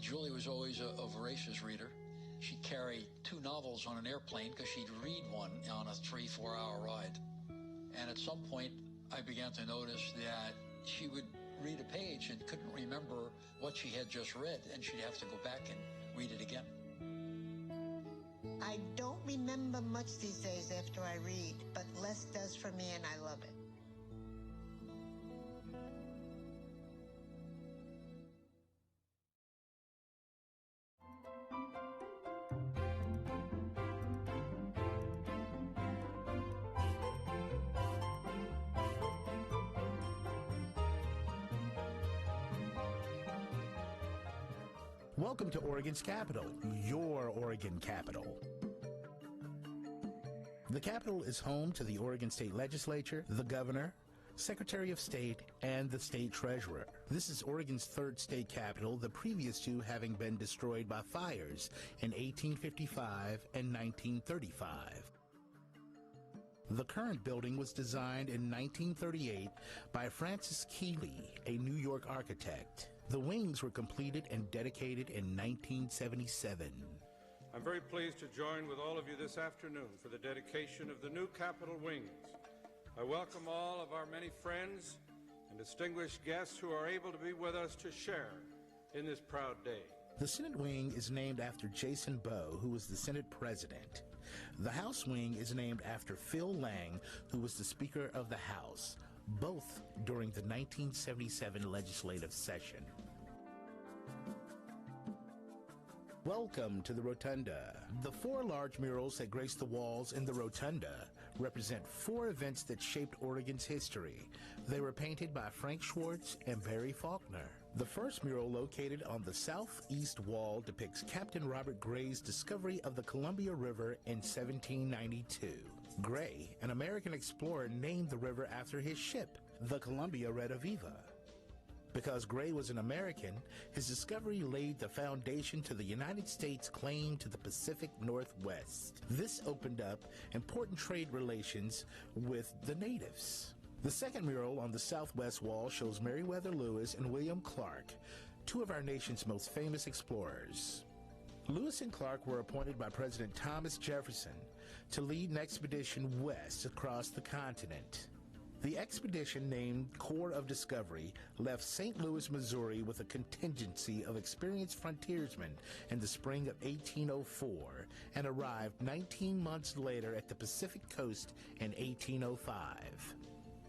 Julie was always a voracious reader. She'd carry 2 novels on an airplane because she'd read one on a 3-4 hour ride. And at some point, I began to notice that she would read a page and couldn't remember what she had just read, and she'd have to go back and read it again. I don't remember much these days after I read, but less does for me, and I love it. Welcome to Oregon's capital, your Oregon capital. The Capitol is home to the Oregon State Legislature, the Governor, Secretary of State, and the State Treasurer. This is Oregon's third state capital, the previous 2 having been destroyed by fires in 1855 and 1935. The current building was designed in 1938 by Francis Keeley, a New York architect. The wings were completed and dedicated in 1977. I'm very pleased to join with all of you this afternoon for the dedication of the new Capitol wings. I welcome all of our many friends and distinguished guests who are able to be with us to share in this proud day. The Senate wing is named after Jason Bowe, who was the Senate president. The House wing is named after Phil Lang, who was the Speaker of the House, both during the 1977 legislative session. Welcome to the Rotunda. The 4 large murals that grace the walls in the Rotunda represent 4 events that shaped Oregon's history. They were painted by Frank Schwartz and Barry Faulkner. The first mural, located on the southeast wall, depicts Captain Robert Gray's discovery of the Columbia River in 1792. Gray, an American explorer, named the river after his ship, the Columbia Rediviva. Because Gray was an American, his discovery laid the foundation to the United States' claim to the Pacific Northwest. This opened up important trade relations with the natives. The second mural on the southwest wall shows Meriwether Lewis and William Clark, 2 of our nation's most famous explorers. Lewis and Clark were appointed by President Thomas Jefferson to lead an expedition west across the continent. The expedition, named Corps of Discovery, left St. Louis, Missouri with a contingency of experienced frontiersmen in the spring of 1804 and arrived 19 months later at the Pacific coast in 1805.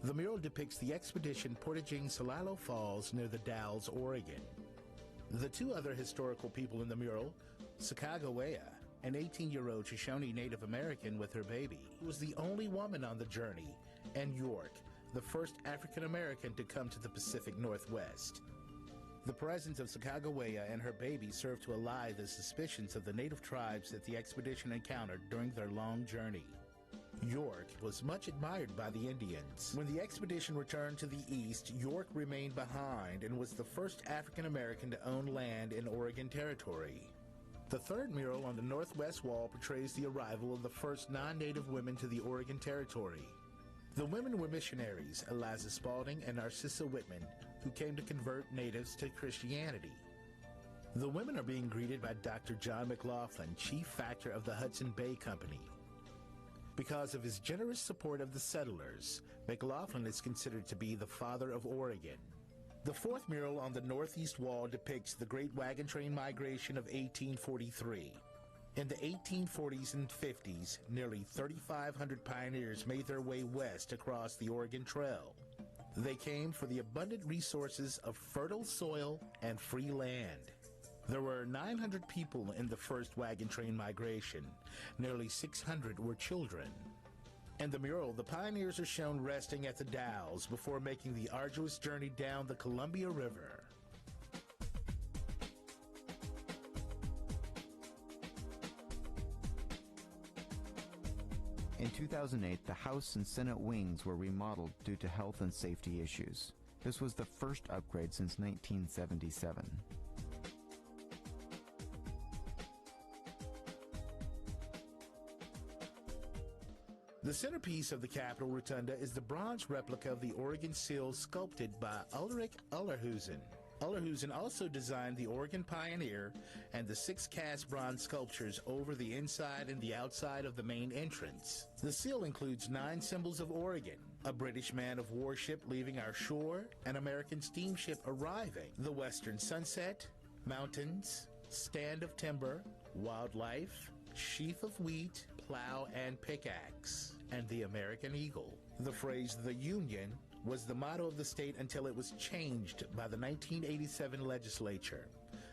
The mural depicts the expedition portaging Celilo Falls near the Dalles, Oregon. The 2 other historical people in the mural, Sacagawea, an 18-year-old Shoshone Native American with her baby, was the only woman on the journey, and York, the first African American to come to the Pacific Northwest. The presence of Sacagawea and her baby served to allay the suspicions of the native tribes that the expedition encountered during their long journey. York was much admired by the Indians. When the expedition returned to the east, York remained behind and was the first African American to own land in Oregon Territory. The third mural on the northwest wall portrays the arrival of the first non-native women to the Oregon Territory. The women were missionaries, Eliza Spalding and Narcissa Whitman, who came to convert natives to Christianity. The women are being greeted by Dr. John McLaughlin, chief factor of the Hudson Bay Company. Because of his generous support of the settlers, McLaughlin is considered to be the father of Oregon. The fourth mural on the northeast wall depicts the Great Wagon Train Migration of 1843. In the 1840s and 50s, nearly 3,500 pioneers made their way west across the Oregon Trail. They came for the abundant resources of fertile soil and free land. There were 900 people in the first wagon train migration. Nearly 600 were children. In the mural, the pioneers are shown resting at the Dalles before making the arduous journey down the Columbia River. In 2008, the House and Senate wings were remodeled due to health and safety issues. This was the first upgrade since 1977. The centerpiece of the Capitol Rotunda is the bronze replica of the Oregon seal sculpted by Ulrich Ullerhusen. Ollerhusen also designed the Oregon Pioneer and the 6 cast bronze sculptures over the inside and the outside of the main entrance. The seal includes 9 symbols of Oregon: a British man of war ship leaving our shore, an American steamship arriving, the western sunset, mountains, stand of timber, wildlife, sheaf of wheat, plow and pickaxe, and the American eagle. The phrase "the Union" was the motto of the state until it was changed by the 1987 legislature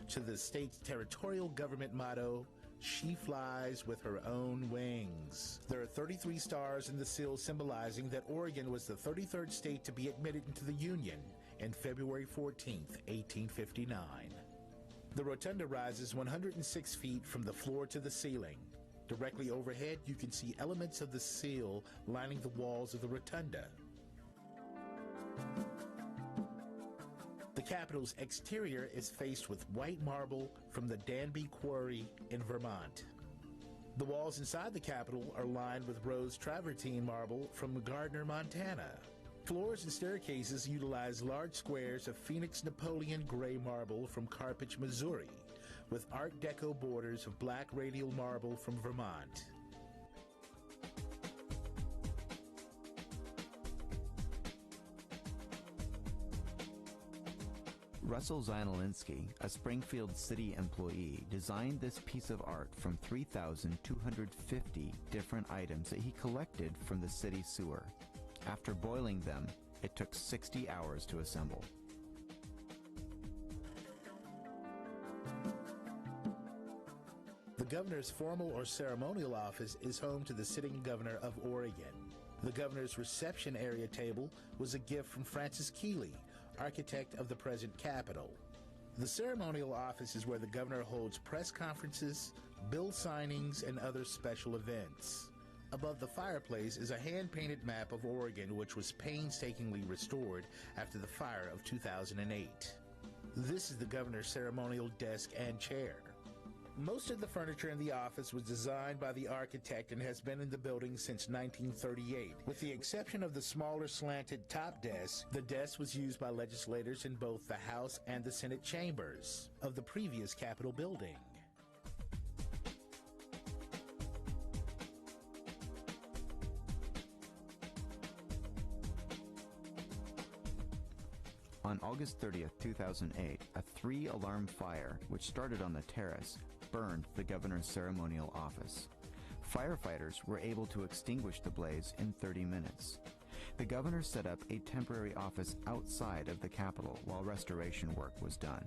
to the state's territorial government motto, "She flies with her own wings." There are 33 stars in the seal, symbolizing that Oregon was the 33rd state to be admitted into the Union in February 14th, 1859. The rotunda rises 106 feet from the floor to the ceiling. Directly overhead, you can see elements of the seal lining the walls of the rotunda. The Capitol's exterior is faced with white marble from the Danby Quarry in Vermont. The walls inside the Capitol are lined with rose travertine marble from Gardner, Montana. Floors and staircases utilize large squares of Phoenix Napoleon gray marble from Carthage, Missouri, with Art Deco borders of black radial marble from Vermont. Russell Zynolinski, a Springfield city employee, designed this piece of art from 3,250 different items that he collected from the city sewer. After boiling them, it took 60 hours to assemble. The governor's formal or ceremonial office is home to the sitting governor of Oregon. The governor's reception area table was a gift from Francis Keeley, architect of the present Capitol. The ceremonial office is where the governor holds press conferences, bill signings, and other special events. Above the fireplace is a hand-painted map of Oregon, which was painstakingly restored after the fire of 2008. This is the governor's ceremonial desk and chair. Most of the furniture in the office was designed by the architect and has been in the building since 1938. With the exception of the smaller slanted top desk, the desk was used by legislators in both the House and the Senate chambers of the previous Capitol building. On August 30th, 2008, a 3-alarm fire, which started on the terrace, burned the governor's ceremonial office. Firefighters were able to extinguish the blaze in 30 minutes. The governor set up a temporary office outside of the Capitol while restoration work was done.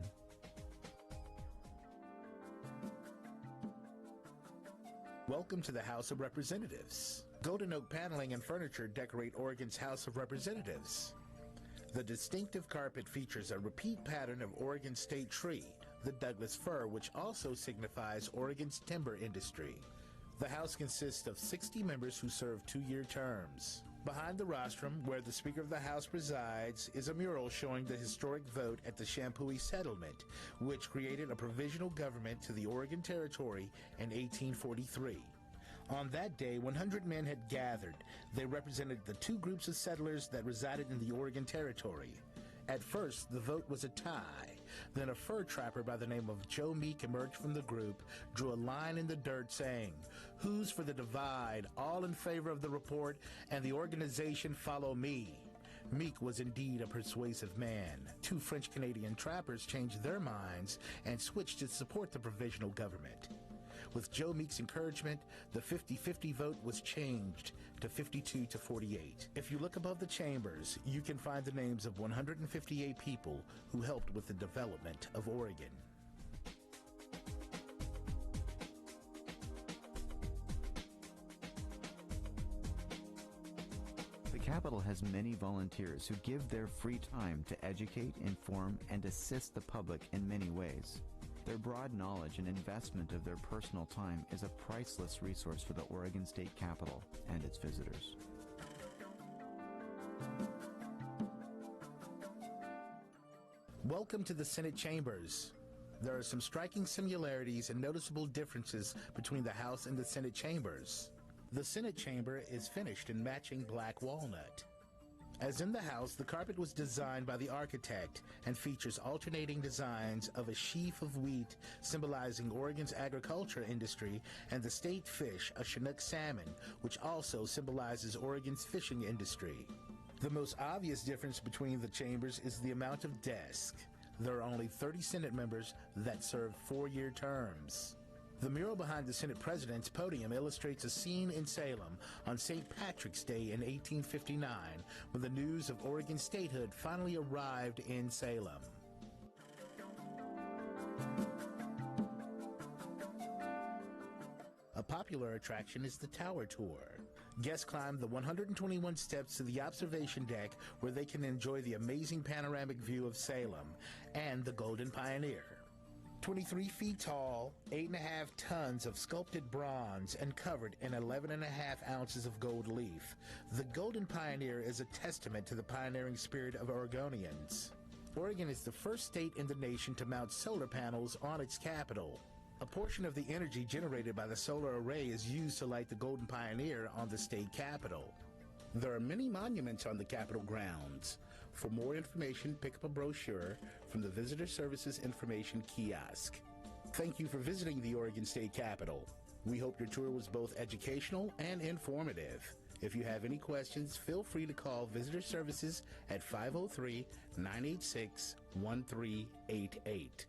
Welcome to the House of Representatives. Golden oak paneling and furniture decorate Oregon's House of Representatives. The distinctive carpet features a repeat pattern of Oregon's state tree, the Douglas fir, which also signifies Oregon's timber industry. The House consists of 60 members who serve 2-year terms. Behind the rostrum, where the Speaker of the House presides, is a mural showing the historic vote at the Champoeg Settlement, which created a provisional government to the Oregon Territory in 1843. On that day, 100 men had gathered. They represented the 2 groups of settlers that resided in the Oregon Territory. At first, the vote was a tie. Then a fur trapper by the name of Joe Meek emerged from the group, drew a line in the dirt saying, "Who's for the divide? All in favor of the report and the organization follow me." Meek was indeed a persuasive man. 2 French-Canadian trappers changed their minds and switched to support the provisional government. With Joe Meek's encouragement, the 50-50 vote was changed to 52-48. If you look above the chambers, you can find the names of 158 people who helped with the development of Oregon. The Capitol has many volunteers who give their free time to educate, inform, and assist the public in many ways. Their broad knowledge and investment of their personal time is a priceless resource for the Oregon State Capitol and its visitors. Welcome to the Senate chambers. There are some striking similarities and noticeable differences between the House and the Senate chambers. The Senate chamber is finished in matching black walnut. As in the house, the carpet was designed by the architect and features alternating designs of a sheaf of wheat symbolizing Oregon's agriculture industry and the state fish, a Chinook salmon, which also symbolizes Oregon's fishing industry. The most obvious difference between the chambers is the amount of desks. There are only 30 Senate members that serve 4-year terms. The mural behind the Senate President's podium illustrates a scene in Salem on St. Patrick's Day in 1859 when the news of Oregon's statehood finally arrived in Salem. A popular attraction is the Tower Tour. Guests climb the 121 steps to the observation deck where they can enjoy the amazing panoramic view of Salem and the Golden Pioneer. 23 feet tall, 8.5 tons of sculpted bronze, and covered in 11.5 ounces of gold leaf, the Golden Pioneer is a testament to the pioneering spirit of Oregonians. Oregon is the first state in the nation to mount solar panels on its capital. A portion of the energy generated by the solar array is used to light the Golden Pioneer on the state capitol. There are many monuments on the Capitol grounds. For more information, pick up a brochure from the Visitor Services Information Kiosk. Thank you for visiting the Oregon State Capitol. We hope your tour was both educational and informative. If you have any questions, feel free to call Visitor Services at 503-986-1388.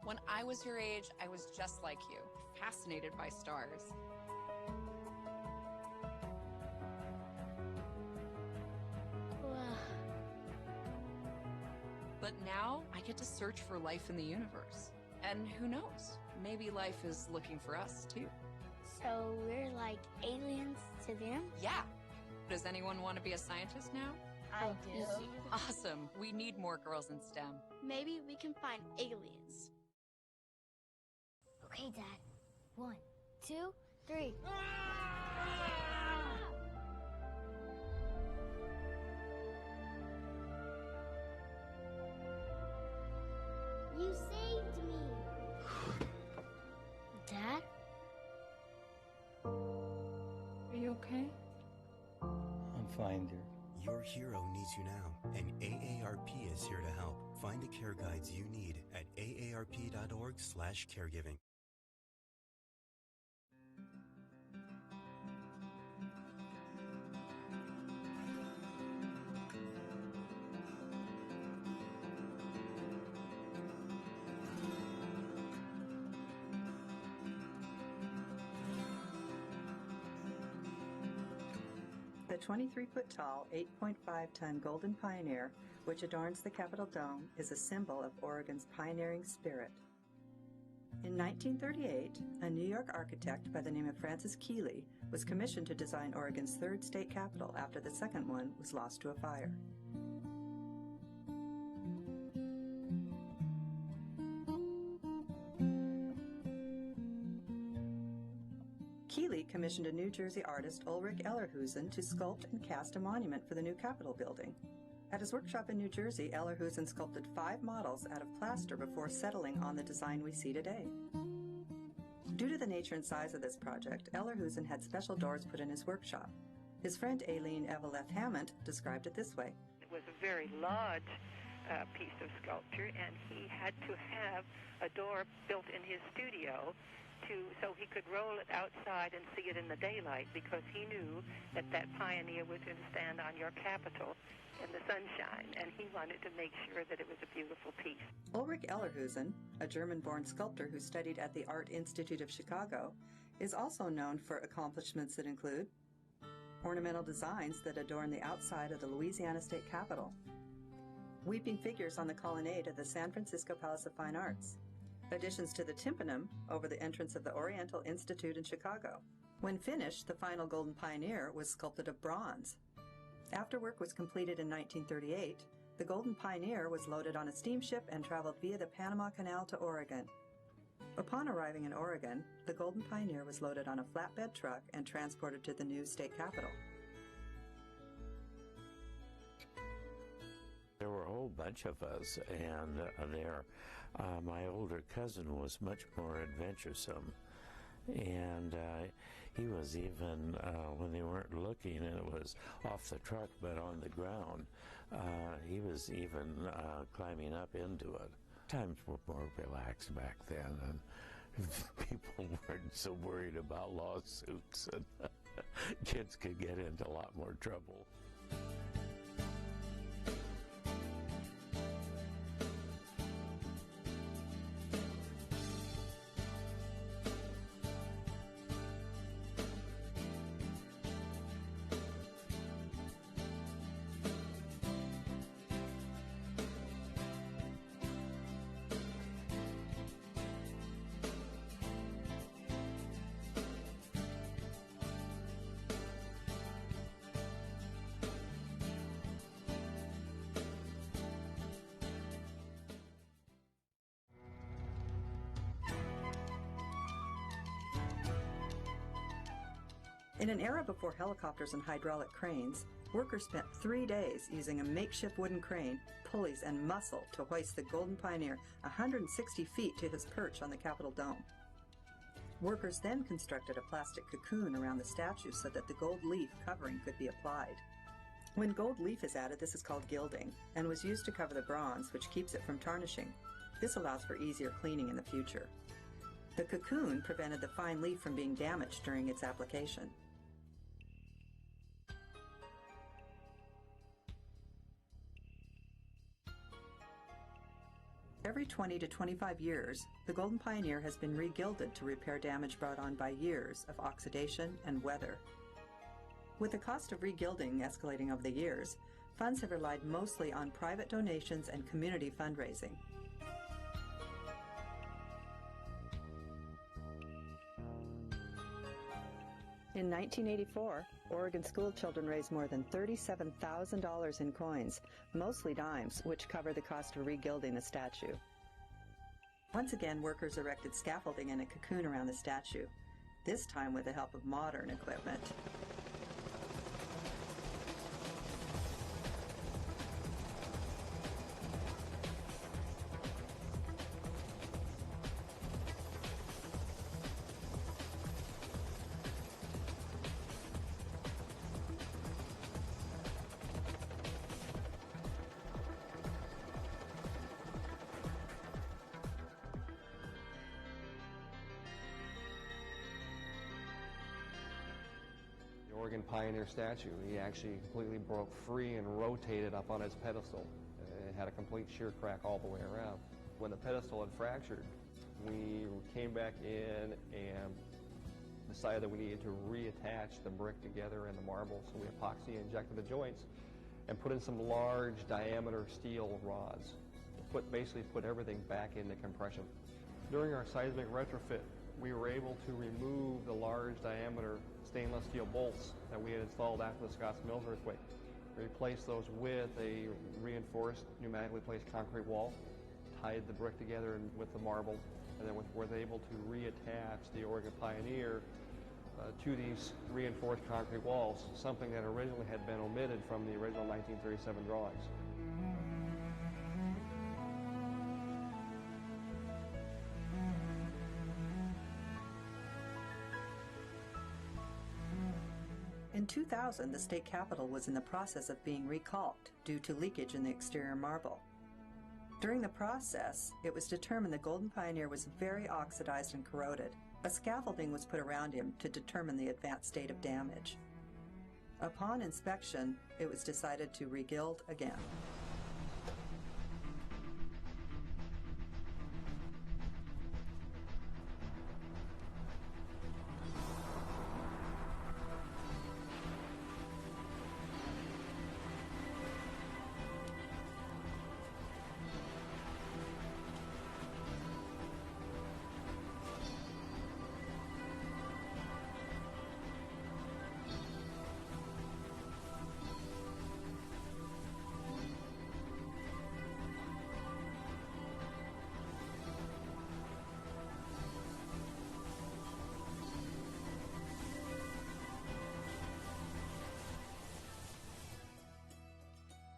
When I was your age, I was just like you, fascinated by stars. But now I get to search for life in the universe. And who knows, maybe life is looking for us too. So we're like aliens to them? Yeah. Does anyone want to be a scientist now? I do. Awesome. We need more girls in STEM. Maybe we can find aliens. Okay, Dad. 1, 2, 3. You saved me. Dad? Are you okay? I'm fine, dear. Your hero needs you now, and AARP is here to help. Find the care guides you need at aarp.org/caregiving. The 23-foot-tall, 8.5-ton Golden Pioneer, which adorns the Capitol Dome, is a symbol of Oregon's pioneering spirit. In 1938, a New York architect by the name of Francis Keeley was commissioned to design Oregon's third state capitol after the second one was lost to a fire. Keeley commissioned a New Jersey artist, Ulrich Ellerhusen, to sculpt and cast a monument for the new Capitol building. At his workshop in New Jersey, Ellerhusen sculpted 5 models out of plaster before settling on the design we see today. Due to the nature and size of this project, Ellerhusen had special doors put in his workshop. His friend Aileen Eveleth Hammond described it this way. It was a very large piece of sculpture, and he had to have a door built in his studio so he could roll it outside and see it in the daylight, because he knew that that pioneer was going to stand on your Capitol in the sunshine, and he wanted to make sure that it was a beautiful piece. Ulrich Ellerhusen, a German-born sculptor who studied at the Art Institute of Chicago, is also known for accomplishments that include ornamental designs that adorn the outside of the Louisiana State Capitol, weeping figures on the colonnade of the San Francisco Palace of Fine Arts, additions to the tympanum over the entrance of the Oriental Institute in Chicago. When finished, the final Golden Pioneer was sculpted of bronze. After work was completed in 1938, the Golden Pioneer was loaded on a steamship and traveled via the Panama Canal to Oregon. Upon arriving in Oregon, the Golden Pioneer was loaded on a flatbed truck and transported to the new state capitol. There were a whole bunch of us, and my older cousin was much more adventuresome, and he was even, when they weren't looking and it was off the truck but on the ground, he was even climbing up into it. Times were more relaxed back then, and people weren't so worried about lawsuits, and kids could get into a lot more trouble. In an era before helicopters and hydraulic cranes, workers spent 3 days using a makeshift wooden crane, pulleys, and muscle to hoist the Golden Pioneer 160 feet to his perch on the Capitol Dome. Workers then constructed a plastic cocoon around the statue so that the gold leaf covering could be applied. When gold leaf is added, this is called gilding, and was used to cover the bronze, which keeps it from tarnishing. This allows for easier cleaning in the future. The cocoon prevented the fine leaf from being damaged during its application. Every 20 to 25 years, the Golden Pioneer has been re-gilded to repair damage brought on by years of oxidation and weather. With the cost of re-gilding escalating over the years, funds have relied mostly on private donations and community fundraising. In 1984, Oregon school children raised more than $37,000 in coins, mostly dimes, which cover the cost of re-gilding the statue. Once again, workers erected scaffolding and a cocoon around the statue, this time with the help of modern equipment. Oregon Pioneer statue. He actually completely broke free and rotated up on his pedestal. It had a complete shear crack all the way around. When the pedestal had fractured, we came back in and decided that we needed to reattach the brick together and the marble, so we epoxy injected the joints and put in some large diameter steel rods. Basically put everything back into compression. During our seismic retrofit, we were able to remove the large diameter stainless steel bolts that we had installed after the Scotts Mills earthquake. Replace those with a reinforced pneumatically placed concrete wall, tied the brick together with the marble, and then was able to reattach the Oregon Pioneer to these reinforced concrete walls, something that originally had been omitted from the original 1937 drawings. In 2000, the state capitol was in the process of being recalked due to leakage in the exterior marble. During the process, it was determined the Golden Pioneer was very oxidized and corroded. A scaffolding was put around him to determine the advanced state of damage. Upon inspection, it was decided to regild again.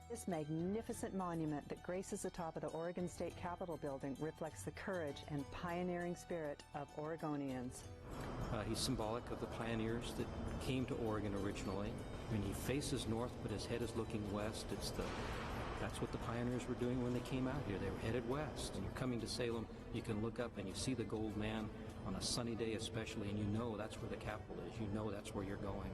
This magnificent monument that graces the top of the Oregon State Capitol building reflects the courage and pioneering spirit of Oregonians. He's symbolic of the pioneers that came to Oregon originally. I mean, he faces north, but his head is looking west. That's what the pioneers were doing when they came out here. They were headed west. And you're coming to Salem, you can look up and you see the Gold Man on a sunny day especially, and you know that's where the Capitol is. You know that's where you're going.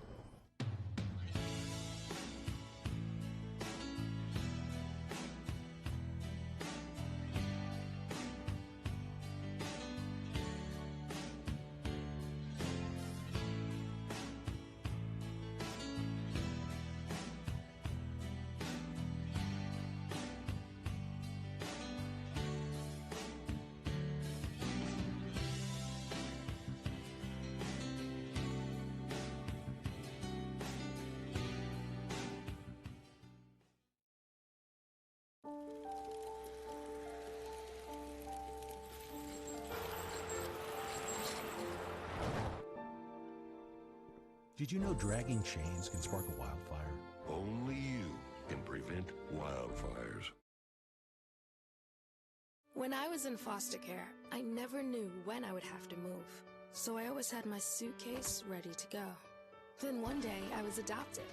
Did you know dragging chains can spark a wildfire? Only you can prevent wildfires. When I was in foster care, I never knew when I would have to move, so I always had my suitcase ready to go. Then one day, I was adopted.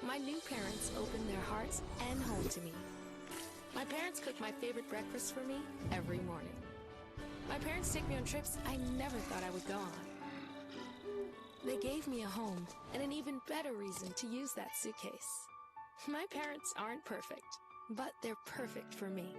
My new parents opened their hearts and home to me. My parents cook my favorite breakfast for me every morning. My parents take me on trips I never thought I would go on. They gave me a home and an even better reason to use that suitcase. My parents aren't perfect, but they're perfect for me.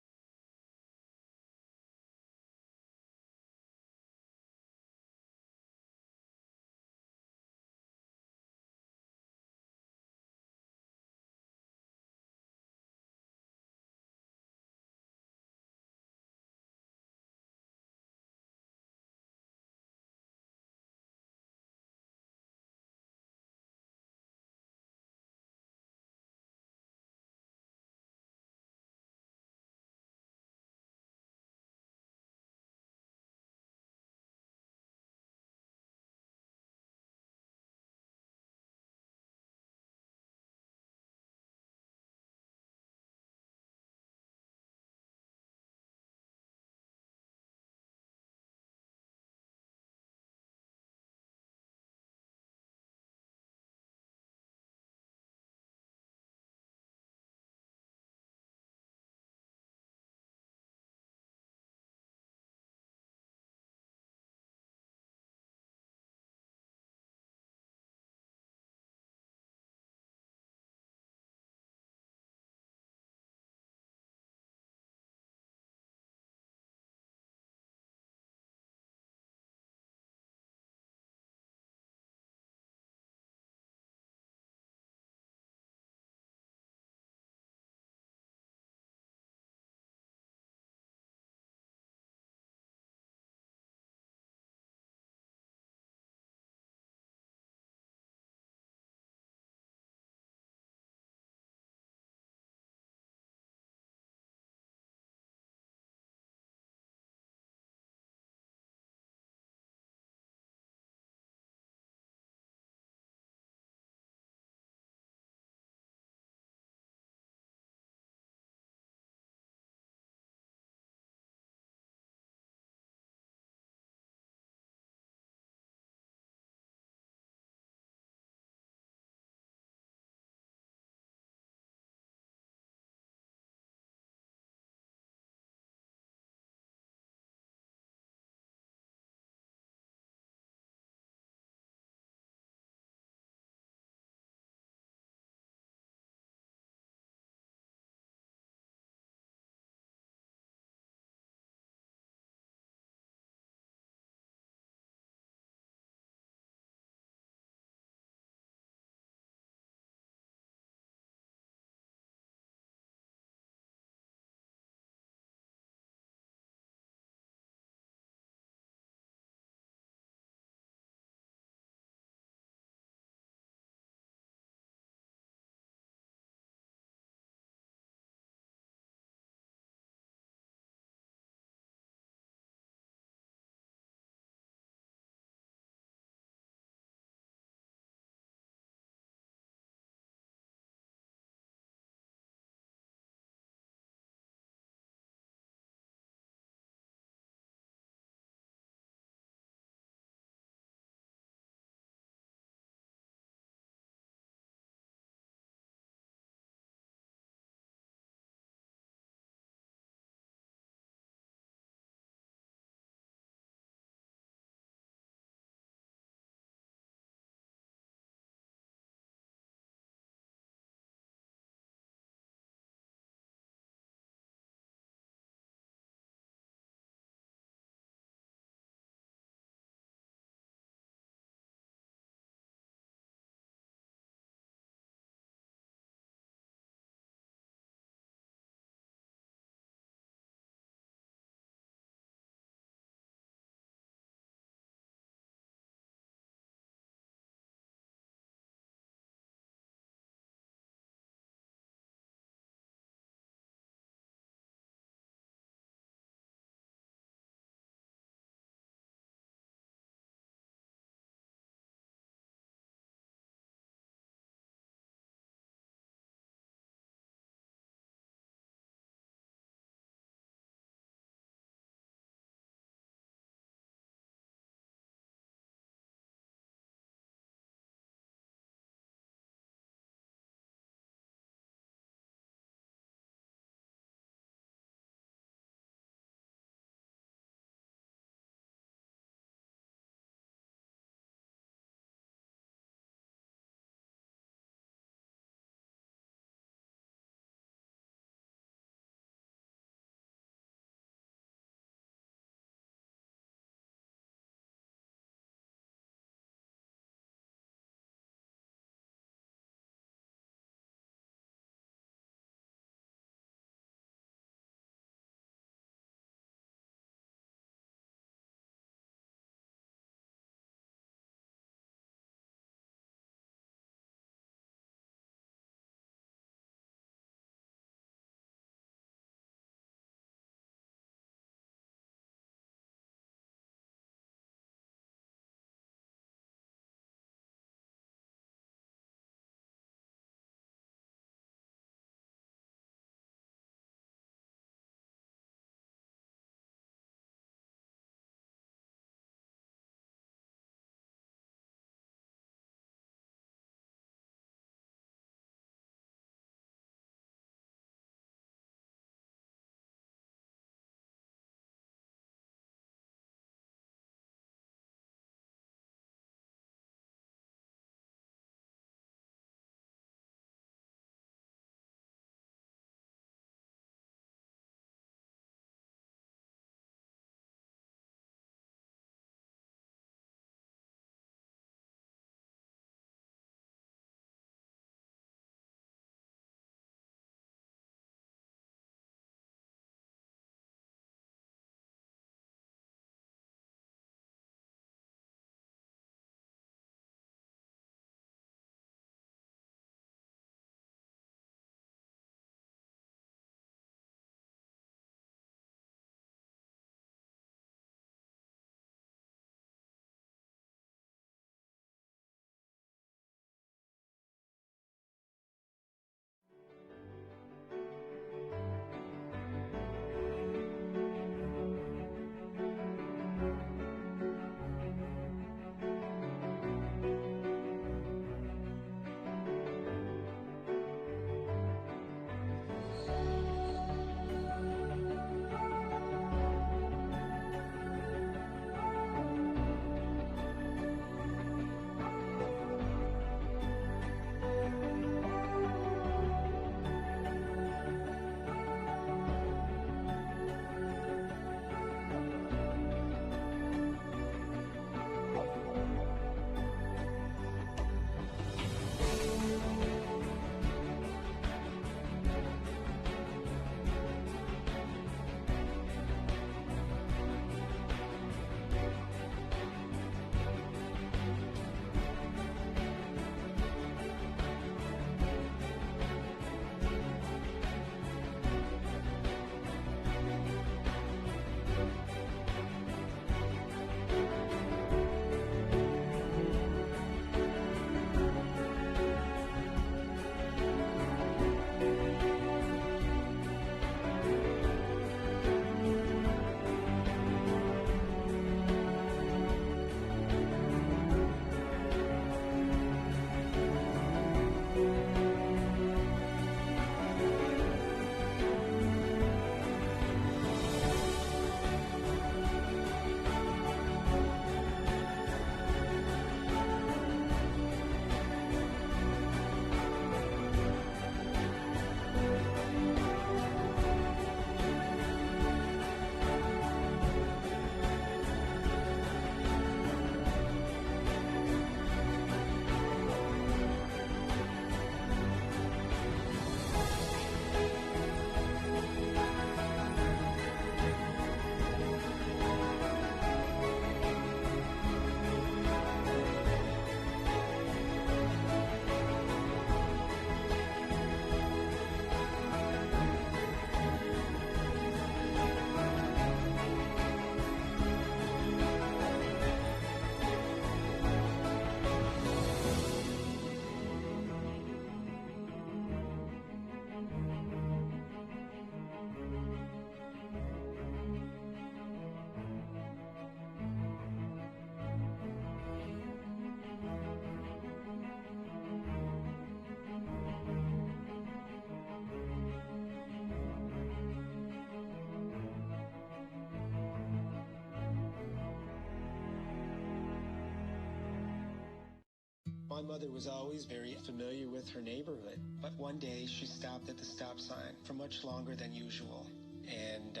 My mother was always very familiar with her neighborhood, but one day she stopped at the stop sign for much longer than usual, and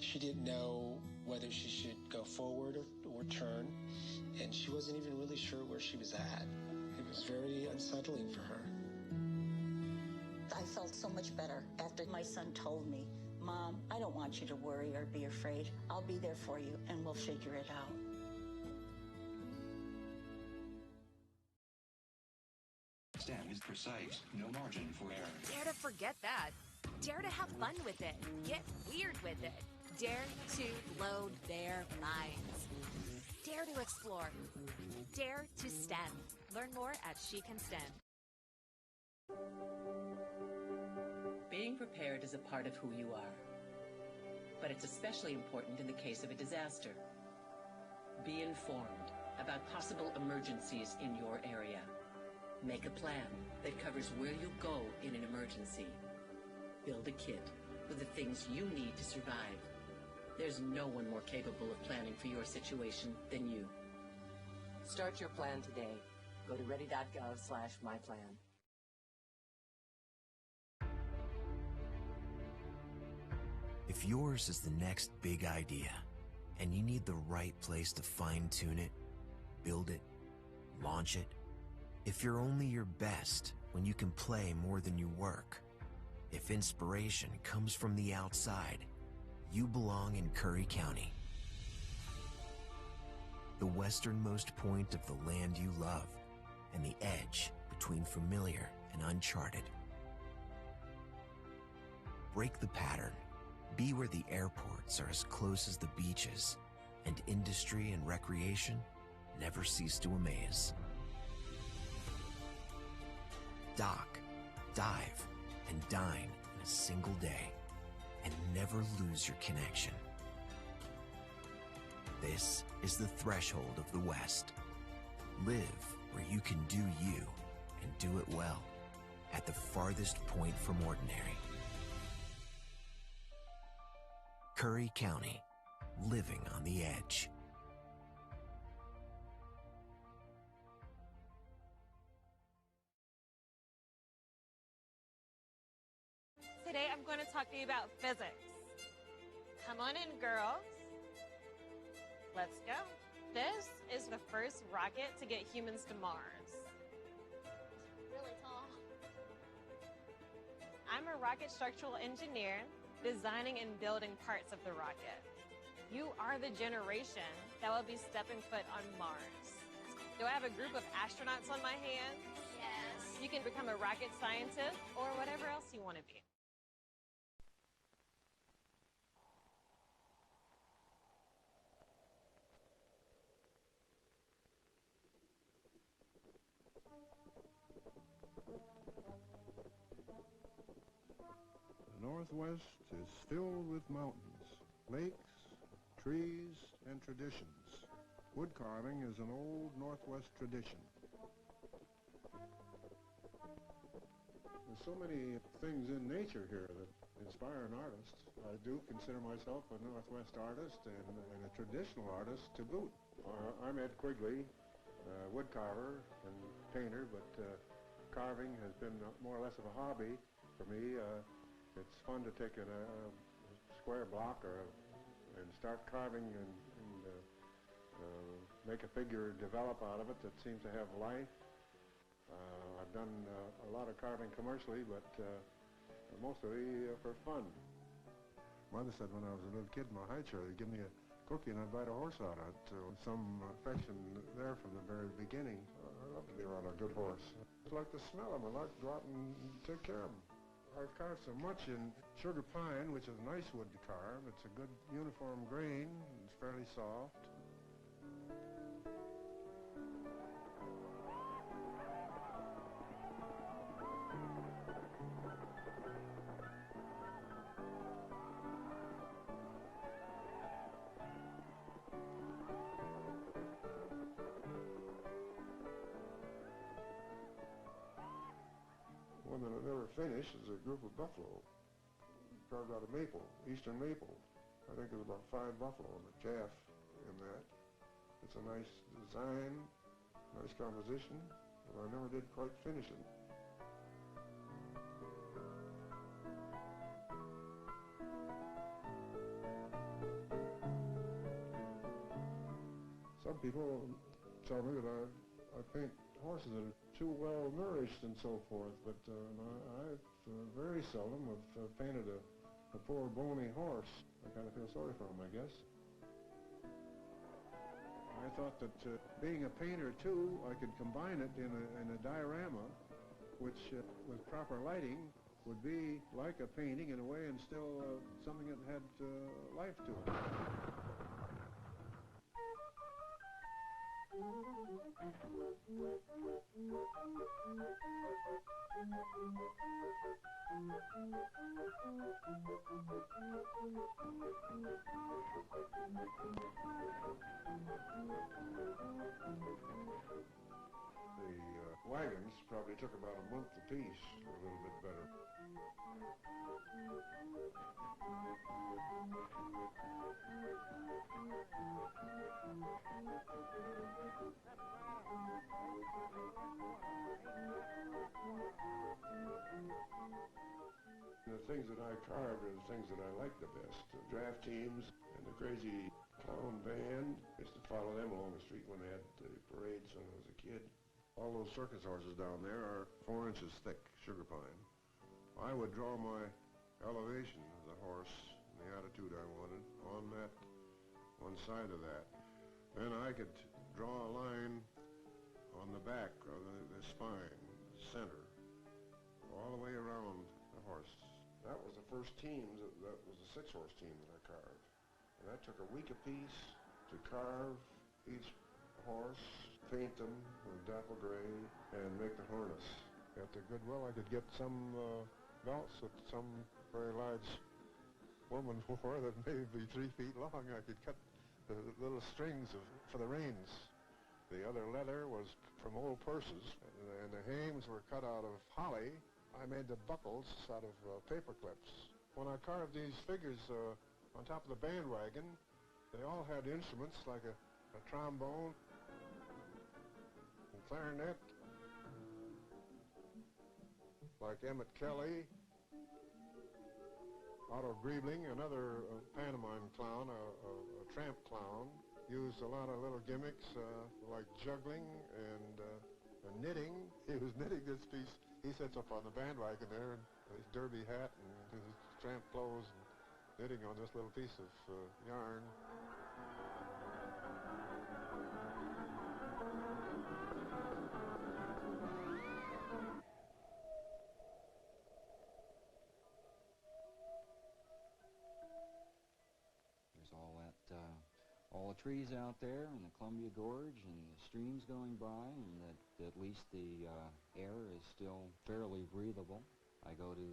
she didn't know whether she should go forward or turn, and she wasn't even really sure where she was at. It was very unsettling for her. I felt so much better after my son told me, Mom, I don't want you to worry or be afraid. I'll be there for you, and we'll figure it out. STEM is precise, no margin for error. Dare to forget that. Dare to have fun with it. Get weird with it. Dare to blow their minds. Dare to explore. Dare to STEM. Learn more at She Can STEM. Being prepared is a part of who you are. But it's especially important in the case of a disaster. Be informed about possible emergencies in your area. Make a plan that covers where you'll go in an emergency. Build a kit with the things you need to survive. There's no one more capable of planning for your situation than you. Start your plan today. Go to ready.gov/myplan. If yours is the next big idea, and you need the right place to fine-tune it, build it, launch it, if you're only your best when you can play more than you work, if inspiration comes from the outside, you belong in Curry County. The westernmost point of the land you love, and the edge between familiar and uncharted. Break the pattern. Be where the airports are as close as the beaches, and industry and recreation never cease to amaze. Dock, dive, and dine in a single day, and never lose your connection. This is the threshold of the West. Live where you can do you, and do it well, at the farthest point from ordinary. Curry County, living on the edge. Today I'm going to talk to you about physics. Come on in, girls. Let's go. This is the first rocket to get humans to Mars. Really tall. I'm a rocket structural engineer, designing and building parts of the rocket. You are the generation that will be stepping foot on Mars. Do I have a group of astronauts on my hands? Yes. You can become a rocket scientist or whatever else you want to be. The Northwest is filled with mountains, lakes, trees, and traditions. Wood carving is an old Northwest tradition. There's so many things in nature here that inspire an artist. I do consider myself a Northwest artist and a traditional artist to boot. I'm Ed Quigley, wood carver and painter, but carving has been more or less of a hobby for me. It's fun to take a square block and start carving and make a figure develop out of it that seems to have life. I've done a lot of carving commercially, but mostly for fun. Mother said when I was a little kid in my high chair, they'd give me a cookie and I'd bite a horse out of it. So some affection there from the very beginning. I love to be around a good horse. I like to smell them. I like to go out and take care of them. I've carved so much in sugar pine, which is nice wood to carve. It's a good uniform grain. It's fairly soft. One that I never finished is a group of buffalo carved out of maple, eastern maple. I think there's about 5 buffalo and a calf in that. It's a nice design, nice composition, but I never did quite finish it. Some people tell me that I paint horses that are too well nourished and so forth, but I very seldom have painted a poor bony horse. I kind of feel sorry for him, I guess. I thought that being a painter too, I could combine it in a diorama, which with proper lighting would be like a painting in a way, and still something that had life to it. The wagons probably took about a month apiece, or a little bit better. The things that I carved are the things that I like the best. The draft teams and the crazy clown band. I used to follow them along the street when they had the parades when I was a kid. All those circus horses down there are 4 inches thick, sugar pine. I would draw my elevation of the horse and the attitude I wanted on that one side of that. Then I could draw a line on the back of the spine, the center, all the way around the horse. That was the first team, that was the 6-horse team that I carved. And that took a week apiece to carve each horse, paint them with dapple gray, and make the harness. At the Goodwill, I could get some belts that some very large woman wore that may be 3 feet long. I could cut the little strings for the reins. The other leather was from old purses, and the hames were cut out of holly. I made the buckles out of paper clips. When I carved these figures on top of the bandwagon, they all had instruments like a trombone, and clarinet, like Emmett Kelly, Otto Griebling, another pantomime clown, a tramp clown, used a lot of little gimmicks like juggling and knitting. He was knitting this piece. He sits up on the bandwagon there in his derby hat and his tramp clothes and knitting on this little piece of yarn. There's all the trees out there and the Columbia Gorge and the streams going by, and that at least the air is still fairly breathable. I go to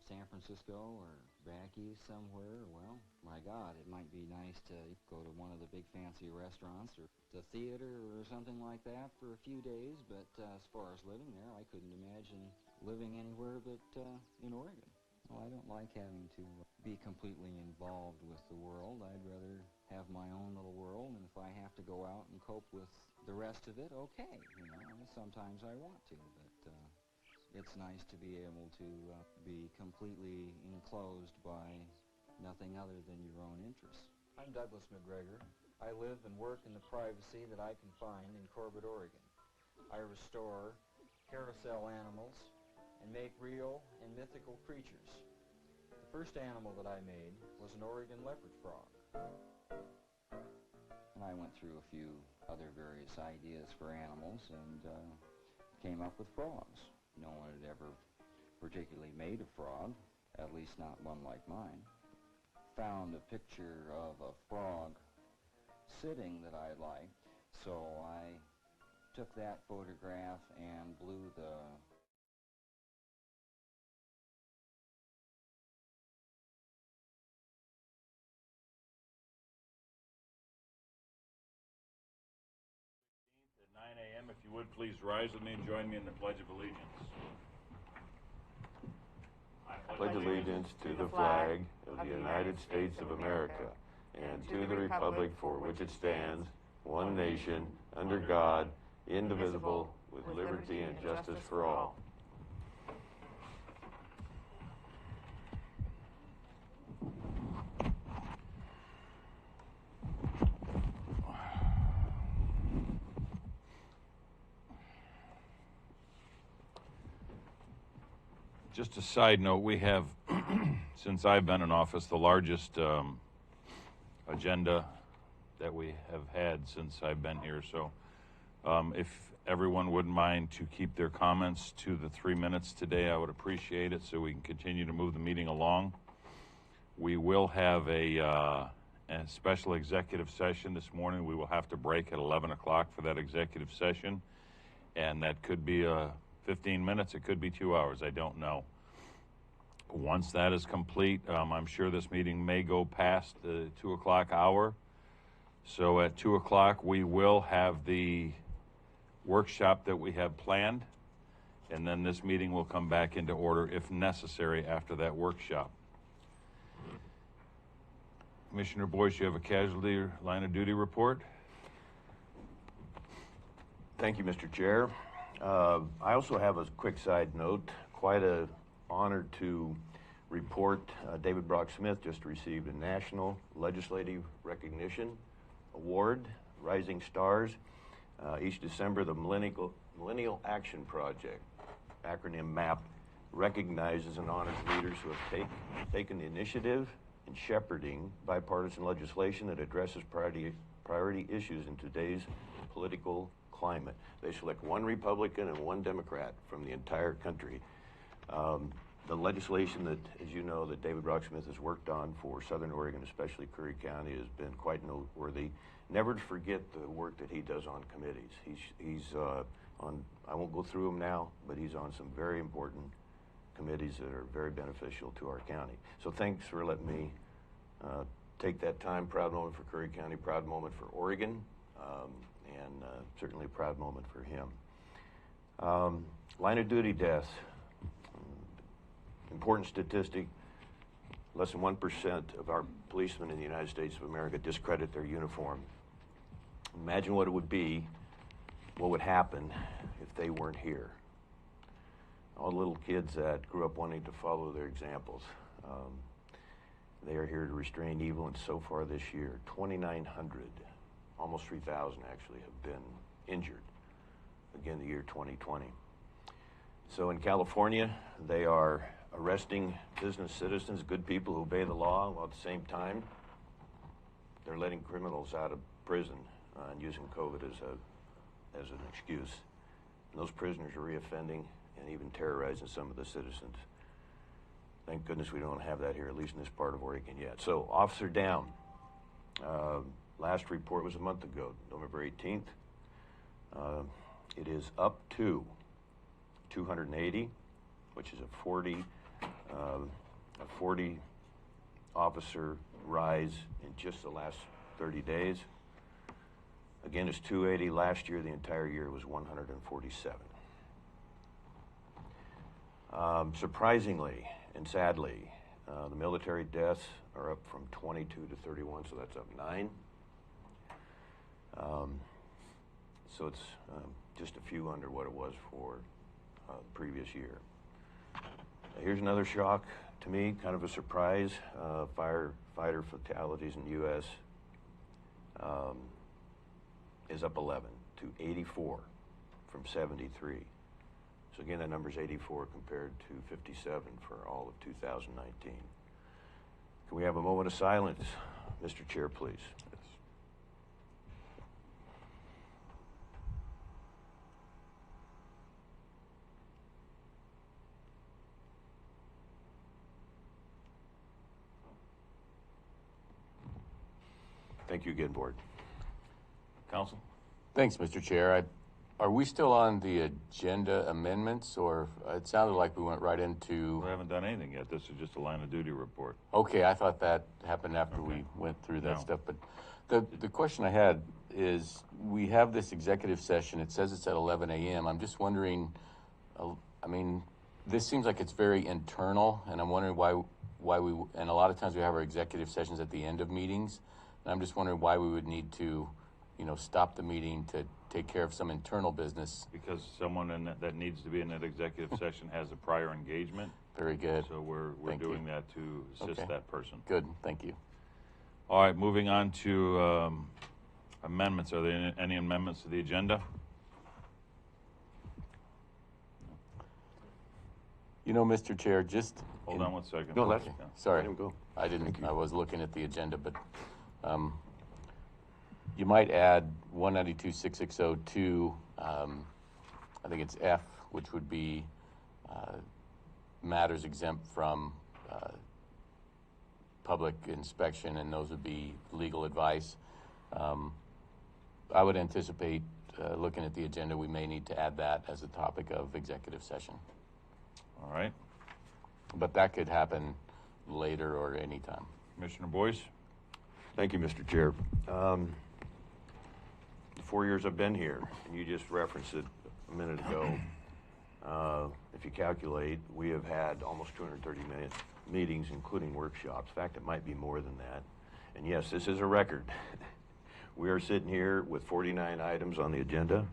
San Francisco or back east somewhere, well, my God, it might be nice to go to one of the big fancy restaurants or the theater or something like that for a few days, but as far as living there, I couldn't imagine living anywhere but in Oregon. Well, I don't like having to be completely involved with the world. I'd rather have my own little world, and if I have to go out and cope with the rest of it, okay, you know, sometimes I want to, but it's nice to be able to be completely enclosed by nothing other than your own interests. I'm Douglas McGregor. I live and work in the privacy that I can find in Corbett, Oregon. I restore carousel animals and make real and mythical creatures. The first animal that I made was an Oregon leopard frog. And I went through a few other various ideas for animals and came up with frogs. No one had ever particularly made a frog, at least not one like mine. Found a picture of a frog sitting that I liked, so I took that photograph and blew the at 9 a.m. If you would please rise with me and join me in the Pledge of Allegiance. I pledge allegiance to the flag of the United States of America and to the republic for which it stands, one nation, under God, indivisible, with liberty and justice for all. Just a side note, we have, since I've been in office, the largest agenda that we have had since I've been here. So if everyone wouldn't mind to keep their comments to the 3 minutes today, I would appreciate it so we can continue to move the meeting along. We will have a special executive session this morning. We will have to break at 11 o'clock for that executive session. And that could be 15 minutes, it could be 2 hours, I don't know. Once that is complete, I'm sure this meeting may go past the 2 o'clock hour. So at 2 o'clock, we will have the workshop that we have planned, and then this meeting will come back into order if necessary after that workshop. Commissioner Boyce, you have a casualty line of duty report? Thank you, Mr. Chair. I also have a quick side note. Quite an honor to report David Brock Smith just received a National Legislative Recognition Award, Rising Stars. Each December, the Millennial Action Project, acronym MAP, recognizes and honors leaders who have taken the initiative in shepherding bipartisan legislation that addresses priority issues in today's political climate. They select one Republican and one Democrat from the entire country. The legislation that, as you know, that David Brock Smith has worked on for Southern Oregon, especially Curry County, has been quite noteworthy. Never to forget the work that he does on committees. He's on, I won't go through them now, but he's on some very important committees that are very beneficial to our county. So thanks for letting me take that time. Proud moment for Curry County, proud moment for Oregon, and certainly a proud moment for him. Line of duty deaths. Important statistic, less than 1% of our policemen in the United States of America discredit their uniform. Imagine what it would be, what would happen if they weren't here. All the little kids that grew up wanting to follow their examples. They are here to restrain evil, and so far this year, 2,900, almost 3,000 actually, have been injured. Again, the year 2020. So in California, they are arresting business citizens, good people who obey the law, while at the same time, they're letting criminals out of prison and using COVID as an excuse. And those prisoners are reoffending and even terrorizing some of the citizens. Thank goodness we don't have that here, at least in this part of Oregon yet. So, officer down. Last report was a month ago, November 18th. It is up to 280, which is a 40 officer rise in just the last 30 days. Again, it's 280. Last year, the entire year was 147. Surprisingly and sadly, the military deaths are up from 22 to 31, so that's up 9. So it's just a few under what it was for the previous year. Here's another shock to me, kind of a surprise. Firefighter fatalities in the U.S. Is up 11 to 84 from 73. So again, that number is 84 compared to 57 for all of 2019. Can we have a moment of silence, Mr. Chair, please? Yes. Thank you again, Board. Council? Thanks, Mr. Chair. Are we still on the agenda amendments, or it sounded like we went right into... We haven't done anything yet. This is just a line of duty report. Okay, I thought that happened after we went through that stuff. But the question I had is, we have this executive session. It says it's at 11 a.m. I'm just wondering, I mean, this seems like it's very internal, and I'm wondering why we, and a lot of times we have our executive sessions at the end of meetings, and I'm just wondering why we would need to, stop the meeting to take care of some internal business. Because someone that needs to be in that executive session has a prior engagement. Very good. So we're doing that to assist that person. Good, thank you. All right, moving on to amendments. Are there any amendments to the agenda? You know, Mr. Chair, just... Hold on one second. No, Okay. sorry. Let him go. I didn't, I was looking at the agenda, but you might add 192-6602, I think it's F, which would be matters exempt from public inspection, and those would be legal advice. I would anticipate, looking at the agenda, we may need to add that as a topic of executive session. All right. But that could happen later or anytime. Commissioner Boyce? Thank you, Mr. Chair. The 4 years I've been here, and you just referenced it a minute ago, if you calculate, we have had almost 230 meetings, including workshops. In fact, it might be more than that. And yes, this is a record. We are sitting here with 49 items on the agenda.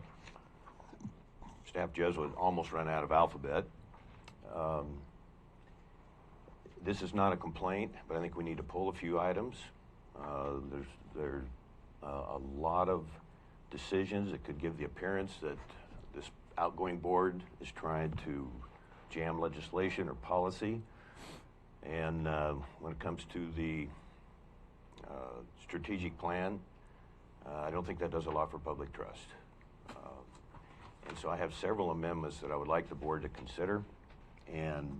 Staff judge would almost run out of alphabet. This is not a complaint, but I think we need to pull a few items. There's a lot of decisions that could give the appearance that this outgoing board is trying to jam legislation or policy. And when it comes to the strategic plan, I don't think that does a lot for public trust. And so I have several amendments that I would like the board to consider. And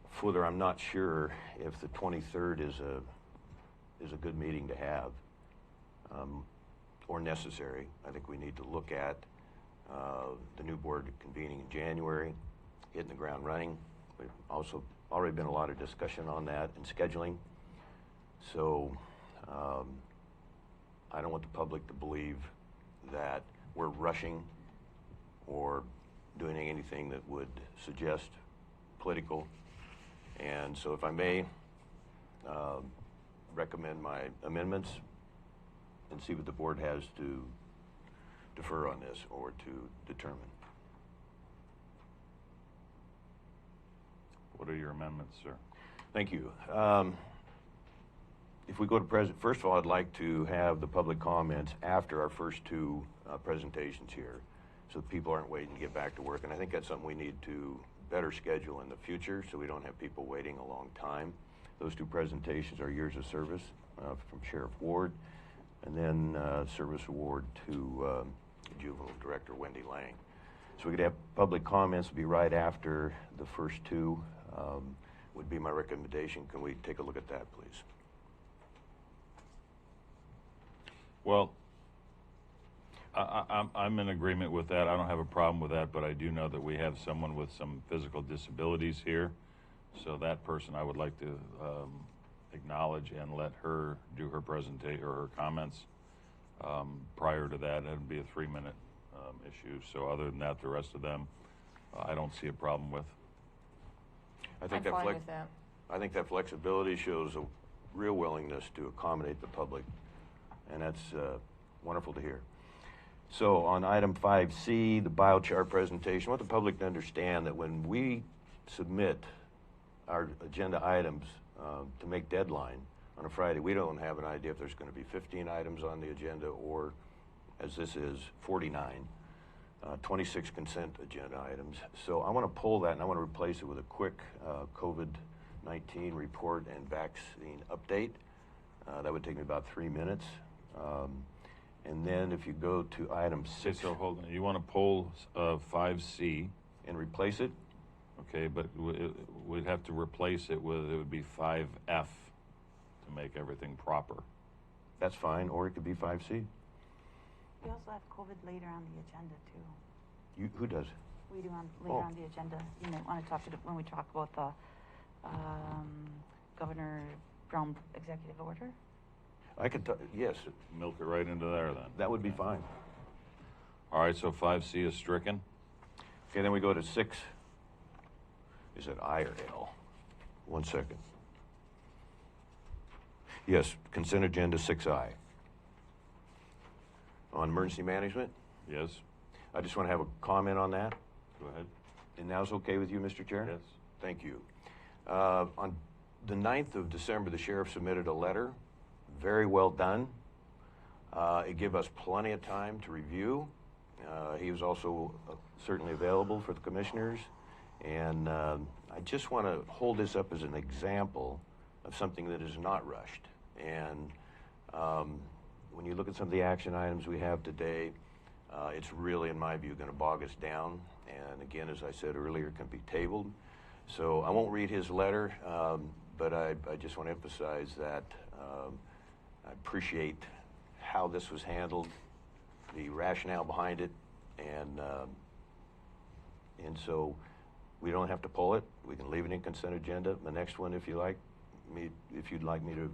further, I'm not sure if the 23rd is a good meeting to have or necessary. I think we need to look at the new board convening in January, hitting the ground running. We've also already been a lot of discussion on that and scheduling. So I don't want the public to believe that we're rushing or doing anything that would suggest political. And so if I may recommend my amendments and see what the board has to defer on this or to determine. What are your amendments, sir? Thank you. If we go to first of all, I'd like to have the public comments after our first two presentations here, so that people aren't waiting to get back to work. And I think that's something we need to better schedule in the future, so we don't have people waiting a long time. Those two presentations are years of service from Sheriff Ward, and then service award to Juvenile Director Wendy Lang. So we could have public comments be right after the first two. Would be my recommendation. Can we take a look at that, please? Well, I'm in agreement with that. I don't have a problem with that, but I do know that we have someone with some physical disabilities here. So that person I would like to acknowledge and let her do her presentation or her comments. Prior to that, it would be a 3-minute issue. So other than that, the rest of them, I don't see a problem with. I think I think that flexibility shows a real willingness to accommodate the public, and that's wonderful to hear. So on item 5C, the biochar presentation, I want the public to understand that when we submit our agenda items to make deadline on a Friday, we don't have an idea if there's going to be 15 items on the agenda or, as this is, 49. 26 consent agenda items. So I want to pull that and I want to replace it with a quick COVID-19 report and vaccine update. That would take me about 3 minutes. And then if you go to item 6. So hold on, you want to pull 5C. And replace it? Okay, but we'd have to replace it with, it would be 5F to make everything proper. That's fine, or it could be 5C. We also have COVID later on the agenda, too. Who does? We do later on the agenda. You might want to talk to when we talk about the Governor Brown executive order. I could, yes. Milk it right into there then. That would be fine. All right, so 5C is stricken. Okay, then we go to 6. Is it I or L? 1 second. Yes, consent agenda 6I. on emergency management. Yes. I just want to have a comment on that. Go ahead. And now's okay with you, Mr. Chair? Yes. Thank you. On the 9th of December, the sheriff submitted a letter. Very well done. It gave us plenty of time to review. He was also certainly available for the commissioners. And I just want to hold this up as an example of something that is not rushed. And when you look at some of the action items we have today, it's really, in my view, going to bog us down. And again, as I said earlier, it can be tabled. So I won't read his letter, but I just want to emphasize that I appreciate how this was handled, the rationale behind it, and so we don't have to pull it. We can leave it in consent agenda. The next one, if you'd like me to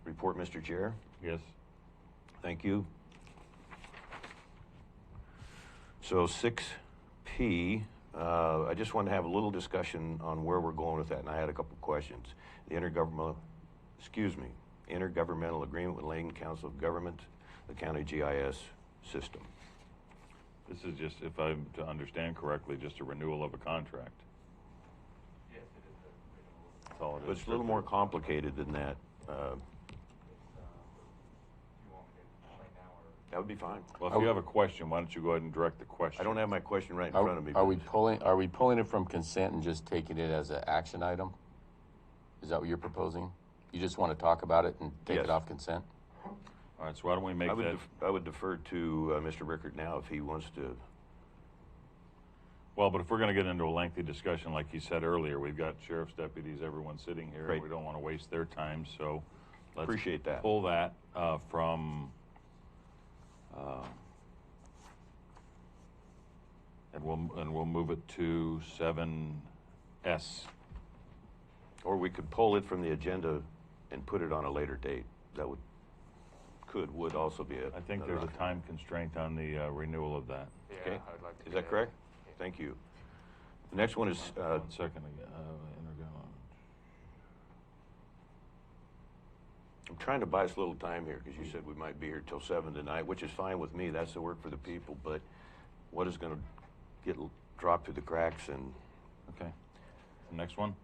report, Mr. Chair. Yes. Thank you. So 6P, I just want to have a little discussion on where we're going with that, and I had a couple questions. The intergovernmental agreement with Lane Council of Governments, the county GIS system. This is just, if I'm to understand correctly, just a renewal of a contract. Yes, it is a renewal. That's all it is. But it's a little more complicated than that. That would be fine. Well, if you have a question, why don't you go ahead and direct the question? I don't have my question right in front of me. Are we pulling it from consent and just taking it as an action item? Is that what you're proposing? You just want to talk about it and take it off consent? All right, so why don't we make that... I would defer to Mr. Rickert now if he wants to. Well, but if we're going to get into a lengthy discussion, like you said earlier, we've got sheriff's deputies, everyone sitting here. Great. We don't want to waste their time, so let's Appreciate that. pull that from... and we'll move it to 7S. Or we could pull it from the agenda and put it on a later date. That would also be it. I think there's a time constraint on the renewal of that. Yeah, Okay. I'd like to Is that correct? Thank you. The next one is 1 second. I'm trying to buy us a little time here because you said we might be here till 7 tonight, which is fine with me. That's the work for the people. But what is going to get dropped through the cracks? And okay. The next one.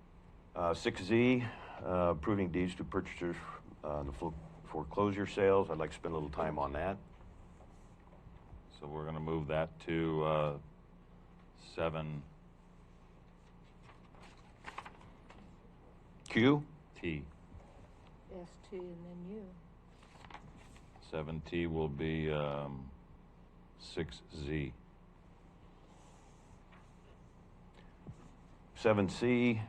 6Z, approving deeds to purchasers on the foreclosure sales. I'd like to spend a little time on that. So we're going to move that to 7 Q. T. S2 and then U. 7T will be 6Z. 7C,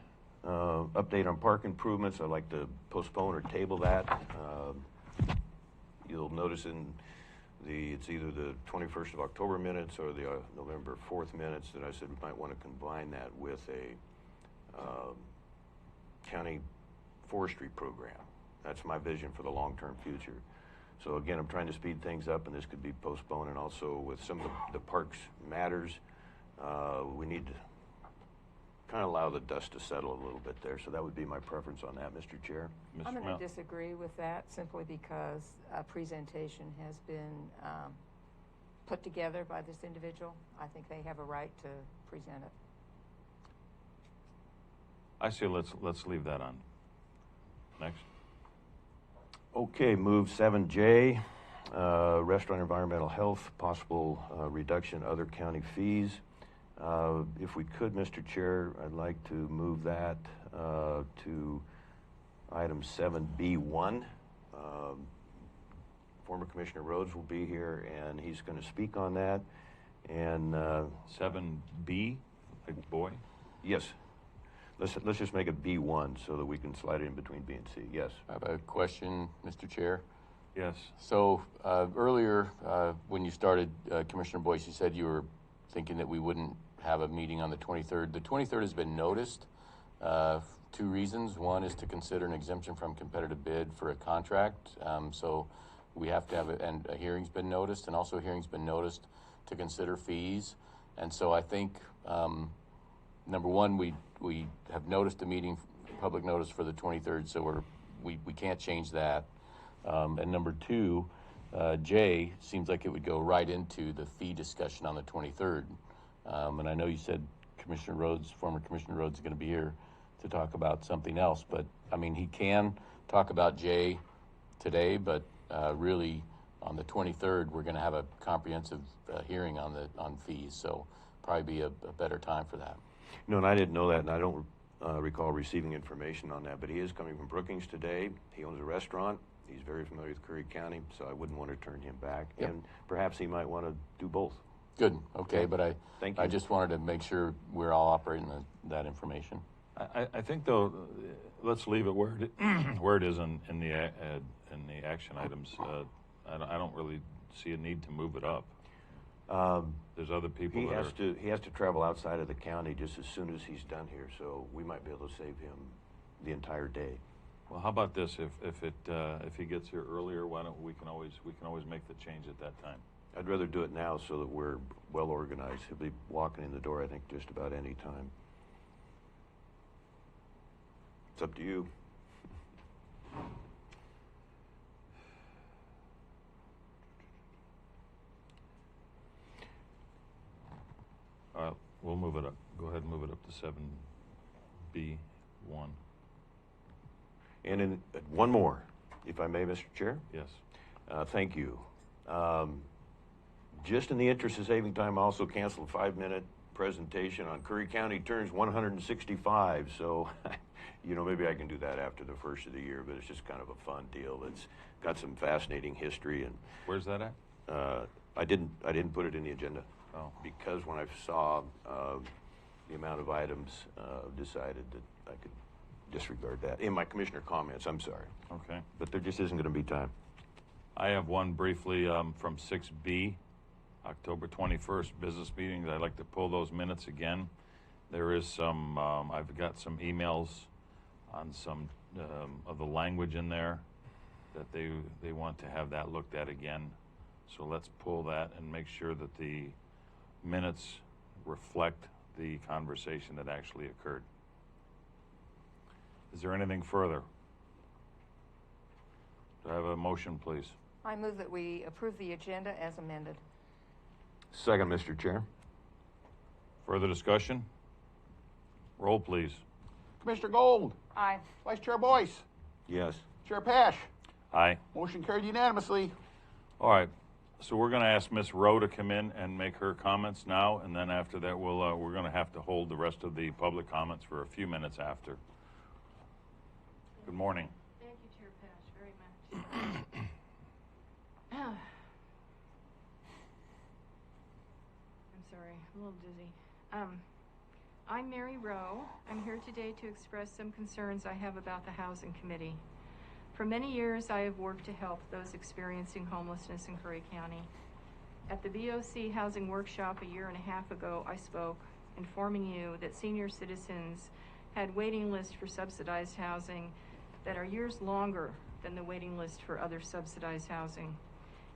update on park improvements. I'd like to postpone or table that. You'll notice it's either the 21st of October minutes or the November 4th minutes that I said we might want to combine that with a county forestry program. That's my vision for the long-term future. So again, I'm trying to speed things up, and this could be postponed. And also with some of the parks matters, we need to kind of allow the dust to settle a little bit there. So that would be my preference on that, Mr. Chair. I'm going to disagree with that simply because a presentation has been put together by this individual. I think they have a right to present it. I say let's leave that on. Next. Okay, move 7J, restaurant environmental health, possible reduction other county fees. If we could, Mr. Chair, I'd like to move that to item 7B1. Former Commissioner Rhodes will be here, and he's going to speak on that. And 7B, like boy? Yes. Let's just make it B1 so that we can slide it in between B and C. Yes. I have a question, Mr. Chair. Yes. So earlier, when you started, Commissioner Boyce, you said you were thinking that we wouldn't have a meeting on the 23rd. The 23rd has been noticed. 2 reasons. One is to consider an exemption from competitive bid for a contract. So we have to have it, and a hearing's been noticed, and also a hearing's been noticed to consider fees. And so I think, number one, we have noticed a meeting, public notice for the 23rd, so we can't change that. And number two, J seems like it would go right into the fee discussion on the 23rd. And I know you said Commissioner Rhodes, former Commissioner Rhodes, is going to be here to talk about something else. But I mean, he can talk about J today, but really on the 23rd, we're going to have a comprehensive hearing on fees. So probably be a better time for that. No, and I didn't know that, and I don't recall receiving information on that. But he is coming from Brookings today. He owns a restaurant. He's very familiar with Curry County, so I wouldn't want to turn him back. Yep. And perhaps he might want to do both. Good. Okay, yeah. But I just wanted to make sure we're all operating that information. I think though, let's leave it where it is in the action items. I don't really see a need to move it up. There's other people. He has to travel outside of the county just as soon as he's done here, so we might be able to save him the entire day. Well, how about this? If he gets here earlier, why don't we can always make the change at that time. I'd rather do it now so that we're well organized. He'll be walking in the door, I think, just about any time. It's up to you. We'll move it up. Go ahead and move it up to 7B1. And one more, if I may, Mr. Chair. Yes. Thank you. Just in the interest of saving time, I also canceled a 5-minute presentation on Curry County turns 165. So, maybe I can do that after the first of the year, but it's just kind of a fun deal. It's got some fascinating history. And where's that at? I didn't put it in the agenda. Oh. Because when I saw the amount of items, decided that I could disregard that in my commissioner comments. I'm sorry. Okay. But there just isn't going to be time. I have one briefly from 6B, October 21st, business meetings. I'd like to pull those minutes again. There is some, I've got some emails on some of the language in there that they want to have that looked at again. So let's pull that and make sure that the minutes reflect the conversation that actually occurred. Is there anything further? Do I have a motion, please? I move that we approve the agenda as amended. Second, Mr. Chair. Further discussion? Roll, please. Commissioner Gold. Aye. Vice Chair Boyce. Yes. Chair Pash. Aye. Motion carried unanimously. All right. So we're going to ask Ms. Rowe to come in and make her comments now, and then after that, we're going to have to hold the rest of the public comments for a few minutes after. Good morning. Thank you, Chair Pash, very much. I'm sorry, I'm a little dizzy. I'm Mary Rowe. I'm here today to express some concerns I have about the Housing Committee. For many years, I have worked to help those experiencing homelessness in Curry County. At the BOC Housing Workshop a year and a half ago, I spoke, informing you that senior citizens had waiting lists for subsidized housing that are years longer than the waiting list for other subsidized housing.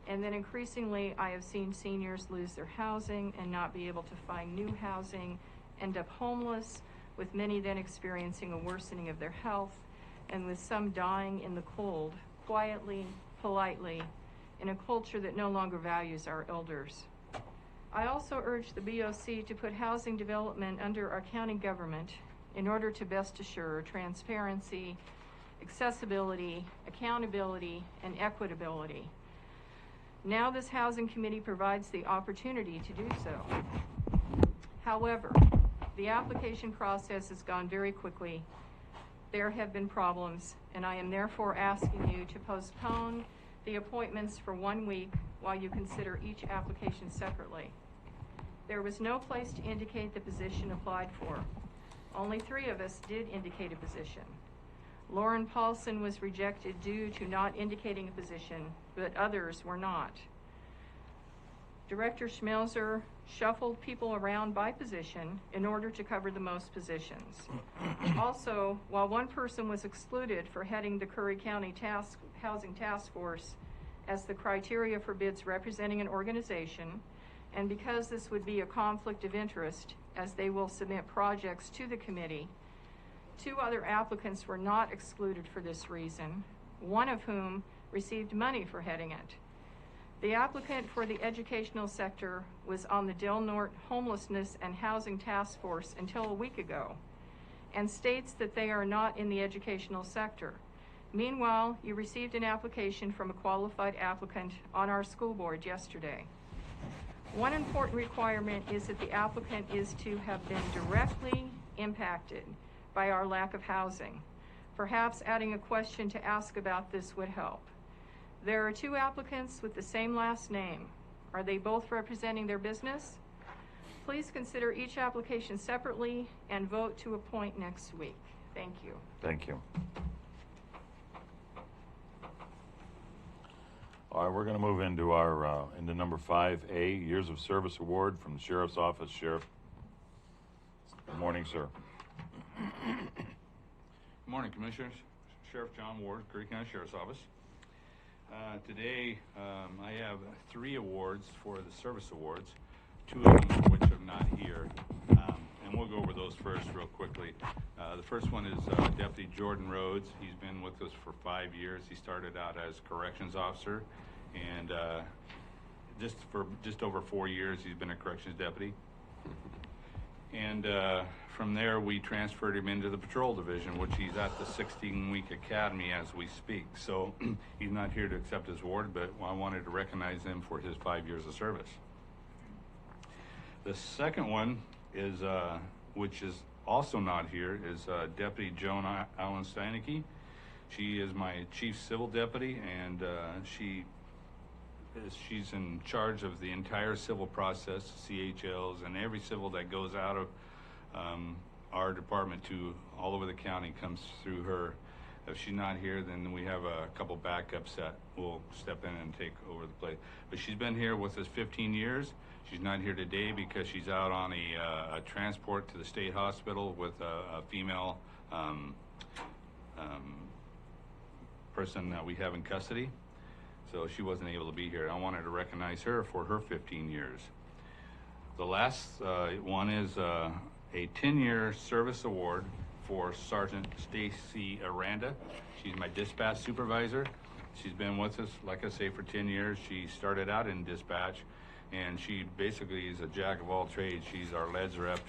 And then increasingly, I have seen seniors lose their housing and not be able to find new housing, end up homeless, with many then experiencing a worsening of their health, and with some dying in the cold, quietly, politely, in a culture that no longer values our elders. I also urge the BOC to put housing development under our county government in order to best assure transparency, accessibility, accountability, and equitability. Now this Housing Committee provides the opportunity to do so. However, the application process has gone very quickly. There have been problems, and I am therefore asking you to postpone the appointments for 1 week while you consider each application separately. There was no place to indicate the position applied for. Only 3 of us did indicate a position. Lauren Paulson was rejected due to not indicating a position, but others were not. Director Schmelzer shuffled people around by position in order to cover the most positions. Also, while one person was excluded for heading the Curry County Housing Task Force as the criteria for bids representing an organization, and because this would be a conflict of interest as they will submit projects to the committee, 2 other applicants were not excluded for this reason, one of whom received money for heading it. The applicant for the educational sector was on the Del Norte Homelessness and Housing Task Force until a week ago and states that they are not in the educational sector. Meanwhile, you received an application from a qualified applicant on our school board yesterday. One important requirement is that the applicant is to have been directly impacted by our lack of housing. Perhaps adding a question to ask about this would help. There are 2 applicants with the same last name. Are they both representing their business? Please consider each application separately and vote to appoint next week. Thank you. Thank you. All right, we're going to move into our into number 5A, Years of Service Award from the Sheriff's Office. Sheriff. Good morning, sir. Good morning, Commissioners. Sheriff John Ward, Curry County Sheriff's Office. Today, I have 3 awards for the service awards, 2 of them which are not here, and we'll go over those first real quickly. The first one is Deputy Jordan Rhodes. He's been with us for 5 years. He started out as corrections officer, and just over 4 years he's been a corrections deputy. And from there, we transferred him into the patrol division, which he's at the 16-week academy as we speak. So he's not here to accept his award, but I wanted to recognize him for his 5 years of service. The second one is, which is also not here, is Deputy Joan Allen Steinecke. She is my chief civil deputy, and she's in charge of the entire civil process, CHLs, and every civil that goes out of our department to all over the county comes through her. If she's not here, then we have a couple backups that will step in and take over the place. But she's been here with us 15 years. She's not here today because she's out on a transport to the state hospital with a female person that we have in custody. So she wasn't able to be here. I wanted to recognize her for her 15 years. The last one is a 10-year service award for Sergeant Stacy Aranda. She's my dispatch supervisor. She's been with us, like I say, for 10 years. She started out in dispatch, and she basically is a jack of all trades. She's our LEDS rep.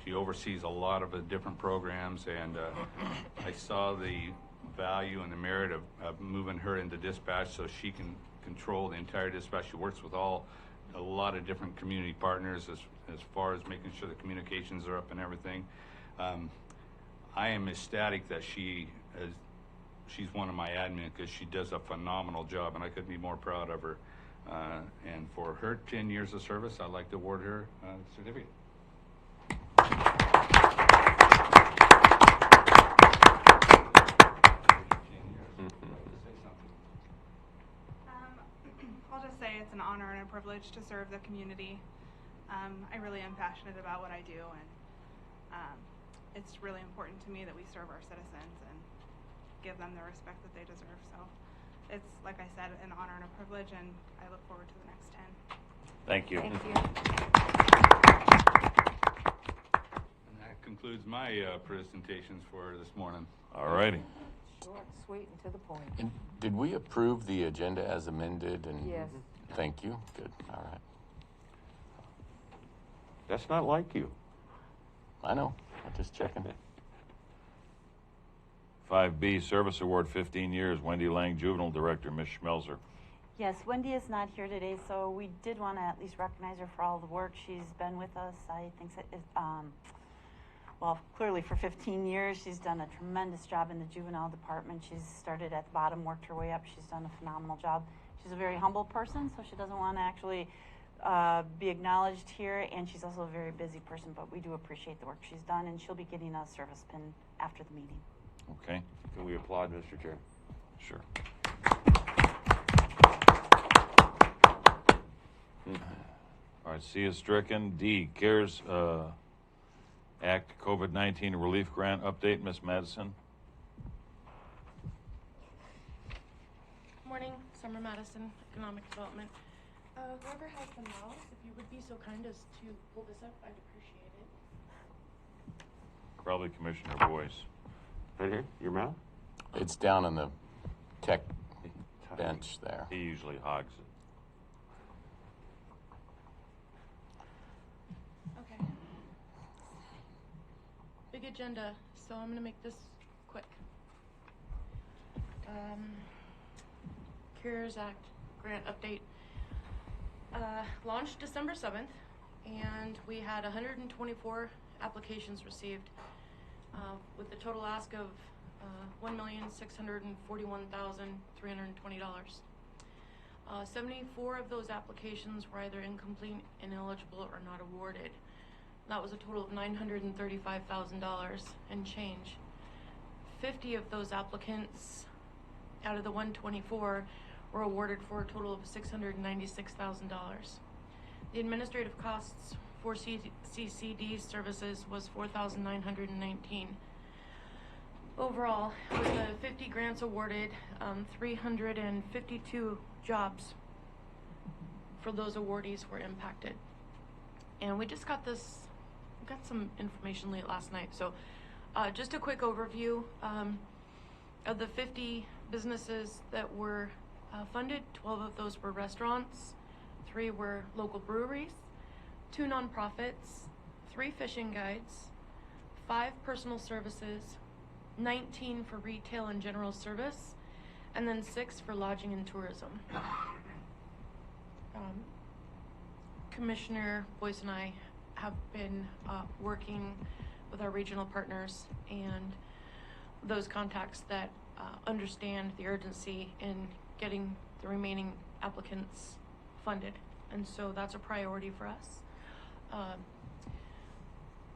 She oversees a lot of the different programs, and I saw the value and the merit of moving her into dispatch so she can control the entire dispatch. She works with a lot of different community partners as far as making sure the communications are up and everything. I am ecstatic that she's one of my admin because she does a phenomenal job, and I couldn't be more proud of her. And for her 10 years of service, I'd like to award her a certificate. I'll just say it's an honor and a privilege to serve the community. I really am passionate about what I do, and it's really important to me that we serve our citizens and give them the respect that they deserve. So it's, like I said, an honor and a privilege, and I look forward to the next 10. Thank you. Thank you. And that concludes my presentations for this morning. All righty. Short, sweet, and to the point. And did we approve the agenda as amended? And Yes. Thank you. Good. All right. That's not like you. I know. I'm just checking. 5B, Service Award, 15 years, Wendy Lang, Juvenile Director, Ms. Schmelzer. Yes, Wendy is not here today, so we did want to at least recognize her for all the work she's been with us. I think well, clearly for 15 years, she's done a tremendous job in the juvenile department. She's started at the bottom, worked her way up. She's done a phenomenal job. She's a very humble person, so she doesn't want to actually be acknowledged here, and she's also a very busy person, but we do appreciate the work she's done, and she'll be getting a service pin after the meeting. Okay. Can we applaud, Mr. Chair? Sure. All right, C is stricken. D, CARES Act COVID-19 Relief Grant update, Ms. Madison. Morning, Summer Madison, Economic Development. Whoever has the mouse, if you would be so kind as to pull this up, I'd appreciate it. Probably Commissioner Boyce. Right here, your mouth? It's down on the tech bench there. He usually hogs big agenda, so I'm gonna make this quick. CARES Act grant update. Launched December 7th, and we had 124 applications received, with a total ask of $1,641,320. 74 of those applications were either incomplete, ineligible, or not awarded. That was a total of $935,000 and change. 50 of those applicants out of the 124 were awarded for a total of $696,000. The administrative costs for CCD services was $4,919. Overall, with the 50 grants awarded, 352 jobs for those awardees were impacted. And we just got some information late last night. So just a quick overview of the 50 businesses that were funded. 12 of those were restaurants, 3 were local breweries, 2 nonprofits, 3 fishing guides, 5 personal services, 19 for retail and general service, and then 6 for lodging and tourism. Commissioner Boyce and I have been working with our regional partners and those contacts that understand the urgency in getting the remaining applicants funded. And so that's a priority for us.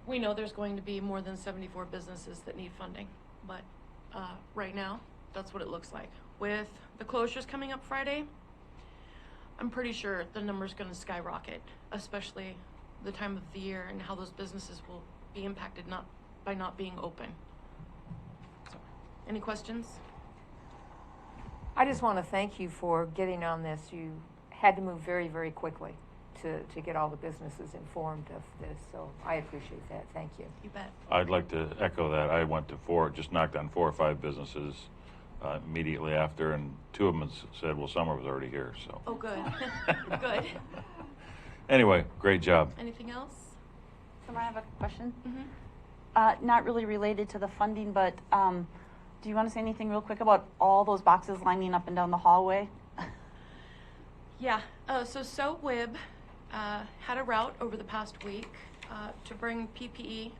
We know there's going to be more than 74 businesses that need funding, but right now, that's what it looks like. With the closures coming up Friday, I'm pretty sure the number's gonna skyrocket, especially the time of the year and how those businesses will be impacted by not being open. So, any questions? I just want to thank you for getting on this. You had to move very, very quickly to get all the businesses informed of this, so I appreciate that. Thank you. You bet. I'd like to echo that. I went to just knocked on 4 or 5 businesses immediately after, and 2 of them said, well, summer was already here, so. Oh, good. Good. Anyway, great job. Anything else? Summer, I have a question. Mm-hmm. Not really related to the funding, but do you want to say anything real quick about all those boxes lining up and down the hallway? Yeah. So WIB had a route over the past week to bring PPE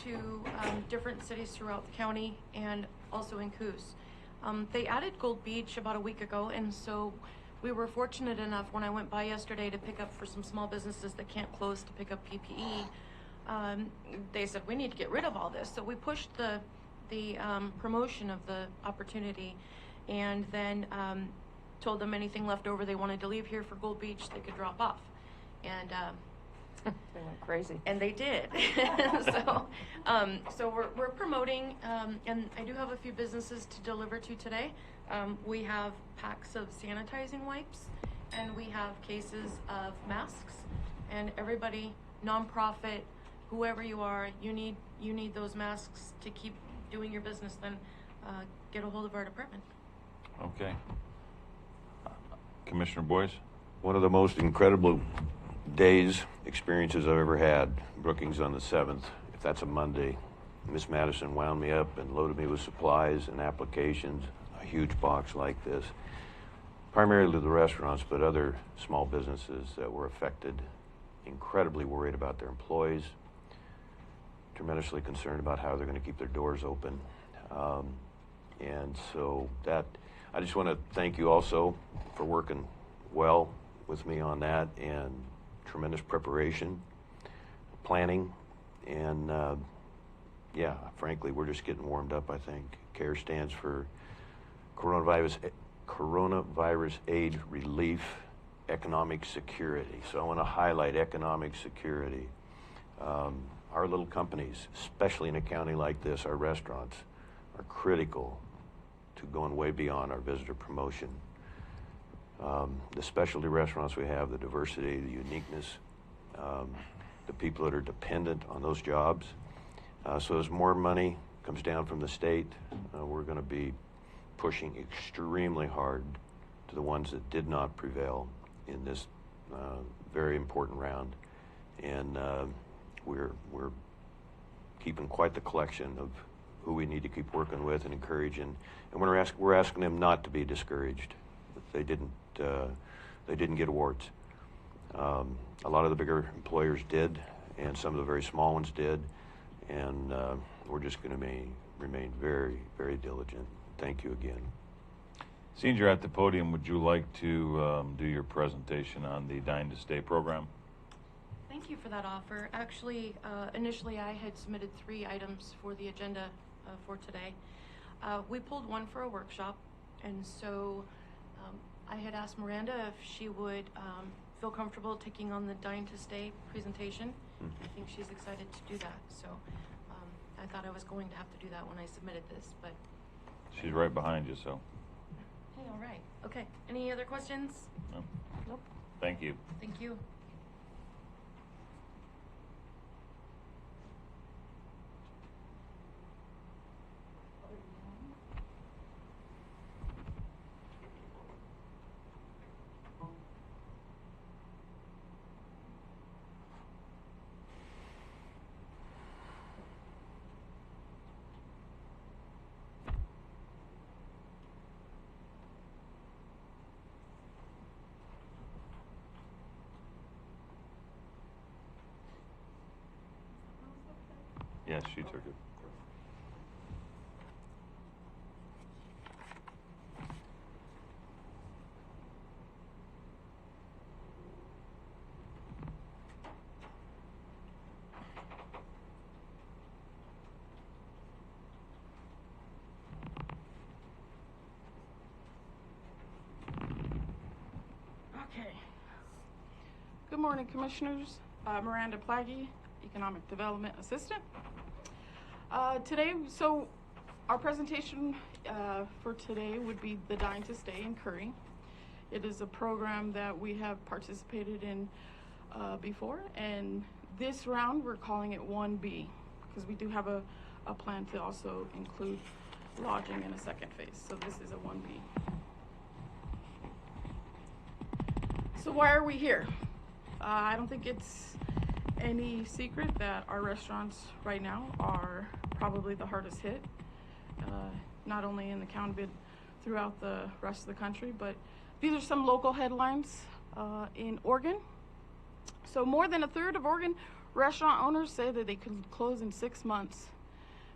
to different cities throughout the county and also in Coos. They added Gold Beach about a week ago, and so we were fortunate enough when I went by yesterday to pick up for some small businesses that can't close to pick up PPE. They said, we need to get rid of all this. So we pushed the promotion of the opportunity, and then told them anything left over they wanted to leave here for Gold Beach, they could drop off. And they went crazy. And they did. So we're promoting, and I do have a few businesses to deliver to today. We have packs of sanitizing wipes, and we have cases of masks. And everybody, nonprofit, whoever you are, you need those masks to keep doing your business. Then get a hold of our department. Okay. Commissioner Boyce? One of the most incredible experiences I've ever had. Brookings on the 7th, if that's a Monday. Miss Madison wound me up and loaded me with supplies and applications, a huge box like this. Primarily the restaurants, but other small businesses that were affected, incredibly worried about their employees, tremendously concerned about how they're going to keep their doors open. And so I just want to thank you also for working well with me on that, and tremendous preparation, planning, and yeah, frankly, we're just getting warmed up, I think. CARE stands for Coronavirus Aid Relief Economic Security. So I want to highlight economic security. Our little companies, especially in a county like this, our restaurants, are critical to going way beyond our visitor promotion. The specialty restaurants we have, the diversity, the uniqueness, the people that are dependent on those jobs. So as more money comes down from the state, we're going to be pushing extremely hard to the ones that did not prevail in this very important round. And we're keeping quite the collection of who we need to keep working with and encouraging. And we're asking them not to be discouraged. They didn't get awards. A lot of the bigger employers did, and some of the very small ones did. And we're just going to remain very, very diligent. Thank you again. Since you're at the podium, would you like to do your presentation on the Dine to Stay program? Thank you for that offer. Actually, initially I had submitted 3 items for the agenda for today. We pulled one for a workshop, and so I had asked Miranda if she would feel comfortable taking on the Dine to Stay presentation. I think she's excited to do that, so I thought I was going to have to do that when I submitted this, but... She's right behind you, so. Hey, all right. Okay. Any other questions? No. Nope. Thank you. Thank you. Yes, she took it. Okay. Good morning, Commissioners. Miranda Plagge, Economic Development Assistant. Today, so our presentation for today would be the Dine to Stay in Curry. It is a program that we have participated in before, and this round we're calling it 1B because we do have a plan to also include lodging in a second phase. So this is a 1B. So why are we here? I don't think it's any secret that our restaurants right now are probably the hardest hit, not only in the county but throughout the rest of the country. But these are some local headlines in Oregon. So more than a third of Oregon restaurant owners say that they could close in 6 months.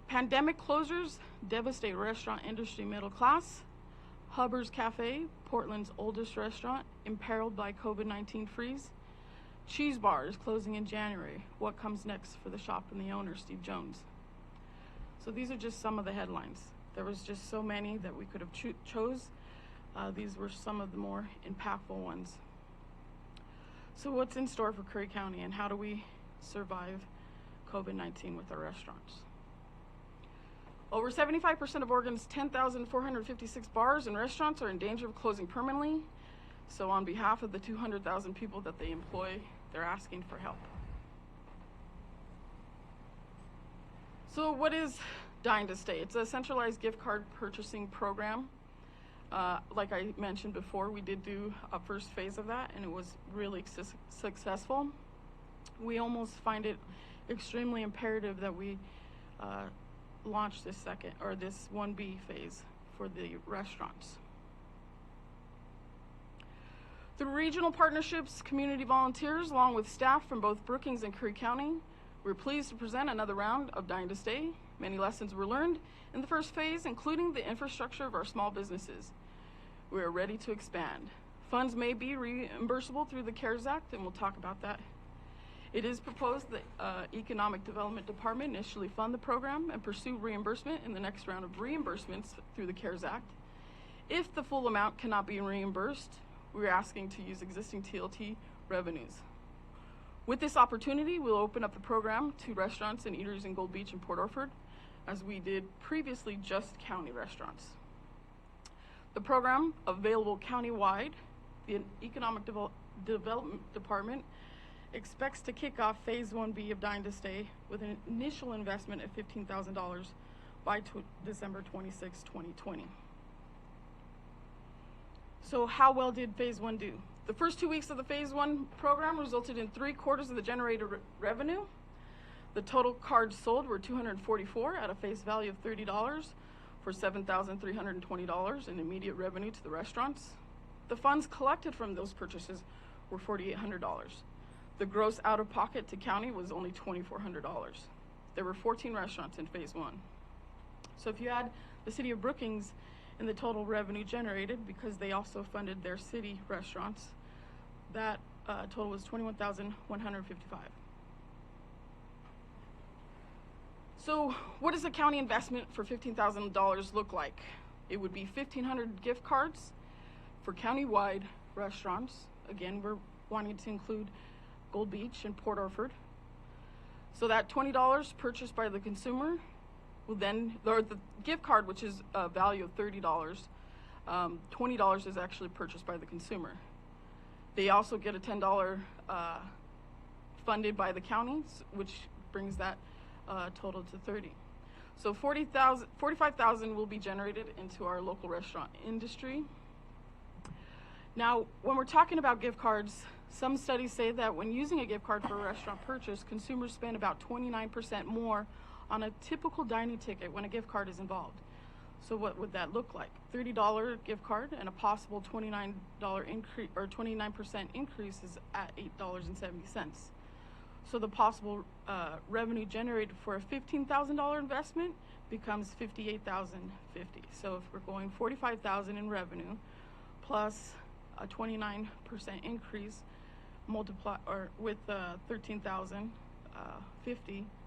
Pandemic closures devastate restaurant industry middle class. Hubbard's Cafe, Portland's oldest restaurant, imperiled by COVID-19 freeze. Cheese Bar is closing in January. What comes next for the shop and the owner, Steve Jones? So these are just some of the headlines. There was just so many that we could have chose. These were some of the more impactful ones. So what's in store for Curry County, and how do we survive COVID-19 with our restaurants? Over 75% of Oregon's 10,456 bars and restaurants are in danger of closing permanently. So on behalf of the 200,000 people that they employ, they're asking for help. So what is Dine to Stay? It's a centralized gift card purchasing program. Like I mentioned before, we did do a first phase of that, and it was really successful. We almost find it extremely imperative that we launch this this 1B phase for the restaurants. Through regional partnerships, community volunteers, along with staff from both Brookings and Curry County, we're pleased to present another round of Dine to Stay. Many lessons were learned in the first phase, including the infrastructure of our small businesses. We are ready to expand. Funds may be reimbursable through the CARES Act, and we'll talk about that. It is proposed that Economic Development Department initially fund the program and pursue reimbursement in the next round of reimbursements through the CARES Act. If the full amount cannot be reimbursed, we're asking to use existing TLT revenues. With this opportunity, we'll open up the program to restaurants and eateries in Gold Beach and Port Orford, as we did previously just county restaurants. The program, available countywide, the Economic Development Department expects to kick off Phase 1B of Dine to Stay with an initial investment of $15,000 by December 26, 2020. So how well did Phase 1 do? The first 2 weeks of the Phase 1 program resulted in 3/4 of the generated revenue. The total cards sold were 244 at a face value of $30 for $7,320 in immediate revenue to the restaurants. The funds collected from those purchases were $4,800. The gross out-of-pocket to county was only $2,400. There were 14 restaurants in phase one. So if you add the city of Brookings in the total revenue generated, because they also funded their city restaurants, that total was $21,155. So what does a county investment for $15,000 look like? It would be 1,500 gift cards for countywide restaurants. Again, we're wanting to include Gold Beach and Port Orford. So that $20 purchased by the consumer will then, or the gift card, which is a value of $30, $20 is actually purchased by the consumer. They also get a $10 funded by the counties, which brings that total to 30. So 45,000 will be generated into our local restaurant industry. Now, when we're talking about gift cards, some studies say that when using a gift card for a restaurant purchase, consumers spend about 29% more on a typical dining ticket when a gift card is involved. So what would that look like? $30 gift card and a possible $29 increase, or 29% increase is at $8.70. So the possible revenue generated for a $15,000 investment becomes $58,050. So if we're going $45,000 in revenue plus a 29% increase, multiply or with $13,050,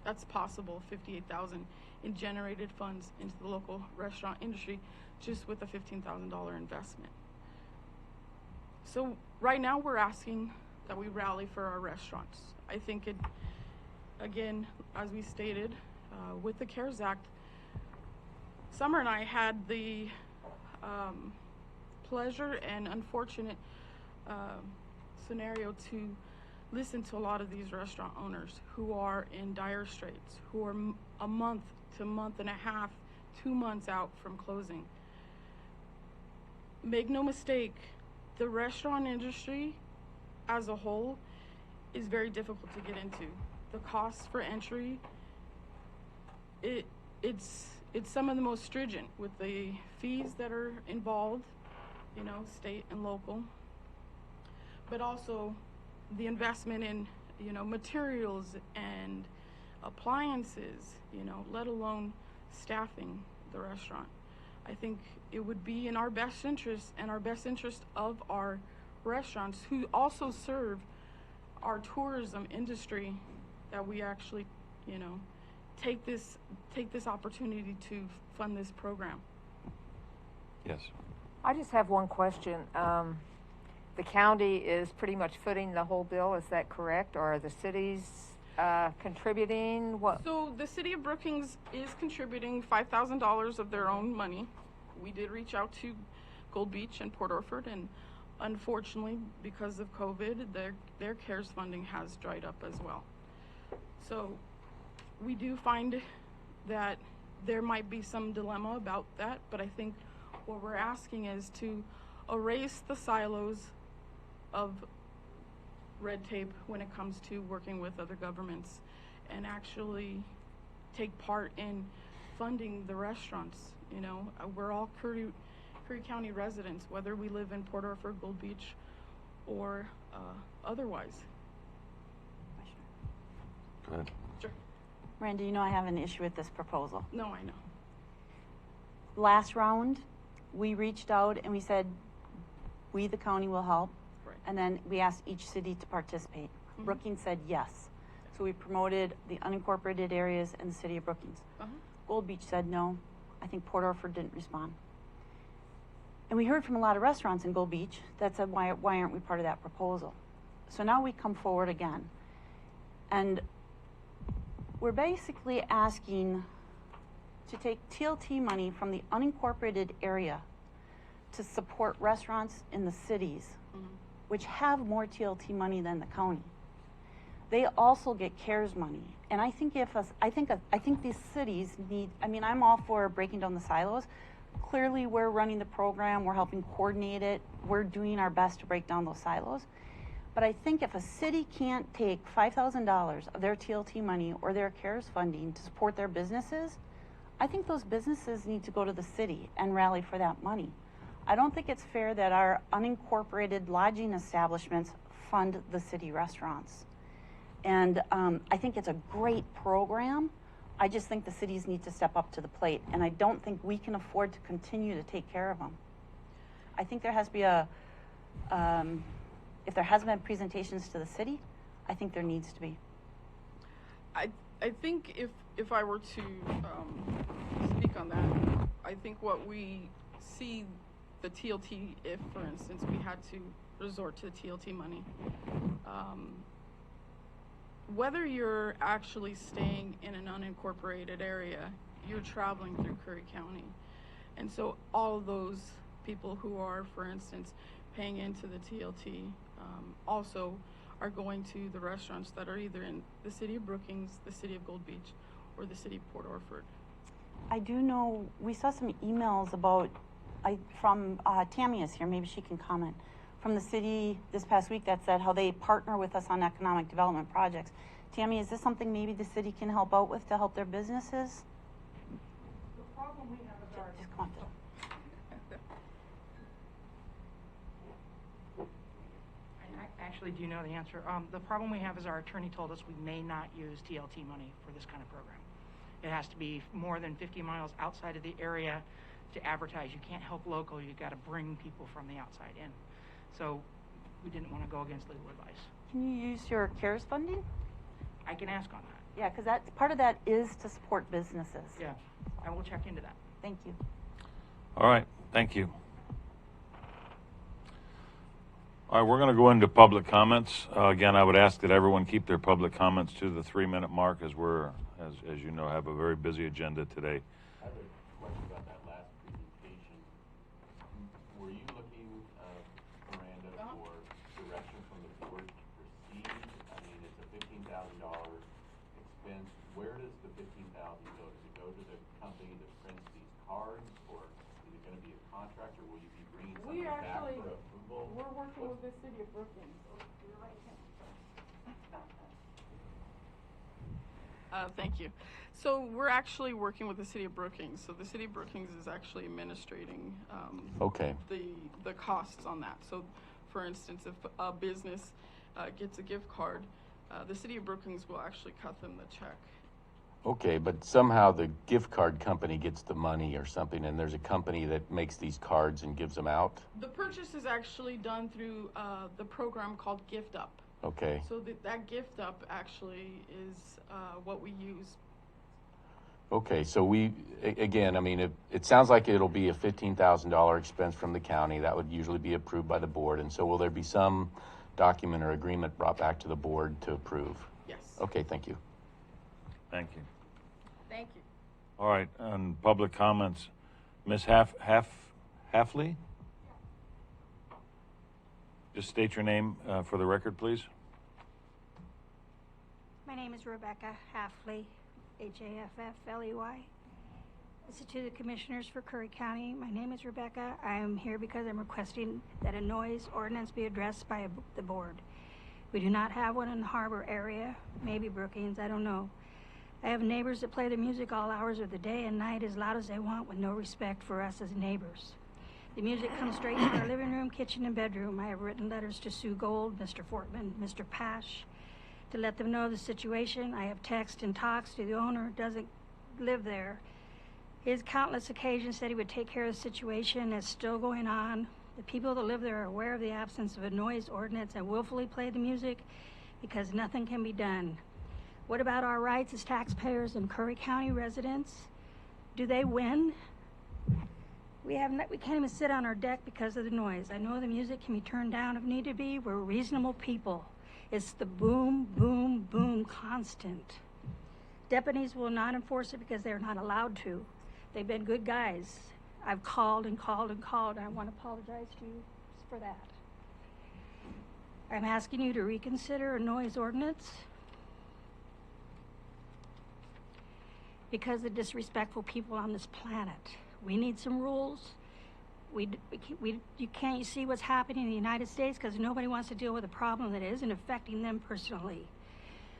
that's possible $58,000 in generated funds into the local restaurant industry just with a $15,000 investment. So right now we're asking that we rally for our restaurants. I think it, again, as we stated, with the CARES Act, Summer and I had the pleasure and unfortunate scenario to listen to a lot of these restaurant owners who are in dire straits, who are a month to month and a half, 2 months out from closing. Make no mistake, the restaurant industry as a whole is very difficult to get into. The costs for entry, it's some of the most stringent with the fees that are involved, you know, state and local, but also the investment in, you know, materials and appliances, you know, let alone staffing the restaurant. I think it would be in our best interest and our best interest of our restaurants who also serve our tourism industry that we actually, you know, take this opportunity to fund this program. Yes. I just have one question. The county is pretty much footing the whole bill, is that correct? Or are the cities contributing? What? So the city of Brookings is contributing $5,000 of their own money. We did reach out to Gold Beach and Port Orford, and unfortunately, because of COVID, their CARES funding has dried up as well. So we do find that there might be some dilemma about that, but I think what we're asking is to erase the silos of red tape when it comes to working with other governments and actually take part in funding the restaurants. You know, we're all Curry County residents, whether we live in Port Orford, Gold Beach, or otherwise. Go ahead. Sure. Randy, you know I have an issue with this proposal. No, I know. Last round, we reached out and we said, we, the county, will help. Right. And then we asked each city to participate. Mm-hmm. Brookings said yes. So we promoted the unincorporated areas and the city of Brookings. Gold Beach said no. I think Port Orford didn't respond. And we heard from a lot of restaurants in Gold Beach that said, why aren't we part of that proposal? So now we come forward again. And we're basically asking to take TLT money from the unincorporated area to support restaurants in the cities, which have more TLT money than the county. They also get CARES money. And I think I think these cities need, I mean, I'm all for breaking down the silos. Clearly we're running the program, we're helping coordinate it, we're doing our best to break down those silos. But I think if a city can't take $5,000 of their TLT money or their CARES funding to support their businesses, I think those businesses need to go to the city and rally for that money. I don't think it's fair that our unincorporated lodging establishments fund the city restaurants. And I think it's a great program. I just think the cities need to step up to the plate, and I don't think we can afford to continue to take care of them. I think there has to be a, if there hasn't been presentations to the city, I think there needs to be. I think if I were to speak on that, I think what we see the TLT, if for instance we had to resort to TLT money, whether you're actually staying in an unincorporated area, you're traveling through Curry County. And so all of those people who are, for instance, paying into the TLT also are going to the restaurants that are either in the city of Brookings, the city of Gold Beach, or the city of Port Orford. I do know, we saw some emails about, from Tammy is here, maybe she can comment, from the city this past week that said how they partner with us on economic development projects. Tammy, is this something maybe the city can help out with to help their businesses? The problem we have is our... Just come up. I actually do know the answer. The problem we have is our attorney told us we may not use TLT money for this kind of program. It has to be more than 50 miles outside of the area to advertise. You can't help local. You've got to bring people from the outside in. So we didn't want to go against legal advice. Can you use your CARES funding? I can ask on that. Yeah, because that's part of that is to support businesses. Yeah, I will check into that. Thank you. All right, thank you. All right, we're going to go into public comments. Again, I would ask that everyone keep their public comments to the 3-minute mark, as we're, as you know, have a very busy agenda today. I have a question about that last presentation. Were you looking, Miranda, for direction from the board to proceed? I mean, it's a $15,000 expense. Where does the $15,000 go? Does it go to the company that prints these cards, or is it going to be a contractor? Will you be bringing something back for approval? We're working with the city of Brookings. Thank you. So we're actually working with the city of Brookings. So the city of Brookings is actually administrating the costs on that. So for instance, if a business gets a gift card, the city of Brookings will actually cut them the check. Okay, but somehow the gift card company gets the money or something, and there's a company that makes these cards and gives them out? The purchase is actually done through the program called Gift Up. Okay. So that Gift Up actually is what we use. Okay, so we, again, I mean, it sounds like it'll be a $15,000 expense from the county. That would usually be approved by the board. And so will there be some document or agreement brought back to the board to approve? Yes. Okay, thank you. Thank you. Thank you. All right, and public comments. Ms. Halfley? Just state your name for the record, please. My name is Rebecca Halfley, Haffley. This is to the commissioners for Curry County. My name is Rebecca. I am here because I'm requesting that a noise ordinance be addressed by the board. We do not have one in the harbor area, maybe Brookings, I don't know. I have neighbors that play their music all hours of the day and night as loud as they want with no respect for us as neighbors. The music comes straight from our living room, kitchen, and bedroom. I have written letters to Sue Gold, Mr. Fortman, Mr. Pash, to let them know the situation. I have texted and talks to the owner, doesn't live there. His countless occasions said he would take care of the situation. It's still going on. The people that live there are aware of the absence of a noise ordinance and willfully play the music because nothing can be done. What about our rights as taxpayers and Curry County residents? Do they win? We can't even sit on our deck because of the noise. I know the music can be turned down if need to be. We're reasonable people. It's the boom, boom, boom constant. Deputies will not enforce it because they're not allowed to. They've been good guys. I've called and called and called. I want to apologize to you for that. I'm asking you to reconsider a noise ordinance because of disrespectful people on this planet. We need some rules. You can't see what's happening in the United States because nobody wants to deal with a problem that isn't affecting them personally.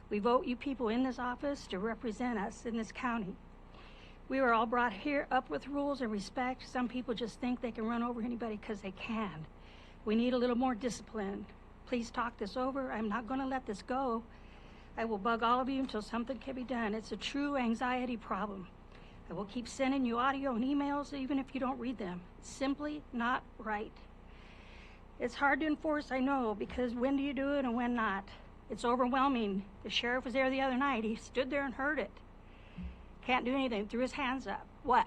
We vote you people in this office to represent us in this county. We were all brought here up with rules and respect. Some people just think they can run over anybody because they can. We need a little more discipline. Please talk this over. I'm not going to let this go. I will bug all of you until something can be done. It's a true anxiety problem. I will keep sending you audio and emails even if you don't read them. It's simply not right. It's hard to enforce, I know, because when do you do it and when not? It's overwhelming. The sheriff was there the other night. He stood there and heard it. Can't do anything, threw his hands up. What?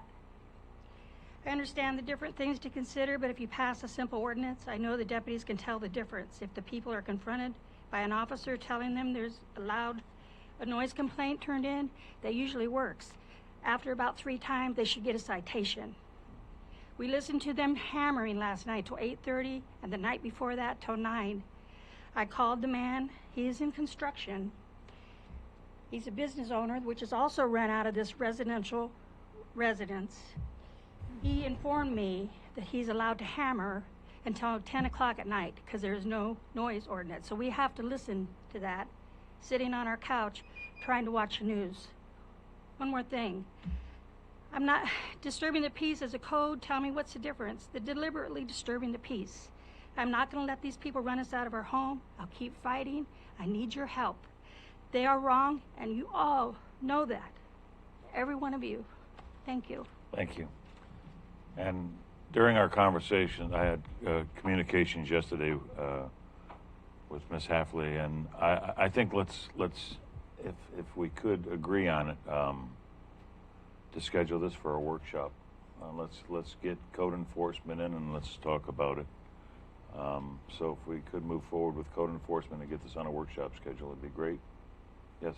I understand the different things to consider, but if you pass a simple ordinance, I know the deputies can tell the difference. If the people are confronted by an officer telling them there's a noise complaint turned in, that usually works. After about 3 times, they should get a citation. We listened to them hammering last night till 8:30, and the night before that till 9. I called the man. He is in construction. He's a business owner, which is also run out of this residential residence. He informed me that he's allowed to hammer until 10 o'clock at night because there is no noise ordinance. So we have to listen to that, sitting on our couch, trying to watch the news. One more thing. I'm not disturbing the peace as a code. Tell me what's the difference. The deliberately disturbing the peace. I'm not going to let these people run us out of our home. I'll keep fighting. I need your help. They are wrong, and you all know that. Every one of you. Thank you. Thank you. And during our conversation, I had communications yesterday with Ms. Hafley, and I think let's if we could agree on it, to schedule this for a workshop. Let's get code enforcement in and let's talk about it. So if we could move forward with code enforcement and get this on a workshop schedule, it'd be great. Yes.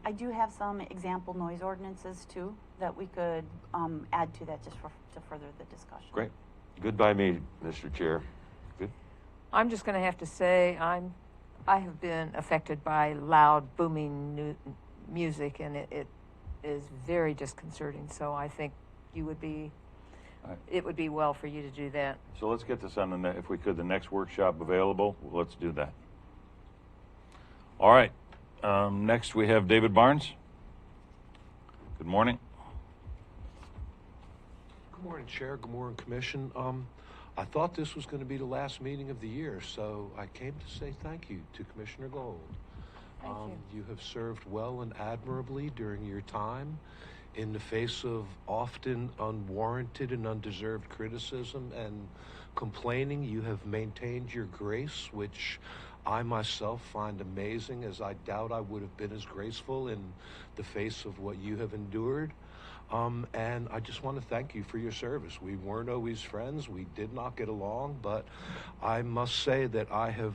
I do have some example noise ordinances too that we could add to that just to further the discussion. Great. Good by me, Mr. Chair. Good. I'm just going to have to say I have been affected by loud, booming music, and it is very disconcerting. So I think you would be, it would be well for you to do that. So let's get this on if we could, the next workshop available. Let's do that. All right. Next we have David Barnes. Good morning. Good morning, Chair. Good morning, Commission. I thought this was going to be the last meeting of the year, so I came to say thank you to Commissioner Gold. Thank you. You have served well and admirably during your time in the face of often unwarranted and undeserved criticism and complaining. You have maintained your grace, which I myself find amazing, as I doubt I would have been as graceful in the face of what you have endured. And I just want to thank you for your service. We weren't always friends. We did not get along, but I must say that I have,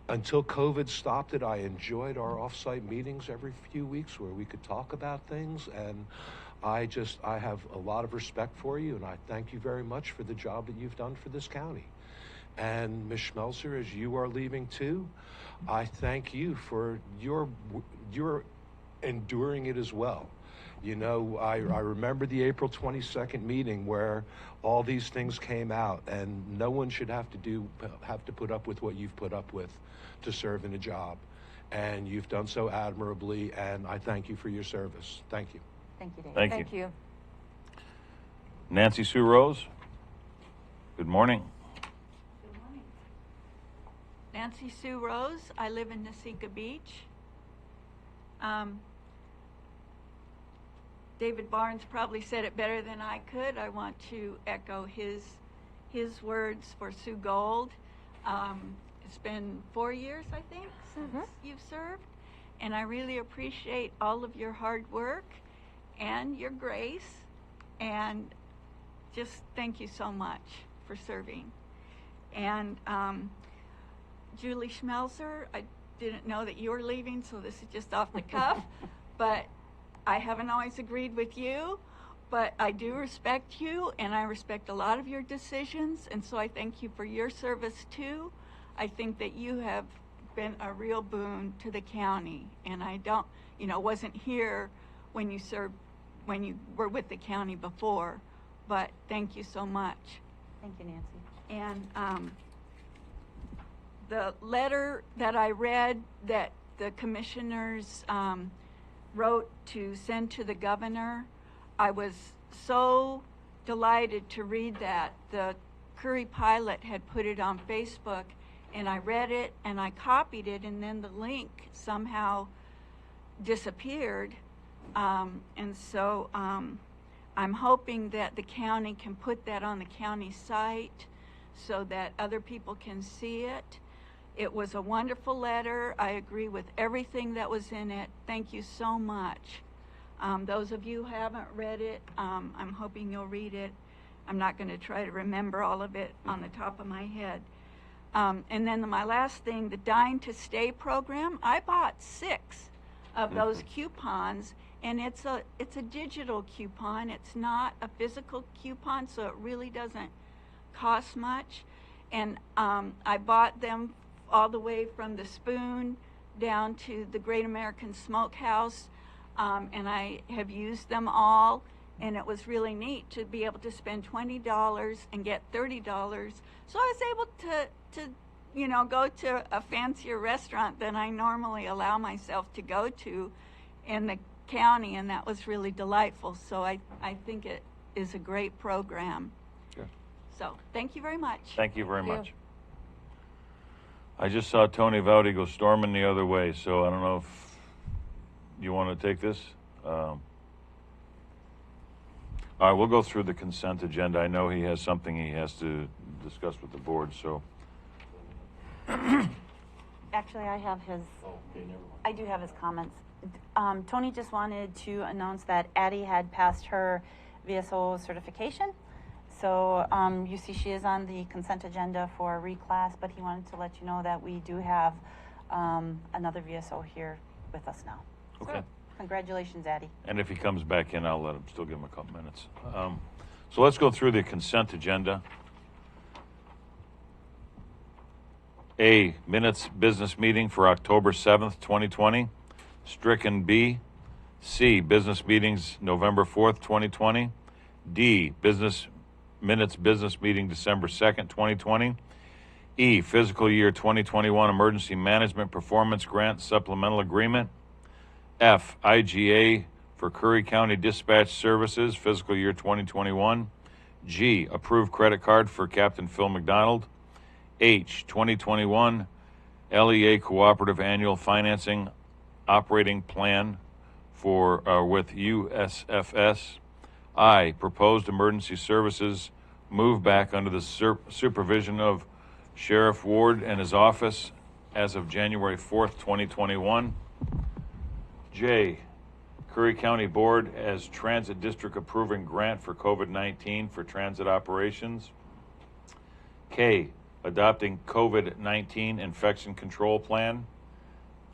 until COVID stopped it, I enjoyed our off-site meetings every few weeks where we could talk about things. And I have a lot of respect for you, and I thank you very much for the job that you've done for this county. And Ms. Schmelzer, as you are leaving too, I thank you for your enduring it as well. You know, I remember the April 22nd meeting where all these things came out, and no one should have to put up with what you've put up with to serve in a job. And you've done so admirably, and I thank you for your service. Thank you. Thank you, Dave. Thank you. Nancy Sue Rose. Good morning. Good morning. Nancy Sue Rose. I live in Nasika Beach. David Barnes probably said it better than I could. I want to echo his words for Sue Gold. It's been 4 years, I think, since you've served, and I really appreciate all of your hard work and your grace, and just thank you so much for serving. And Julie Schmelzer, I didn't know that you were leaving, so this is just off the cuff, but I haven't always agreed with you, but I do respect you, and I respect a lot of your decisions, and so I thank you for your service too. I think that you have been a real boon to the county, and I wasn't here when you were with the county before, but thank you so much. Thank you, Nancy. And the letter that I read that the commissioners wrote to send to the governor, I was so delighted to read that. The Curry Pilot had put it on Facebook, and I read it and I copied it, and then the link somehow disappeared. And so I'm hoping that the county can put that on the county site so that other people can see it. It was a wonderful letter. I agree with everything that was in it. Thank you so much. Those of you who haven't read it, I'm hoping you'll read it. I'm not going to try to remember all of it on the top of my head. And then my last thing, the Dine to Stay program, I bought 6 of those coupons, and it's a digital coupon. It's not a physical coupon, so it really doesn't cost much. And I bought them all the way from the Spoon down to the Great American Smokehouse, and I have used them all, and it was really neat to be able to spend $20 and get $30. So I was able to you know, go to a fancier restaurant than I normally allow myself to go to in the county, and that was really delightful. So I think it is a great program. Sure. So thank you very much. Thank you very much. I just saw Tony Vowdy go storming the other way, so I don't know if you want to take this. All right, we'll go through the consent agenda. I know he has something he has to discuss with the board, so. Actually, I have his, I do have his comments. Tony just wanted to announce that Addie had passed her VSO certification. So you see she is on the consent agenda for reclass, but he wanted to let you know that we do have another VSO here with us now. Okay. So, congratulations, Addie. And if he comes back in, I'll let him, still give him a couple minutes. So let's go through the consent agenda. A, minutes business meeting for October 7th, 2020. Stricken B. C, business meetings November 4th, 2020. D, minutes business meeting December 2nd, 2020. E, fiscal year 2021 emergency management performance grant supplemental agreement. F, IGA for Curry County Dispatch Services fiscal year 2021. G, approved credit card for Captain Phil McDonald. H, 2021 LEA Cooperative Annual Financing Operating Plan for with USFS. I, proposed emergency services move back under the supervision of Sheriff Ward and his office as of January 4th, 2021. J, Curry County Board as Transit District approving grant for COVID-19 for transit operations. K, adopting COVID-19 infection control plan.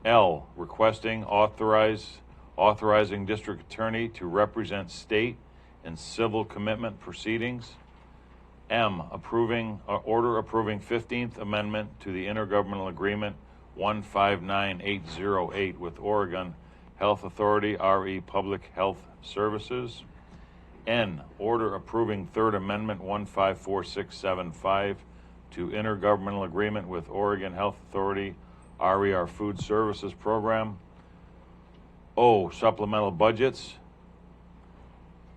L, requesting authorizing district attorney to represent state and civil commitment proceedings. M, order approving 15th Amendment to the Intergovernmental Agreement 159808 with Oregon Health Authority, RE Public Health Services. N, order approving 3rd Amendment 154675 to Intergovernmental Agreement with Oregon Health Authority, RER Food Services Program. O, supplemental budgets.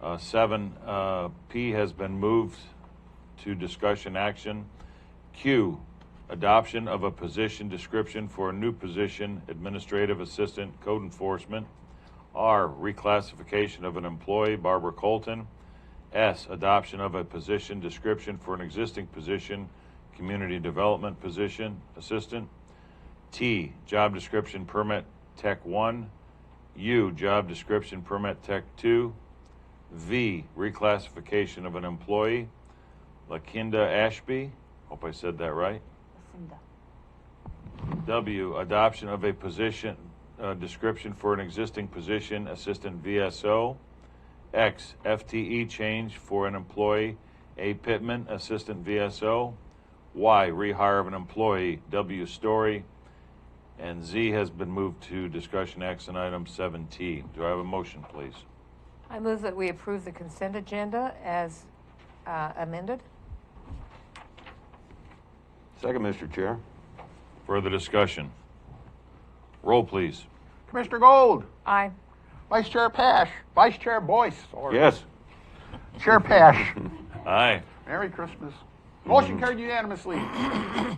7P has been moved to discussion action. Q, adoption of a position description for a new position, Administrative Assistant Code Enforcement. R, reclassification of an employee, Barbara Colton. S, adoption of a position description for an existing position, Community Development Position Assistant. T, job description permit Tech 1. U, job description permit Tech 2. V, reclassification of an employee, Lakinda Ashby. Hope I said that right. Lucinda. W, adoption of a position description for an existing position, Assistant VSO. X, FTE change for an employee, A. Pittman, Assistant VSO. Y, rehire of an employee, W. Story. And Z has been moved to discussion action item 7T. Do I have a motion, please? I move that we approve the consent agenda as amended. Second, Mr. Chair. Further discussion? Roll, please. Commissioner Gold. Aye. Vice Chair Pash. Vice Chair Boyce. Sorry. Yes. Chair Pash. Aye. Merry Christmas. Motion carried unanimously. Has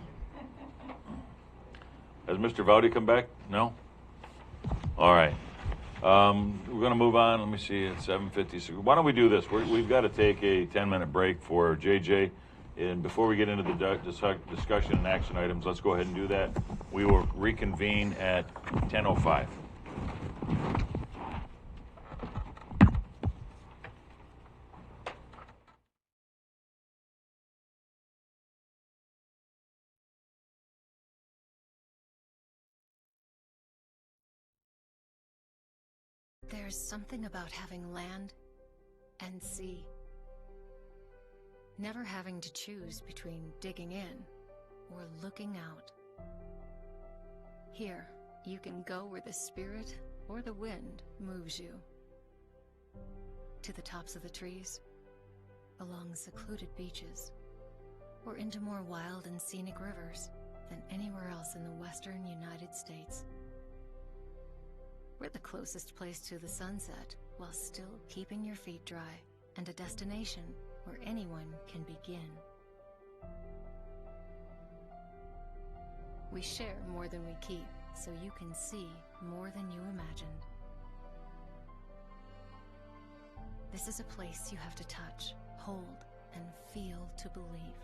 Mr. Vowdy come back? No? All right. We're going to move on. Let me see. It's 7:56. Why don't we do this? We've got to take a 10-minute break for JJ. And before we get into the discussion and action items, let's go ahead and do that. We will reconvene at 10:05. There's something about having land and sea. Never having to choose between digging in or looking out. Here, you can go where the spirit or the wind moves you. To the tops of the trees, along secluded beaches, or into more wild and scenic rivers than anywhere else in the western United States. We're the closest place to the sunset, while still keeping your feet dry, and a destination where anyone can begin. We share more than we keep, so you can see more than you imagined. This is a place you have to touch, hold, and feel to believe.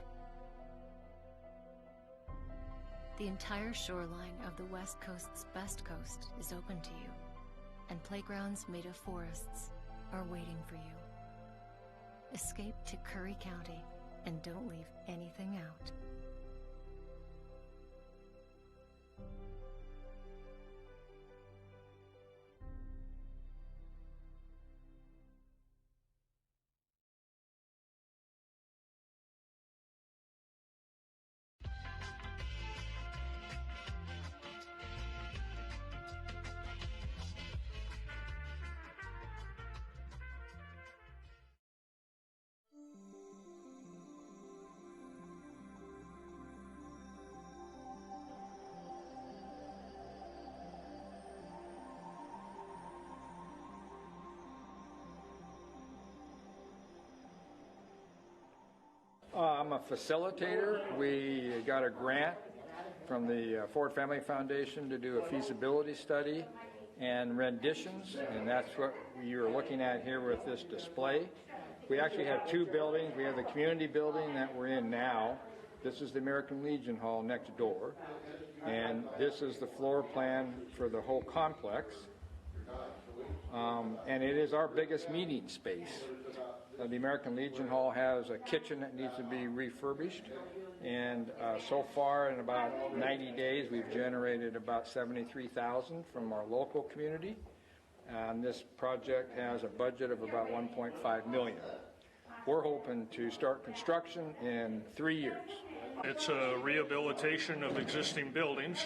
The entire shoreline of the West Coast's best coast is open to you, and playgrounds made of forests are waiting for you. Escape to Curry County and don't leave anything out. I'm a facilitator. We got a grant from the Ford Family Foundation to do a feasibility study and renditions, and that's what you're looking at here with this display. We actually have two buildings. We have the community building that we're in now. This is the American Legion Hall next door, and this is the floor plan for the whole complex. And it is our biggest meeting space. The American Legion Hall has a kitchen that needs to be refurbished, and so far in about 90 days we've generated about $73,000 from our local community, and this project has a budget of about $1.5 million. We're hoping to start construction in 3 years. It's a rehabilitation of existing buildings,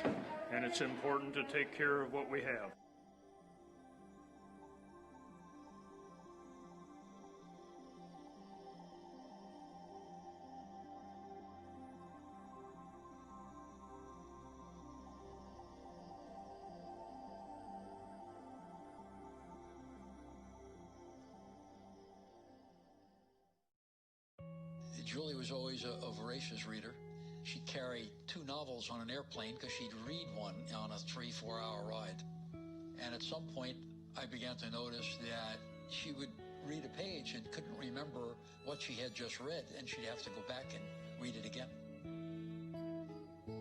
and it's important to take care of what we have. Julie was always a voracious reader. She'd carry 2 novels on an airplane because she'd read one on a 3-4 hour ride. And at some point, I began to notice that she would read a page and couldn't remember what she had just read, and she'd have to go back and read it again.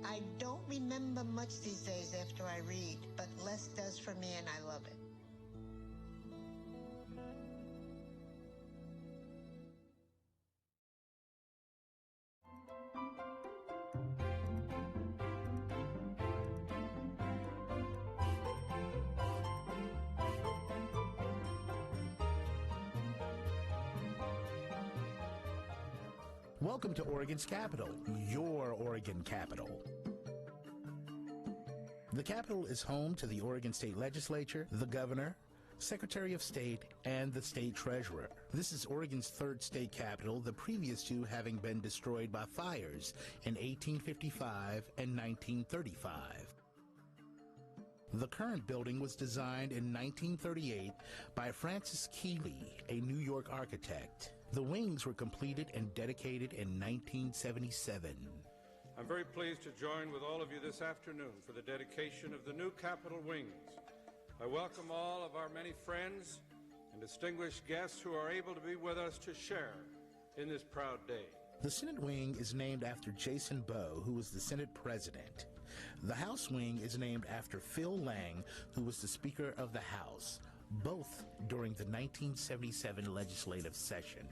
I don't remember much these days after I read, but less does for me, and I love it. Welcome to Oregon's capital, your Oregon capital. The Capitol is home to the Oregon State Legislature, the governor, Secretary of State, and the state treasurer. This is Oregon's third state capitol, the previous two having been destroyed by fires in 1855 and 1935. The current building was designed in 1938 by Francis Keeley, a New York architect. The wings were completed and dedicated in 1977. I'm very pleased to join with all of you this afternoon for the dedication of the new Capitol wings. I welcome all of our many friends and distinguished guests who are able to be with us to share in this proud day. The Senate wing is named after Jason Bowe, who was the Senate president. The House wing is named after Phil Lang, who was the Speaker of the House, both during the 1977 legislative session.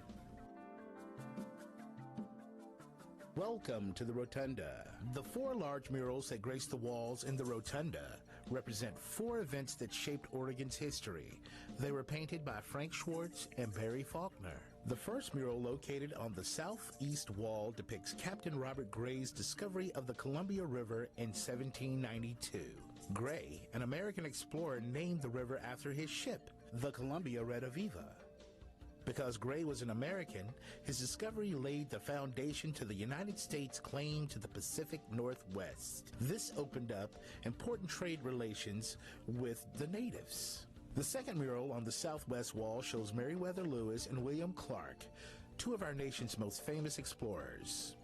Welcome to the Rotunda. The four large murals that grace the walls in the Rotunda represent four events that shaped Oregon's history. They were painted by Frank Schwartz and Barry Faulkner. The first mural, located on the southeast wall, depicts Captain Robert Gray's discovery of the Columbia River in 1792. Gray, an American explorer, named the river after his ship, the Columbia Rediviva. Because Gray was an American, his discovery laid the foundation to the United States' claim to the Pacific Northwest. This opened up important trade relations with the natives. The second mural on the southwest wall shows Meriwether Lewis and William Clark, two of our nation's most famous explorers.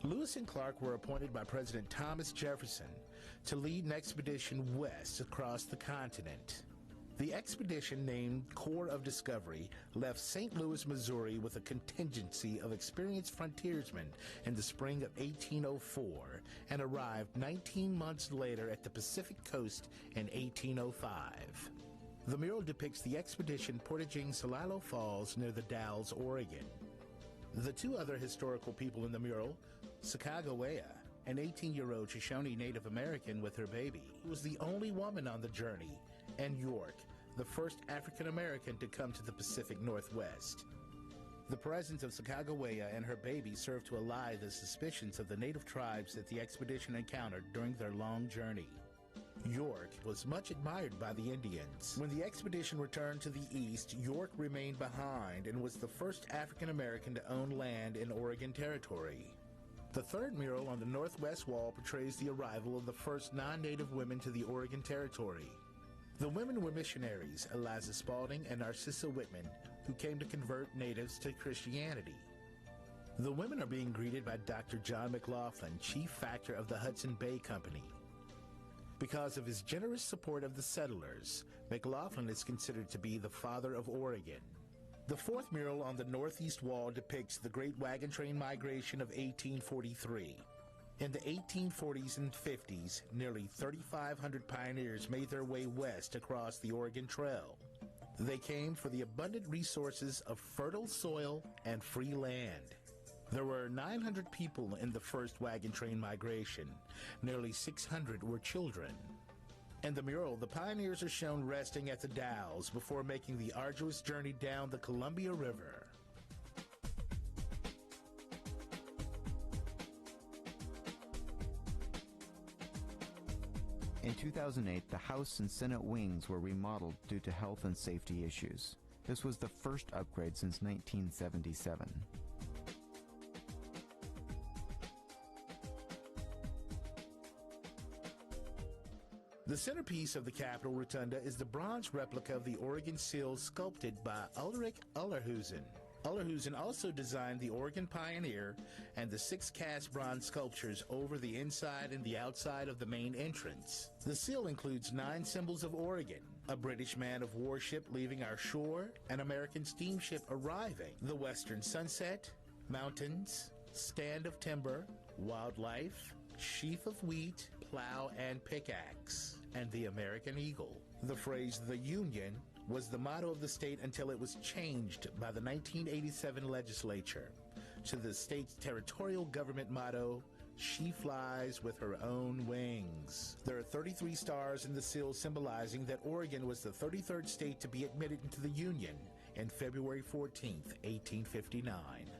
Lewis and Clark were appointed by President Thomas Jefferson to lead an expedition west across the continent. The expedition, named Corps of Discovery, left St. Louis, Missouri with a contingency of experienced frontiersmen in the spring of 1804 and arrived 19 months later at the Pacific coast in 1805. The mural depicts the expedition portaging Celilo Falls near the Dalles, Oregon. The two other historical people in the mural, Sacagawea, an 18-year-old Shoshone Native American with her baby, was the only woman on the journey, and York, the first African American to come to the Pacific Northwest. The presence of Sacagawea and her baby served to allay the suspicions of the native tribes that the expedition encountered during their long journey. York was much admired by the Indians. When the expedition returned to the east, York remained behind and was the first African American to own land in Oregon Territory. The third mural on the northwest wall portrays the arrival of the first non-native women to the Oregon Territory. The women were missionaries, Eliza Spalding and Narcissa Whitman, who came to convert natives to Christianity. The women are being greeted by Dr. John McLaughlin, chief factor of the Hudson Bay Company. Because of his generous support of the settlers, McLaughlin is considered to be the father of Oregon. The fourth mural on the northeast wall depicts the Great Wagon Train Migration of 1843. In the 1840s and 50s, nearly 3,500 pioneers made their way west across the Oregon Trail. They came for the abundant resources of fertile soil and free land. There were 900 people in the first wagon train migration. Nearly 600 were children. In the mural, the pioneers are shown resting at the Dalles before making the arduous journey down the Columbia River. In 2008, the House and Senate wings were remodeled due to health and safety issues. This was the first upgrade since 1977. The centerpiece of the Capitol Rotunda is the bronze replica of the Oregon seal sculpted by Ulrich Ullerhusen. Ullerhusen also designed the Oregon Pioneer and the 6 cast bronze sculptures over the inside and the outside of the main entrance. The seal includes 9 symbols of Oregon: a British man-of-war ship leaving our shore, an American steamship arriving, the western sunset, mountains, stand of timber, wildlife, sheaf of wheat, plow and pickaxe, and the American eagle. The phrase "the Union" was the motto of the state until it was changed by the 1987 legislature to the state's territorial government motto, "She flies with her own wings." There are 33 stars in the seal, symbolizing that Oregon was the 33rd state to be admitted into the Union in February 14th, 1859.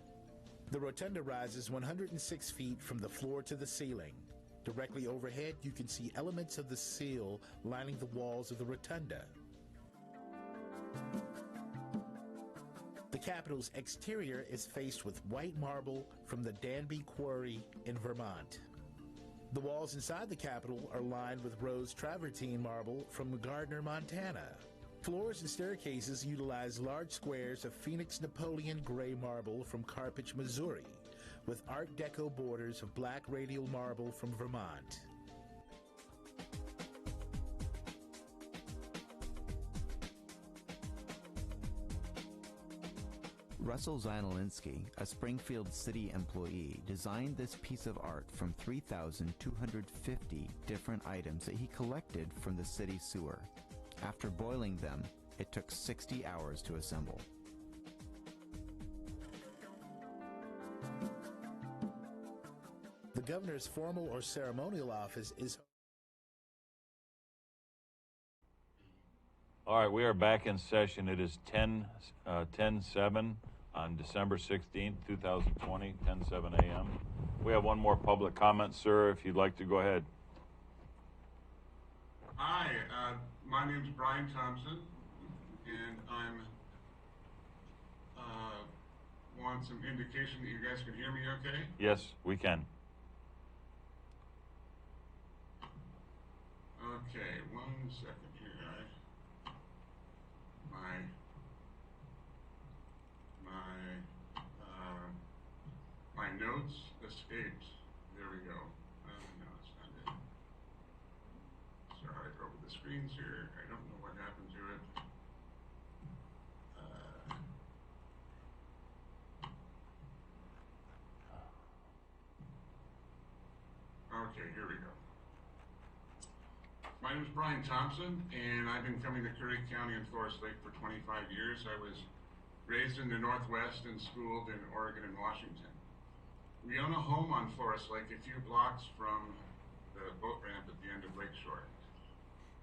The rotunda rises 106 feet from the floor to the ceiling. Directly overhead, you can see elements of the seal lining the walls of the rotunda. The Capitol's exterior is faced with white marble from the Danby Quarry in Vermont. The walls inside the Capitol are lined with rose travertine marble from Gardner, Montana. Floors and staircases utilize large squares of Phoenix Napoleon gray marble from Carthage, Missouri, with Art Deco borders of black radial marble from Vermont. Russell Zanolinski, a Springfield City employee, designed this piece of art from 3,250 different items that he collected from the city sewer. After boiling them, it took 60 hours to assemble. The governor's formal or ceremonial office is... All right, we are back in session. It is 10:07 on December 16th, 2020, 10:07 a.m. We have one more public comment, sir, if you'd like to go ahead. Hi, my name's Brian Thompson, and I'm want some indication that you guys can hear me okay? Yes, we can. Okay, 1 second here. My notes escaped. There we go. No, it's not it. Sorry, over the screens here. I don't know what happened to it. Okay, here we go. My name is Brian Thompson, and I've been coming to Curry County and Forest Lake for 25 years. I was raised in the Northwest and schooled in Oregon and Washington. We own a home on Forest Lake a few blocks from the boat ramp at the end of Lakeshore.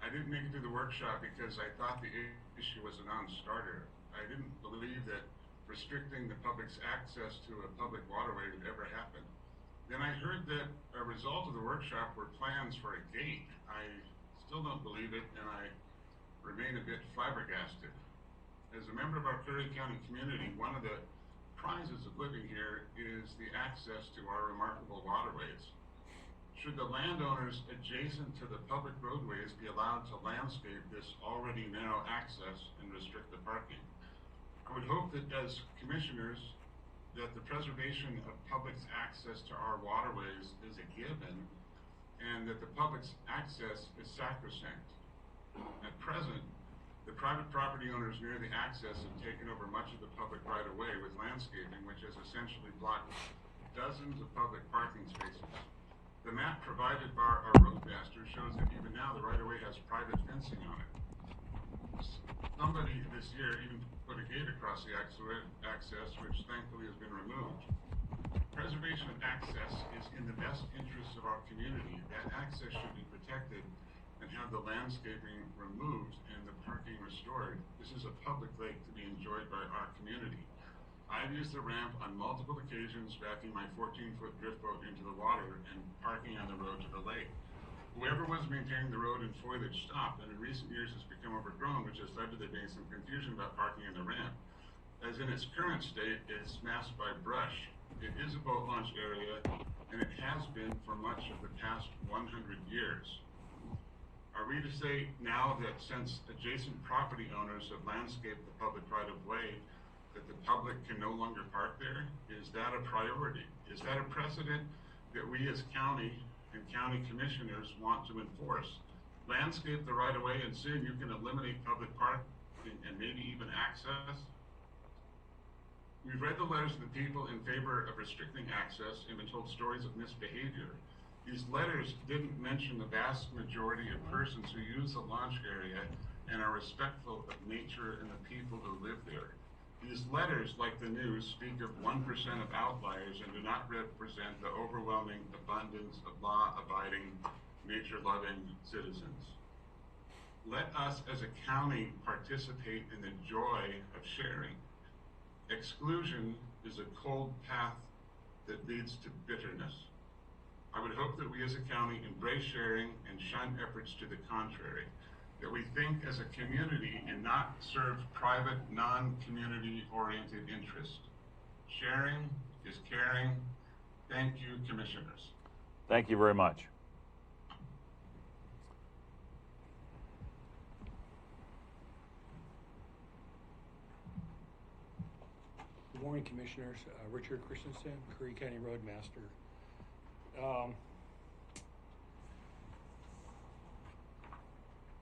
I didn't make it to the workshop because I thought the issue was a non-starter. I didn't believe that restricting the public's access to a public waterway would ever happen. Then I heard that a result of the workshop were plans for a gate. I still don't believe it, and I remain a bit flabbergasted. As a member of our Curry County community, one of the prizes of living here is the access to our remarkable waterways. Should the landowners adjacent to the public roadways be allowed to landscape this already narrow access and restrict the parking? I would hope that as commissioners, that the preservation of public's access to our waterways is a given, and that the public's access is sacrosanct. At present, the private property owners near the access have taken over much of the public right-of-way with landscaping, which has essentially blocked dozens of public parking spaces. The map provided by our roadmaster shows that even now the right-of-way has private fencing on it. Somebody this year even put a gate across the access, which thankfully has been removed. Preservation of access is in the best interests of our community. That access should be protected and have the landscaping removed and the parking restored. This is a public lake to be enjoyed by our community. I've used the ramp on multiple occasions, backing my 14-foot drift boat into the water and parking on the road to the lake. Whoever was maintaining the road and foliage stopped, and in recent years has become overgrown, which has led to there being some confusion about parking on the ramp. As in its current state, it's masked by brush. It is a boat launch area, and it has been for much of the past 100 years. Are we to say now that since adjacent property owners have landscaped the public right-of-way, that the public can no longer park there? Is that a priority? Is that a precedent that we as county and county commissioners want to enforce? Landscape the right-of-way and soon you can eliminate public parking and maybe even access? We've read the letters of the people in favor of restricting access and been told stories of misbehavior. These letters didn't mention the vast majority of persons who use the launch area and are respectful of nature and the people who live there. These letters, like the news, speak of 1% of outliers and do not represent the overwhelming abundance of law-abiding, nature-loving citizens. Let us as a county participate in the joy of sharing. Exclusion is a cold path that leads to bitterness. I would hope that we as a county embrace sharing and shun efforts to the contrary. that we think as a community and not serve private, non-community oriented interests. Sharing is caring. Thank you, commissioners. Thank you very much. Good morning, Commissioners. Richard Christensen, Curry County Roadmaster.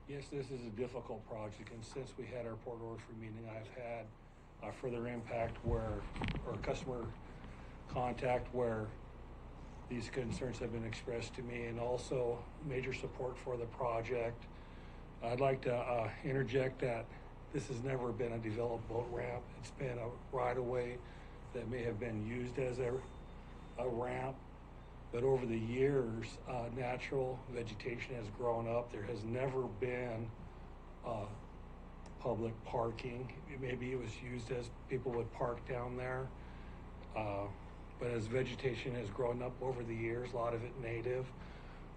Yes, this is a difficult project, and since we had our Port Orford meeting, I've had further impact or customer contact where these concerns have been expressed to me, and also major support for the project. I'd like to interject that this has never been a developed boat ramp. It's been a right-of-way that may have been used as a ramp, but over the years, natural vegetation has grown up. There has never been public parking. Maybe it was used as people would park down there. But as vegetation has grown up over the years, a lot of it native,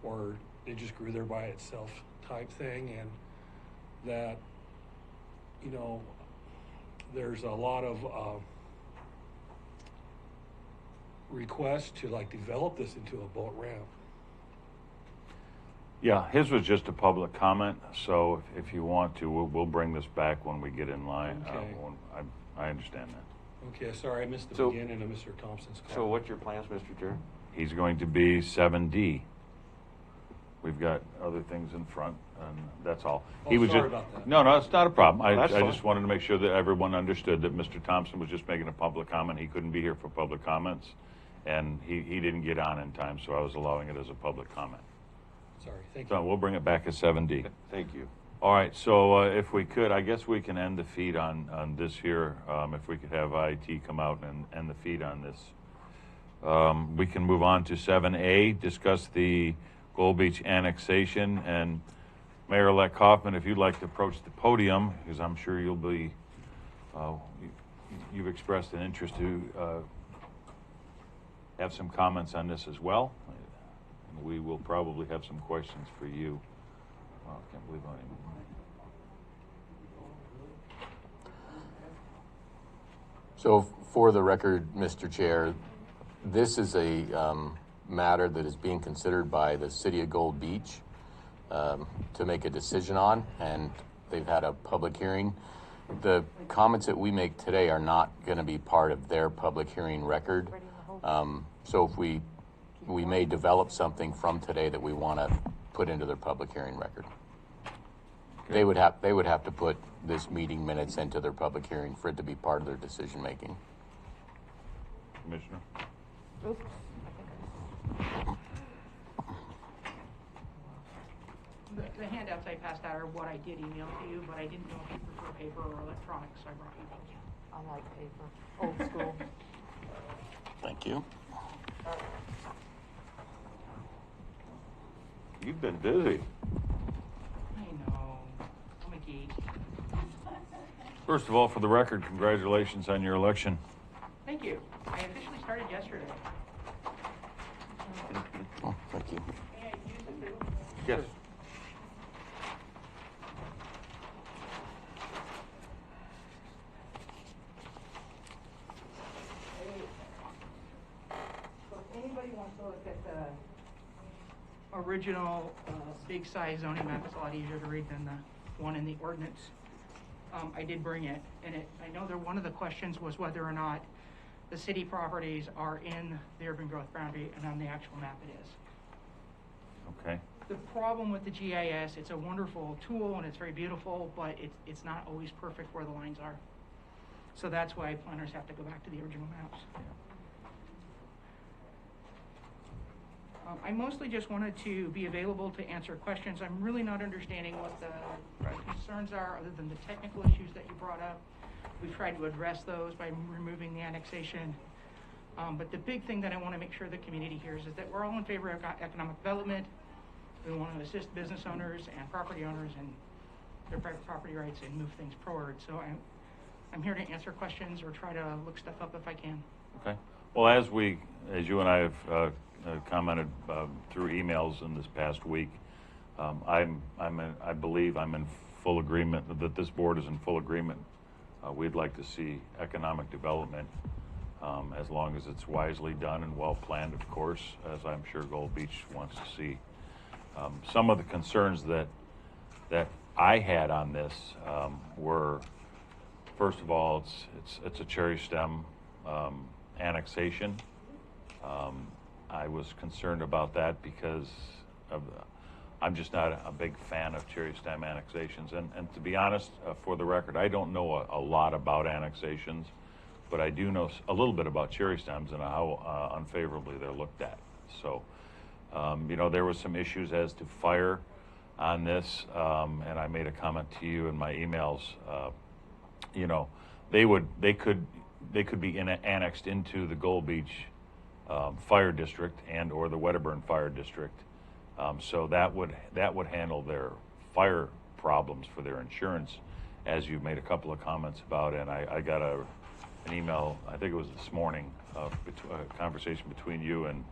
or it just grew there by itself type thing, and that, you know, there's a lot of requests to like develop this into a boat ramp. Yeah, his was just a public comment, so if you want to, we'll bring this back when we get in line. Okay. I understand that. Okay, sorry, I missed the beginning of Mr. Thompson's call. So what's your plans, Mr. Chair? He's going to be 7D. We've got other things in front, and that's all. Oh, He was sorry just, about that. No, it's not a problem. I That's fine. just wanted to make sure that everyone understood that Mr. Thompson was just making a public comment. He couldn't be here for public comments, and he didn't get on in time, so I was allowing it as a public comment. Sorry, thank you. So we'll bring it back as 7D. Thank you. All right, so if we could, I guess we can end the feed on this here. If we could have IT come out and end the feed on this. We can move on to 7A, discuss the Gold Beach annexation. And Mayor-elect Kaufman, if you'd like to approach the podium, because I'm sure you'll be, you've expressed an interest to have some comments on this as well. And we will probably have some questions for you. Wow, I can't believe I didn't. So for the record, Mr. Chair, this is a matter that is being considered by the City of Gold Beach to make a decision on, and they've had a public hearing. The comments that we make today are not going to be part of their public hearing record. So if we may develop something from today that we want to put into their public hearing record. They would have to put this meeting minutes into their public hearing for it to be part of their decision making. Commissioner? Oops. The handouts I passed out are what I did email to you, but I didn't know if you prefer paper or electronic, so I brought you both. I like paper. Old school. Thank you. You've been busy. I know. I'm a geek. First of all, for the record, congratulations on your election. Thank you. I officially started yesterday. Oh, thank you. May I use it too? Yes. So if anybody wants to look at the original big size zoning map, it's a lot easier to read than the one in the ordinance. I did bring it, and I know that one of the questions was whether or not the city properties are in the urban growth boundary, and on the actual map it is. Okay. The problem with the GIS, it's a wonderful tool and it's very beautiful, but it's not always perfect where the lines are. So that's why planners have to go back to the original maps. I mostly just wanted to be available to answer questions. I'm really not understanding what the concerns are other than the technical issues that you brought up. We've tried to address those by removing the annexation. But the big thing that I want to make sure the community hears is that we're all in favor of economic development. We want to assist business owners and property owners and their private property rights and move things forward. So I'm here to answer questions or try to look stuff up if I can. Okay. Well, as you and I have commented through emails in this past week, I believe I'm in full agreement that this board is in full agreement. We'd like to see economic development, as long as it's wisely done and well planned, of course, as I'm sure Gold Beach wants to see. Some of the concerns that I had on this were, first of all, it's a cherry stem annexation. I was concerned about that because I'm just not a big fan of cherry stem annexations. And to be honest, for the record, I don't know a lot about annexations, but I do know a little bit about cherry stems and how unfavorably they're looked at. So, you know, there was some issues as to fire on this, and I made a comment to you in my emails. You know, they could be annexed into the Gold Beach Fire District and or the Wedderburn Fire District. So that would handle their fire problems for their insurance, as you made a couple of comments about. And I got an email, I think it was this morning, a conversation between you and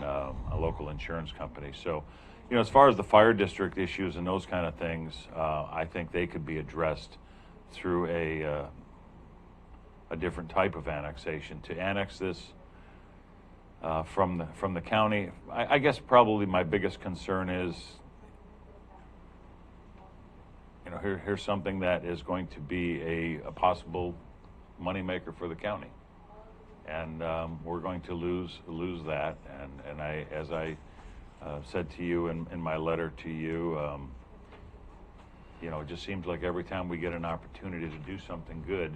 a local insurance company. So, you know, as far as the fire district issues and those kind of things, I think they could be addressed through a different type of annexation. To annex this from the county, I guess probably my biggest concern is, you know, here's something that is going to be a possible moneymaker for the county, and we're going to lose that. And I, as I said to you in my letter to you, you know, it just seems like every time we get an opportunity to do something good,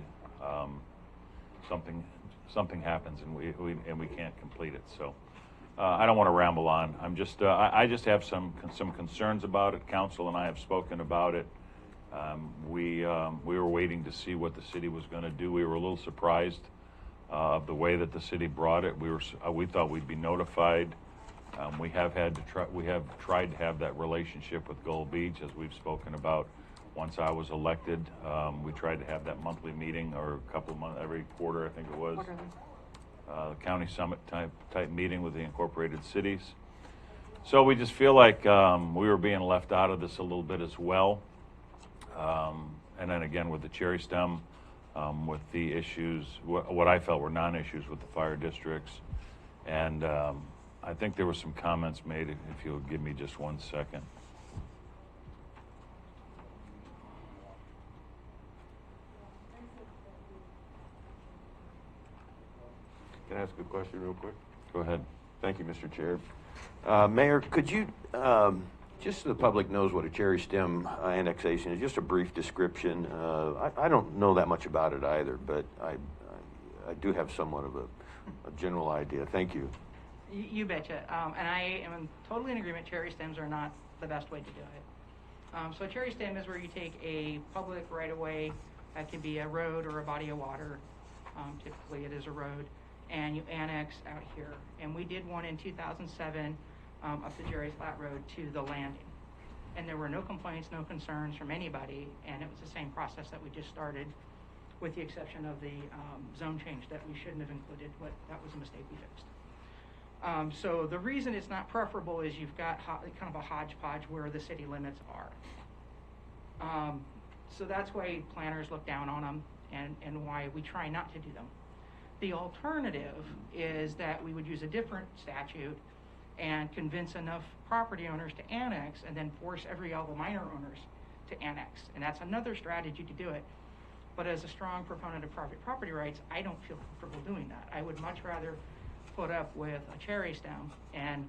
something happens and we can't complete it. So I don't want to ramble on. I just have some concerns about it. Council and I have spoken about it. We were waiting to see what the city was going to do. We were a little surprised of the way that the city brought it. We thought we'd be notified. We have tried to have that relationship with Gold Beach, as we've spoken about. Once I was elected, we tried to have that monthly meeting, or a couple of months, every quarter, I think it was. The county summit type meeting with the incorporated cities. So we just feel like we were being left out of this a little bit as well. And then again with the cherry stem, with the issues, what I felt were non-issues with the fire districts. And I think there were some comments made, if you'll give me just 1 second. Can I ask a question real quick? Go ahead. Thank you, Mr. Chair. Mayor, could you, just so the public knows what a cherry stem annexation is, just a brief description. I don't know that much about it either, but I do have somewhat of a general idea. Thank you. You betcha. And I am totally in agreement. Cherry stems are not the best way to do it. So a cherry stem is where you take a public right-of-way, that could be a road or a body of water. Typically it is a road, and you annex out here. And we did one in 2007 up the Jerry's Flat Road to the landing. And there were no complaints, no concerns from anybody, and it was the same process that we just started, with the exception of the zone change that we shouldn't have included. That was a mistake we fixed. So the reason it's not preferable is you've got kind of a hodgepodge where the city limits are. So that's why planners look down on them, and why we try not to do them. The alternative is that we would use a different statute and convince enough property owners to annex, and then force all the minor owners to annex. And that's another strategy to do it. But as a strong proponent of private property rights, I don't feel comfortable doing that. I would much rather put up with a cherry stem and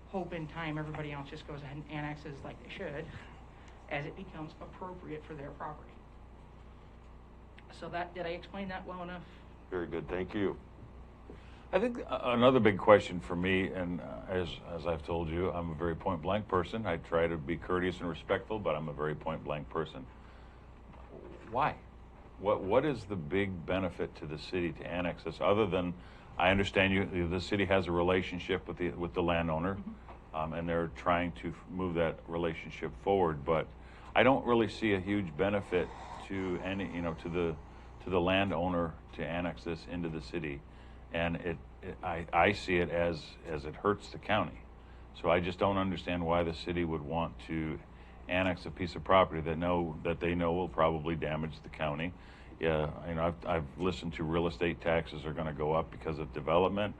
hope in time everybody else just goes ahead and annexes like they should, as it becomes appropriate for their property. So did I explain that well enough? Very good, thank you. I think another big question for me, and as I've told you, I'm a very point-blank person. I try to be courteous and respectful, but I'm a very point-blank person. Why? What is the big benefit to the city to annex this, other than, I understand the city has a relationship with the landowner, and they're trying to move that relationship forward, but I don't really see a huge benefit to to the landowner to annex this into the city. And I see it as it hurts the county. So I just don't understand why the city would want to annex a piece of property that they know will probably damage the county. Yeah, you know, I've listened to real estate taxes are going to go up because of development.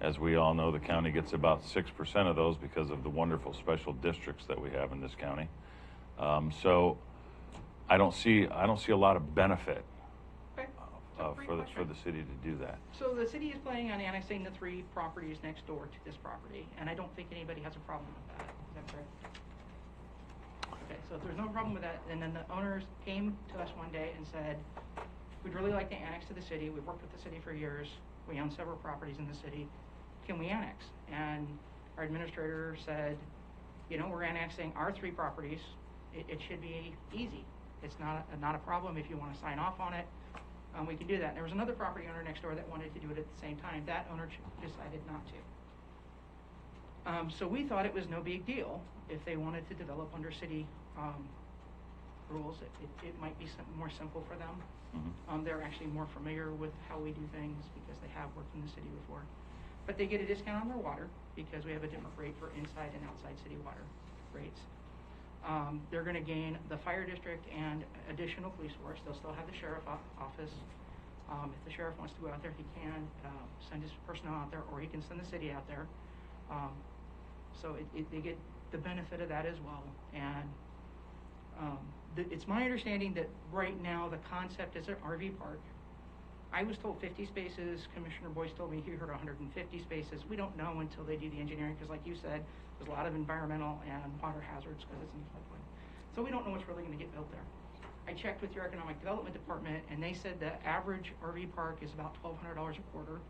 As we all know, the county gets about 6% of those because of the wonderful special districts that we have in this county. So I don't see a lot of benefit for the city to do that. So the city is planning on annexing the 3 properties next door to this property, and I don't think anybody has a problem with that. Is that correct? Okay, so if there's no problem with that, and then the owners came to us one day and said, we'd really like to annex to the city. We've worked with the city for years. We own several properties in the city. Can we annex? And our administrator said, you know, we're annexing our 3 properties. It should be easy. It's not a problem if you want to sign off on it. We can do that. And there was another property owner next door that wanted to do it at the same time. That owner decided not to. So we thought it was no big deal if they wanted to develop under city rules. It might be more simple for them. Mm-hmm. They're actually more familiar with how we do things because they have worked in the city before. But they get a discount on their water because we have a different rate for inside and outside city water rates. They're going to gain the fire district and additional police force. They'll still have the sheriff office. If the sheriff wants to go out there, he can send his personnel out there, or he can send the city out there. So they get the benefit of that as well. And it's my understanding that right now the concept is an RV park. I was told 50 spaces. Commissioner Boyce told me he heard 150 spaces. We don't know until they do the engineering because, like you said, there's a lot of environmental and water hazards because it's in the floodplain. So we don't know what's really going to get built there. I checked with your economic development department, and they said the average RV park is about $1,200 a quarter.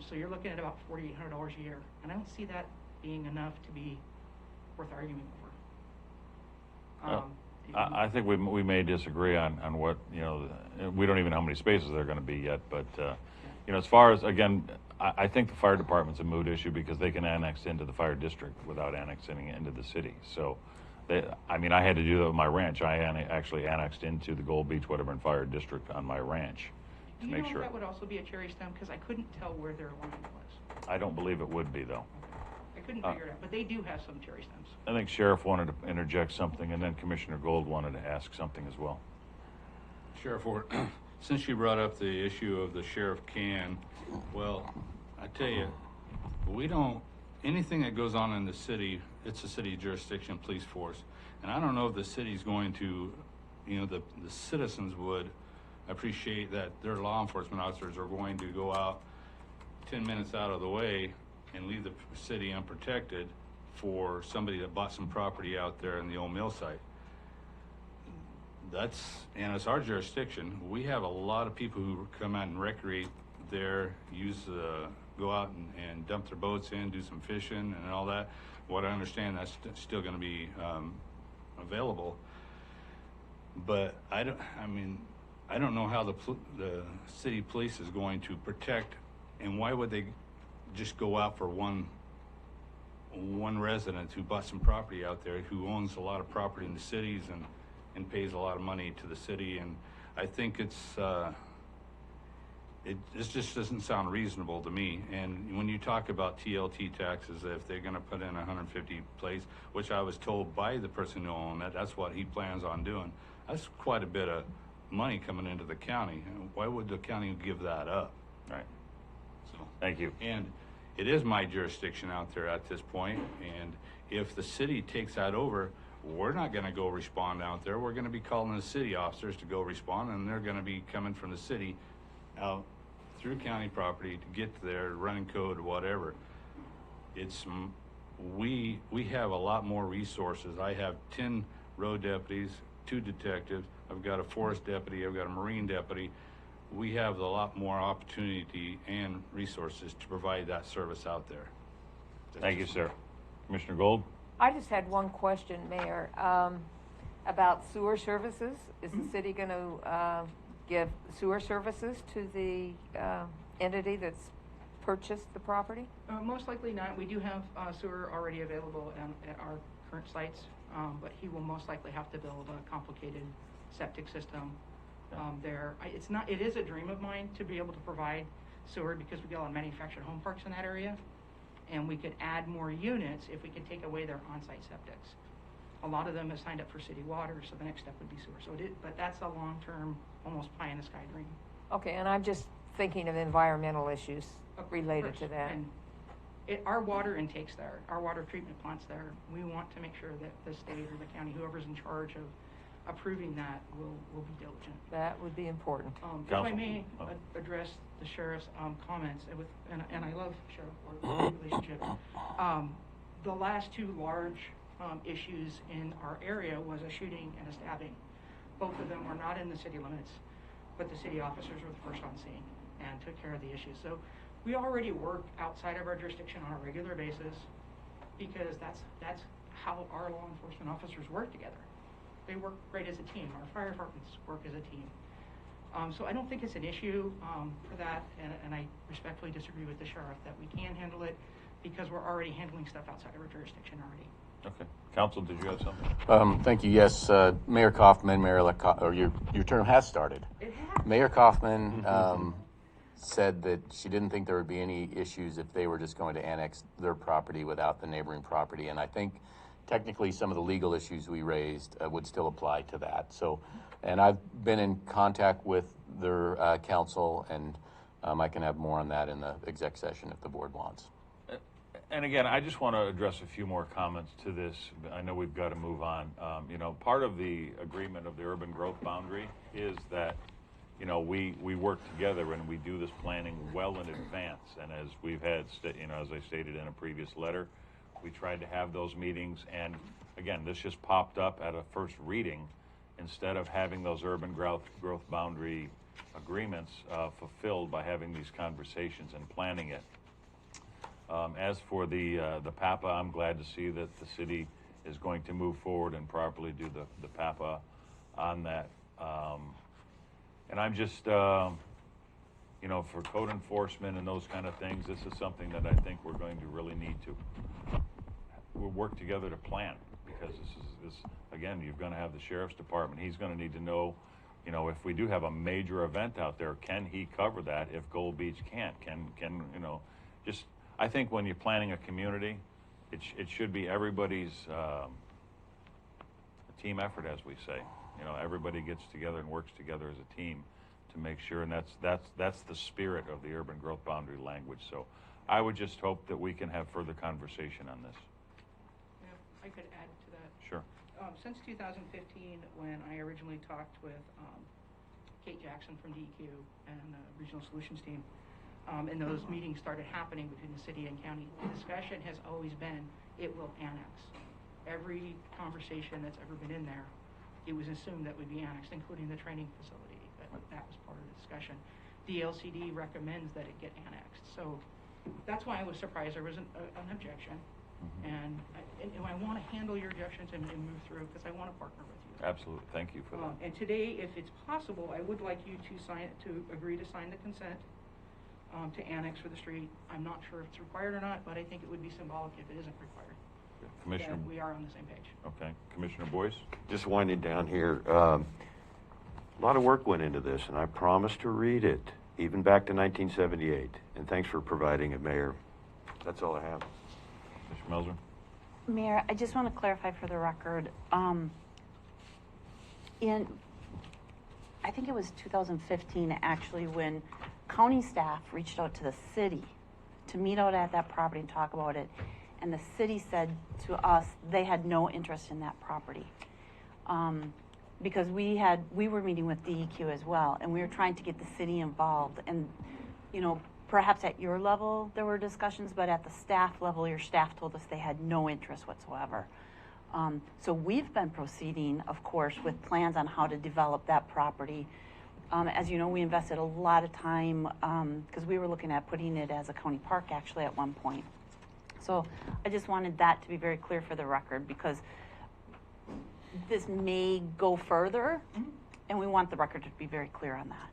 So you're looking at about $4,800 a year. And I don't see that being enough to be worth arguing over. I think we may disagree on what, you know, we don't even know how many spaces there are going to be yet. But, you know, as far as, again, I think the fire department's a moot issue because they can annex into the fire district without annexing into the city. So, I mean, I had to do that with my ranch. I actually annexed into the Gold Beach Wedderburn Fire District on my ranch to make sure. Do you know if that would also be a cherry stem? Because I couldn't tell where their line was. I don't believe it would be, though. I couldn't figure it out, but they do have some cherry stems. I think Sheriff wanted to interject something, and then Commissioner Gold wanted to ask something as well. Sheriff Ford, since you brought up the issue of the sheriff can, well, I tell you, we don't, anything that goes on in the city, it's a city jurisdiction police force. And I don't know if the city's going to, you know, the citizens would appreciate that their law enforcement officers are going to go out 10 minutes out of the way and leave the city unprotected for somebody that bought some property out there in the old mill site. And it's our jurisdiction. We have a lot of people who come out and recreate there, go out and dump their boats in, do some fishing and all that. What I understand, that's still going to be available. But I don't know how the city police is going to protect, and why would they just go out for one resident who bought some property out there, who owns a lot of property in the cities and pays a lot of money to the city. And I think this just doesn't sound reasonable to me. And when you talk about TLT taxes, if they're going to put in 150 plates, which I was told by the person who owned that's what he plans on doing. That's quite a bit of money coming into the county. Why would the county give that up? Right. So thank you. And it is my jurisdiction out there at this point, and if the city takes that over, we're not going to go respond out there. We're going to be calling the city officers to go respond, and they're going to be coming from the city out through county property to get to their running code, whatever. We have a lot more resources. I have 10 road deputies, 2 detectives. I've got a forest deputy. I've got a marine deputy. We have a lot more opportunity and resources to provide that service out there. Thank you, sir. Commissioner Gold? I just had one question, Mayor, about sewer services. Is the city going to give sewer services to the entity that's purchased the property? Most likely not. We do have sewer already available at our current sites, but he will most likely have to build a complicated septic system there. It is a dream of mine to be able to provide sewer because we get a lot of manufactured home parks in that area. and we could add more units if we could take away their on-site septics. A lot of them have signed up for city water, so the next step would be sewer. But that's a long-term, almost pie-in-the-sky dream. Okay, and I'm just thinking of environmental issues related to that. And our water intake's there, our water treatment plant's there. We want to make sure that the state or the county, whoever's in charge of approving that, will be diligent. That would be important. If I may address the sheriff's comments, and I love Sheriff Ward's relationship. The last two large issues in our area was a shooting and a stabbing. Both of them were not in the city limits, but the city officers were the first on scene and took care of the issues. So we already work outside of our jurisdiction on a regular basis because that's how our law enforcement officers work together. They work great as a team. Our fire departments work as a team. So I don't think it's an issue for that, and I respectfully disagree with the sheriff that we can handle it because we're already handling stuff outside of our jurisdiction already. Okay. Council, did you have something? Thank you. Yes, Mayor Kaufman, your term has started. It has. Mayor Kaufman said that she didn't think there would be any issues if they were just going to annex their property without the neighboring property. And I think technically some of the legal issues we raised would still apply to that. So, and I've been in contact with their council, and I can have more on that in the exec session if the board wants. And again, I just want to address a few more comments to this. I know we've got to move on. Part of the agreement of the urban growth boundary is that, we work together and we do this planning well in advance. And as we've had, as I stated in a previous letter, we tried to have those meetings. And again, this just popped up at a first reading instead of having those urban growth boundary agreements fulfilled by having these conversations and planning it. As for the PAPA, I'm glad to see that the city is going to move forward and properly do the PAPA on that. And I'm just, for code enforcement and those kind of things, this is something that I think we're going to really need to work together to plan, because this again, you're going to have the sheriff's department. He's going to need to know, if we do have a major event out there, can he cover that? If Gold Beach can't, just. I think when you're planning a community, it should be everybody's a team effort, as we say. Everybody gets together and works together as a team to make sure, and that's the spirit of the urban growth boundary language. So I would just hope that we can have further conversation on this. Yeah, I could add to that. Sure. Since 2015, when I originally talked with Kate Jackson from DEQ and the Regional Solutions team, and those meetings started happening between the city and county, the discussion has always been, it will annex. Every conversation that's ever been in there, it was assumed that would be annexed, including the training facility. That was part of the discussion. The LCD recommends that it get annexed. So that's why I was surprised there was an objection. And I want to handle your objections and move through, because I want to partner with you. Absolutely. Thank you for that. And today, if it's possible, I would like you to agree to sign the consent to annex for the street. I'm not sure if it's required or not, but I think it would be symbolic if it isn't required. Commissioner, that we are on the same page. Okay, Commissioner Boyce. Just winding down here. A lot of work went into this, and I promised to read it, even back to 1978. And thanks for providing it, Mayor. That's all I have. Mr. Melzer. Mayor, I just want to clarify for the record. I think it was 2015, actually, when county staff reached out to the city to meet out at that property and talk about it. And the city said to us they had no interest in that property. Because we were meeting with DEQ as well, and we were trying to get the city involved. And, perhaps at your level there were discussions, but at the staff level, your staff told us they had no interest whatsoever. So we've been proceeding, of course, with plans on how to develop that property. As you know, we invested a lot of time because we were looking at putting it as a county park actually at one point. So I just wanted that to be very clear for the record, because this may go further, and we want the record to be very clear on that.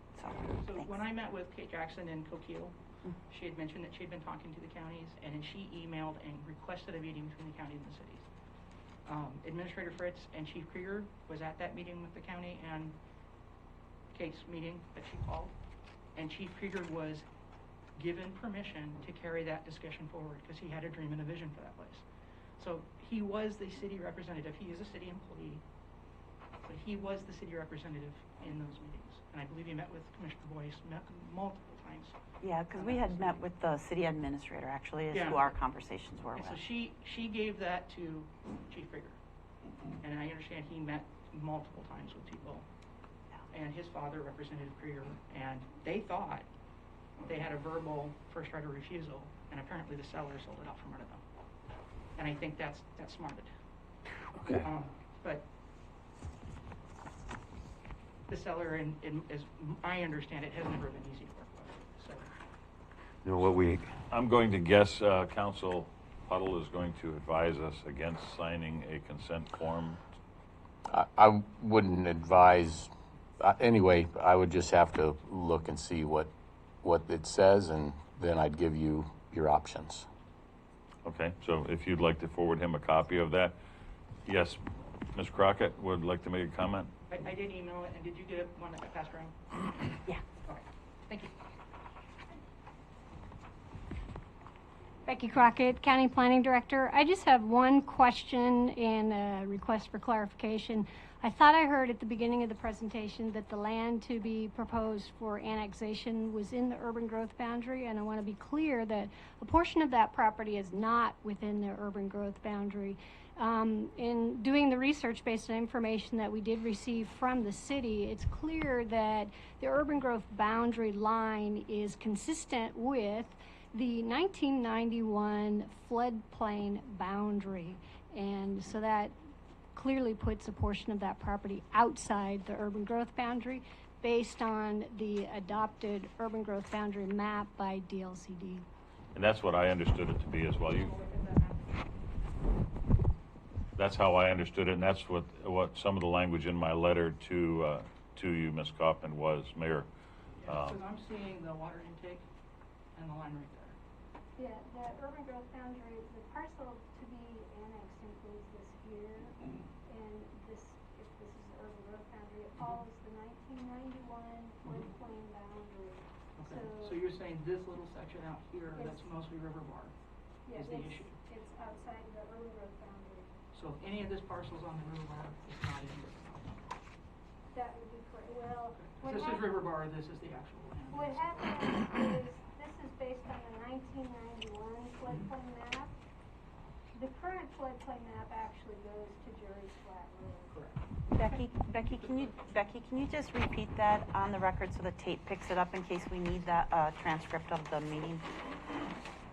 So when I met with Kate Jackson in Coquille, she had mentioned that she had been talking to the counties, and then she emailed and requested a meeting between the county and the cities. Administrator Fritz and Chief Krieger was at that meeting with the county and Kate's meeting that she called, and Chief Krieger was given permission to carry that discussion forward because he had a dream and a vision for that place. So he was the city representative. He is a city employee, but he was the city representative in those meetings. And I believe he met with Commissioner Boyce multiple times. Yeah, because we had met with the city administrator, actually, as Yeah. who our conversations were And with. so she gave that to Chief Krieger. And I understand he met multiple times with people. And his father, Representative Krieger, and they thought they had a verbal first right of refusal, and apparently the seller sold it out from under them. And I think that's smarted. Okay. But the seller, as I understand it, has never been easy to work with. So You know what we, I'm going to guess Council Huddle is going to advise us against signing a consent form. I wouldn't advise, anyway, I would just have to look and see what it says, and then I'd give you your options. Okay, so if you'd like to forward him a copy of that. Yes, Ms. Crockett would like to make a comment? I did email it, and did you get one that got passed around? Yeah. Okay, thank you. Becky Crockett, County Planning Director. I just have one question and a request for clarification. I thought I heard at the beginning of the presentation that the land to be proposed for annexation was in the urban growth boundary, and I want to be clear that a portion of that property is not within the urban growth boundary. In doing the research based on information that we did receive from the city, it's clear that the urban growth boundary line is consistent with the 1991 floodplain boundary, and so that clearly puts a portion of that property outside the urban growth boundary based on the adopted urban growth boundary map by DLCD. And that's what I understood it to be as well. That's how I understood it, and that's what some of the language in my letter to you, Ms. Kaufman, was, Mayor. Because I'm seeing the water intake and the line right there. Yeah, the urban growth boundary, the parcel to be annexed includes this here, and this, if this is the urban growth boundary, it follows the 1991 floodplain boundary. Okay, so you're saying this little section out here, that's mostly River Bar, Yeah, is the it's- issue? It's outside the urban growth boundary. So if any of this parcel's on the River Bar, it's not in here. That would be correct. Well, what This is happened- River Bar, this is the actual land. What happened is, this is based on the 1991 floodplain map. The current floodplain map actually goes to Jerry's Flat Road. Correct. Becky, can you just repeat that on the record so the tape picks it up in case we need that transcript of the meeting?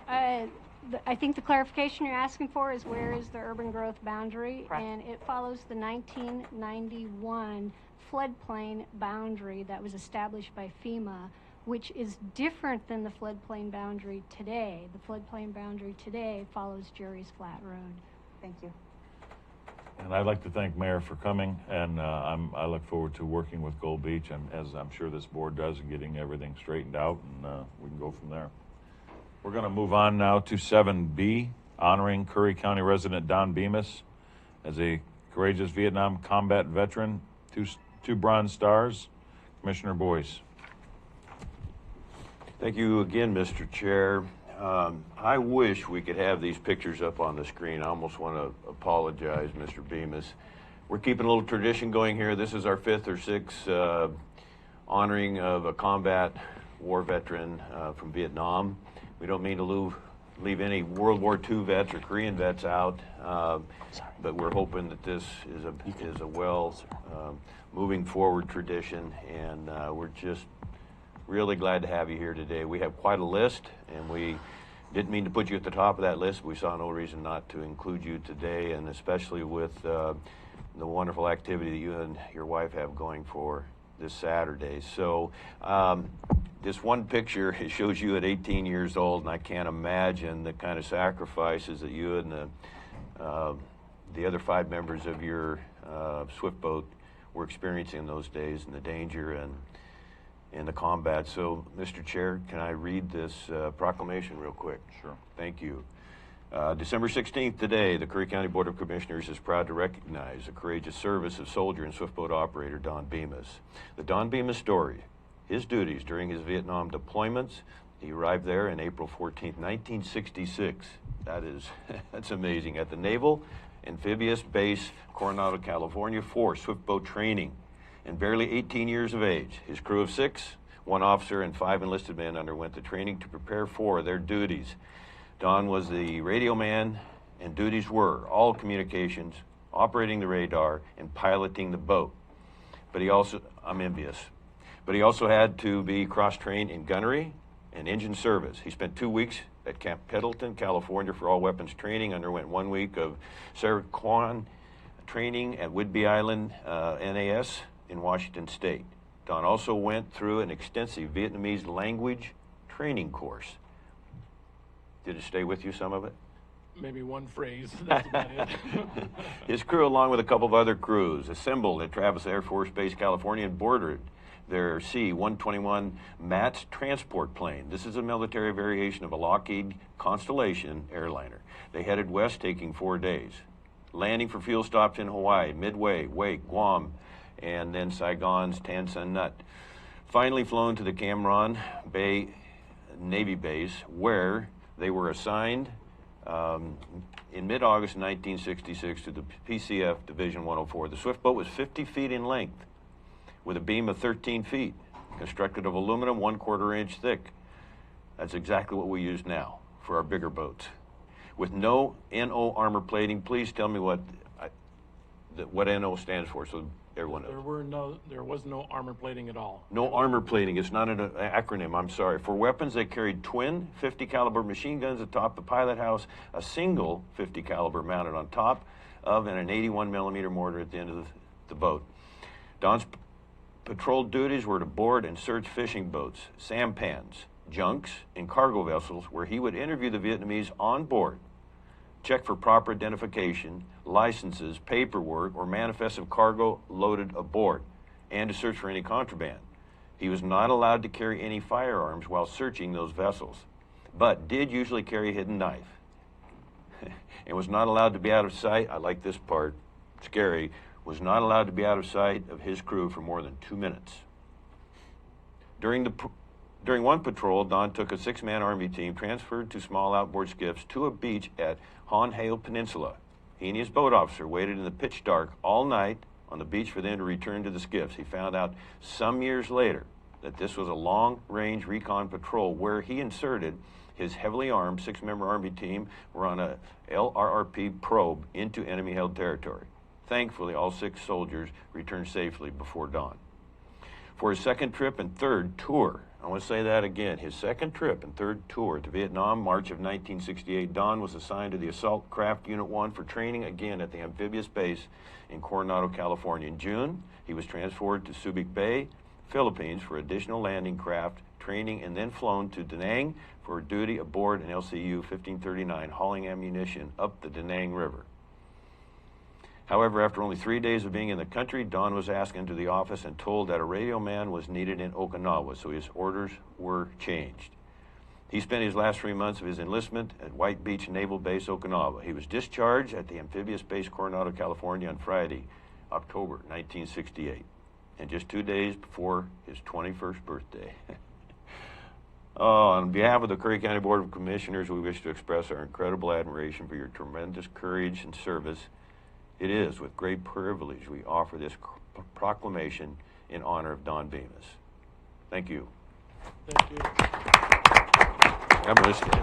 I think the clarification you're asking for is where is the urban growth boundary? Correct. And it follows the 1991 floodplain boundary that was established by FEMA, which is different than the floodplain boundary today. The floodplain boundary today follows Jerry's Flat Road. Thank you. And I'd like to thank Mayor for coming, and I look forward to working with Gold Beach, and as I'm sure this board does, and getting everything straightened out, and we can go from there. We're going to move on now to 7B, honoring Curry County resident Don Bemis as a courageous Vietnam combat veteran, two Bronze Stars. Commissioner Boyce. Thank you again, Mr. Chair. I wish we could have these pictures up on the screen. I almost want to apologize, Mr. Bemis. We're keeping a little tradition going here. This is our 5th or 6th honoring of a combat war veteran from Vietnam. We don't mean to leave any World War II vets or Korean vets out, but we're hoping that this is a well moving forward tradition, and we're just really glad to have you here today. We have quite a list, and we didn't mean to put you at the top of that list. We saw no reason not to include you today, and especially with the wonderful activity that you and your wife have going for this Saturday. So this one picture, it shows you at 18 years old, and I can't imagine the kind of sacrifices that you and the other 5 members of your swift boat were experiencing in those days, and the danger and the combat. So, Mr. Chair, can I read this proclamation real quick? Sure. Thank you. December 16th today, the Curry County Board of Commissioners is proud to recognize the courageous service of soldier and swift boat operator Don Bemis. The Don Bemis story, his duties during his Vietnam deployments, He arrived there on April 14th, 1966. That is, that's amazing. At the Naval Amphibious Base, Coronado, California, for swift boat training. And barely 18 years of age, his crew of 6, 1 officer and 5 enlisted men underwent the training to prepare for their duties. Don was the radio man, and duties were all communications, operating the radar, and piloting the boat. But he also, I'm envious, but he also had to be cross-trained in gunnery and engine service. He spent 2 weeks at Camp Pendleton, California for all weapons training, underwent 1 week of Saraquan training at Whidbey Island NAS in Washington State. Don also went through an extensive Vietnamese language training course. Did it stay with you, some of it? Maybe one phrase. That's about it. His crew, along with a couple of other crews, assembled at Travis Air Force Base, California, and boarded their C-121 MATS transport plane. This is a military variation of a Lockheed Constellation airliner. They headed west, taking 4 days, landing for fuel stops in Hawaii, Midway, Wake, Guam, and then Saigon's Tan Son Nhut. Finally flown to the Cam Ranh Bay Navy base, where they were assigned in mid-August 1966 to the PCF Division 104. The swift boat was 50 feet in length with a beam of 13 feet, constructed of aluminum 1/4 inch thick. That's exactly what we use now for our bigger boats. With no NO armor plating. Please tell me what NO stands for so everyone knows. There was no armor plating at all. No armor plating. It's not an acronym. I'm sorry. For weapons, they carried twin 50 caliber machine guns atop the pilot house, a single 50 caliber mounted on top of, and an 81 millimeter mortar at the end of the boat. Don's patrol duties were to board and search fishing boats, sampans, junks, and cargo vessels, where he would interview the Vietnamese on board, check for proper identification, licenses, paperwork, or manifest of cargo loaded aboard, and to search for any contraband. He was not allowed to carry any firearms while searching those vessels, but did usually carry a hidden knife, and was not allowed to be out of sight. I like this part, scary, was not allowed to be out of sight of his crew for more than 2 minutes. During one patrol, Don took a 6-man Army team transferred to small outboard skiffs to a beach at Hon Hale Peninsula. He and his boat officer waited in the pitch dark all night on the beach for them to return to the skiffs. He found out some years later that this was a long-range recon patrol where he inserted his heavily armed 6-member Army team were on a LRRP probe into enemy-held territory. Thankfully, all 6 soldiers returned safely before dawn. For his second trip and third tour, I want to say that again, his second trip and third tour to Vietnam, March of 1968, Don was assigned to the Assault Craft Unit 1 for training again at the amphibious base in Coronado, California. In June, he was transferred to Subic Bay, Philippines for additional landing craft training, and then flown to Da Nang for duty aboard an LCU 1539 hauling ammunition up the Da Nang River. However, after only 3 days of being in the country, Don was asked into the office and told that a radio man was needed in Okinawa, so his orders were changed. He spent his last 3 months of his enlistment at White Beach Naval Base, Okinawa. He was discharged at the amphibious base Coronado, California on Friday, October 1968, and just 2 days before his 21st birthday. On behalf of the Curry County Board of Commissioners, we wish to express our incredible admiration for your tremendous courage and service. It is with great privilege we offer this proclamation in honor of Don Bemis. Thank you. Thank you. I'm listening.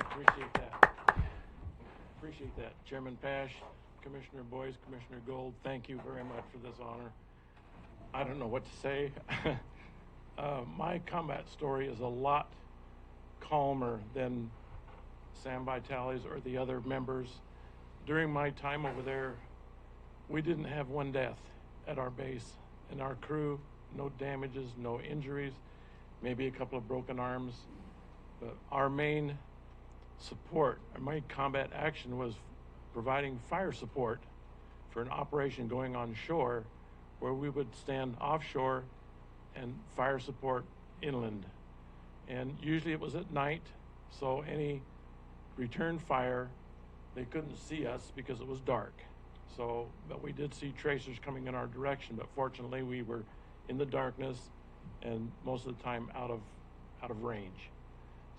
Appreciate that. Appreciate that. Chairman Pash, Commissioner Boyce, Commissioner Gold, thank you very much for this honor. I don't know what to say. My combat story is a lot calmer than Sam Vitale's or the other members. During my time over there, we didn't have one death at our base. And our crew, no damages, no injuries, maybe a couple of broken arms. But our main support, our main combat action was providing fire support for an operation going on shore where we would stand offshore and fire support inland. And usually it was at night, so any return fire, they couldn't see us because it was dark. So, but we did see tracers coming in our direction, but fortunately we were in the darkness and most of the time out of range.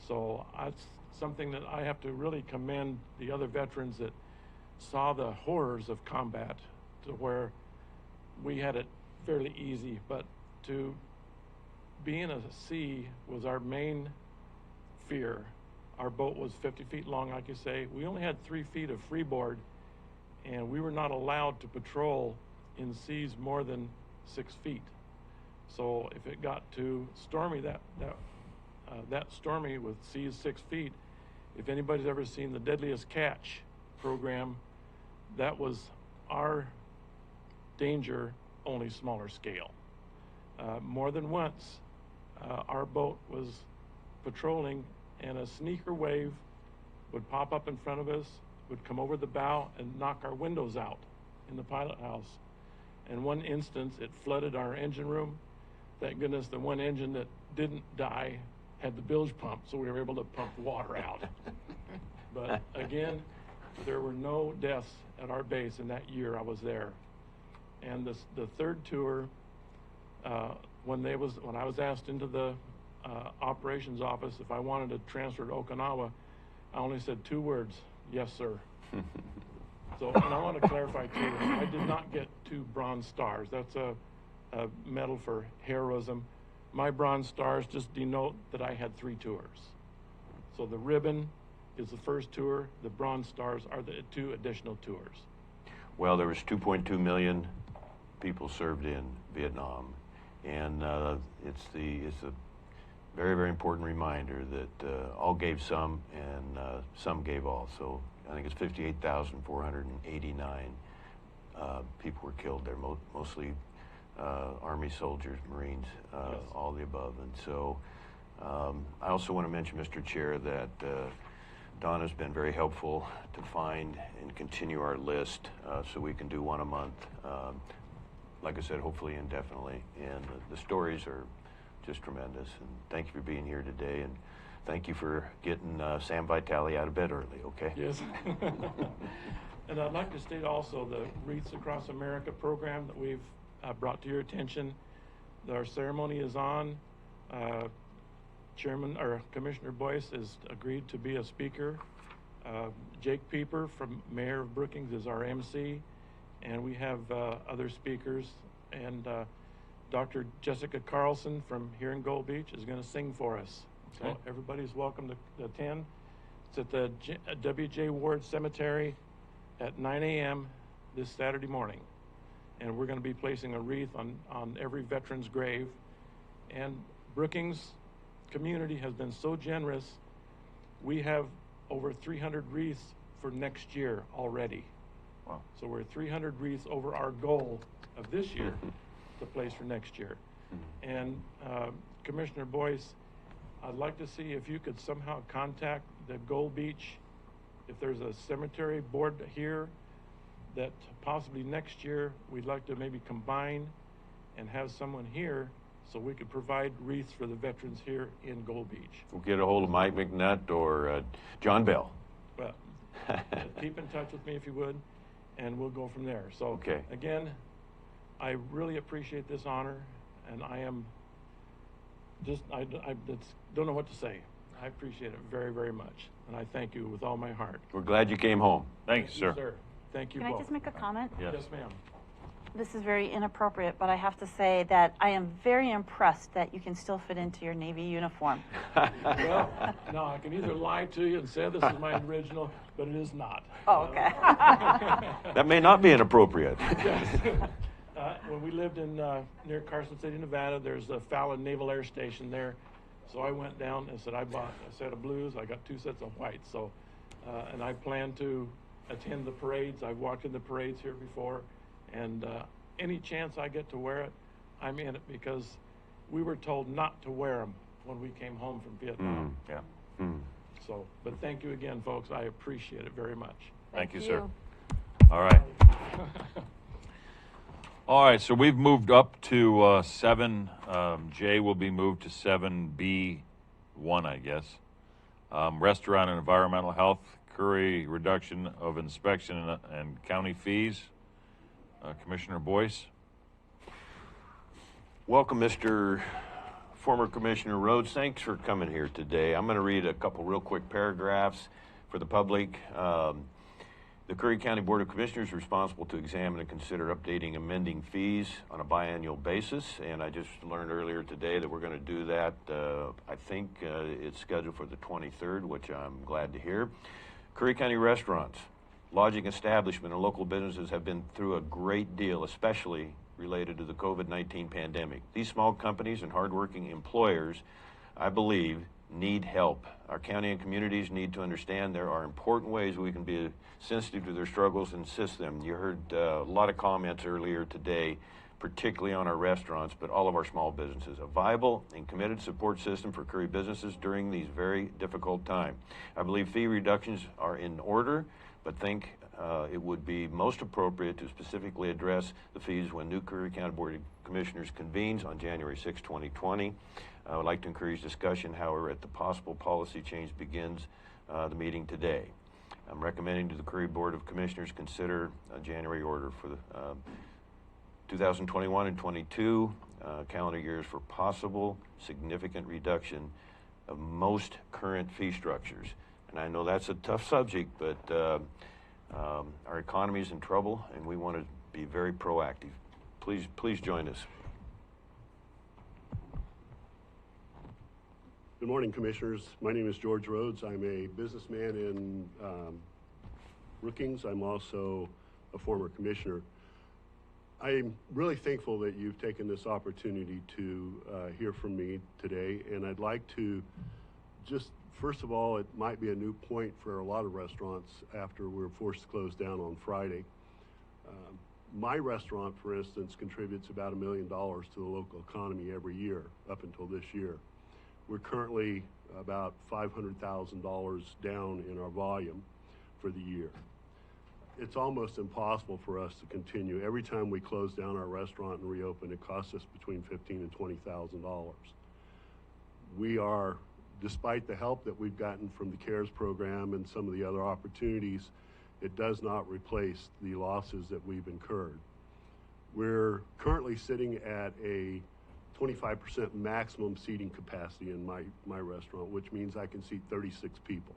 So that's something that I have to really commend the other veterans that saw the horrors of combat, to where we had it fairly easy, but to be in a sea was our main fear. Our boat was 50 feet long, like you say. We only had 3 feet of freeboard, and we were not allowed to patrol in seas more than 6 feet. So if it got too stormy, that stormy with seas 6 feet, if anybody's ever seen the Deadliest Catch program, that was our danger, only smaller scale. More than once, our boat was patrolling and a sneaker wave would pop up in front of us, would come over the bow and knock our windows out in the pilot house. In one instance, it flooded our engine room. Thank goodness the one engine that didn't die had the bilge pump, so we were able to pump water out. But again, there were no deaths at our base in that year I was there. And the third tour, when I was asked into the operations office if I wanted to transfer to Okinawa, I only said 2 words: yes, sir. So, and I want to clarify too, I did not get 2 bronze stars. That's a medal for heroism. My bronze stars just denote that I had 3 tours. So the ribbon is the first tour. The bronze stars are the 2 additional tours. Well, there was 2.2 million people served in Vietnam, and it's a very, very important reminder that all gave some and some gave all. So I think it's 58,489 people were killed there, mostly Army soldiers, Marines, Yes. all the above. And so I also want to mention, Mr. Chair, that Donna's been very helpful to find and continue our list so we can do one a month. Like I said, hopefully indefinitely. And the stories are just tremendous. And thank you for being here today. And thank you for getting Sam Vitale out of bed early, okay? Yes. And I'd like to state also the Wreaths Across America program that we've brought to your attention. Our ceremony is on. Chairman or Commissioner Boyce has agreed to be a speaker. Jake Pieper, from Mayor of Brookings, is our MC, and we have other speakers. And Dr. Jessica Carlson from here in Gold Beach is going to sing for us. So Okay. everybody's welcome to attend. It's at the W.J. Ward Cemetery at 9 a.m. this Saturday morning. And we're going to be placing a wreath on every veteran's grave. And Brookings community has been so generous. We have over 300 wreaths for next year already. Wow. So we're 300 wreaths over our goal of this year to place for next year. And Commissioner Boyce, I'd like to see if you could somehow contact the Gold Beach, if there's a cemetery board here, that possibly next year we'd like to maybe combine and have someone here so we could provide wreaths for the veterans here in Gold Beach. We'll get a hold of Mike McNutt or John Bell. But keep in touch with me if you would, and we'll go from there. So Okay. again, I really appreciate this honor, and I am just, I don't know what to say. I appreciate it very, very much, and I thank you with all my heart. We're glad you came home. Thank you, sir. Sir, thank you Can both. I just make a comment? Yes. Yes, ma'am. This is very inappropriate, but I have to say that I am very impressed that you can still fit into your Navy uniform. Well, no, I can either lie to you and say this is my original, but it is not. Oh, okay. That may not be inappropriate. Yes. When we lived in near Carson City, Nevada, there's a Fallon Naval Air Station there. So I went down and said I bought a set of blues. I got 2 sets of whites. So, and I plan to attend the parades. I've walked in the parades here before, and any chance I get to wear it, I'm in it, because we were told not to wear them when we came home from Vietnam. Yeah. So, but thank you again, folks. I appreciate it very much. Thank you, sir. All right. All right, so we've moved up to 7. J will be moved to 7B1, I guess. Restaurant and environmental health, query reduction of inspection and county fees. Commissioner Boyce. Welcome, Mr. Former Commissioner Rhodes. Thanks for coming here today. I'm going to read a couple real quick paragraphs for the public. The Curry County Board of Commissioners is responsible to examine and consider updating, amending fees on a biannual basis, and I just learned earlier today that we're going to do that. I think it's scheduled for the 23rd, which I'm glad to hear. Curry County restaurants, lodging establishment, and local businesses have been through a great deal, especially related to the COVID-19 pandemic. These small companies and hardworking employers, I believe, need help. Our county and communities need to understand there are important ways we can be sensitive to their struggles and assist them. You heard a lot of comments earlier today, particularly on our restaurants, but all of our small businesses. A viable and committed support system for Curry businesses during these very difficult times. I believe fee reductions are in order, but think it would be most appropriate to specifically address the fees when new Curry County Board of Commissioners convenes on January 6, 2020. I would like to encourage discussion, however, at the possible policy change begins the meeting today. I'm recommending to the Curry Board of Commissioners consider a January order for the 2021 and 22 calendar years for possible significant reduction of most current fee structures. And I know that's a tough subject, but our economy is in trouble, and we want to be very proactive. Please join us. Good morning, Commissioners. My name is George Rhodes. I'm a businessman in Brookings. I'm also a former commissioner. I'm really thankful that you've taken this opportunity to hear from me today, and I'd like to just, first of all, it might be a new point for a lot of restaurants after we're forced to close down on Friday. My restaurant, for instance, contributes about $1 million to the local economy every year up until this year. We're currently about $500,000 down in our volume for the year. It's almost impossible for us to continue. Every time we close down our restaurant and reopen, it costs us between $15,000 and $20,000. We are, despite the help that we've gotten from the CARES program and some of the other opportunities, it does not replace the losses that we've incurred. We're currently sitting at a 25% maximum seating capacity in my restaurant, which means I can seat 36 people.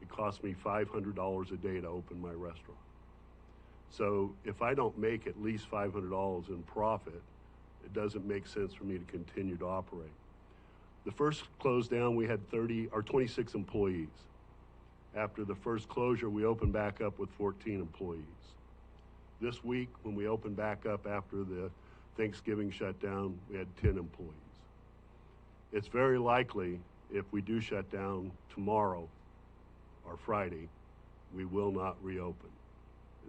It costs me $500 a day to open my restaurant. So if I don't make at least $500 in profit, it doesn't make sense for me to continue to operate. The first close down, we had 26 employees. After the first closure, we opened back up with 14 employees. This week, when we opened back up after the Thanksgiving shutdown, we had 10 employees. It's very likely if we do shut down tomorrow or Friday, we will not reopen.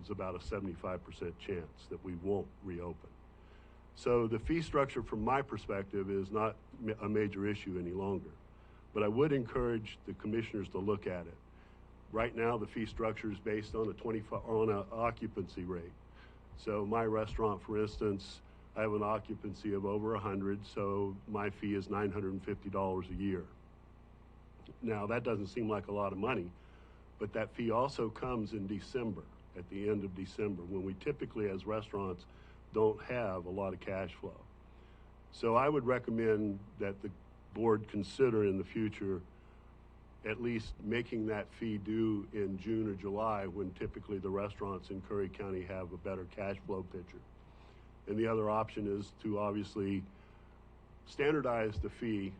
It's about a 75% chance that we won't reopen. So the fee structure from my perspective is not a major issue any longer, but I would encourage the commissioners to look at it. Right now, the fee structure is based on an occupancy rate. So my restaurant, for instance, I have an occupancy of over 100, so my fee is $950 a year. Now, that doesn't seem like a lot of money, but that fee also comes in December, at the end of December, when we typically, as restaurants, don't have a lot of cash flow. So I would recommend that the board consider in the future at least making that fee due in June or July, when typically the restaurants in Curry County have a better cash flow picture. And the other option is to obviously standardize the fee.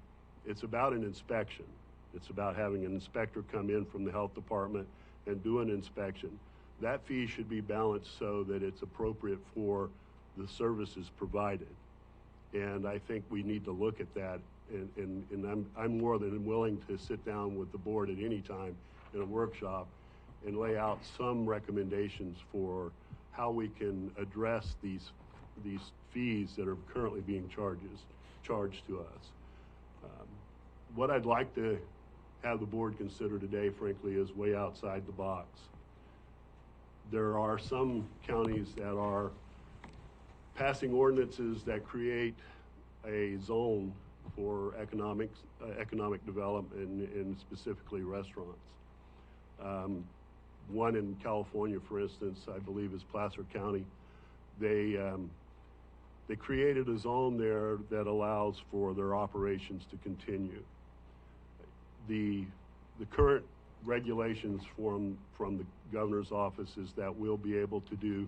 It's about an inspection. It's about having an inspector come in from the health department and do an inspection. That fee should be balanced so that it's appropriate for the services provided. And I think we need to look at that. And I'm more than willing to sit down with the board at any time in a workshop and lay out some recommendations for how we can address these fees that are currently being charged to us. What I'd like to have the board consider today, frankly, is way outside the box. There are some counties that are passing ordinances that create a zone for economic development and specifically restaurants. One in California, for instance, I believe is Placer County. they created a zone there that allows for their operations to continue. The current regulations from the governor's office is that we'll be able to do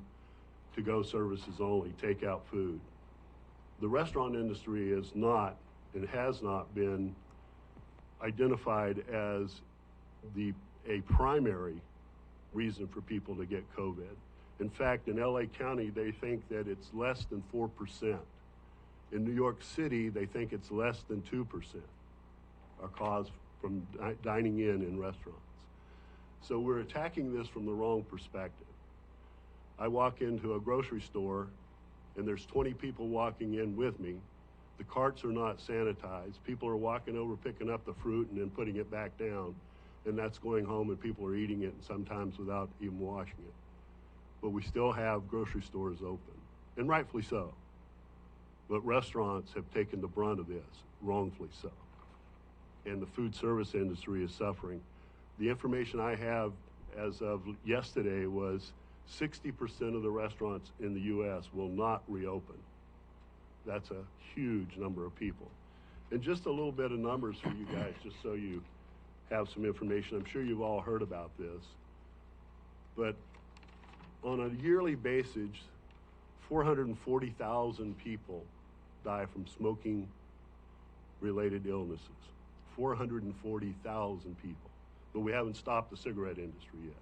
to-go services only, takeout food. The restaurant industry is not and has not been identified as a primary reason for people to get COVID. In fact, in LA County, they think that it's less than 4%. In New York City, they think it's less than 2% are caused from dining in restaurants. So we're attacking this from the wrong perspective. I walk into a grocery store and there's 20 people walking in with me. The carts are not sanitized. People are walking over, picking up the fruit and then putting it back down. And that's going home and people are eating it, and sometimes without even washing it. But we still have grocery stores open, and rightfully so. But restaurants have taken the brunt of this, wrongfully so. And the food service industry is suffering. The information I have as of yesterday was 60% of the restaurants in the U.S. will not reopen. That's a huge number of people. And just a little bit of numbers for you guys, just so you have some information. I'm sure you've all heard about this. But on a yearly basis, 440,000 people die from smoking-related illnesses. 440,000 people. But we haven't stopped the cigarette industry yet.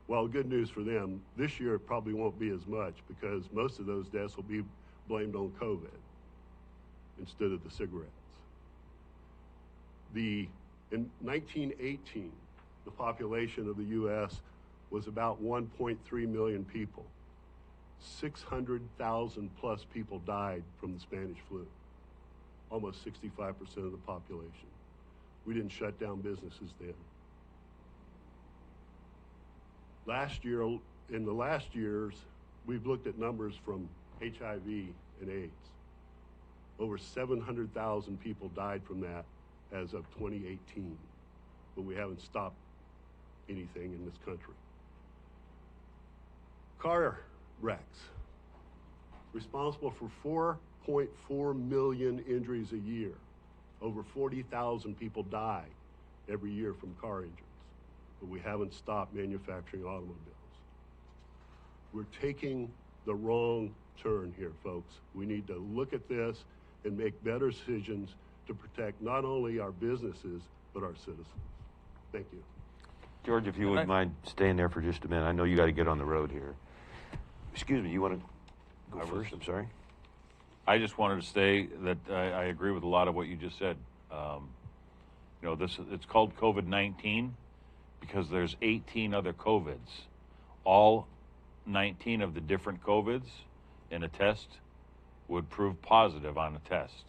Well, good news for them, this year it probably won't be as much because most of those deaths will be blamed on COVID instead of the cigarettes. In 1918, the population of the U.S. was about 1.3 million people. 600,000 plus people died from the Spanish flu, almost 65% of the population. We didn't shut down businesses then. In the last years, we've looked at numbers from HIV and AIDS. Over 700,000 people died from that as of 2018, but we haven't stopped anything in this country. Car wrecks, responsible for 4.4 million injuries a year. Over 40,000 people die every year from car injuries, but we haven't stopped manufacturing automobiles. We're taking the wrong turn here, folks. We need to look at this and make better decisions to protect not only our businesses, but our citizens. Thank you. George, if you wouldn't mind staying there for just a minute. I know you got to get on the road here. Excuse me, you want to go first? I'm sorry. I just wanted to say that I agree with a lot of what you just said. You know, it's called COVID-19 because there's 18 other COVIDs. All 19 of the different COVIDs in a test would prove positive on a test.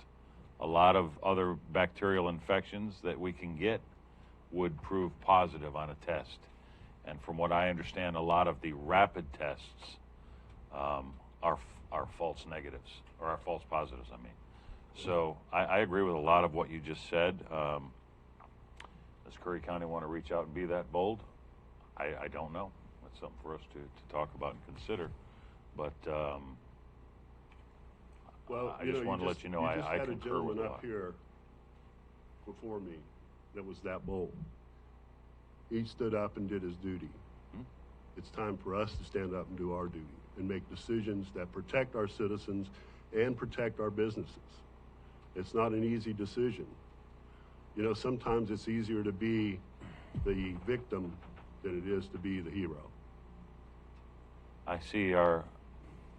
A lot of other bacterial infections that we can get would prove positive on a test. And from what I understand, a lot of the rapid tests are false negatives, or are false positives, I mean. So I agree with a lot of what you just said. Does Curry County want to reach out and be that bold? I don't know. That's something for us to talk about and consider. But well, I just want to let you know I had a concur with gentleman that. up here before me that was that bold. He stood up and did his duty. It's time for us to stand up and do our duty and make decisions that protect our citizens and protect our businesses. It's not an easy decision. You know, sometimes it's easier to be the victim than it is to be the hero. I see our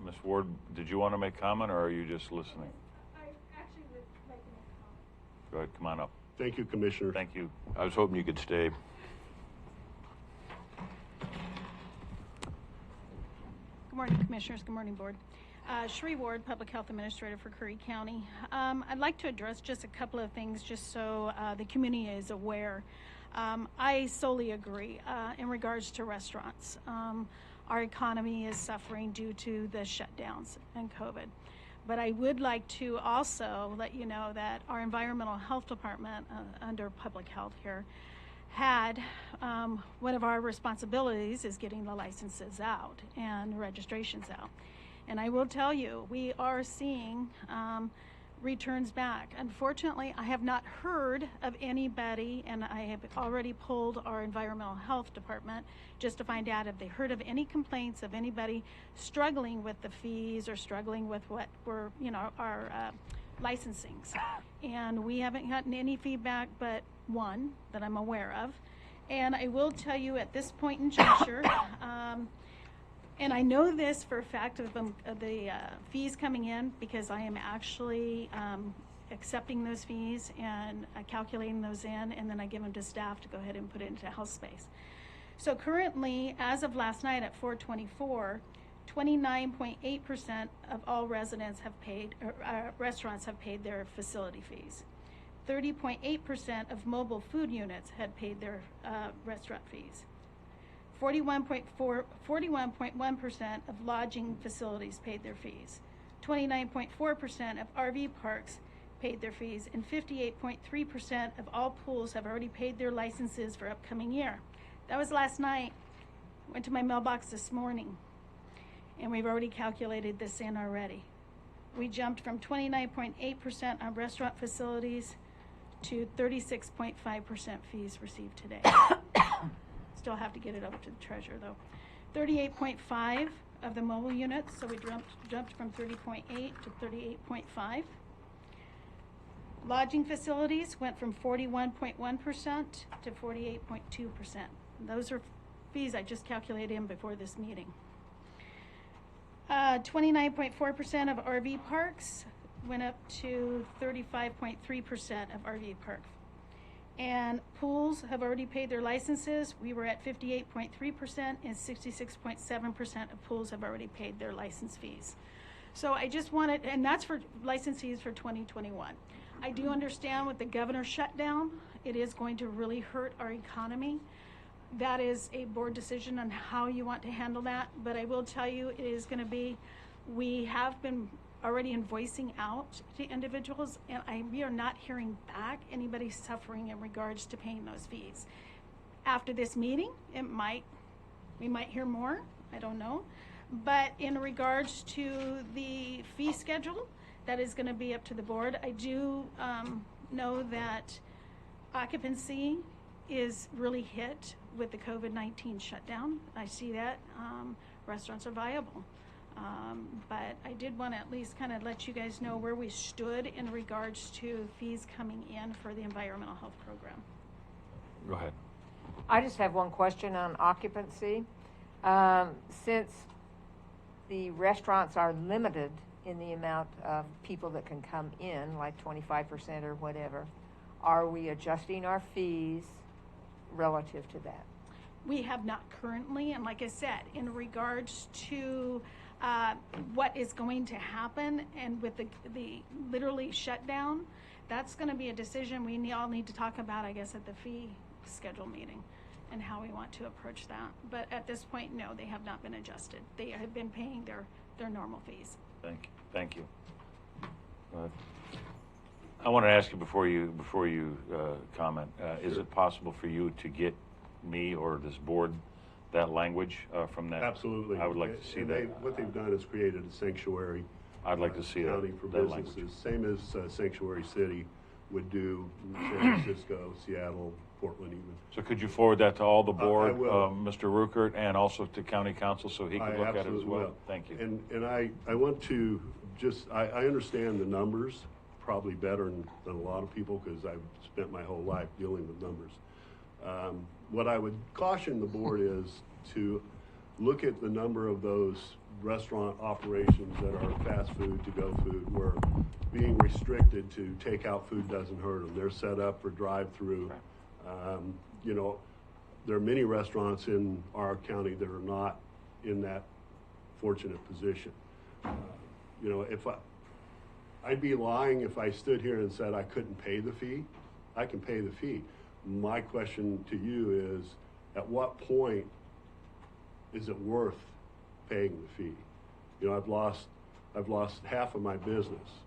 Ms. Ward, did you want to make comment, or are you just listening? I actually was making a comment. Go ahead, come on up. Thank you, Commissioner. Thank you. I was hoping you could stay. Good morning, Commissioners. Good morning, Board. Sheree Ward, Public Health Administrator for Curry County. I'd like to address just a couple of things just so the community is aware. I solely agree in regards to restaurants. Our economy is suffering due to the shutdowns and COVID. But I would like to also let you know that our Environmental Health Department under Public Health here had one of our responsibilities is getting the licenses out and registrations out. And I will tell you, we are seeing returns back. Unfortunately, I have not heard of anybody, and I have already pulled our environmental health department just to find out if they heard of any complaints of anybody struggling with the fees or struggling with what we're, our licensings. And we haven't gotten any feedback but one that I'm aware of. And I will tell you at this point in juncture, and I know this for a fact of the fees coming in because I am actually accepting those fees and calculating those in, and then I give them to staff to go ahead and put it into house space. So currently, as of last night at 4/24, 29.8% of all residents have paid, restaurants have paid their facility fees. 30.8% of mobile food units had paid their restaurant fees. 41.1% of lodging facilities paid their fees. 29.4% of RV parks paid their fees, and 58.3% of all pools have already paid their licenses for upcoming year. That was last night. Went to my mailbox this morning, and we've already calculated this in already. We jumped from 29.8% on restaurant facilities to 36.5% fees received today. Still have to get it over to the treasurer though. 38.5 of the mobile units, so we jumped from 30.8 to 38.5. Lodging facilities went from 41.1% to 48.2%. Those are fees I just calculated in before this meeting. 29.4% of RV parks went up to 35.3% of RV parks. And pools have already paid their licenses. We were at 58.3%, and 66.7% of pools have already paid their license fees. So I just wanted, and that's for license fees for 2021. I do understand with the governor shutdown, it is going to really hurt our economy. That is a board decision on how you want to handle that. But I will tell you, it is going to be, we have been already invoicing out to individuals, and we are not hearing back anybody suffering in regards to paying those fees. After this meeting, we might hear more, I don't know. But in regards to the fee schedule, that is going to be up to the board. I do know that occupancy is really hit with the COVID-19 shutdown. I see that restaurants are viable. But I did want to at least kind of let you guys know where we stood in regards to fees coming in for the environmental health program. Go ahead. I just have one question on occupancy. Since the restaurants are limited in the amount of people that can come in, like 25% or whatever, are we adjusting our fees relative to that? We have not currently, and like I said, in regards to what is going to happen and with the literally shutdown, that's going to be a decision we all need to talk about, I guess, at the fee schedule meeting and how we want to approach that. But at this point, no, they have not been adjusted. They have been paying their normal fees. Thank you. I want to ask you before you comment. Is it possible for you to get me or this board that language from that? Absolutely. I would like to see that. What they've done is created a sanctuary. I'd like to see county for that businesses, language. same as Sanctuary City would do, San Francisco, Seattle, Portland even. So could you forward that to all the board, I will. Mr. Ruckert, and also to county council so he can look at it as absolutely well? will. Thank you. And I want to just, I understand the numbers probably better than a lot of people because I've spent my whole life dealing with numbers. What I would caution the board is to look at the number of those restaurant operations that are fast food, to-go food, where being restricted to takeout food doesn't hurt them. They're set up for drive-through. There are many restaurants in our county that are not in that fortunate position. If I'd be lying if I stood here and said I couldn't pay the fee. I can pay the fee. My question to you is, at what point is it worth paying the fee? I've lost half of my business.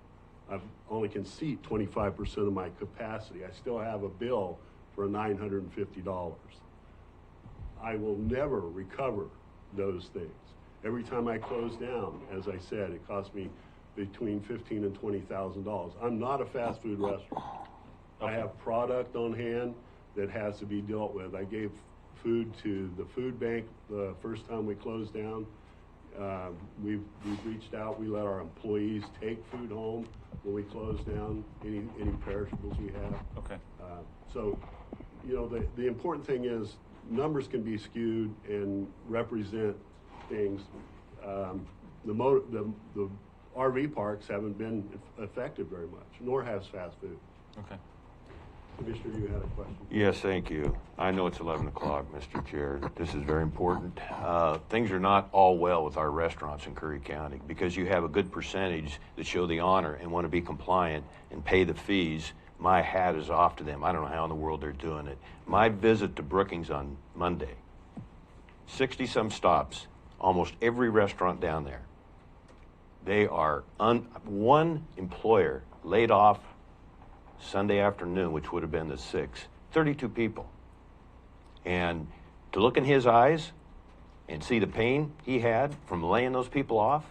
I've only can seat 25% of my capacity. I still have a bill for $950. I will never recover those things. Every time I close down, as I said, it costs me between $15,000 and $20,000. I'm not a fast food restaurant. I have product on hand that has to be dealt with. I gave food to the food bank the first time we closed down. We've reached out. We let our employees take food home when we close down, any perishables we have. Okay. So, you know, the important thing is numbers can be skewed and represent things. The RV parks haven't been affected very much, nor has fast food. Okay. Commissioner, you had a question? Yes, thank you. I know it's 11 o'clock, Mr. Chair. This is very important. Things are not all well with our restaurants in Curry County because you have a good percentage that show the honor and want to be compliant and pay the fees. My hat is off to them. I don't know how in the world they're doing it. My visit to Brookings on Monday, 60-some stops, almost every restaurant down there. They are, one employer laid off Sunday afternoon, which would have been the 6th, 32 people. And to look in his eyes and see the pain he had from laying those people off,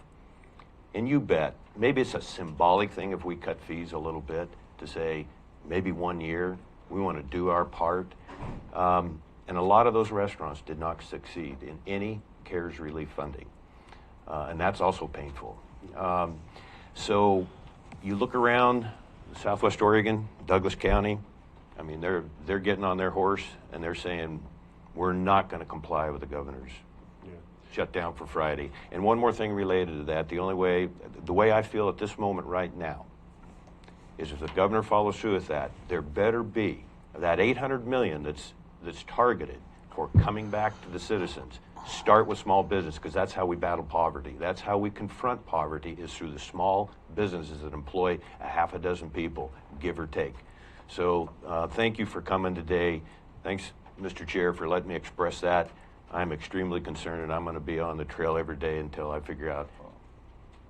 and you bet, maybe it's a symbolic thing if we cut fees a little bit to say, maybe 1 year, we want to do our part. And a lot of those restaurants did not succeed in any CARES relief funding. And that's also painful. So you look around Southwest Oregon, Douglas County, I mean, they're getting on their horse and they're saying, we're not going to comply with the governor's shutdown for Friday. And one more thing related to that, the way I feel at this moment right now is if the governor follows through with that, there better be that $800 million that's targeted for coming back to the citizens. Start with small business because that's how we battle poverty. That's how we confront poverty is through the small businesses that employ a half a dozen people, give or take. So thank you for coming today. Thanks, Mr. Chair, for letting me express that. I'm extremely concerned and I'm going to be on the trail every day until I figure out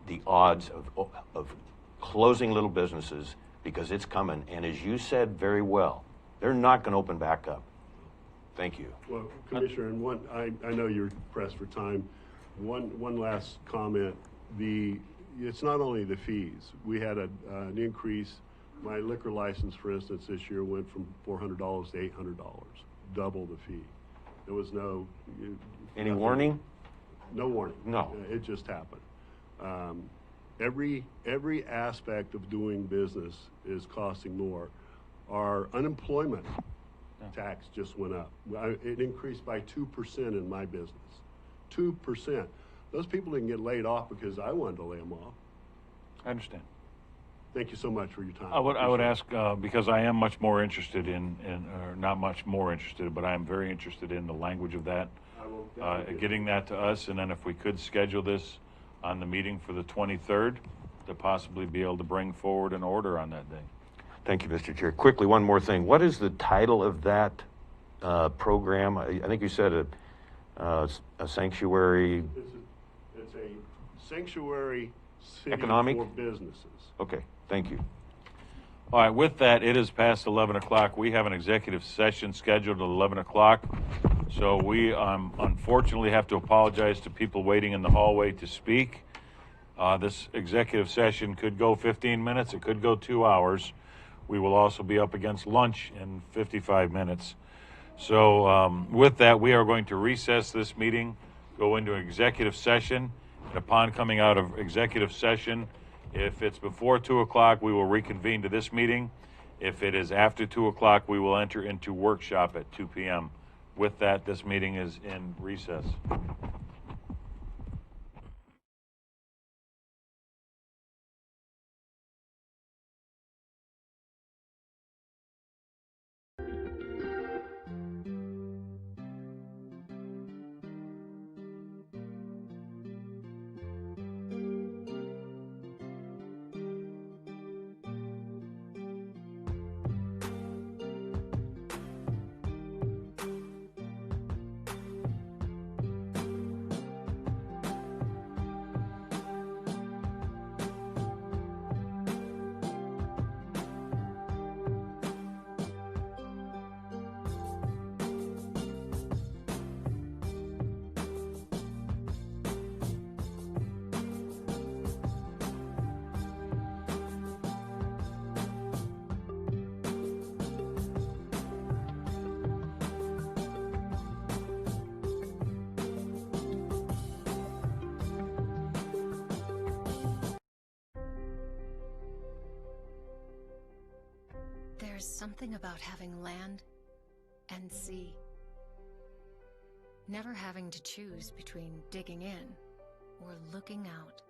the odds of closing little businesses because it's coming. And as you said very well, they're not going to open back up. Thank you. Well, Commissioner, and I know you're pressed for time. One last comment. It's not only the fees. We had an increase. My liquor license, for instance, this year went from $400 to $800, double the fee. There was no... Any warning? No warning. No. It just happened. Every aspect of doing business is costing more. Our unemployment tax just went up. It increased by 2% in my business. 2%. Those people didn't get laid off because I wanted to lay them off. I understand. Thank you so much for your time. I would ask, because I am much more interested or not much more interested, but I am very interested in the language of that, getting that to us, and then if we could schedule this on the meeting for the 23rd, to possibly be able to bring forward an order on that day. Thank you, Mr. Chair. Quickly, one more thing. What is the title of that program? I think you said a sanctuary. It's a sanctuary city economic for businesses. Okay, thank you. All right, with that, it is past 11 o'clock. We have an executive session scheduled at 11 o'clock. So we unfortunately have to apologize to people waiting in the hallway to speak. This executive session could go 15 minutes. It could go 2 hours. We will also be up against lunch in 55 minutes. So with that, we are going to recess this meeting, go into executive session, and upon coming out of executive session, if it's before 2 o'clock, we will reconvene to this meeting. If it is after 2 o'clock, we will enter into workshop at 2 p.m. With that, this meeting is in recess. There's something about having land and sea. Never having to choose between digging in or looking out.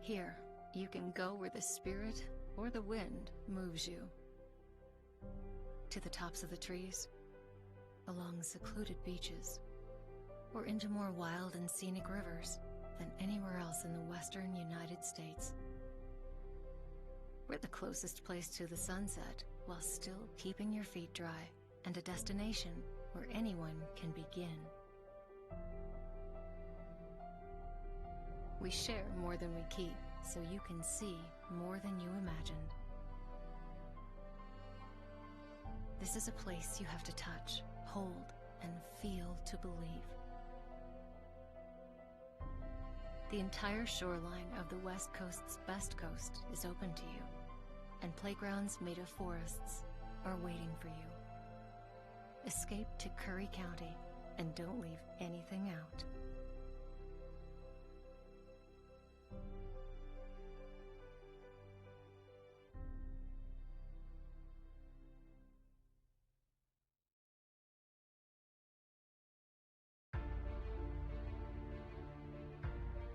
Here, you can go where the spirit or the wind moves you. To the tops of the trees, along secluded beaches, or into more wild and scenic rivers than anywhere else in the western United States. We're the closest place to the sunset while still keeping your feet dry, and a destination where anyone can begin. We share more than we keep, so you can see more than you imagined. This is a place you have to touch, hold, and feel to believe. The entire shoreline of the West Coast's best coast is open to you, and playgrounds made of forests are waiting for you. Escape to Curry County and don't leave anything out.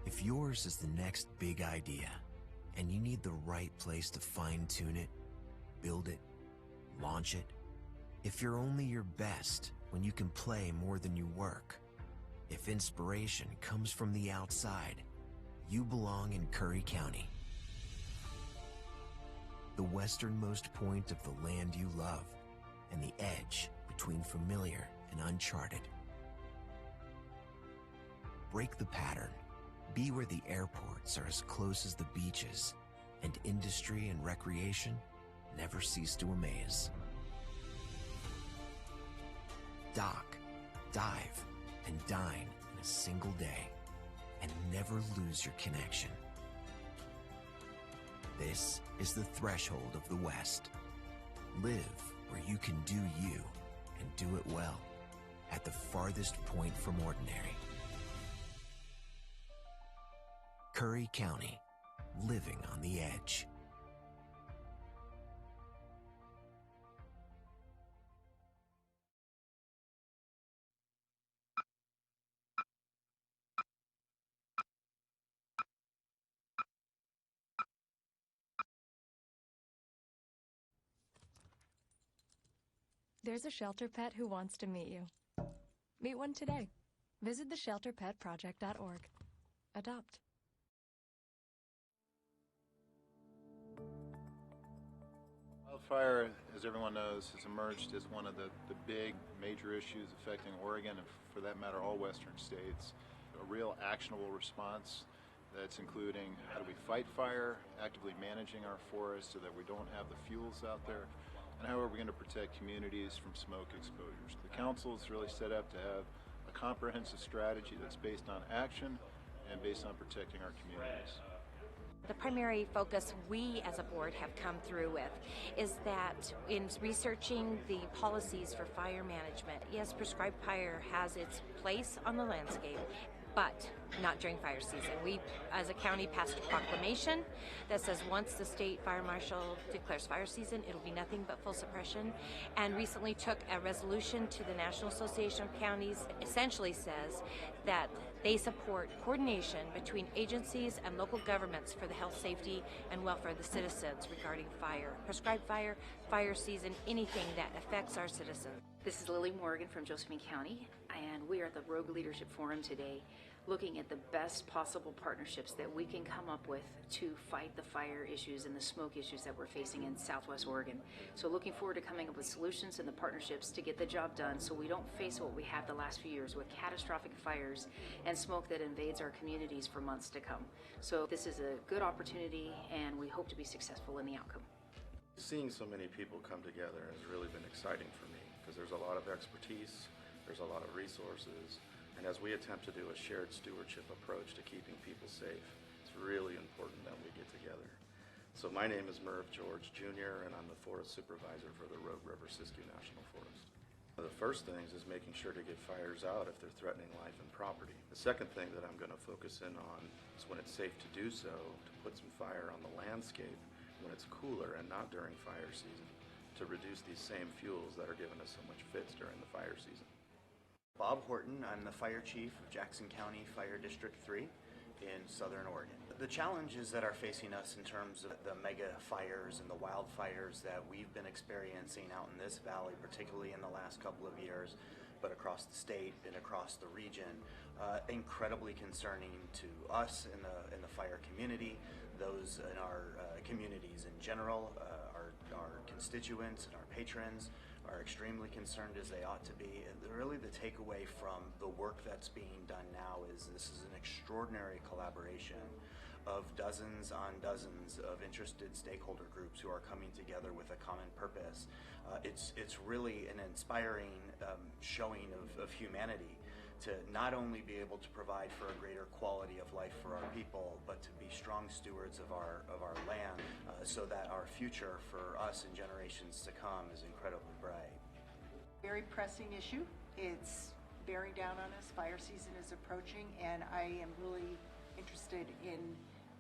If yours is the next big idea, and you need the right place to fine-tune it, build it, launch it, if you're only your best when you can play more than you work, if inspiration comes from the outside, you belong in Curry County. The westernmost point of the land you love, and the edge between familiar and uncharted. Break the pattern. Be where the airports are as close as the beaches, and industry and recreation never cease to amaze. Dock, dive, and dine in a single day, and never lose your connection. This is the threshold of the West. Live where you can do you, and do it well, at the farthest point from ordinary. Curry County, living on the edge. There's a shelter pet who wants to meet you. Meet one today. Visit theshelterpetproject.org. Adopt. Wildfire, as everyone knows, has emerged as one of the big major issues affecting Oregon and, for that matter, all western states. A real actionable response that's including how do we fight fire, actively managing our forests so that we don't have the fuels out there, and how are we going to protect communities from smoke exposures. The council is really set up to have a comprehensive strategy that's based on action and based on protecting our communities. The primary focus we as a board have come through with is that in researching the policies for fire management, yes, prescribed fire has its place on the landscape, but not during fire season. We, as a county, passed a proclamation that says once the state fire marshal declares fire season, it'll be nothing but full suppression, and recently took a resolution to the National Association of Counties, essentially says that they support coordination between agencies and local governments for the health, safety, and welfare of the citizens regarding fire. Prescribed fire, fire season, anything that affects our citizens. This is Lily Morgan from Josephine County, and we are at the Rogue Leadership Forum today, looking at the best possible partnerships that we can come up with to fight the fire issues and the smoke issues that we're facing in Southwest Oregon. So looking forward to coming up with solutions and the partnerships to get the job done so we don't face what we have the last few years with catastrophic fires and smoke that invades our communities for months to come. So this is a good opportunity, and we hope to be successful in the outcome. Seeing so many people come together has really been exciting for me because there's a lot of expertise, there's a lot of resources, and as we attempt to do a shared stewardship approach to keeping people safe, it's really important that we get together. So my name is Merv George Jr., and I'm the Forest Supervisor for the Rogue River Siskiyou National Forest. One of the first things is making sure to get fires out if they're threatening life and property. The second thing that I'm going to focus in on is when it's safe to do so, to put some fire on the landscape when it's cooler and not during fire season to reduce these same fuels that are giving us so much fits during the fire season. Bob Horton, I'm the fire chief of Jackson County Fire District 3 in Southern Oregon. The challenges that are facing us in terms of the mega fires and the wildfires that we've been experiencing out in this valley, particularly in the last couple of years, but across the state and across the region, incredibly concerning to us in the fire community, those in our communities in general, our constituents and our patrons are extremely concerned, as they ought to be. And really the takeaway from the work that's being done now is this is an extraordinary collaboration of dozens on dozens of interested stakeholder groups who are coming together with a common purpose. It's really an inspiring showing of humanity to not only be able to provide for a greater quality of life for our people, but to be strong stewards of our land, so that our future for us and generations to come is incredibly bright. Very pressing issue. It's bearing down on us. Fire season is approaching, and I am really interested in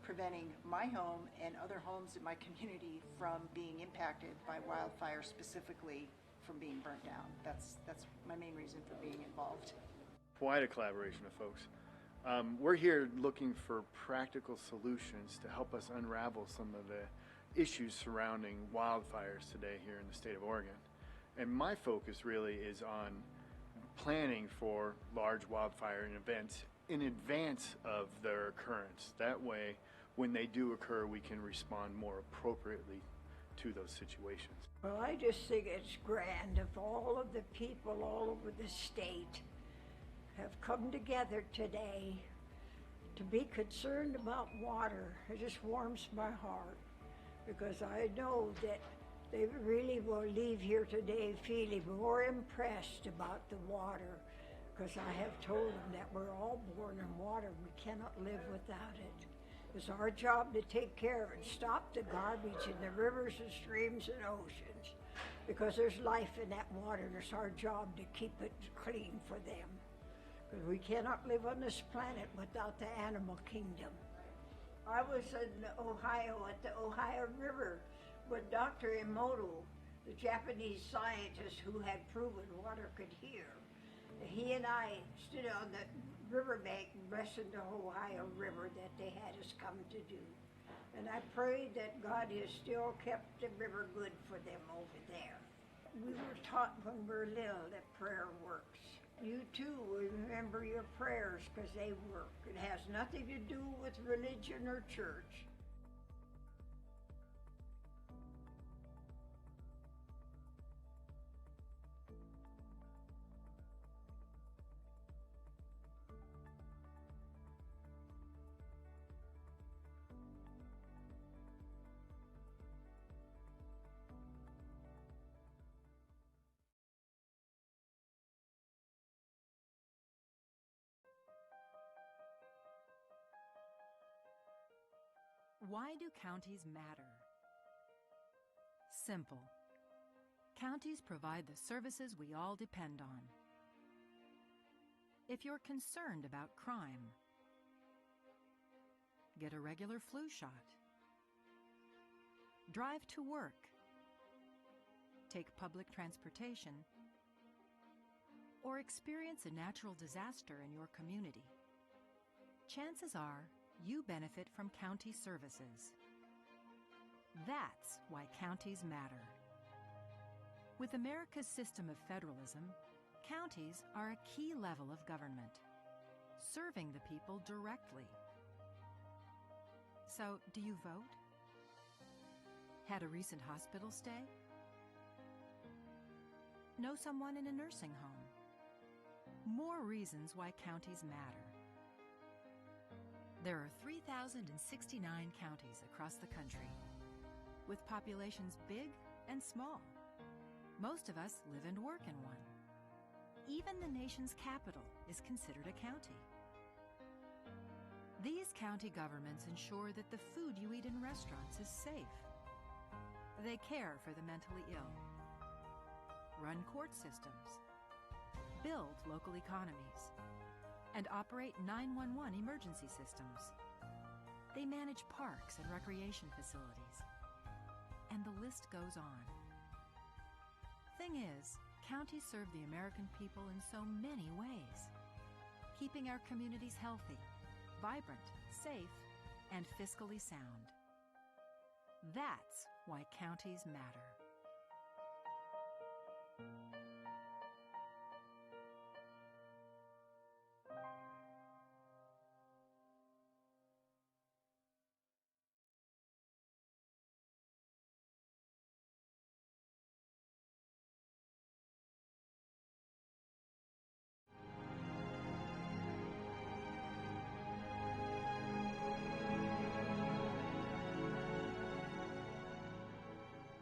preventing my home and other homes in my community from being impacted by wildfire, specifically from being burnt down. That's my main reason for being involved. Quite a collaboration of folks. We're here looking for practical solutions to help us unravel some of the issues surrounding wildfires today here in the state of Oregon. And my focus really is on planning for large wildfire events in advance of their occurrence. That way, when they do occur, we can respond more appropriately to those situations. Well, I just think it's grand if all of the people all over the state have come together today to be concerned about water. It just warms my heart, because I know that they really will leave here today feeling more impressed about the water, because I have told them that we're all born in water. We cannot live without it. It's our job to take care of it, stop the garbage in the rivers and streams and oceans, because there's life in that water, and it's our job to keep it clean for them. Because we cannot live on this planet without the animal kingdom. I was in Ohio at the Ohio River with Dr. Emoto, the Japanese scientist who had proven water could heal. He and I stood on the riverbank and blessed the Ohio River that they had us come to do. And I prayed that God has still kept the river good for them over there. We were taught when we were little that prayer works. You too will remember your prayers, because they work. It has nothing to do with religion or church. Why do counties matter? Simple. Counties provide the services we all depend on. If you're concerned about crime, get a regular flu shot. Drive to work. Take public transportation. Or experience a natural disaster in your community. Chances are you benefit from county services. That's why counties matter. With America's system of federalism, counties are a key level of government, serving the people directly. So, do you vote? Had a recent hospital stay? Know someone in a nursing home? More reasons why counties matter. There are 3,069 counties across the country, with populations big and small. Most of us live and work in one. Even the nation's capital is considered a county. These county governments ensure that the food you eat in restaurants is safe. They care for the mentally ill, run court systems, build local economies, and operate 911 emergency systems. They manage parks and recreation facilities, and the list goes on. Thing is, counties serve the American people in so many ways, keeping our communities healthy, vibrant, safe, and fiscally sound. That's why counties matter.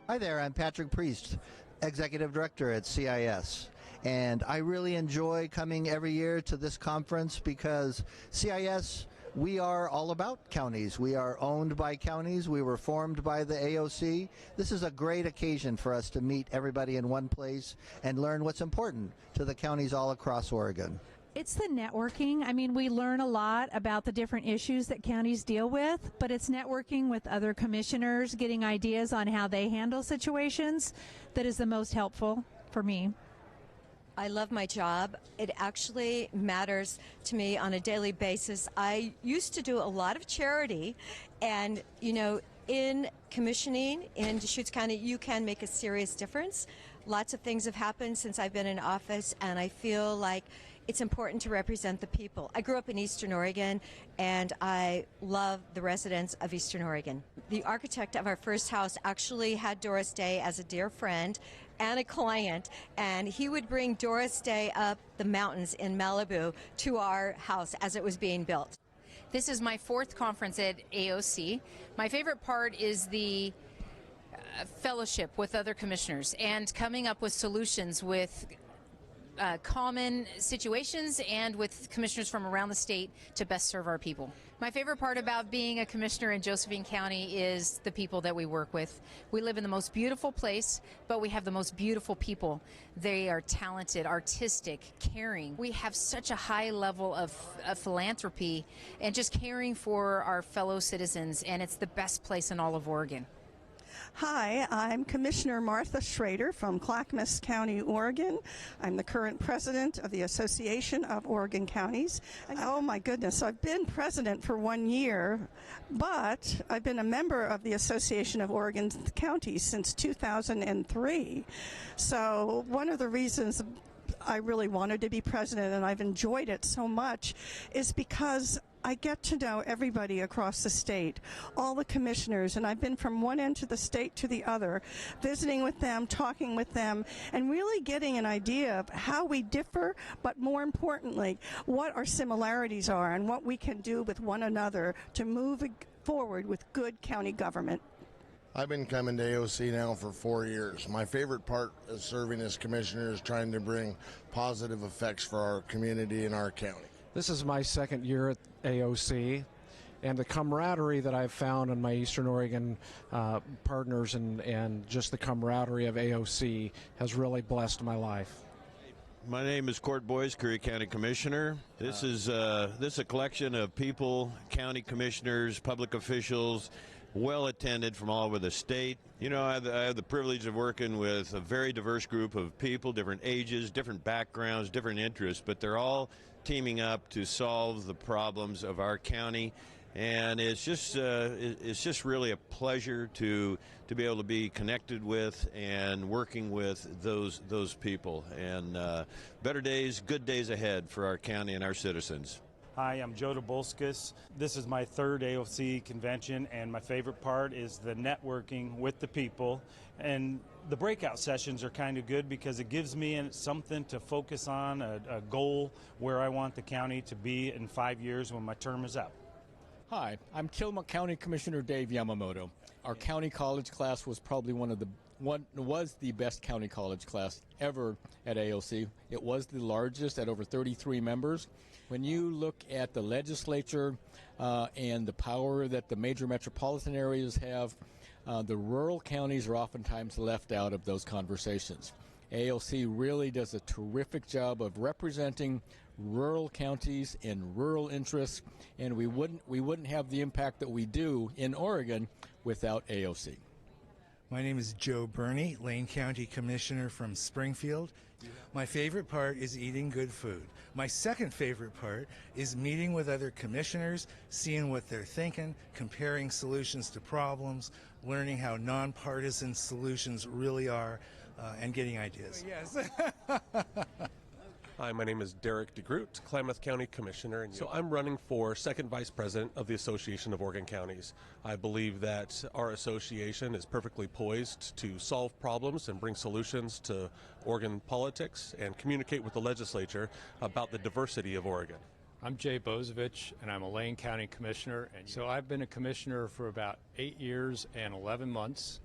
Hi there, I'm Patrick Priest, Executive Director at CIS. And I really enjoy coming every year to this conference because CIS, we are all about counties. We are owned by counties. We were formed by the AOC. This is a great occasion for us to meet everybody in one place and learn what's important to the counties all across Oregon. It's the networking. I mean, we learn a lot about the different issues that counties deal with, but it's networking with other commissioners, getting ideas on how they handle situations that is the most helpful for me. I love my job. It actually matters to me on a daily basis. I used to do a lot of charity, and, you know, in commissioning in Deschutes County, you can make a serious difference. Lots of things have happened since I've been in office, and I feel like it's important to represent the people. I grew up in Eastern Oregon, and I love the residents of Eastern Oregon. The architect of our first house actually had Doris Day as a dear friend and a client, and he would bring Doris Day up the mountains in Malibu to our house as it was being built. This is my 4th conference at AOC. My favorite part is the fellowship with other commissioners and coming up with solutions with common situations and with commissioners from around the state to best serve our people. My favorite part about being a commissioner in Josephine County is the people that we work with. We live in the most beautiful place, but we have the most beautiful people. They are talented, artistic, caring. We have such a high level of philanthropy and just caring for our fellow citizens, and it's the best place in all of Oregon. Hi, I'm Commissioner Martha Schrader from Clackamas County, Oregon. I'm the current president of the Association of Oregon Counties. Oh my goodness, I've been president for 1 year, but I've been a member of the Association of Oregon Counties since 2003. So one of the reasons I really wanted to be president, and I've enjoyed it so much, is because I get to know everybody across the state, all the commissioners, and I've been from one end of the state to the other, visiting with them, talking with them, and really getting an idea of how we differ, but more importantly, what our similarities are and what we can do with one another to move forward with good county government. I've been coming to AOC now for 4 years. My favorite part of serving as commissioner is trying to bring positive effects for our community and our county. This is my 2nd year at AOC, and the camaraderie that I've found in my Eastern Oregon partners and just the camaraderie of AOC has really blessed my life. My name is Court Boyce, Curry County Commissioner. This is a collection of people, county commissioners, public officials, well attended from all over the state. You know, I have the privilege of working with a very diverse group of people, different ages, different backgrounds, different interests, but they're all teaming up to solve the problems of our county. And it's just really a pleasure to be able to be connected with and working with those people. And better days, good days ahead for our county and our citizens. Hi, I'm Joe DeBolskis. This is my 3rd AOC convention, and my favorite part is the networking with the people. And the breakout sessions are kind of good because it gives me something to focus on, a goal where I want the county to be in 5 years when my term is up. Hi, I'm Tillamook County Commissioner Dave Yamamoto. Our county college class was probably was the best county college class ever at AOC. It was the largest at over 33 members. When you look at the legislature and the power that the major metropolitan areas have, the rural counties are oftentimes left out of those conversations. AOC really does a terrific job of representing rural counties and rural interests, and we wouldn't have the impact that we do in Oregon without AOC. My name is Joe Burney, Lane County Commissioner from Springfield. My favorite part is eating good food. My second favorite part is meeting with other commissioners, seeing what they're thinking, comparing solutions to problems, learning how nonpartisan solutions really are, and getting ideas. Yes. Hi, my name is Derek DeGroot, Klamath County Commissioner. And so I'm running for second vice president of the Association of Oregon Counties. I believe that our association is perfectly poised to solve problems and bring solutions to Oregon politics and communicate with the legislature about the diversity of Oregon. I'm Jay Bozovich, and I'm a Lane County Commissioner. And so I've been a commissioner for about 8 years and 11 months.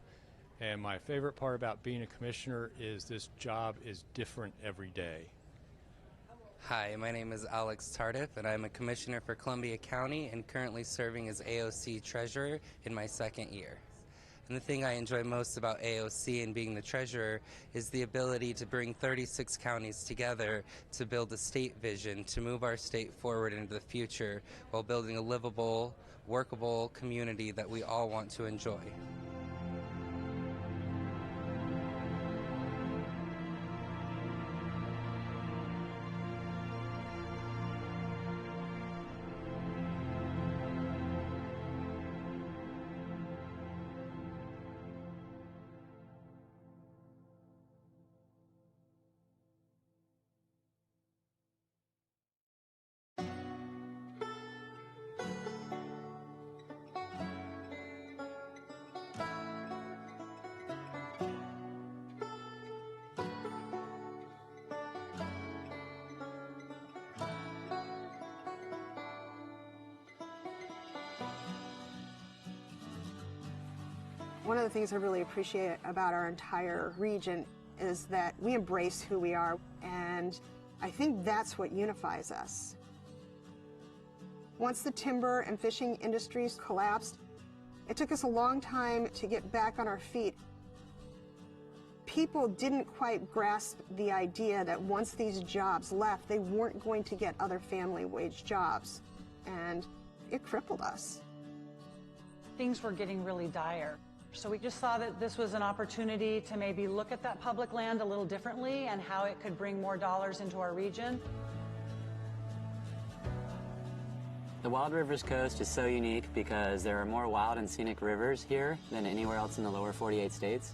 And my favorite part about being a commissioner is this job is different every day. Hi, my name is Alex Tardif, and I'm a commissioner for Columbia County and currently serving as AOC treasurer in my second year. And the thing I enjoy most about AOC and being the treasurer is the ability to bring 36 counties together to build a state vision, to move our state forward into the future while building a livable, workable community that we all want to enjoy. One of the things I really appreciate about our entire region is that we embrace who we are, and I think that's what unifies us. Once the timber and fishing industries collapsed, it took us a long time to get back on our feet. People didn't quite grasp the idea that once these jobs left, they weren't going to get other family wage jobs, and it crippled us. Things were getting really dire. So we just saw that this was an opportunity to maybe look at that public land a little differently and how it could bring more dollars into our region. The Wild Rivers Coast is so unique because there are more wild and scenic rivers here than anywhere else in the lower 48 states.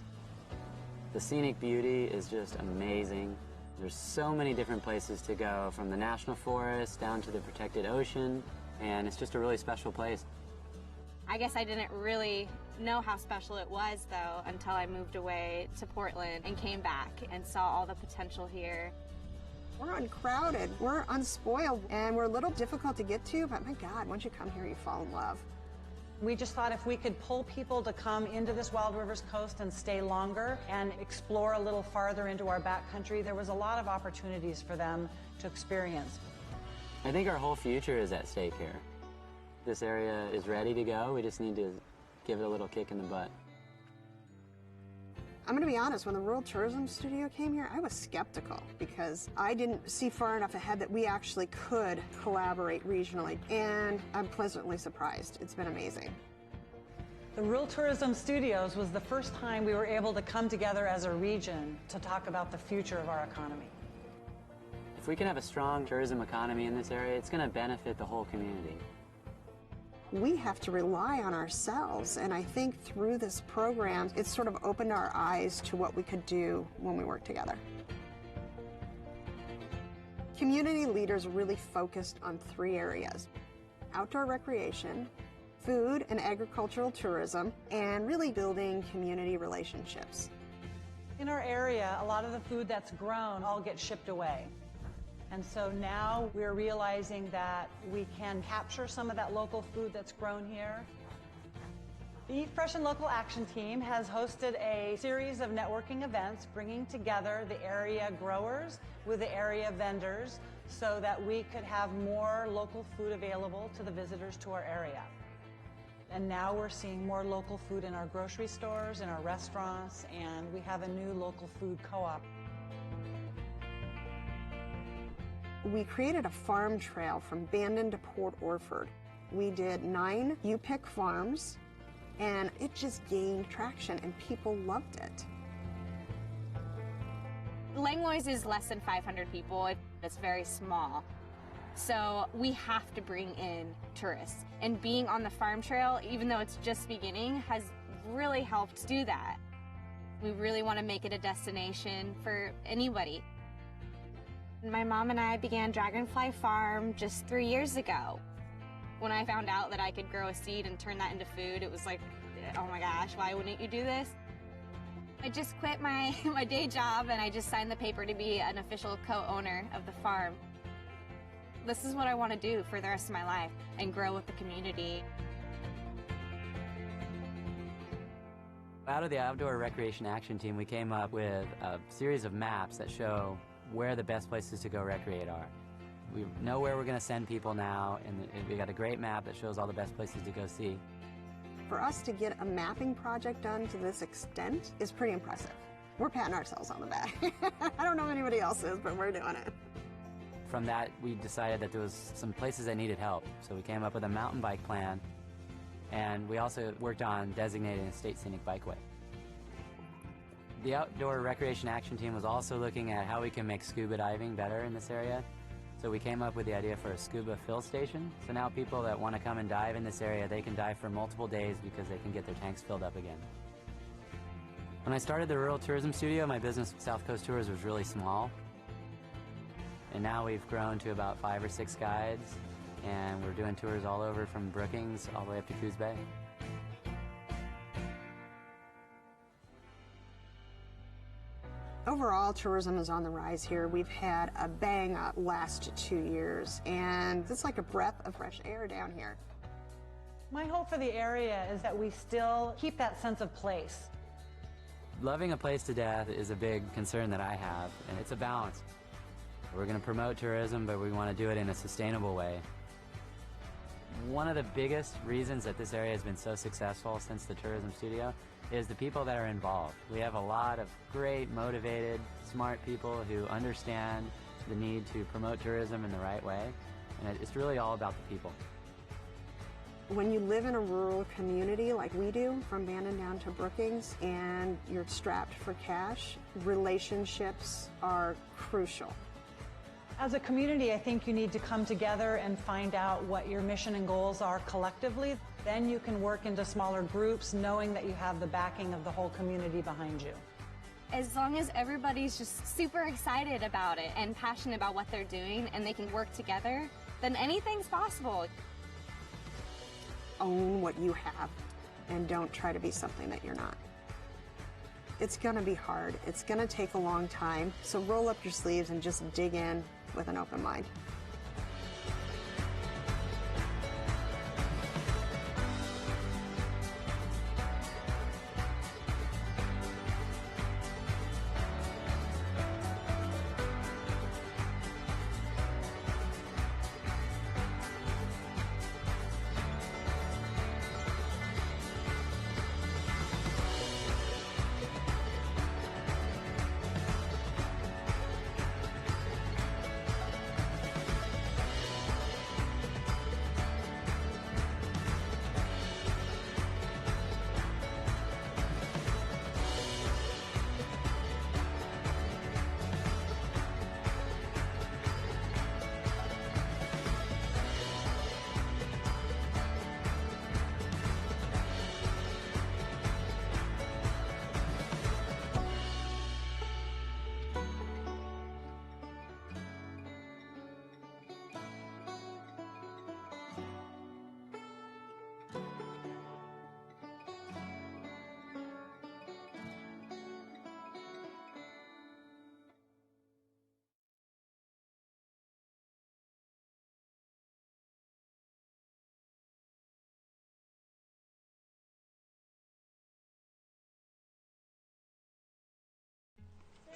The scenic beauty is just amazing. There's so many different places to go, from the national forest down to the protected ocean, and it's just a really special place. I guess I didn't really know how special it was, though, until I moved away to Portland and came back and saw all the potential here. We're uncrowded, we're unspoiled, and we're a little difficult to get to, but my God, once you come here, you fall in love. We just thought if we could pull people to come into this Wild Rivers Coast and stay longer and explore a little farther into our backcountry, there was a lot of opportunities for them to experience. I think our whole future is at stake here. This area is ready to go. We just need to give it a little kick in the butt. I'm going to be honest, when the Rural Tourism Studio came here, I was skeptical because I didn't see far enough ahead that we actually could collaborate regionally, and I'm pleasantly surprised. It's been amazing. The Rural Tourism Studios was the first time we were able to come together as a region to talk about the future of our economy. If we can have a strong tourism economy in this area, it's going to benefit the whole community. We have to rely on ourselves, and I think through this program, it's sort of opened our eyes to what we could do when we work together. Community leaders really focused on 3 areas: outdoor recreation, food and agricultural tourism, and really building community relationships. In our area, a lot of the food that's grown all gets shipped away. And so now we're realizing that we can capture some of that local food that's grown here. The Eat Fresh and Local Action Team has hosted a series of networking events bringing together the area growers with the area vendors so that we could have more local food available to the visitors to our area. And now we're seeing more local food in our grocery stores, in our restaurants, and we have a new local food co-op. We created a farm trail from Bandon to Port Orford. We did 9 U-Pick farms, And it just gained traction and people loved it. Langlois is less than 500 people. It's very small. So we have to bring in tourists. And being on the farm trail, even though it's just beginning, has really helped do that. We really want to make it a destination for anybody. My mom and I began Dragonfly Farm just 3 years ago. When I found out that I could grow a seed and turn that into food, it was like, oh my gosh, why wouldn't you do this? I just quit my day job and I just signed the paper to be an official co-owner of the farm. This is what I want to do for the rest of my life and grow with the community. Out of the Outdoor Recreation Action Team, we came up with a series of maps that show where the best places to go recreate are. We know where we're going to send people now, and we got a great map that shows all the best places to go see. For us to get a mapping project done to this extent is pretty impressive. We're patting ourselves on the back. I don't know if anybody else is, but we're doing it. From that, we decided that there was some places that needed help, so we came up with a mountain bike plan, and we also worked on designating a state scenic bikeway. The Outdoor Recreation Action Team was also looking at how we can make scuba diving better in this area. So we came up with the idea for a scuba fill station. So now people that want to come and dive in this area, they can dive for multiple days because they can get their tanks filled up again. When I started the Rural Tourism Studio, my business, South Coast Tours, was really small. And now we've grown to about 5 or 6 guides, and we're doing tours all over from Brookings all the way up to Coos Bay. Overall, tourism is on the rise here. We've had a bang-up last 2 years, and it's like a breath of fresh air down here. My hope for the area is that we still keep that sense of place. Loving a place to death is a big concern that I have, and it's a balance. We're going to promote tourism, but we want to do it in a sustainable way. One of the biggest reasons that this area has been so successful since the tourism studio is the people that are involved. We have a lot of great, motivated, smart people who understand the need to promote tourism in the right way, and it's really all about the people. When you live in a rural community like we do, from Bandon down to Brookings, and you're strapped for cash, relationships are crucial. As a community, I think you need to come together and find out what your mission and goals are collectively. Then you can work into smaller groups, knowing that you have the backing of the whole community behind you. As long as everybody's just super excited about it and passionate about what they're doing and they can work together, then anything's possible. Own what you have and don't try to be something that you're not. It's going to be hard. It's going to take a long time. So roll up your sleeves and just dig in with an open mind.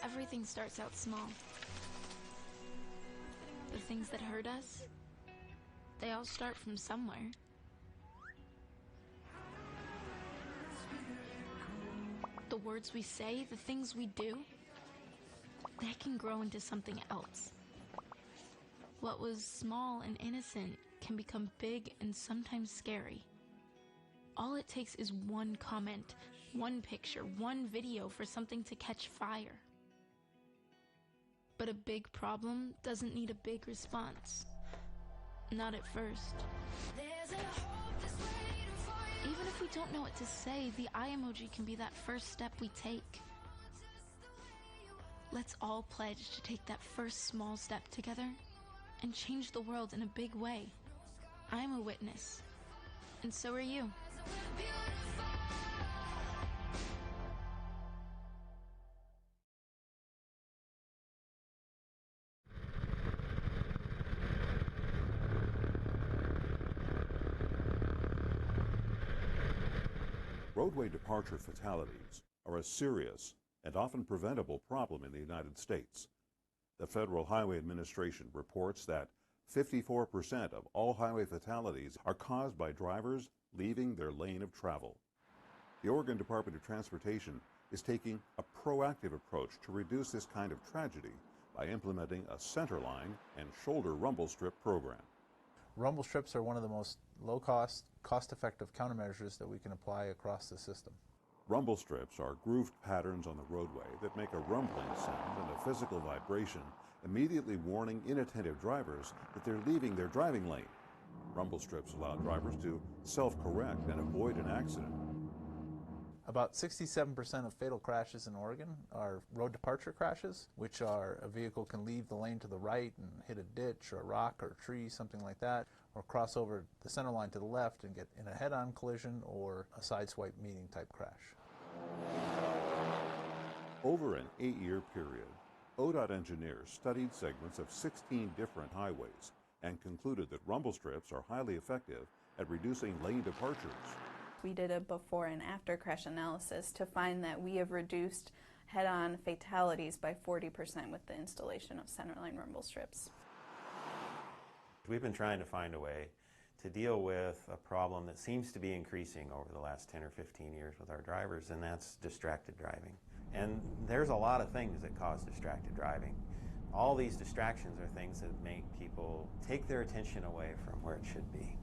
Everything starts out small. The things that hurt us, they all start from somewhere. The words we say, the things we do, they can grow into something else. What was small and innocent can become big and sometimes scary. All it takes is one comment, one picture, one video for something to catch fire. But a big problem doesn't need a big response. Not at first. Even if we don't know what to say, the eye emoji can be that first step we take. Let's all pledge to take that first small step together and change the world in a big way. I'm a witness, and so are you. Roadway departure fatalities are a serious and often preventable problem in the United States. The Federal Highway Administration reports that 54% of all highway fatalities are caused by drivers leaving their lane of travel. The Oregon Department of Transportation is taking a proactive approach to reduce this kind of tragedy by implementing a centerline and shoulder rumble strip program. Rumble strips are one of the most low-cost, cost-effective countermeasures that we can apply across the system. Rumble strips are grooved patterns on the roadway that make a rumbling sound and a physical vibration, immediately warning inattentive drivers that they're leaving their driving lane. Rumble strips allow drivers to self-correct and avoid an accident. About 67% of fatal crashes in Oregon are road departure crashes, which are a vehicle can leave the lane to the right and hit a ditch or a rock or a tree, something like that, or cross over the center line to the left and get in a head-on collision or a sideswipe meeting type crash. Over an 8-year period, ODOT engineers studied segments of 16 different highways and concluded that rumble strips are highly effective at reducing lane departures. We did a before and after crash analysis to find that we have reduced head-on fatalities by 40% with the installation of centerline rumble strips. We've been trying to find a way to deal with a problem that seems to be increasing over the last 10 or 15 years with our drivers, and that's distracted driving. And there's a lot of things that cause distracted driving. All these distractions are things that make people take their attention away from where it should be.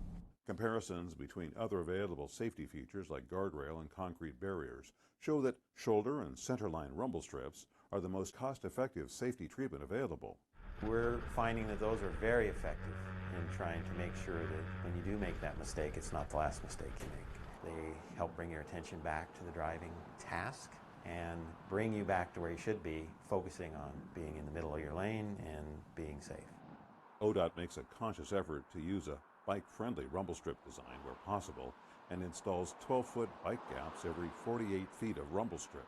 Comparisons between other available safety features like guardrail and concrete barriers show that shoulder and centerline rumble strips are the most cost-effective safety treatment available. We're finding that those are very effective in trying to make sure that when you do make that mistake, it's not the last mistake you make. They help bring your attention back to the driving task and bring you back to where you should be, focusing on being in the middle of your lane and being safe. ODOT makes a conscious effort to use a bike-friendly rumble strip design where possible and installs 12-foot bike gaps every 48 feet of rumble strip.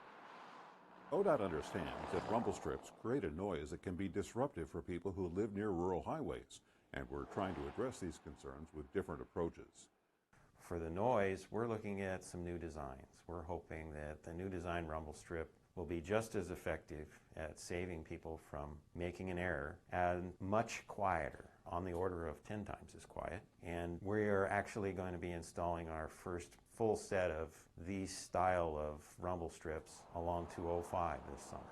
ODOT understands that rumble strips create a noise that can be disruptive for people who live near rural highways, and we're trying to address these concerns with different approaches. For the noise, we're looking at some new designs. We're hoping that the new design rumble strip will be just as effective at saving people from making an error and much quieter, on the order of 10 times as quiet. And we're actually going to be installing our first full set of these style of rumble strips along 205 this summer.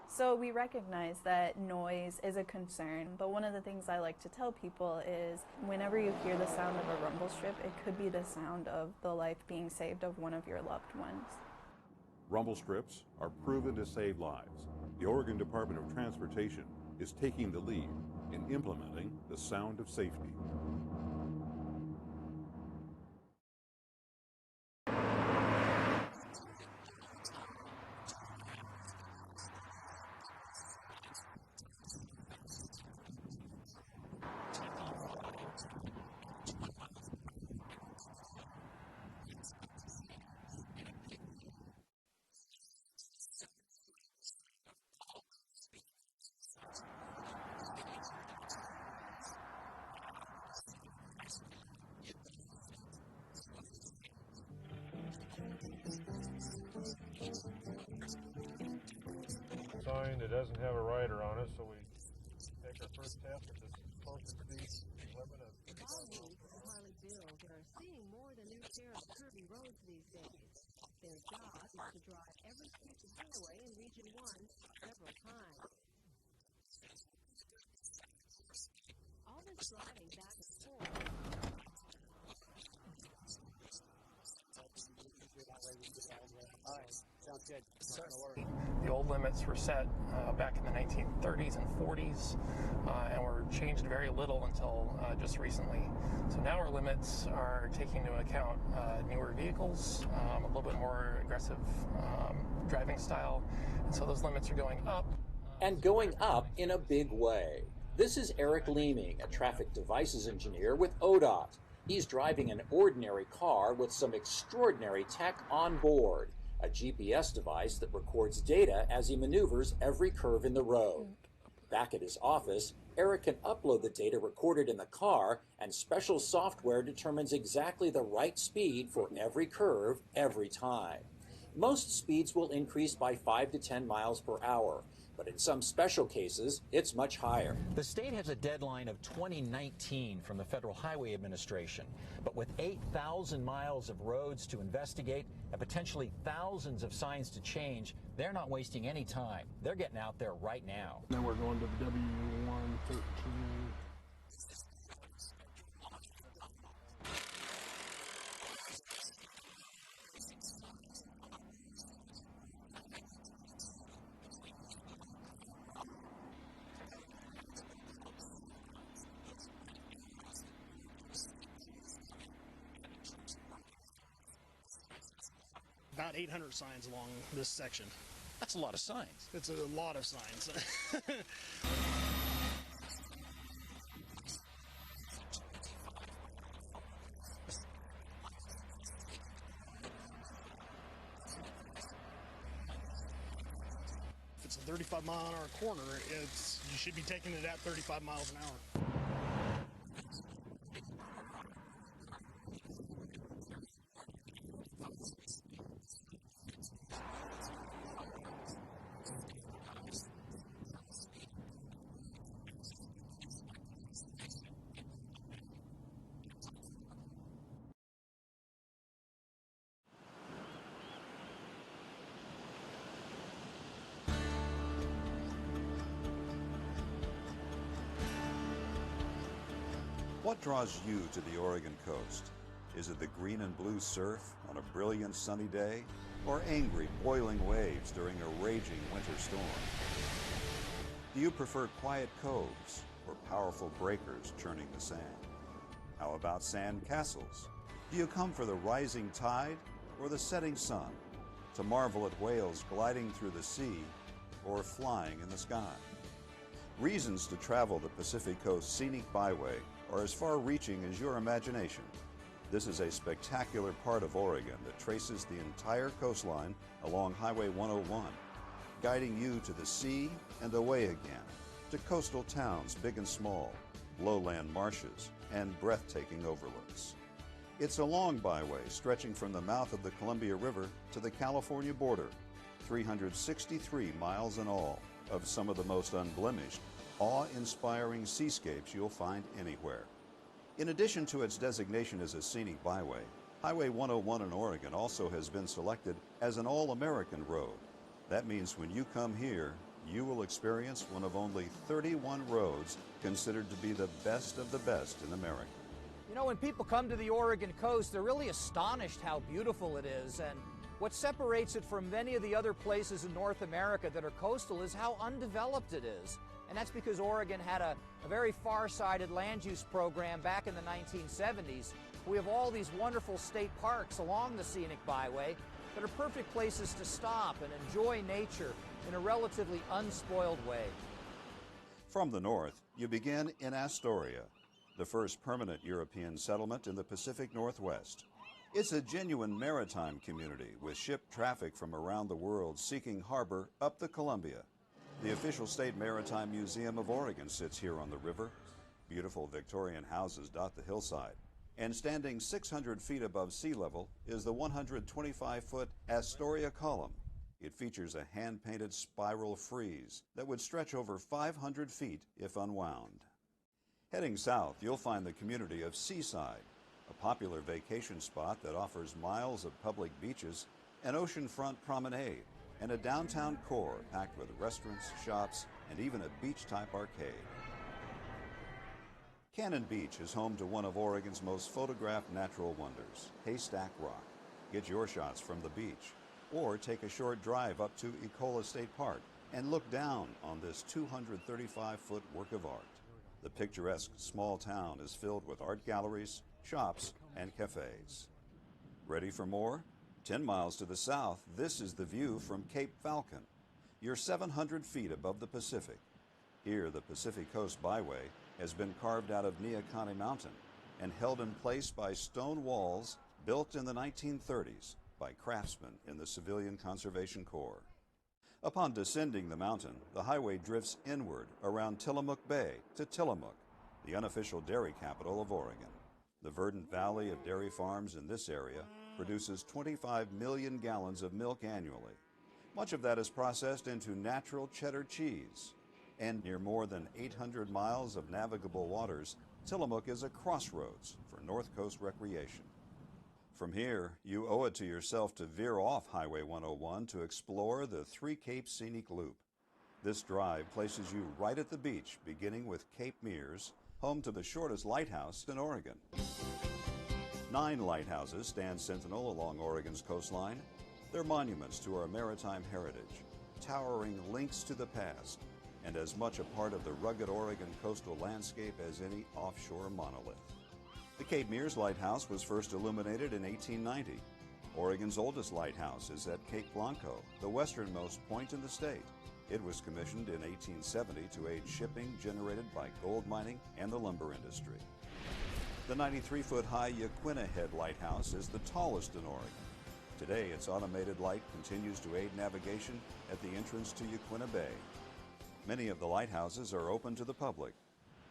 So we recognize that noise is a concern, but one of the things I like to tell people is whenever you hear the sound of a rumble strip, it could be the sound of the life being saved of one of your loved ones. Rumble strips are proven to save lives. The Oregon Department of Transportation is taking the lead in implementing the sound of safety. Sign that doesn't have a rider on it, so we take our first test at this posted speed limit of 35 miles per hour. Harley Bills are seeing more than their share of curvy roads these days. Their job is to drive every street and highway in Region 1 several times. All this driving back and forth Sounds good. The old limits were set back in the 1930s and 40s and were changed very little until just recently. So now our limits are taking into account newer vehicles, a little bit more aggressive driving style, and so those limits are going up. And going up in a big way. This is Eric Leeming, a traffic devices engineer with ODOT. He's driving an ordinary car with some extraordinary tech on board, a GPS device that records data as he maneuvers every curve in the road. Back at his office, Eric can upload the data recorded in the car, and special software determines exactly the right speed for every curve, every time. Most speeds will increase by 5 to 10 miles per hour, but in some special cases, it's much higher. The state has a deadline of 2019 from the Federal Highway Administration, but with 8,000 miles of roads to investigate and potentially thousands of signs to change, they're not wasting any time. They're getting out there right now. Then we're going to the W113. About 800 signs along this section. That's a lot of signs. It's a lot of signs. If it's a 35-mile-an-hour corner, you should be taking it at 35 miles an hour. What draws you to the Oregon coast? Is it the green and blue surf on a brilliant sunny day, or angry, boiling waves during a raging winter storm? Do you prefer quiet coves or powerful breakers churning the sand? How about sand castles? Do you come for the rising tide or the setting sun, to marvel at whales gliding through the sea or flying in the sky? Reasons to travel the Pacific Coast Scenic Byway are as far-reaching as your imagination. This is a spectacular part of Oregon that traces the entire coastline along Highway 101, guiding you to the sea and away again, to coastal towns big and small, lowland marshes, and breathtaking overlooks. It's a long byway stretching from the mouth of the Columbia River to the California border, 363 miles in all, of some of the most unblemished, awe-inspiring seascapes you'll find anywhere. In addition to its designation as a scenic byway, Highway 101 in Oregon also has been selected as an all-American road. That means when you come here, you will experience one of only 31 roads considered to be the best of the best in America. You know, when people come to the Oregon coast, they're really astonished how beautiful it is, and what separates it from many of the other places in North America that are coastal is how undeveloped it is. And that's because Oregon had a very far-sighted land use program back in the 1970s. We have all these wonderful state parks along the scenic byway that are perfect places to stop and enjoy nature in a relatively unspoiled way. From the north, you begin in Astoria, the first permanent European settlement in the Pacific Northwest. It's a genuine maritime community with ship traffic from around the world seeking harbor up the Columbia. The official State Maritime Museum of Oregon sits here on the river. Beautiful Victorian houses dot the hillside. And standing 600 feet above sea level is the 125-foot Astoria Column. It features a hand-painted spiral frieze that would stretch over 500 feet if unwound. Heading south, you'll find the community of Seaside, a popular vacation spot that offers miles of public beaches, an oceanfront promenade, and a downtown core packed with restaurants, shops, and even a beach-type arcade. Cannon Beach is home to one of Oregon's most photographed natural wonders, Haystack Rock. Get your shots from the beach. or take a short drive up to Ecola State Park and look down on this 235-foot work of art. The picturesque small town is filled with art galleries, shops, and cafes. Ready for more? 10 miles to the south, this is the view from Cape Falcon. You're 700 feet above the Pacific. Here, the Pacific Coast Byway has been carved out of Neahkahnie Mountain and held in place by stone walls built in the 1930s by craftsmen in the Civilian Conservation Corps. Upon descending the mountain, the highway drifts inward around Tillamook Bay to Tillamook, the unofficial dairy capital of Oregon. The verdant valley of dairy farms in this area produces 25 million gallons of milk annually. Much of that is processed into natural cheddar cheese. And near more than 800 miles of navigable waters, Tillamook is a crossroads for North Coast recreation. From here, you owe it to yourself to veer off Highway 101 to explore the Three Capes Scenic Loop. This drive places you right at the beach, beginning with Cape Meares, home to the shortest lighthouse in Oregon. 9 lighthouses stand sentinel along Oregon's coastline. They're monuments to our maritime heritage, towering links to the past, and as much a part of the rugged Oregon coastal landscape as any offshore monolith. The Cape Meares Lighthouse was first illuminated in 1890. Oregon's oldest lighthouse is at Cape Blanco, the westernmost point in the state. It was commissioned in 1870 to aid shipping generated by gold mining and the lumber industry. The 93-foot-high Yaquina Head Lighthouse is the tallest in Oregon. Today, its automated light continues to aid navigation at the entrance to Yaquina Bay. Many of the lighthouses are open to the public.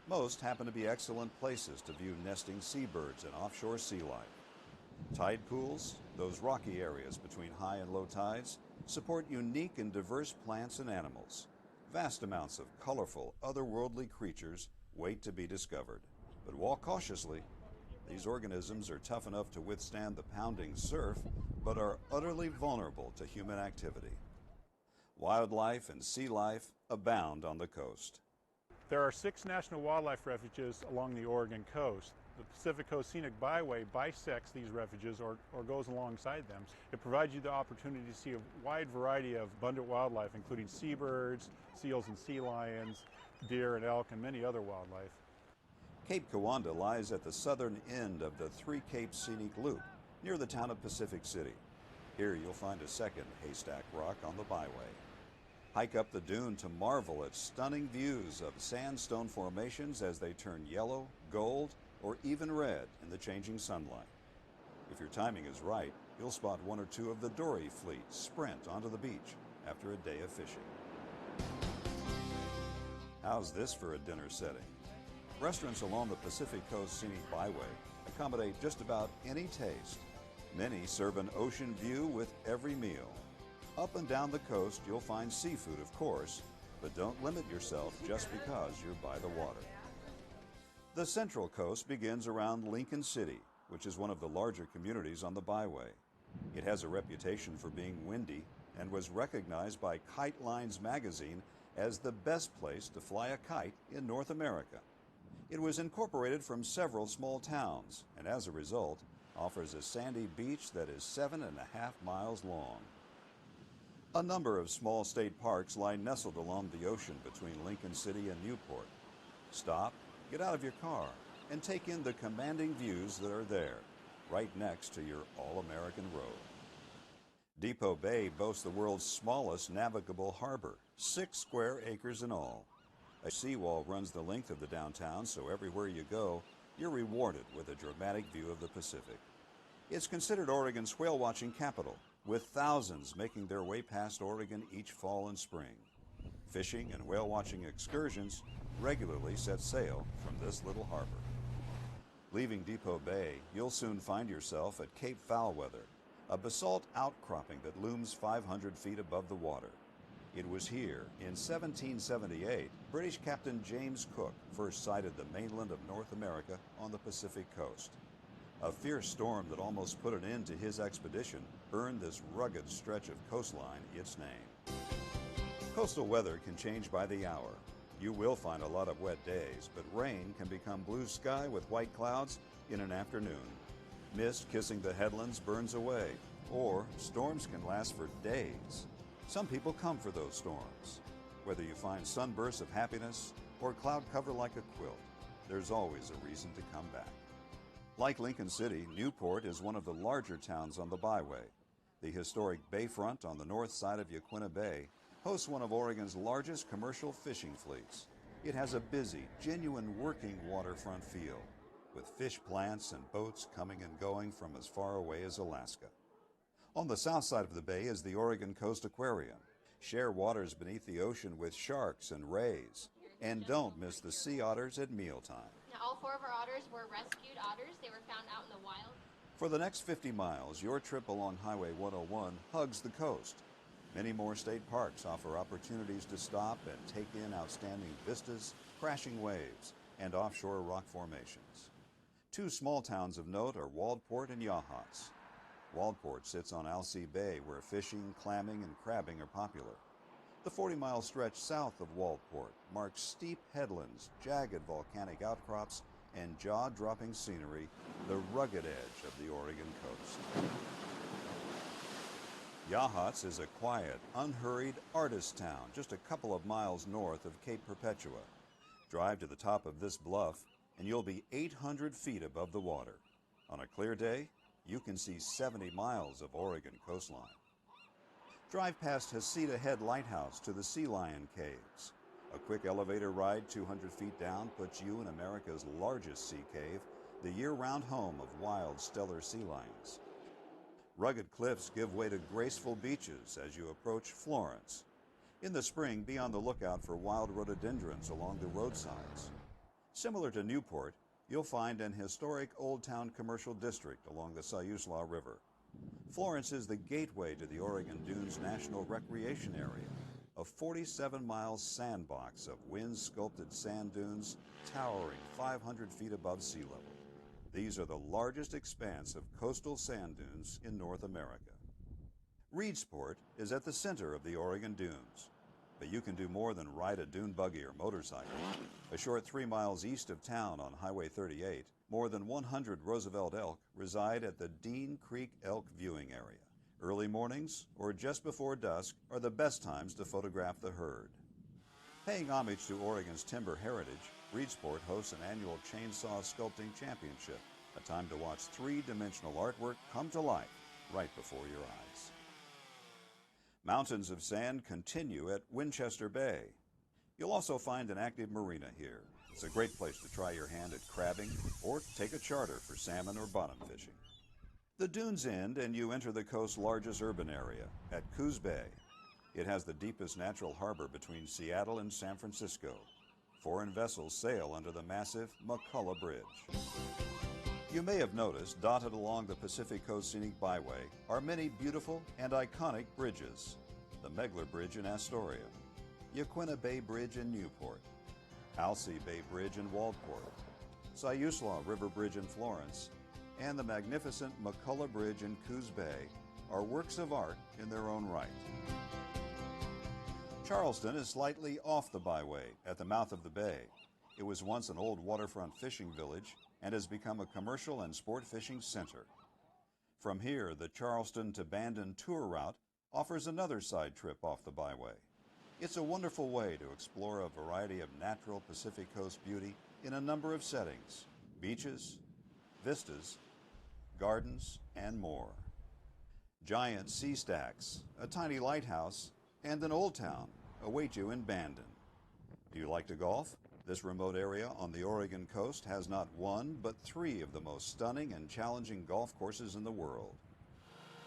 Most happen to be excellent places to view nesting seabirds and offshore sea life. Tide pools, those rocky areas between high and low tides, support unique and diverse plants and animals. Vast amounts of colorful, otherworldly creatures wait to be discovered. But walk cautiously. These organisms are tough enough to withstand the pounding surf, but are utterly vulnerable to human activity. Wildlife and sea life abound on the coast. There are 6 national wildlife refuges along the Oregon coast. The Pacific Coast Scenic Byway bisects these refuges or goes alongside them. It provides you the opportunity to see a wide variety of abundant wildlife, including seabirds, seals and sea lions, deer and elk, and many other wildlife. Cape Kiwanda lies at the southern end of the Three Capes Scenic Loop, near the town of Pacific City. Here you'll find a second haystack rock on the byway. Hike up the dune to marvel at stunning views of sandstone formations as they turn yellow, gold, or even red in the changing sunlight. If your timing is right, you'll spot 1 or 2 of the dory fleet sprint onto the beach after a day of fishing. How's this for a dinner setting? Restaurants along the Pacific Coast Scenic Byway accommodate just about any taste. Many serve an ocean view with every meal. Up and down the coast, you'll find seafood, of course, but don't limit yourself just because you're by the water. The Central Coast begins around Lincoln City, which is one of the larger communities on the byway. It has a reputation for being windy and was recognized by Kite Lines magazine as the best place to fly a kite in North America. It was incorporated from several small towns and as a result offers a sandy beach that is 7.5 miles long. A number of small state parks lie nestled along the ocean between Lincoln City and Newport. Stop, get out of your car, and take in the commanding views that are there, right next to your all-American road. Depot Bay boasts the world's smallest navigable harbor, 6 square acres in all. A seawall runs the length of the downtown, so everywhere you go, you're rewarded with a dramatic view of the Pacific. It's considered Oregon's whale-watching capital, with thousands making their way past Oregon each fall and spring. Fishing and whale-watching excursions regularly set sail from this little harbor. Leaving Depot Bay, you'll soon find yourself at Cape Foulweather, a basalt outcropping that looms 500 feet above the water. It was here, in 1778, British Captain James Cook first sighted the mainland of North America on the Pacific coast. A fierce storm that almost put an end to his expedition earned this rugged stretch of coastline its name. Coastal weather can change by the hour. You will find a lot of wet days, but rain can become blue sky with white clouds in an afternoon. Mist kissing the headlands burns away, or storms can last for days. Some people come for those storms. Whether you find sunbursts of happiness or cloud cover like a quilt, there's always a reason to come back. Like Lincoln City, Newport is one of the larger towns on the byway. The historic bayfront on the north side of Yaquina Bay hosts one of Oregon's largest commercial fishing fleets. It has a busy, genuine working waterfront feel, with fish plants and boats coming and going from as far away as Alaska. On the south side of the bay is the Oregon Coast Aquarium. Share waters beneath the ocean with sharks and rays. And don't miss the sea otters at mealtime. Now, all 4 of our otters were rescued otters. They were found out in the wild. For the next 50 miles, your trip along Highway 101 hugs the coast. Many more state parks offer opportunities to stop and take in outstanding vistas, crashing waves, and offshore rock formations. 2 small towns of note are Waldport and Yachats. Waldport sits on Alsea Bay, where fishing, clamming, and crabbing are popular. The 40-mile stretch south of Waldport marks steep headlands, jagged volcanic outcrops, and jaw-dropping scenery, the rugged edge of the Oregon coast. Yachats is a quiet, unhurried artist town just a couple of miles north of Cape Perpetua. Drive to the top of this bluff, and you'll be 800 feet above the water. On a clear day, you can see 70 miles of Oregon coastline. Drive past Heceta Head Lighthouse to the Sea Lion Caves. A quick elevator ride 200 feet down puts you in America's largest sea cave, the year-round home of wild stellar sea lions. Rugged cliffs give way to graceful beaches as you approach Florence. In the spring, be on the lookout for wild rhododendrons along the roadsides. Similar to Newport, you'll find an historic Old Town commercial district along the Siuslaw River. Florence is the gateway to the Oregon Dunes National Recreation Area, a 47-mile sandbox of wind-sculpted sand dunes towering 500 feet above sea level. These are the largest expanse of coastal sand dunes in North America. Reedsport is at the center of the Oregon Dunes, but you can do more than ride a dune buggy or motorcycle. A short 3 miles east of town on Highway 38, more than 100 Roosevelt elk reside at the Dean Creek Elk Viewing Area. Early mornings or just before dusk are the best times to photograph the herd. Paying homage to Oregon's timber heritage, Reedsport hosts an annual Chainsaw Sculpting Championship, a time to watch 3-dimensional artwork come to life right before your eyes. Mountains of sand continue at Winchester Bay. You'll also find an active marina here. It's a great place to try your hand at crabbing or take a charter for salmon or bottom fishing. The dunes end and you enter the coast's largest urban area at Coos Bay. It has the deepest natural harbor between Seattle and San Francisco. Foreign vessels sail under the massive McCullough Bridge. You may have noticed, dotted along the Pacific Coast Scenic Byway are many beautiful and iconic bridges. The Megler Bridge in Astoria, Yaquina Bay Bridge in Newport, Alsea Bay Bridge in Waldport, Siuslaw River Bridge in Florence, and the magnificent McCullough Bridge in Coos Bay are works of art in their own right. Charleston is slightly off the byway at the mouth of the bay. It was once an old waterfront fishing village and has become a commercial and sport fishing center. From here, the Charleston to Bandon tour route offers another side trip off the byway. It's a wonderful way to explore a variety of natural Pacific Coast beauty in a number of settings: beaches, vistas, gardens, and more. Giant sea stacks, a tiny lighthouse, and an old town await you in Bandon. Do you like to golf? This remote area on the Oregon coast has not one, but 3 of the most stunning and challenging golf courses in the world.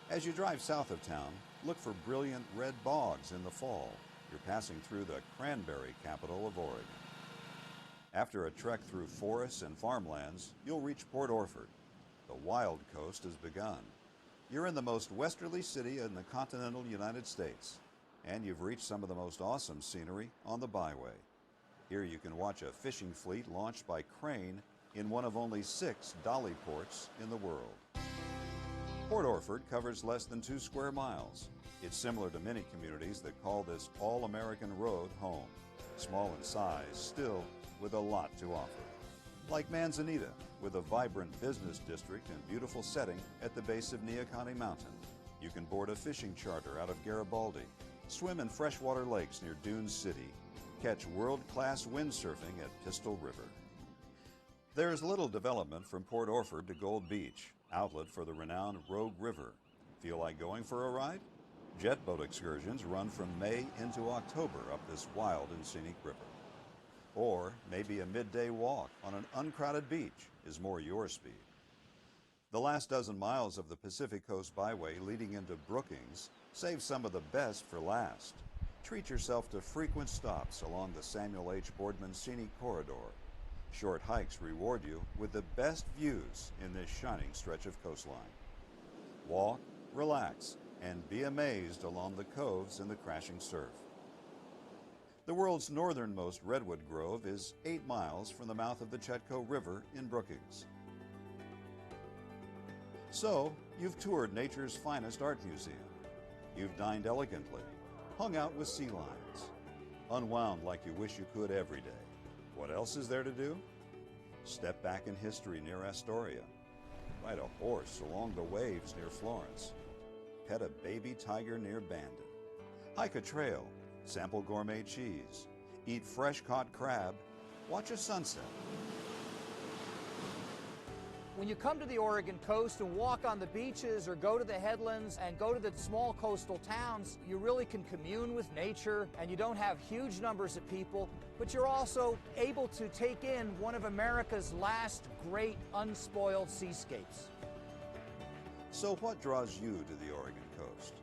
As you drive south of town, look for brilliant red bogs in the fall. You're passing through the cranberry capital of Oregon. After a trek through forests and farmlands, you'll reach Port Orford. The wild coast has begun. You're in the most westerly city in the continental United States, and you've reached some of the most awesome scenery on the byway. Here you can watch a fishing fleet launched by crane in one of only 6 dolly ports in the world. Port Orford covers less than 2 square miles. It's similar to many communities that call this all-American road home. Small in size, still with a lot to offer. Like Manzanita, with a vibrant business district and beautiful setting at the base of Neahkahnie Mountain. You can board a fishing charter out of Garibaldi, swim in freshwater lakes near Dunes City, catch world-class windsurfing at Pistol River. There's little development from Port Orford to Gold Beach, outlet for the renowned Rogue River. Feel like going for a ride? Jet boat excursions run from May into October up this wild and scenic river. Or maybe a midday walk on an uncrowded beach is more your speed. The last dozen miles of the Pacific Coast Byway leading into Brookings save some of the best for last. Treat yourself to frequent stops along the Samuel H. Boardman Scenic Corridor. Short hikes reward you with the best views in this shining stretch of coastline. Walk, relax, and be amazed along the coves and the crashing surf. The world's northernmost redwood grove is 8 miles from the mouth of the Chetco River in Brookings. So, you've toured nature's finest art museum. You've dined elegantly, hung out with sea lions, unwound like you wish you could every day. What else is there to do? Step back in history near Astoria. Ride a horse along the waves near Florence. Pet a baby tiger near Bandon. Hike a trail, sample gourmet cheese, eat fresh-caught crab, watch a sunset. When you come to the Oregon coast and walk on the beaches or go to the headlands and go to the small coastal towns, you really can commune with nature, and you don't have huge numbers of people, but you're also able to take in one of America's last great unspoiled seascapes. So what draws you to the Oregon coast?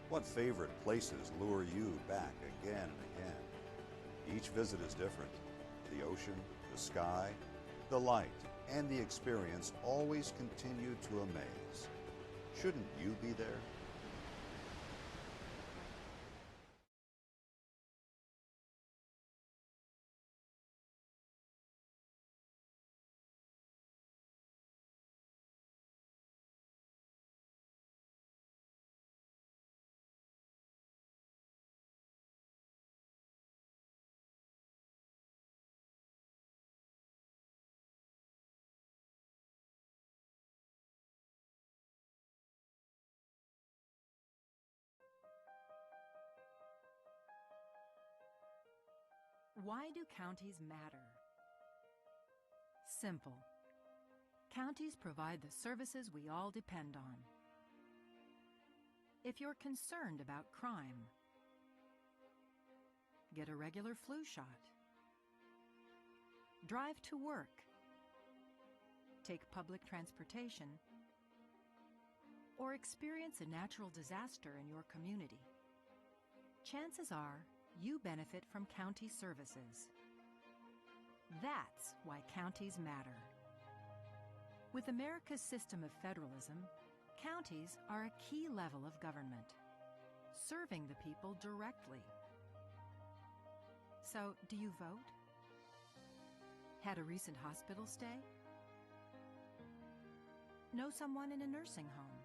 What favorite places lure you back again and again? Each visit is different. The ocean, the sky, the light, and the experience always continue to amaze. Shouldn't you be there? Why do counties matter? Simple. Counties provide the services we all depend on. If you're concerned about crime, get a regular flu shot. Drive to work. Take public transportation. Or experience a natural disaster in your community. Chances are you benefit from county services. That's why counties matter. With America's system of federalism, counties are a key level of government, serving the people directly. So, do you vote? Had a recent hospital stay? Know someone in a nursing home?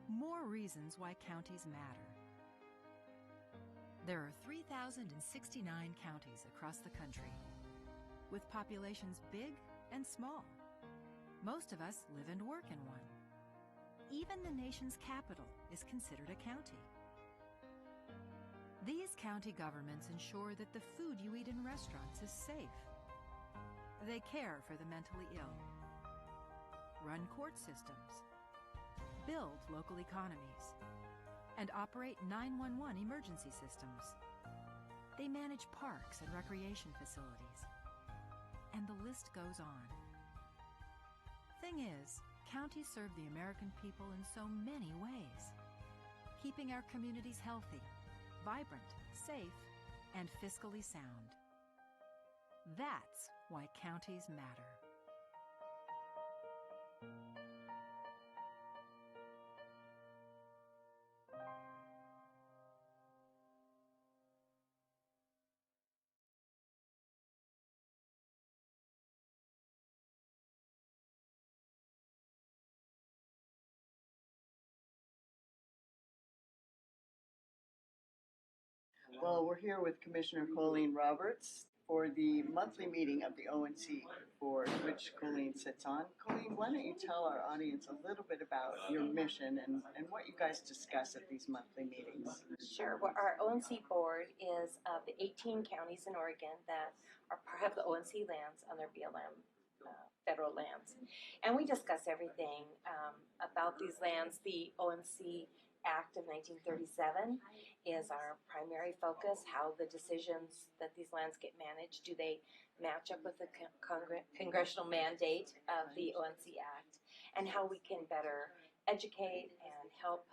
More reasons why counties matter. There are 3,069 counties across the country, with populations big and small. Most of us live and work in one. Even the nation's capital is considered a county. These county governments ensure that the food you eat in restaurants is safe. They care for the mentally ill, run court systems, build local economies, and operate 911 emergency systems. They manage parks and recreation facilities. And the list goes on. Thing is, counties serve the American people in so many ways, keeping our communities healthy, vibrant, safe, and fiscally sound. That's why counties matter. Well, we're here with Commissioner Colleen Roberts for the monthly meeting of the ONC Board, which Colleen sits on. Colleen, why don't you tell our audience a little bit about your mission and what you guys discuss at these monthly meetings? Sure. Well, our ONC Board is of the 18 counties in Oregon that have the ONC lands on their BLM federal lands. And we discuss everything about these lands. The ONC Act of 1937 is our primary focus, how the decisions that these lands get managed, do they match up with the congressional mandate of the ONC Act, and how we can better educate and help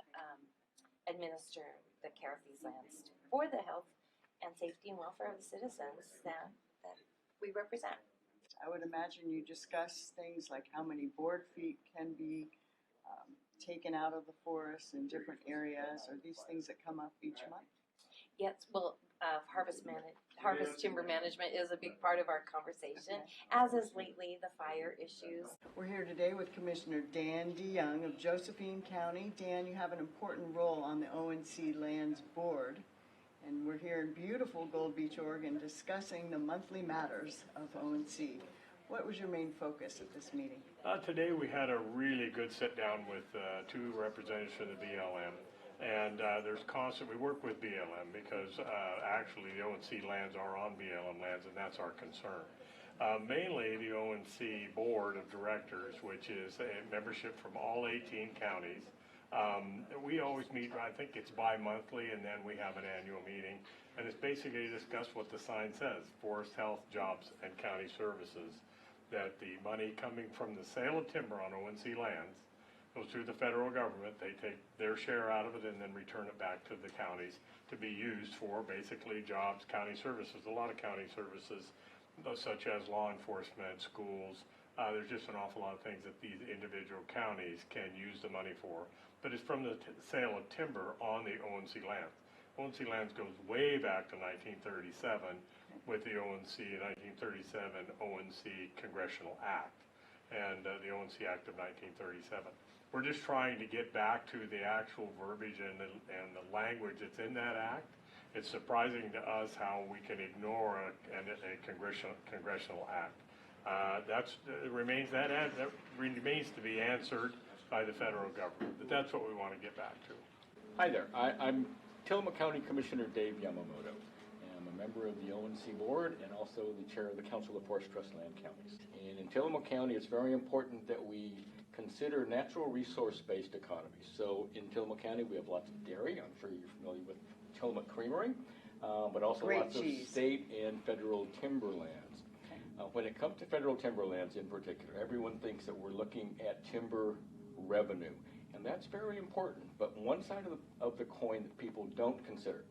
administer the care of these lands for the health and safety and welfare of the citizens that we represent. I would imagine you discuss things like how many board feet can be taken out of the forest in different areas. Are these things that come up each month? Yes, well, harvest timber management is a big part of our conversation, as is lately the fire issues. We're here today with Commissioner Dan DeYoung of Josephine County. Dan, you have an important role on the ONC Lands Board, and we're here in beautiful Gold Beach, Oregon, discussing the monthly matters of ONC. What was your main focus at this meeting? Today we had a really good sit down with two representatives from the BLM. And we work with BLM because actually the ONC lands are on BLM lands, and that's our concern. Mainly the ONC Board of Directors, which is a membership from all 18 counties. We always meet, I think it's bi-monthly, and then we have an annual meeting. And it's basically to discuss what the sign says, forest health, jobs, and county services. That the money coming from the sale of timber on ONC lands goes through the federal government. They take their share out of it and then return it back to the counties to be used for basically jobs, county services. A lot of county services, such as law enforcement, schools. There's just an awful lot of things that these individual counties can use the money for. But it's from the sale of timber on the ONC lands. ONC lands goes way back to 1937 with the ONC 1937 ONC Congressional Act and the ONC Act of 1937. We're just trying to get back to the actual verbiage and the language that's in that act. It's surprising to us how we can ignore a congressional act. That remains to be answered by the federal government. But that's what we want to get back to. Hi there. I'm Tillamook County Commissioner Dave Yamamoto. I'm a member of the ONC Board and also the chair of the Council of Forest Trust Land Counties. And in Tillamook County, it's very important that we consider natural resource-based economies. So in Tillamook County, we have lots of dairy. I'm sure you're familiar with Tillamook Creamery, but also lots of state and federal timberlands. When it comes to federal timberlands in particular, everyone thinks that we're looking at timber revenue, and that's very important. But one side of the coin that people don't consider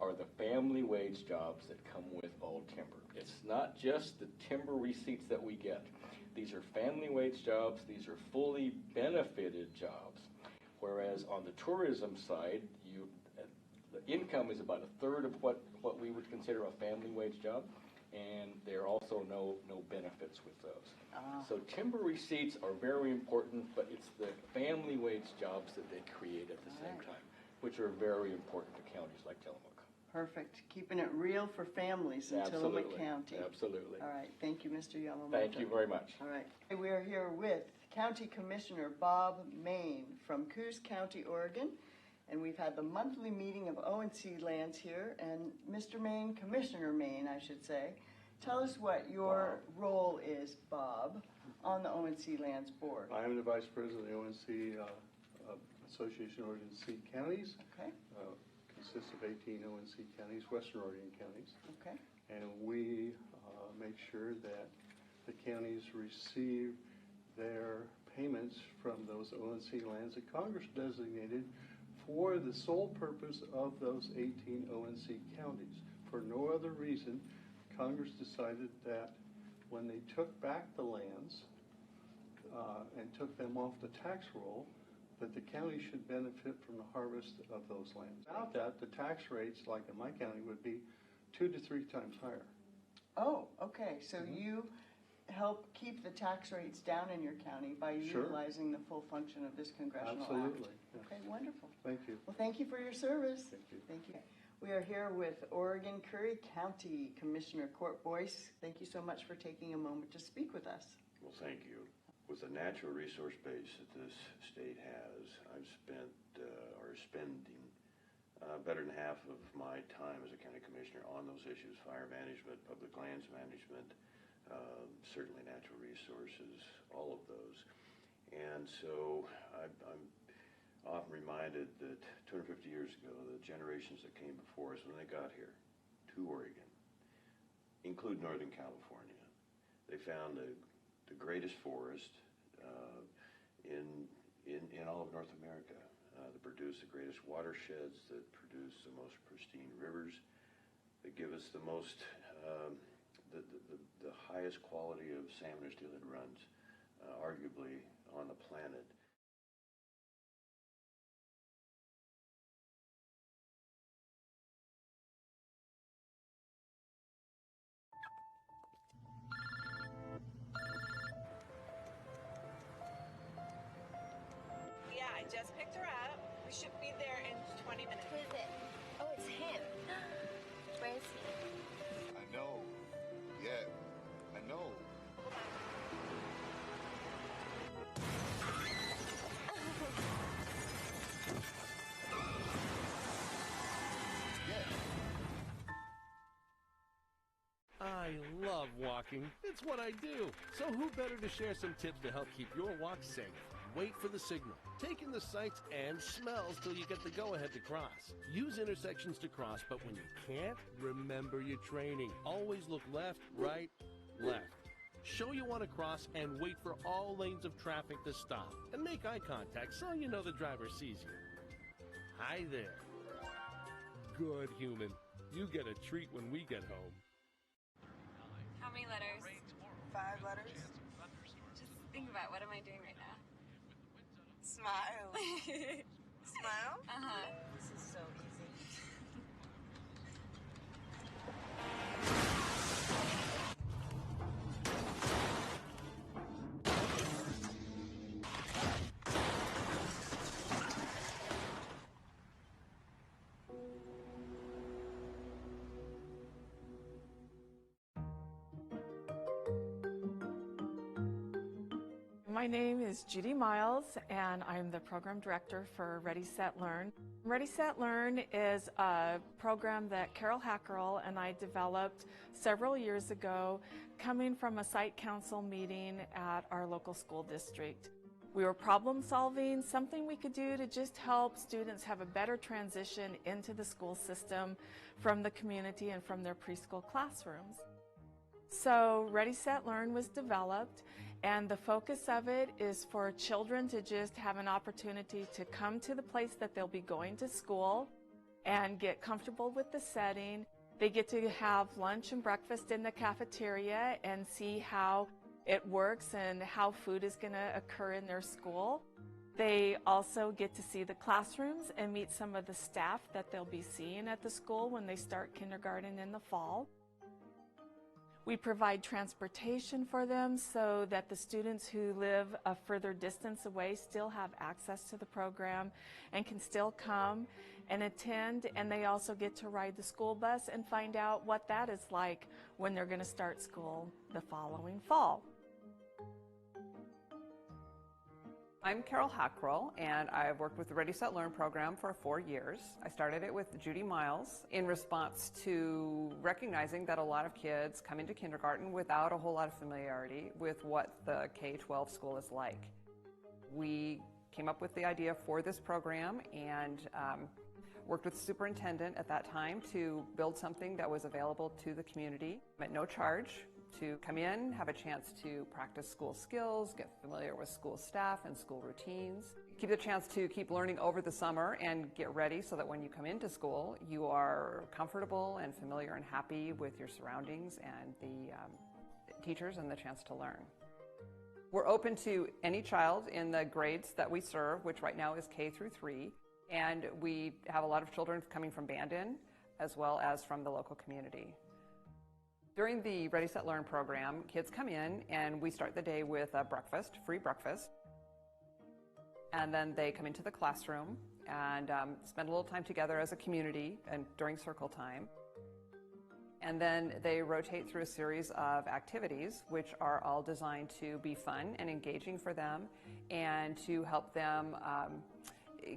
are the family wage jobs that come with all timber. It's not just the timber receipts that we get. These are family wage jobs. These are fully benefited jobs. Whereas on the tourism side, the income is about a third of what we would consider a family wage job, and there are also no benefits with those. So timber receipts are very important, but it's the family wage jobs that they create at the same time, which are very important to counties like Tillamook. Perfect. Keeping it real for families in Tillamook County. Absolutely. All right. Thank you, Mr. Yamamoto. Thank you very much. All right. We are here with County Commissioner Bob Main from Coos County, Oregon. And we've had the monthly meeting of ONC Lands here. And Mr. Main, Commissioner Main, I should say, tell us what your role is, Bob, on the ONC Lands Board. I am the Vice President of the ONC Association of Oregon Sea Counties. Okay. Consists of 18 ONC counties, Western Oregon counties. Okay. And we make sure that the counties receive their payments from those ONC lands that Congress designated for the sole purpose of those 18 ONC counties. For no other reason, Congress decided that when they took back the lands and took them off the tax roll, that the county should benefit from the harvest of those lands. Without that, the tax rates, like in my county, would be 2 to 3 times higher. Oh, okay. So you help keep the tax rates down in your county by utilizing the full function of this congressional act. Absolutely. Yes. Okay, wonderful. Thank you. Well, thank you for your service. Thank you. Thank you. We are here with Oregon Curry County Commissioner Court Boyce. Thank you so much for taking a moment to speak with us. Well, thank you. With the natural resource base that this state has, I've spent or spending better than half of my time as a county commissioner on those issues: fire management, public lands management, certainly natural resources, all of those. And so I'm often reminded that 250 years ago, the generations that came before us when they got here to Oregon, include Northern California, they found the greatest forest in all of North America, that produce the greatest watersheds, that produce the most pristine rivers, that give us the most, the highest quality of salmon and steelhead runs, arguably on the planet. Yeah, I just picked her up. We should be there in 20 minutes. Who is it? Oh, it's him. Where is he? I know. Yeah, I know. I love walking. It's what I do. So who better to share some tips to help keep your walk safe? Wait for the signal. Take in the sights and smells till you get the go-ahead to cross. Use intersections to cross, but when you can't, remember your training. Always look left, right, left. Show you want to cross and wait for all lanes of traffic to stop. And make eye contact so you know the driver sees you. Hi there. Good human. You get a treat when we get home. How many letters? 5 letters. Just think about, what am I doing right now? Smile. Smile? Uh-huh. This is so easy. My name is Judy Miles, and I'm the program director for Ready, Set, Learn. Ready, Set, Learn is a program that Carol Hackerl and I developed several years ago, coming from a site council meeting at our local school district. We were problem solving, something we could do to just help students have a better transition into the school system from the community and from their preschool classrooms. So Ready, Set, Learn was developed, and the focus of it is for children to just have an opportunity to come to the place that they'll be going to school and get comfortable with the setting. They get to have lunch and breakfast in the cafeteria and see how it works and how food is going to occur in their school. They also get to see the classrooms and meet some of the staff that they'll be seeing at the school when they start kindergarten in the fall. We provide transportation for them so that the students who live a further distance away still have access to the program and can still come and attend, and they also get to ride the school bus and find out what that is like when they're going to start school the following fall. I'm Carol Hackerl, and I've worked with the Ready, Set, Learn program for 4 years. I started it with Judy Miles in response to recognizing that a lot of kids come into kindergarten without a whole lot of familiarity with what the K-12 school is like. We came up with the idea for this program and worked with the superintendent at that time to build something that was available to the community at no charge, to come in, have a chance to practice school skills, get familiar with school staff and school routines, keep the chance to keep learning over the summer and get ready so that when you come into school, you are comfortable and familiar and happy with your surroundings and the teachers and the chance to learn. We're open to any child in the grades that we serve, which right now is K through 3, and we have a lot of children coming from Bandon as well as from the local community. During the Ready, Set, Learn program, kids come in and we start the day with a breakfast, free breakfast. And then they come into the classroom and spend a little time together as a community and during circle time. And then they rotate through a series of activities which are all designed to be fun and engaging for them and to help them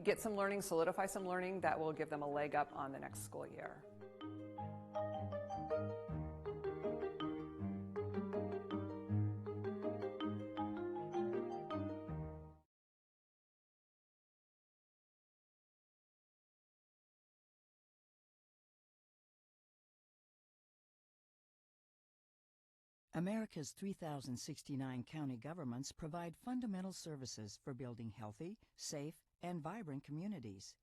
get some learning, solidify some learning that will give them a leg up on the next school year. America's 3,069 county governments provide fundamental services for building healthy, safe, and vibrant communities.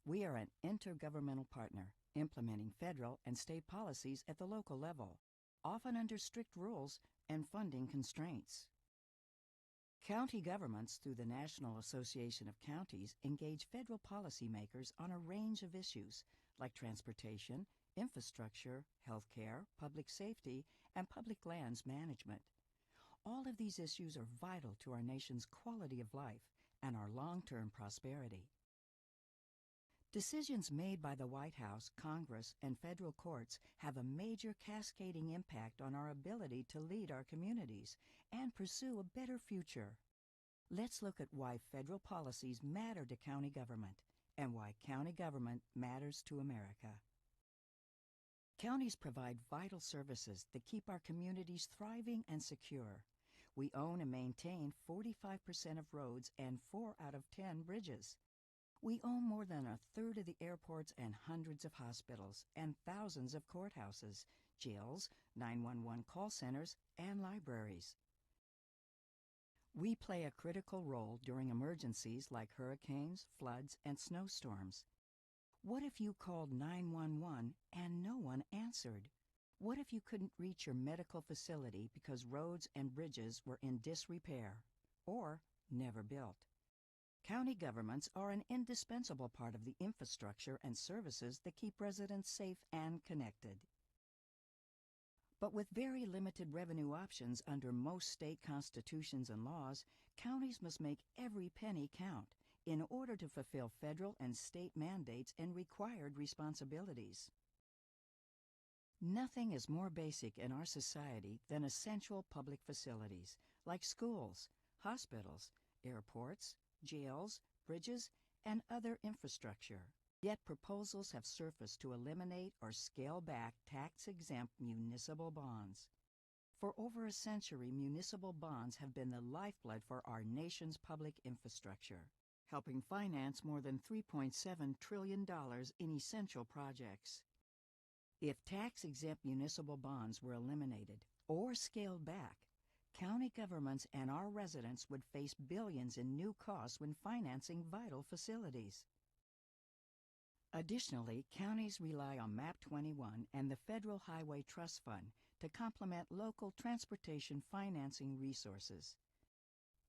We are an intergovernmental partner, implementing federal and state policies at the local level, often under strict rules and funding constraints. County governments, through the National Association of Counties, engage federal policymakers on a range of issues like transportation, infrastructure, healthcare, public safety, and public lands management. All of these issues are vital to our nation's quality of life and our long-term prosperity. Decisions made by the White House, Congress, and federal courts have a major cascading impact on our ability to lead our communities and pursue a better future. Let's look at why federal policies matter to county government and why county government matters to America. Counties provide vital services that keep our communities thriving and secure. We own and maintain 45% of roads and 4 out of 10 bridges. We own more than a third of the airports and hundreds of hospitals and thousands of courthouses, jails, 911 call centers, and libraries. We play a critical role during emergencies like hurricanes, floods, and snowstorms. What if you called 911 and no one answered? What if you couldn't reach your medical facility because roads and bridges were in disrepair or never built? County governments are an indispensable part of the infrastructure and services that keep residents safe and connected. But with very limited revenue options under most state constitutions and laws, counties must make every penny count in order to fulfill federal and state mandates and required responsibilities. Nothing is more basic in our society than essential public facilities like schools, hospitals, airports, jails, bridges, and other infrastructure. Yet proposals have surfaced to eliminate or scale back tax-exempt municipal bonds. For over a century, municipal bonds have been the lifeblood for our nation's public infrastructure, helping finance more than $3.7 trillion in essential projects. If tax-exempt municipal bonds were eliminated or scaled back, county governments and our residents would face billions in new costs when financing vital facilities. Additionally, counties rely on MAP 21 and the Federal Highway Trust Fund to complement local transportation financing resources.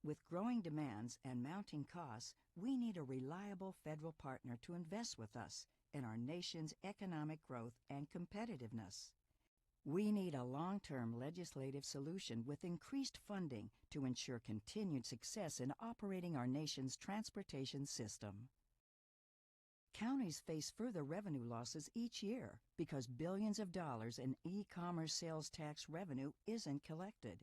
With growing demands and mounting costs, we need a reliable federal partner to invest with us in our nation's economic growth and competitiveness. We need a long-term legislative solution with increased funding to ensure continued success in operating our nation's transportation system. Counties face further revenue losses each year because billions of dollars in e-commerce sales tax revenue isn't collected.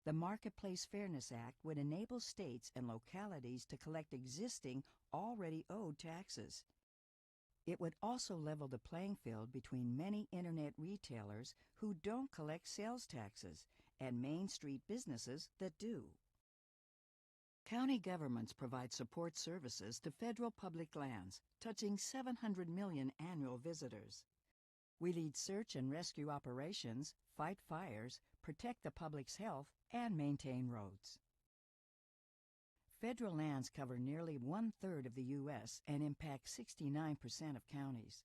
The Marketplace Fairness Act would enable states and localities to collect existing, already owed taxes. It would also level the playing field between many internet retailers who don't collect sales taxes and Main Street businesses that do. County governments provide support services to federal public lands, touching 700 million annual visitors. We lead search and rescue operations, fight fires, protect the public's health, and maintain roads. Federal lands cover nearly 1/3 of the U.S. and impact 69% of counties.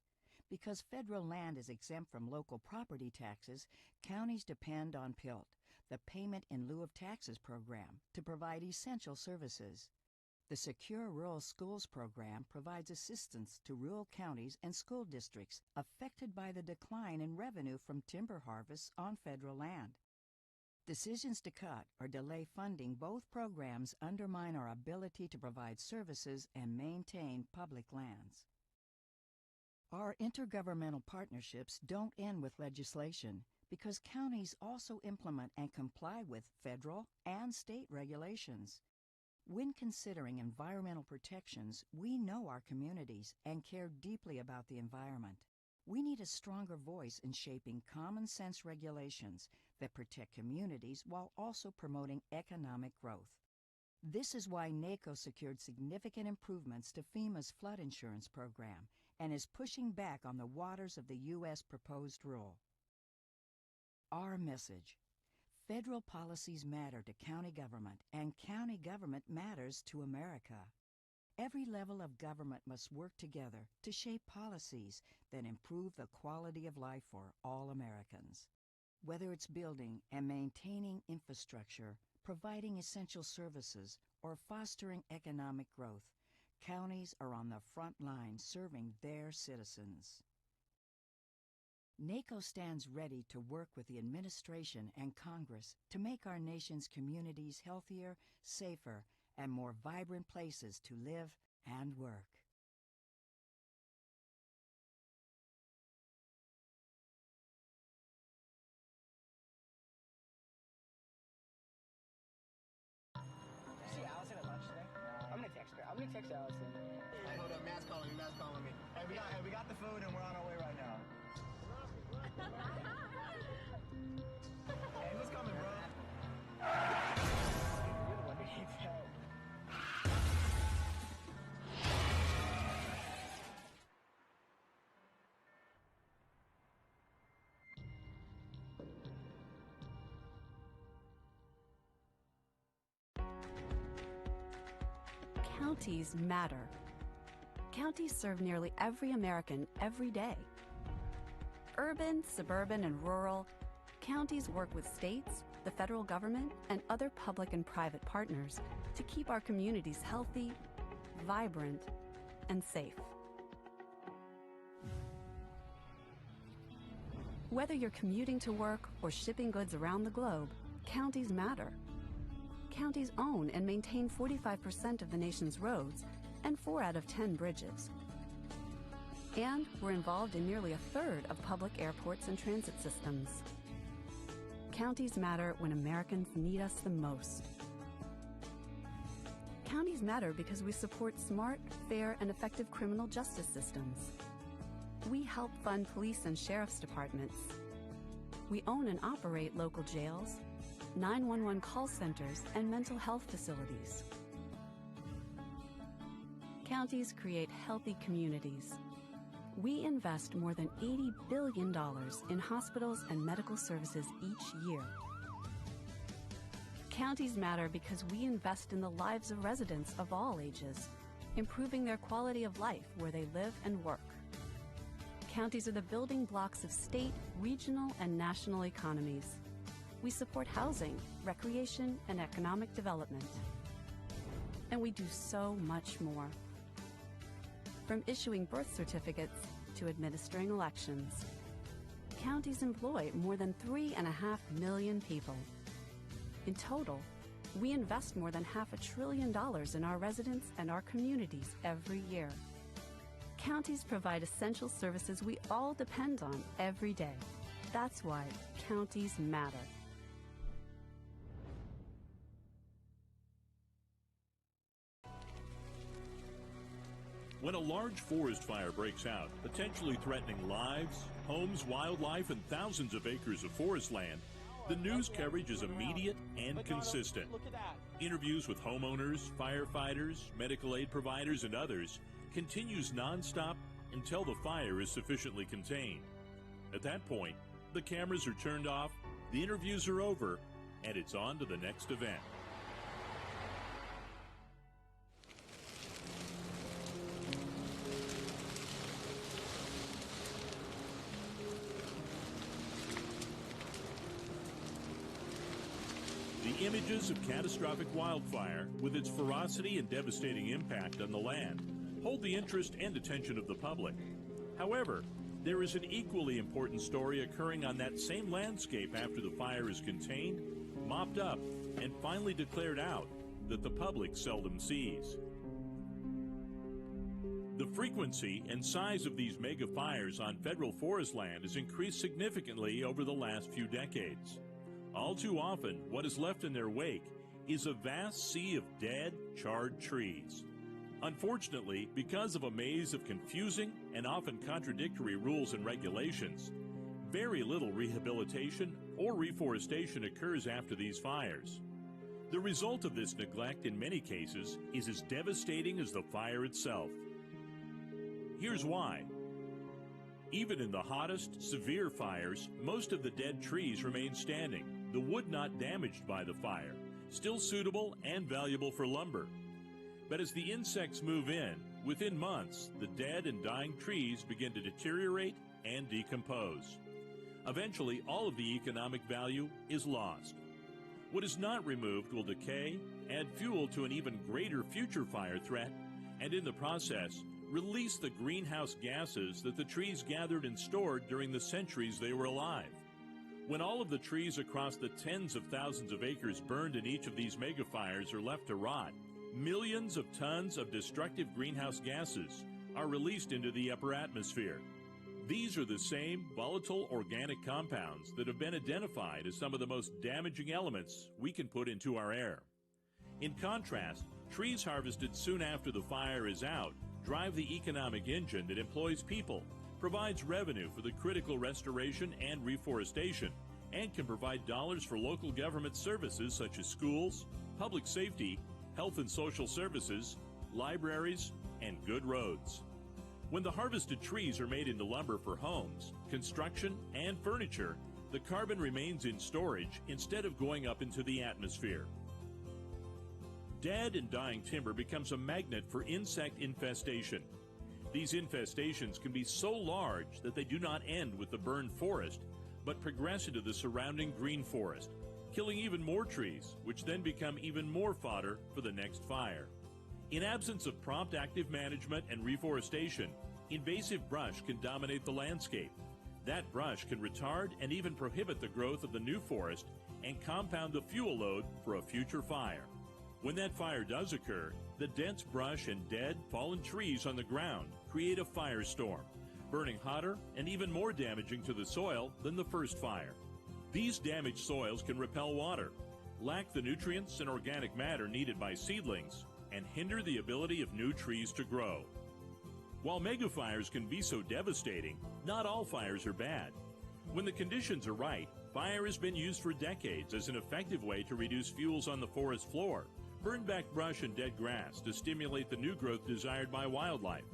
Because federal land is exempt from local property taxes, counties depend on PILT, the Payment in Lieu of Taxes program, to provide essential services. The Secure Rural Schools program provides assistance to rural counties and school districts affected by the decline in revenue from timber harvests on federal land. Decisions to cut or delay funding both programs undermine our ability to provide services and maintain public lands. Our intergovernmental partnerships don't end with legislation because counties also implement and comply with federal and state regulations. When considering environmental protections, we know our communities and care deeply about the environment. We need a stronger voice in shaping common sense regulations that protect communities while also promoting economic growth. This is why NACO secured significant improvements to FEMA's flood insurance program and is pushing back on the waters of the U.S. proposed rule. Our message: federal policies matter to county government, and county government matters to America. Every level of government must work together to shape policies that improve the quality of life for all Americans. Whether it's building and maintaining infrastructure, providing essential services, or fostering economic growth, counties are on the front line serving their citizens. NACO stands ready to work with the administration and Congress to make our nation's communities healthier, safer, and more vibrant places to live and work. See Allison at lunch today? I'm gonna text her. I'm gonna text Allison. Hey, hold up, Matt's calling me. Hey, we got the food and we're on our way right now. Hey, who's coming, bro? You're the one who needs help. Counties matter. Counties serve nearly every American every day. Urban, suburban, and rural, counties work with states, the federal government, and other public and private partners to keep our communities healthy, vibrant, and safe. Whether you're commuting to work or shipping goods around the globe, counties matter. Counties own and maintain 45% of the nation's roads and 4 out of 10 bridges. And we're involved in nearly a third of public airports and transit systems. Counties matter when Americans need us the most. Counties matter because we support smart, fair, and effective criminal justice systems. We help fund police and sheriff's departments. We own and operate local jails, 911 call centers, and mental health facilities. Counties create healthy communities. We invest more than $80 billion in hospitals and medical services each year. Counties matter because we invest in the lives of residents of all ages, improving their quality of life where they live and work. Counties are the building blocks of state, regional, and national economies. We support housing, recreation, and economic development. And we do so much more. From issuing birth certificates to administering elections, counties employ more than 3.5 million people. In total, we invest more than $500 billion in our residents and our communities every year. Counties provide essential services we all depend on every day. That's why counties matter. When a large forest fire breaks out, potentially threatening lives, homes, wildlife, and thousands of acres of forest land, the news coverage is immediate and consistent. Interviews with homeowners, firefighters, medical aid providers, and others continues nonstop until the fire is sufficiently contained. At that point, the cameras are turned off, the interviews are over, and it's on to the next event. The images of catastrophic wildfire, with its ferocity and devastating impact on the land, hold the interest and attention of the public. However, there is an equally important story occurring on that same landscape after the fire is contained, mopped up, and finally declared out that the public seldom sees. The frequency and size of these mega fires on federal forest land has increased significantly over the last few decades. All too often, what is left in their wake is a vast sea of dead, charred trees. Unfortunately, because of a maze of confusing and often contradictory rules and regulations, very little rehabilitation or reforestation occurs after these fires. The result of this neglect in many cases is as devastating as the fire itself. Here's why. Even in the hottest, severe fires, most of the dead trees remain standing, the wood not damaged by the fire, still suitable and valuable for lumber. But as the insects move in, within months, the dead and dying trees begin to deteriorate and decompose. Eventually, all of the economic value is lost. What is not removed will decay, add fuel to an even greater future fire threat, and in the process, release the greenhouse gases that the trees gathered and stored during the centuries they were alive. When all of the trees across the tens of thousands of acres burned in each of these megafires are left to rot, millions of tons of destructive greenhouse gases are released into the upper atmosphere. These are the same volatile organic compounds that have been identified as some of the most damaging elements we can put into our air. In contrast, trees harvested soon after the fire is out drive the economic engine that employs people, provides revenue for the critical restoration and reforestation, and can provide dollars for local government services such as schools, public safety, health and social services, libraries, and good roads. When the harvested trees are made into lumber for homes, construction, and furniture, the carbon remains in storage instead of going up into the atmosphere. Dead and dying timber becomes a magnet for insect infestation. These infestations can be so large that they do not end with the burned forest, but progress into the surrounding green forest, killing even more trees, which then become even more fodder for the next fire. In absence of prompt active management and reforestation, invasive brush can dominate the landscape. That brush can retard and even prohibit the growth of the new forest and compound the fuel load for a future fire. When that fire does occur, the dense brush and dead, fallen trees on the ground create a firestorm, burning hotter and even more damaging to the soil than the first fire. These damaged soils can repel water, lack the nutrients and organic matter needed by seedlings, and hinder the ability of new trees to grow. While megafires can be so devastating, not all fires are bad. When the conditions are right, fire has been used for decades as an effective way to reduce fuels on the forest floor, burn back brush and dead grass to stimulate the new growth desired by wildlife,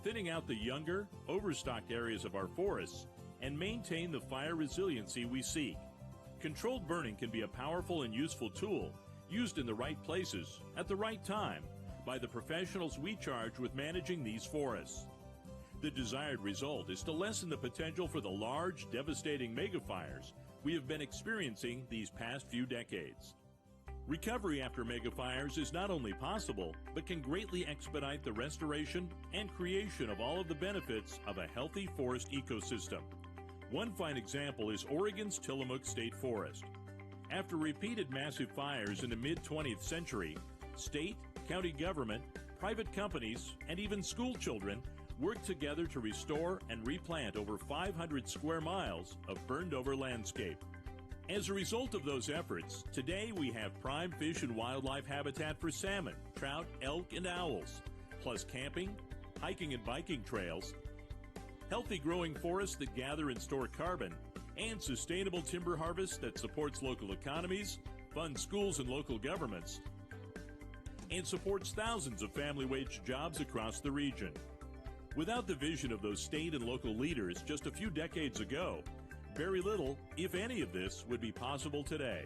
thinning out the younger, overstocked areas of our forests, and maintain the fire resiliency we seek. Controlled burning can be a powerful and useful tool used in the right places at the right time by the professionals we charge with managing these forests. The desired result is to lessen the potential for the large, devastating megafires we have been experiencing these past few decades. Recovery after megafires is not only possible, but can greatly expedite the restoration and creation of all of the benefits of a healthy forest ecosystem. One fine example is Oregon's Tillamook State Forest. After repeated massive fires in the mid-20th century, state, county government, private companies, and even school children worked together to restore and replant over 500 square miles of burned-over landscape. As a result of those efforts, today we have prime fish and wildlife habitat for salmon, trout, elk, and owls, plus camping, hiking and biking trails, healthy growing forests that gather and store carbon, and sustainable timber harvest that supports local economies, funds schools and local governments, and supports thousands of family wage jobs across the region. Without the vision of those state and local leaders just a few decades ago, very little, if any of this, would be possible today.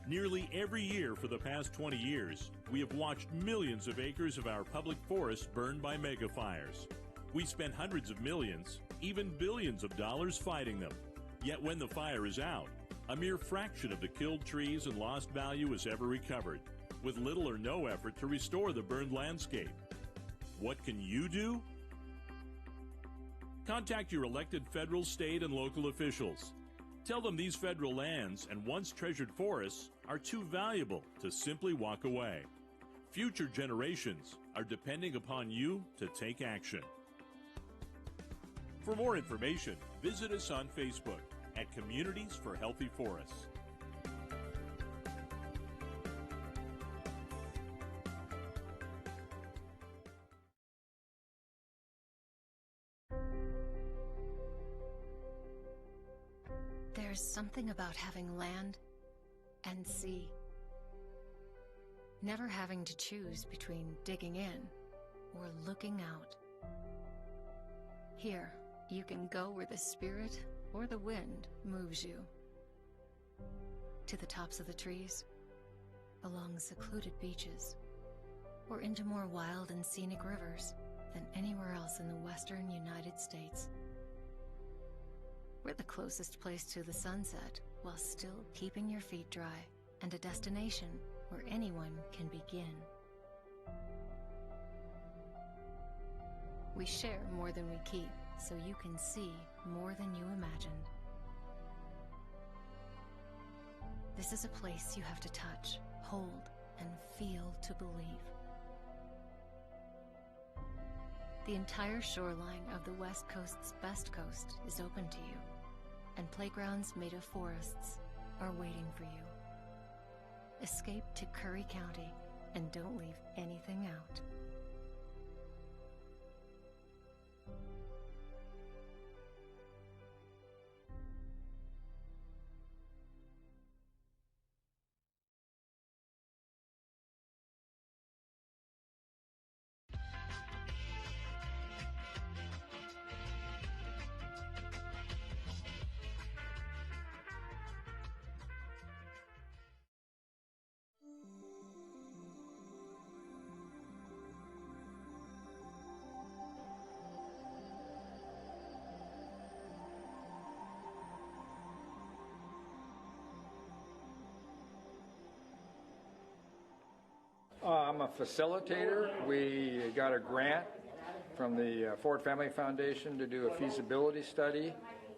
Nearly every year for the past 20 years, we have watched millions of acres of our public forests burned by megafires. We spent hundreds of millions, even billions of dollars fighting them. Yet when the fire is out, a mere fraction of the killed trees and lost value is ever recovered, with little or no effort to restore the burned landscape. What can you do? Contact your elected federal, state, and local officials. Tell them these federal lands and once treasured forests are too valuable to simply walk away. Future generations are depending upon you to take action. For more information, visit us on Facebook at Communities for Healthy Forests. There's something about having land and sea. Never having to choose between digging in or looking out. Here, you can go where the spirit or the wind moves you. To the tops of the trees, along secluded beaches, or into more wild and scenic rivers than anywhere else in the western United States. We're the closest place to the sunset while still keeping your feet dry, and a destination where anyone can begin. We share more than we keep, so you can see more than you imagined. This is a place you have to touch, hold, and feel to believe. The entire shoreline of the West Coast's best coast is open to you, and playgrounds made of forests are waiting for you. Escape to Curry County and don't leave anything out. I'm a facilitator. We got a grant from the Ford Family Foundation to do a feasibility study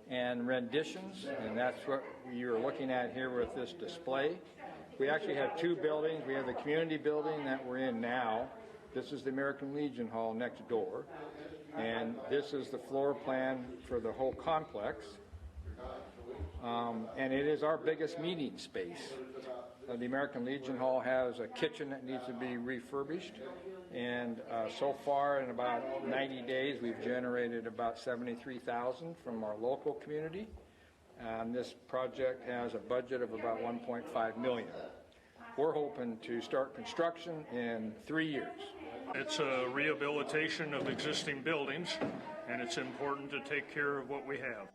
and renditions, and that's what you're looking at here with this display. We actually have two buildings. We have the community building that we're in now. This is the American Legion Hall next door, and this is the floor plan for the whole complex. And it is our biggest meeting space. The American Legion Hall has a kitchen that needs to be refurbished, and so far in about 90 days we've generated about $73,000 from our local community. This project has a budget of about $1.5 million. We're hoping to start construction in 3 years. It's a rehabilitation of existing buildings, and it's important to take care of what we have.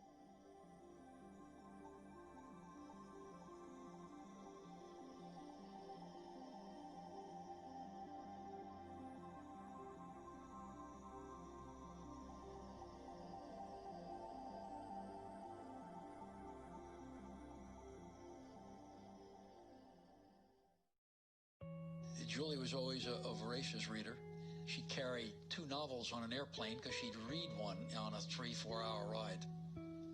Julie was always a voracious reader. She'd carry 2 novels on an airplane because she'd read one on a 3-4 hour ride.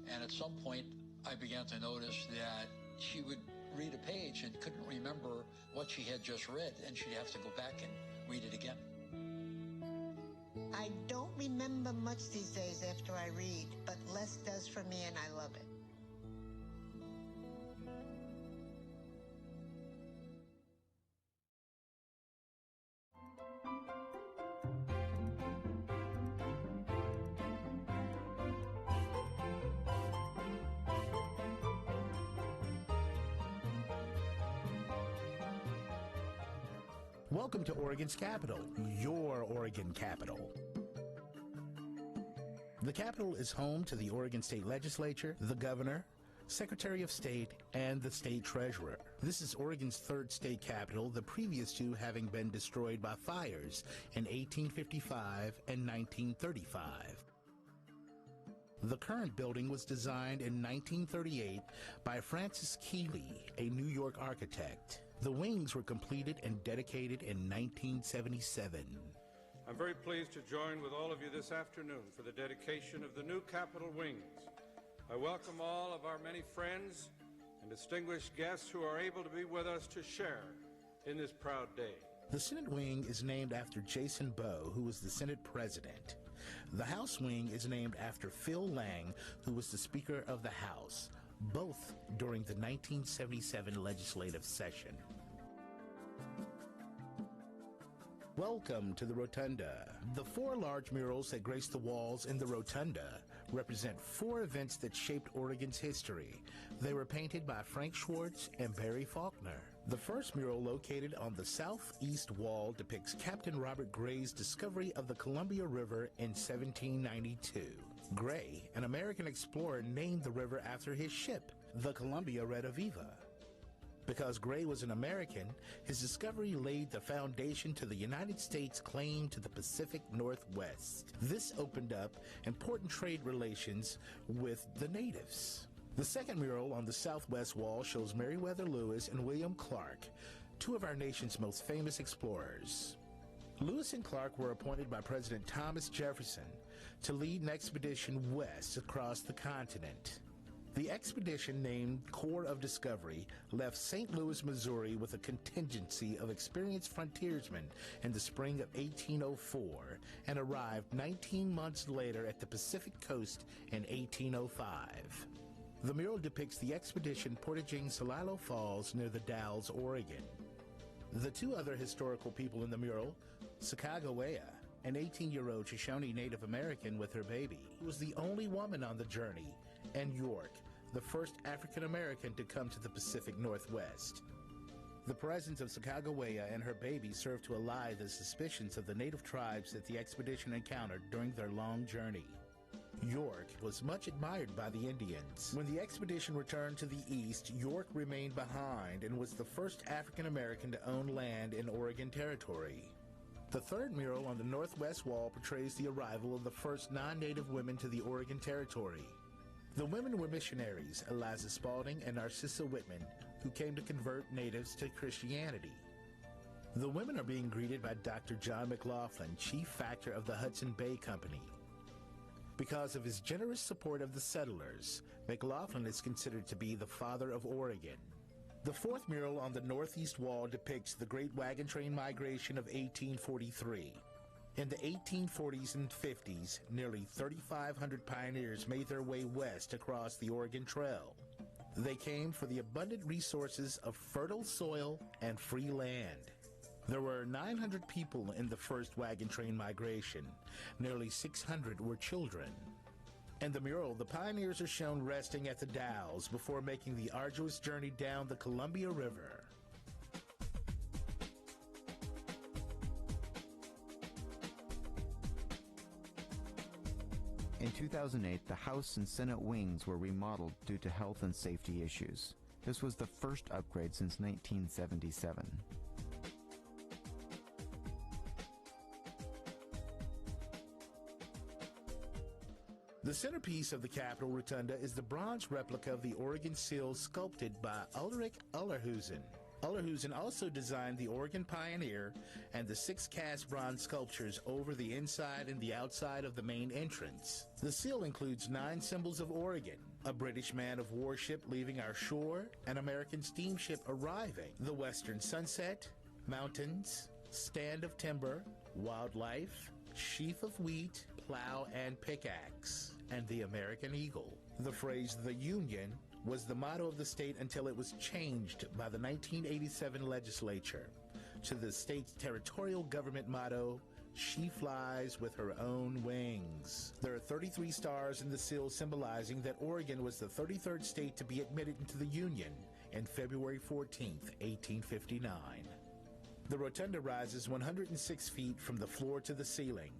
And at some point, I began to notice that she would read a page and couldn't remember what she had just read, and she'd have to go back and read it again. I don't remember much these days after I read, but less does for me, and I love it. Welcome to Oregon's capital, your Oregon capital. The Capitol is home to the Oregon State Legislature, the Governor, Secretary of State, and the State Treasurer. This is Oregon's third state capitol, the previous two having been destroyed by fires in 1855 and 1935. The current building was designed in 1938 by Francis Keeley, a New York architect. The wings were completed and dedicated in 1977. I'm very pleased to join with all of you this afternoon for the dedication of the new Capitol wings. I welcome all of our many friends and distinguished guests who are able to be with us to share in this proud day. The Senate wing is named after Jason Bowe, who was the Senate president. The House wing is named after Phil Lang, who was the Speaker of the House, both during the 1977 legislative session. Welcome to the Rotunda. The 4 large murals that grace the walls in the Rotunda represent 4 events that shaped Oregon's history. They were painted by Frank Schwartz and Barry Faulkner. The first mural, located on the southeast wall, depicts Captain Robert Gray's discovery of the Columbia River in 1792. Gray, an American explorer, named the river after his ship, the Columbia Rediviva. Because Gray was an American, his discovery laid the foundation to the United States' claim to the Pacific Northwest. This opened up important trade relations with the natives. The second mural on the southwest wall shows Meriwether Lewis and William Clark, 2 of our nation's most famous explorers. Lewis and Clark were appointed by President Thomas Jefferson to lead an expedition west across the continent. The expedition, named Corps of Discovery, left St. Louis, Missouri with a contingency of experienced frontiersmen in the spring of 1804 and arrived 19 months later at the Pacific coast in 1805. The mural depicts the expedition portaging Celilo Falls near the Dalles, Oregon. The 2 other historical people in the mural, Sacagawea, an 18-year-old Shoshone Native American with her baby, was the only woman on the journey, and York, the first African American to come to the Pacific Northwest. The presence of Sacagawea and her baby served to allay the suspicions of the native tribes that the expedition encountered during their long journey. York was much admired by the Indians. When the expedition returned to the east, York remained behind and was the first African American to own land in Oregon Territory. The third mural on the northwest wall portrays the arrival of the first non-native women to the Oregon Territory. The women were missionaries, Eliza Spalding and Narcissa Whitman, who came to convert natives to Christianity. The women are being greeted by Dr. John McLaughlin, chief factor of the Hudson Bay Company. Because of his generous support of the settlers, McLaughlin is considered to be the father of Oregon. The fourth mural on the northeast wall depicts the Great Wagon Train Migration of 1843. In the 1840s and 50s, nearly 3,500 pioneers made their way west across the Oregon Trail. They came for the abundant resources of fertile soil and free land. There were 900 people in the first wagon train migration. Nearly 600 were children. In the mural, the pioneers are shown resting at the Dalles before making the arduous journey down the Columbia River. In 2008, the House and Senate wings were remodeled due to health and safety issues. This was the first upgrade since 1977. The centerpiece of the Capitol Rotunda is the bronze replica of the Oregon seal sculpted by Ulrich Ullerhusen. Ullerhusen also designed the Oregon Pioneer and the 6 cast bronze sculptures over the inside and the outside of the main entrance. The seal includes 9 symbols of Oregon: a British man-of-war ship leaving our shore, an American steamship arriving, the western sunset, mountains, stand of timber, wildlife, sheaf of wheat, plow and pickaxe, and the American eagle. The phrase "the Union" was the motto of the state until it was changed by the 1987 legislature to the state's territorial government motto, "She flies with her own wings." There are 33 stars in the seal, symbolizing that Oregon was the 33rd state to be admitted into the Union in February 14th, 1859. The rotunda rises 106 feet from the floor to the ceiling.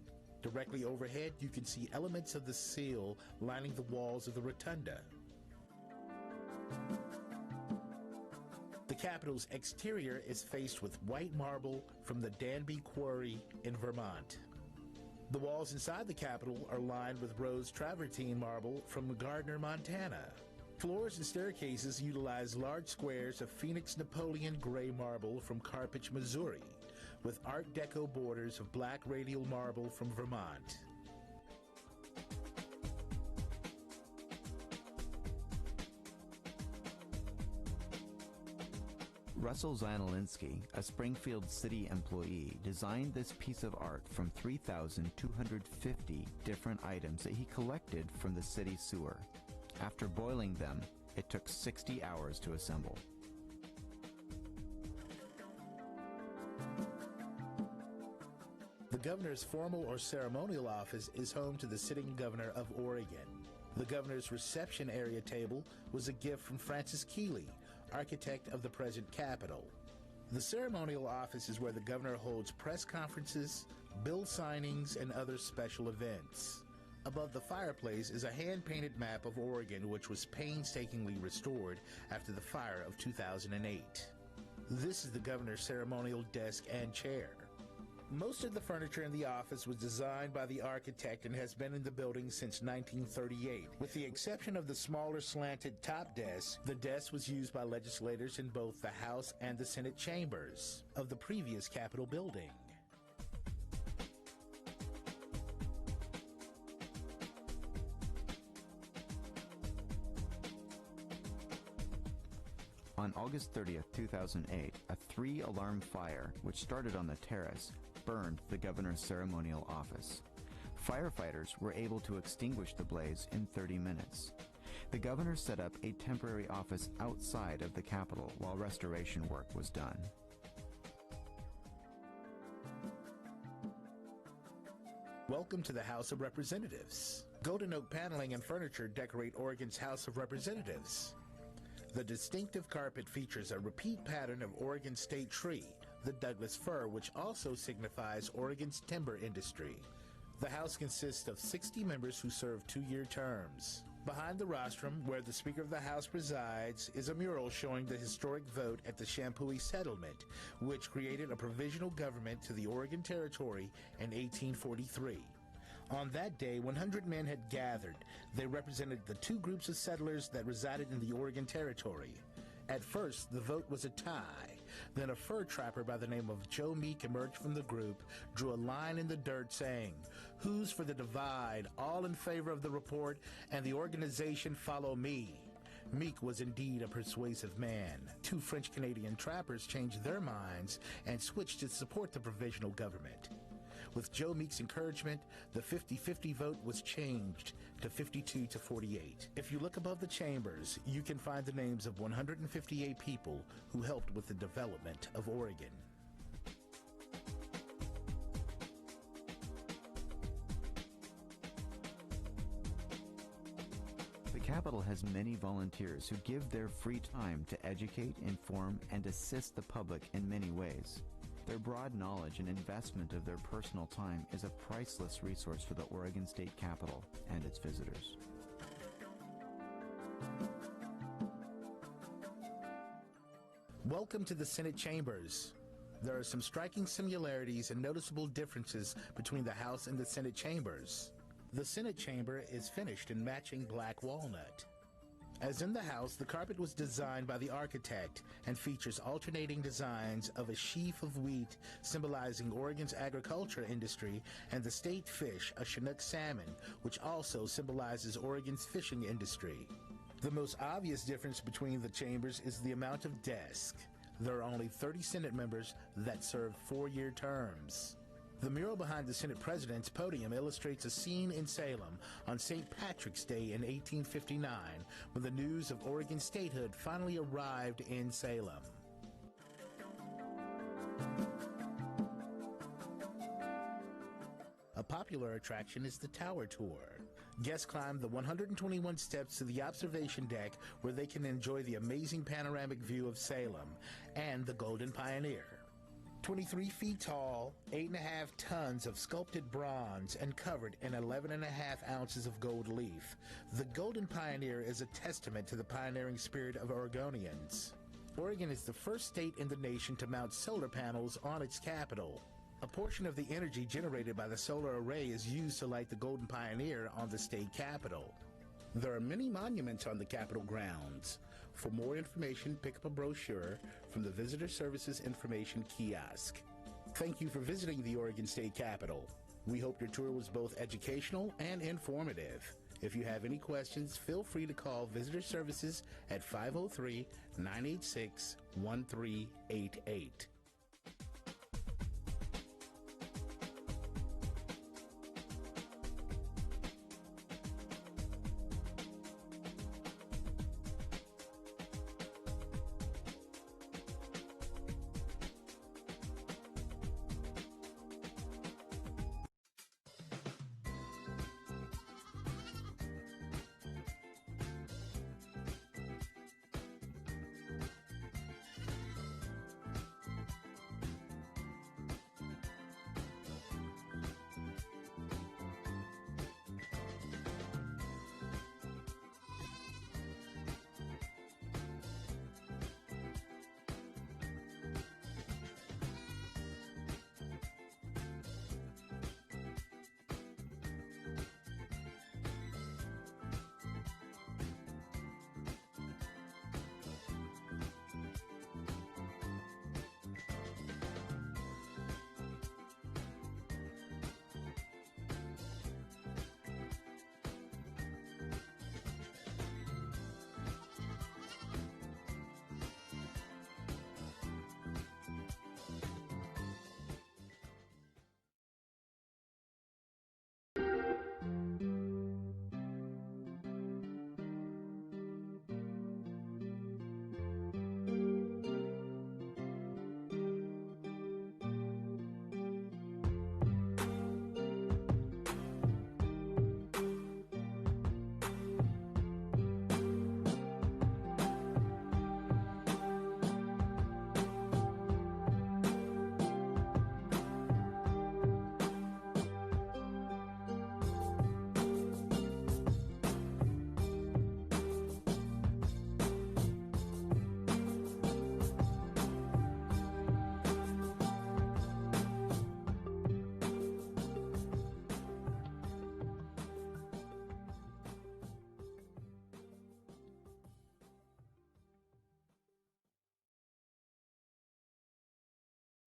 Directly overhead, you can see elements of the seal lining the walls of the rotunda. The Capitol's exterior is faced with white marble from the Danby Quarry in Vermont. The walls inside the Capitol are lined with rose travertine marble from Gardner, Montana. Floors and staircases utilize large squares of Phoenix Napoleon gray marble from Carthage, Missouri, with Art Deco borders of black radial marble from Vermont. Russell Zanolinski, a Springfield city employee, designed this piece of art from 3,250 different items that he collected from the city sewer. After boiling them, it took 60 hours to assemble. The governor's formal or ceremonial office is home to the sitting governor of Oregon. The governor's reception area table was a gift from Francis Keeley, architect of the present Capitol. The ceremonial office is where the governor holds press conferences, bill signings, and other special events. Above the fireplace is a hand-painted map of Oregon, which was painstakingly restored after the fire of 2008. This is the governor's ceremonial desk and chair. Most of the furniture in the office was designed by the architect and has been in the building since 1938. With the exception of the smaller slanted top desk, the desk was used by legislators in both the House and the Senate chambers of the previous Capitol building. On August 30th, 2008, a 3-alarm fire, which started on the terrace, burned the governor's ceremonial office. Firefighters were able to extinguish the blaze in 30 minutes. The governor set up a temporary office outside of the Capitol while restoration work was done. Welcome to the House of Representatives. Golden oak paneling and furniture decorate Oregon's House of Representatives. The distinctive carpet features a repeat pattern of Oregon's state tree, the Douglas fir, which also signifies Oregon's timber industry. The House consists of 60 members who serve 2-year terms. Behind the rostrum, where the Speaker of the House presides, is a mural showing the historic vote at the Champoeg Settlement, which created a provisional government to the Oregon Territory in 1843. On that day, 100 men had gathered. They represented the 2 groups of settlers that resided in the Oregon Territory. At first, the vote was a tie. Then a fur trapper by the name of Joe Meek emerged from the group, drew a line in the dirt saying, "Who's for the divide? All in favor of the report and the organization follow me." Meek was indeed a persuasive man. 2 French-Canadian trappers changed their minds and switched to support the provisional government. With Joe Meek's encouragement, the 50-50 vote was changed to 52-48. If you look above the chambers, you can find the names of 158 people who helped with the development of Oregon. The Capitol has many volunteers who give their free time to educate, inform, and assist the public in many ways. Their broad knowledge and investment of their personal time is a priceless resource for the Oregon State Capitol and its visitors. Welcome to the Senate chambers. There are some striking similarities and noticeable differences between the House and the Senate chambers. The Senate chamber is finished in matching black walnut. As in the House, the carpet was designed by the architect and features alternating designs of a sheaf of wheat symbolizing Oregon's agriculture industry and the state fish, a Chinook salmon, which also symbolizes Oregon's fishing industry. The most obvious difference between the chambers is the amount of desks. There are only 30 Senate members that serve 4-year terms. The mural behind the Senate President's podium illustrates a scene in Salem on St. Patrick's Day in 1859 when the news of Oregon's statehood finally arrived in Salem. A popular attraction is the Tower Tour. Guests climb the 121 steps to the observation deck where they can enjoy the amazing panoramic view of Salem and the Golden Pioneer. 23 feet tall, 8.5 tons of sculpted bronze, and covered in 11.5 ounces of gold leaf, the Golden Pioneer is a testament to the pioneering spirit of Oregonians. Oregon is the first state in the nation to mount solar panels on its capital. A portion of the energy generated by the solar array is used to light the Golden Pioneer on the state capitol. There are many monuments on the Capitol grounds. For more information, pick up a brochure from the Visitor Services Information Kiosk. Thank you for visiting the Oregon State Capitol. We hope your tour was both educational and informative. If you have any questions, feel free to call Visitor Services at 503-986-1388.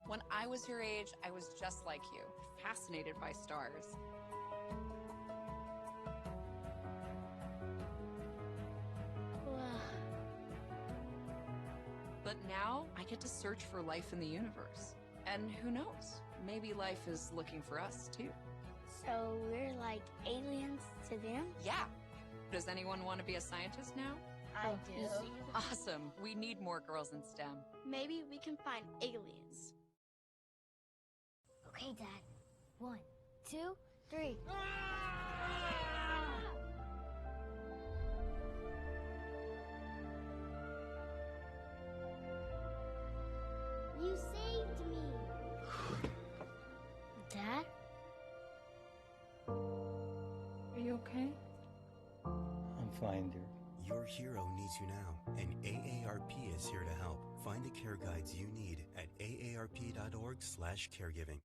When I was your age, I was just like you, fascinated by stars. But now I get to search for life in the universe. And who knows? Maybe life is looking for us too. So we're like aliens to them? Yeah. Does anyone want to be a scientist now? I do. Awesome. We need more girls in STEM. Maybe we can find aliens. Okay, Dad. 1, 2, 3. You saved me. Dad? Are you okay? I'm fine, dear. Your hero needs you now, and AARP is here to help. Find the care guides you need at aarp.org/caregiving.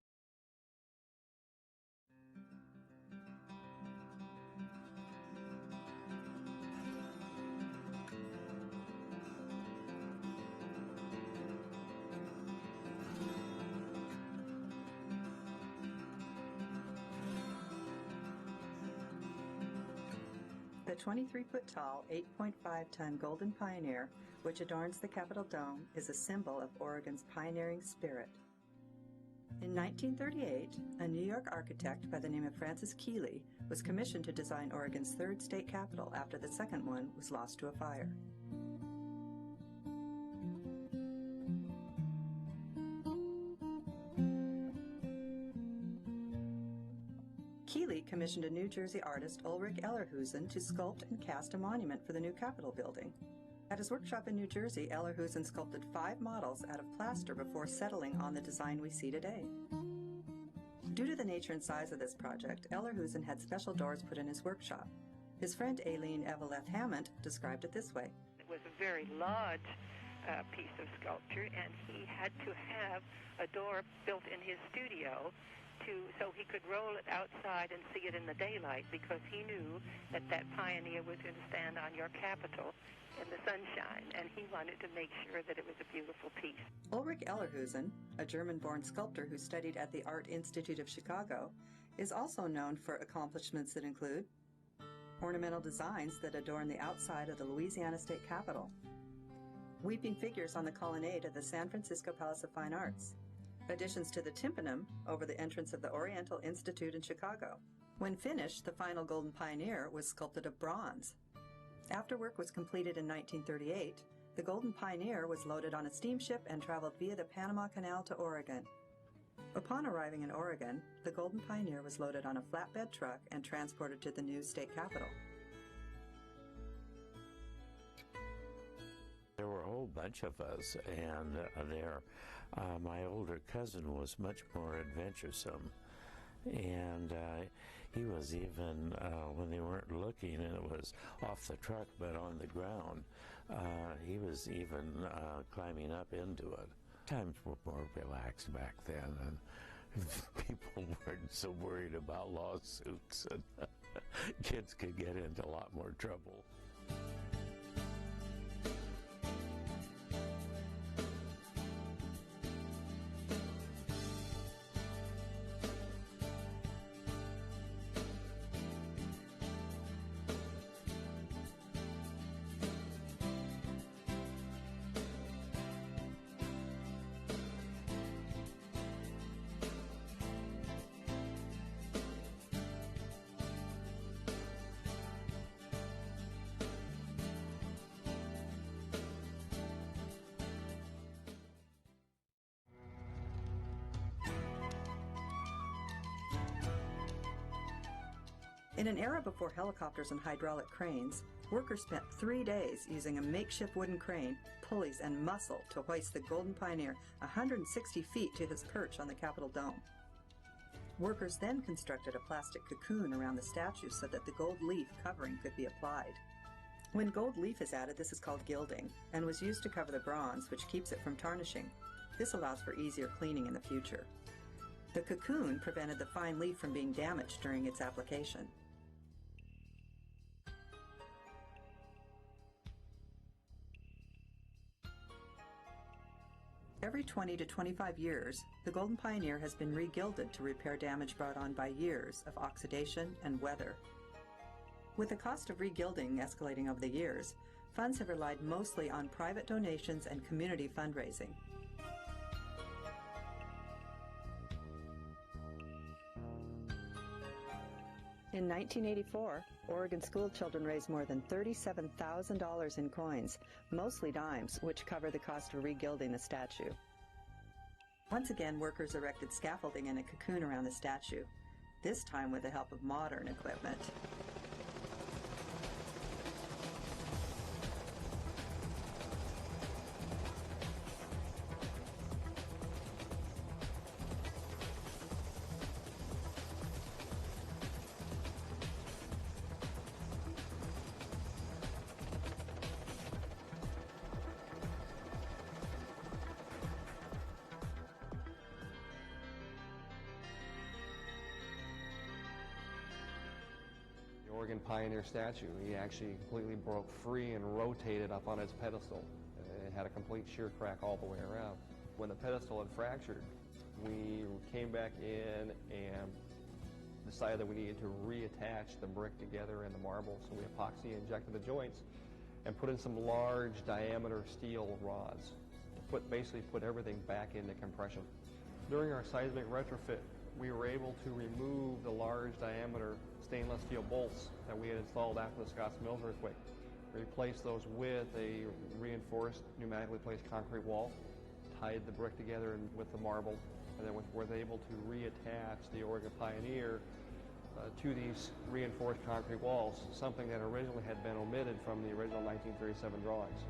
The 23-foot-tall, 8.5-ton Golden Pioneer, which adorns the Capitol Dome, is a symbol of Oregon's pioneering spirit. In 1938, a New York architect by the name of Francis Keeley was commissioned to design Oregon's third state capitol after the second one was lost to a fire. Keeley commissioned a New Jersey artist, Ulrich Ellerhusen, to sculpt and cast a monument for the new Capitol building. At his workshop in New Jersey, Ellerhusen sculpted 5 models out of plaster before settling on the design we see today. Due to the nature and size of this project, Ellerhusen had special doors put in his workshop. His friend Aileen Eveleth Hammond described it this way. It was a very large piece of sculpture, and he had to have a door built in his studio so he could roll it outside and see it in the daylight, because he knew that that pioneer was going to stand on your Capitol in the sunshine, and he wanted to make sure that it was a beautiful piece. Ulrich Ellerhusen, a German-born sculptor who studied at the Art Institute of Chicago, is also known for accomplishments that include ornamental designs that adorn the outside of the Louisiana State Capitol, weeping figures on the colonnade of the San Francisco Palace of Fine Arts, additions to the tympanum over the entrance of the Oriental Institute in Chicago. When finished, the final Golden Pioneer was sculpted of bronze. After work was completed in 1938, the Golden Pioneer was loaded on a steamship and traveled via the Panama Canal to Oregon. Upon arriving in Oregon, the Golden Pioneer was loaded on a flatbed truck and transported to the new state capitol. There were a whole bunch of us, and my older cousin was much more adventuresome, and he was even, when they weren't looking and it was off the truck but on the ground, he was even climbing up into it. Times were more relaxed back then, and people weren't so worried about lawsuits, and kids could get into a lot more trouble. In an era before helicopters and hydraulic cranes, workers spent 3 days using a makeshift wooden crane, pulleys, and muscle to hoist the Golden Pioneer 160 feet to his perch on the Capitol dome. Workers then constructed a plastic cocoon around the statue so that the gold leaf covering could be applied. When gold leaf is added, this is called gilding, and was used to cover the bronze, which keeps it from tarnishing. This allows for easier cleaning in the future. The cocoon prevented the fine leaf from being damaged during its application. Every 20 to 25 years, the Golden Pioneer has been re-gilded to repair damage brought on by years of oxidation and weather. With the cost of re-gilding escalating over the years, funds have relied mostly on private donations and community fundraising. In 1984, Oregon school children raised more than $37,000 in coins, mostly dimes, which cover the cost of re-gilding the statue. Once again, workers erected scaffolding and a cocoon around the statue, this time with the help of modern equipment. Oregon Pioneer statue. He actually completely broke free and rotated up on its pedestal. It had a complete shear crack all the way around. When the pedestal had fractured, we came back in and decided that we needed to reattach the brick together and the marble, so we epoxy injected the joints and put in some large diameter steel rods. Basically put everything back into compression. During our seismic retrofit, we were able to remove the large diameter stainless steel bolts that we had installed after the Scotts Mills earthquake. Replace those with a reinforced pneumatically placed concrete wall, tied the brick together with the marble, and then were able to reattach the Oregon Pioneer to these reinforced concrete walls, something that originally had been omitted from the original 1937 drawings.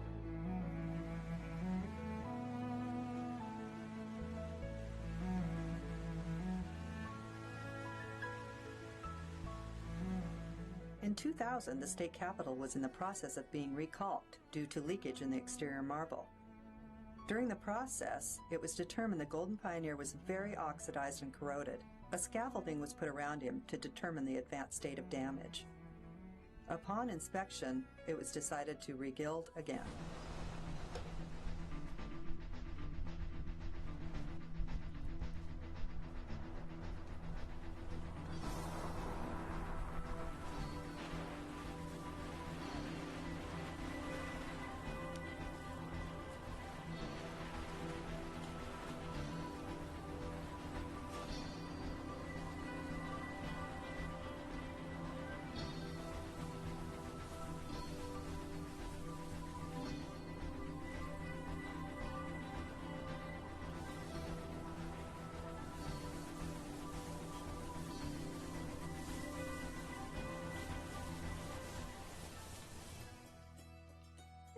In 2000, the state capitol was in the process of being recalked due to leakage in the exterior marble. During the process, it was determined the Golden Pioneer was very oxidized and corroded. A scaffolding was put around him to determine the advanced state of damage. Upon inspection, it was decided to re-gild again.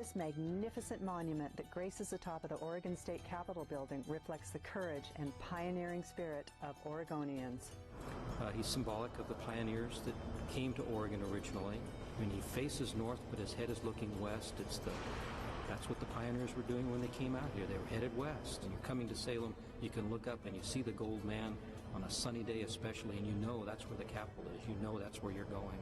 This magnificent monument that graces the top of the Oregon State Capitol building reflects the courage and pioneering spirit of Oregonians. He's symbolic of the pioneers that came to Oregon originally. When he faces north, but his head is looking west, that's what the pioneers were doing when they came out here. They were headed west. And you're coming to Salem, you can look up and you see the Gold Man on a sunny day especially, and you know that's where the Capitol is. You know that's where you're going.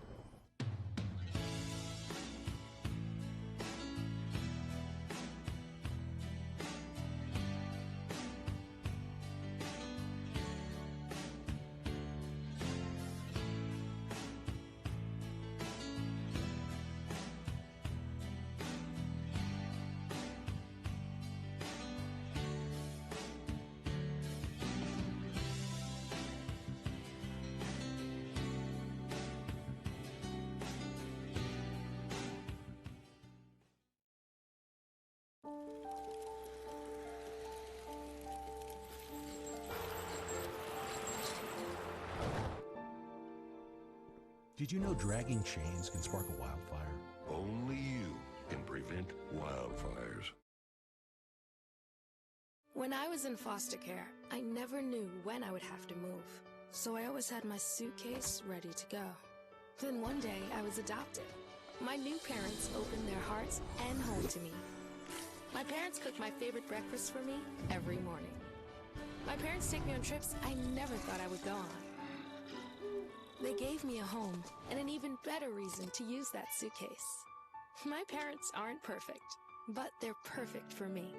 Did you know dragging chains can spark a wildfire? Only you can prevent wildfires. When I was in foster care, I never knew when I would have to move, so I always had my suitcase ready to go. Then one day, I was adopted. My new parents opened their hearts and home to me. My parents cook my favorite breakfast for me every morning. My parents take me on trips I never thought I would go on. They gave me a home and an even better reason to use that suitcase. My parents aren't perfect, but they're perfect for me.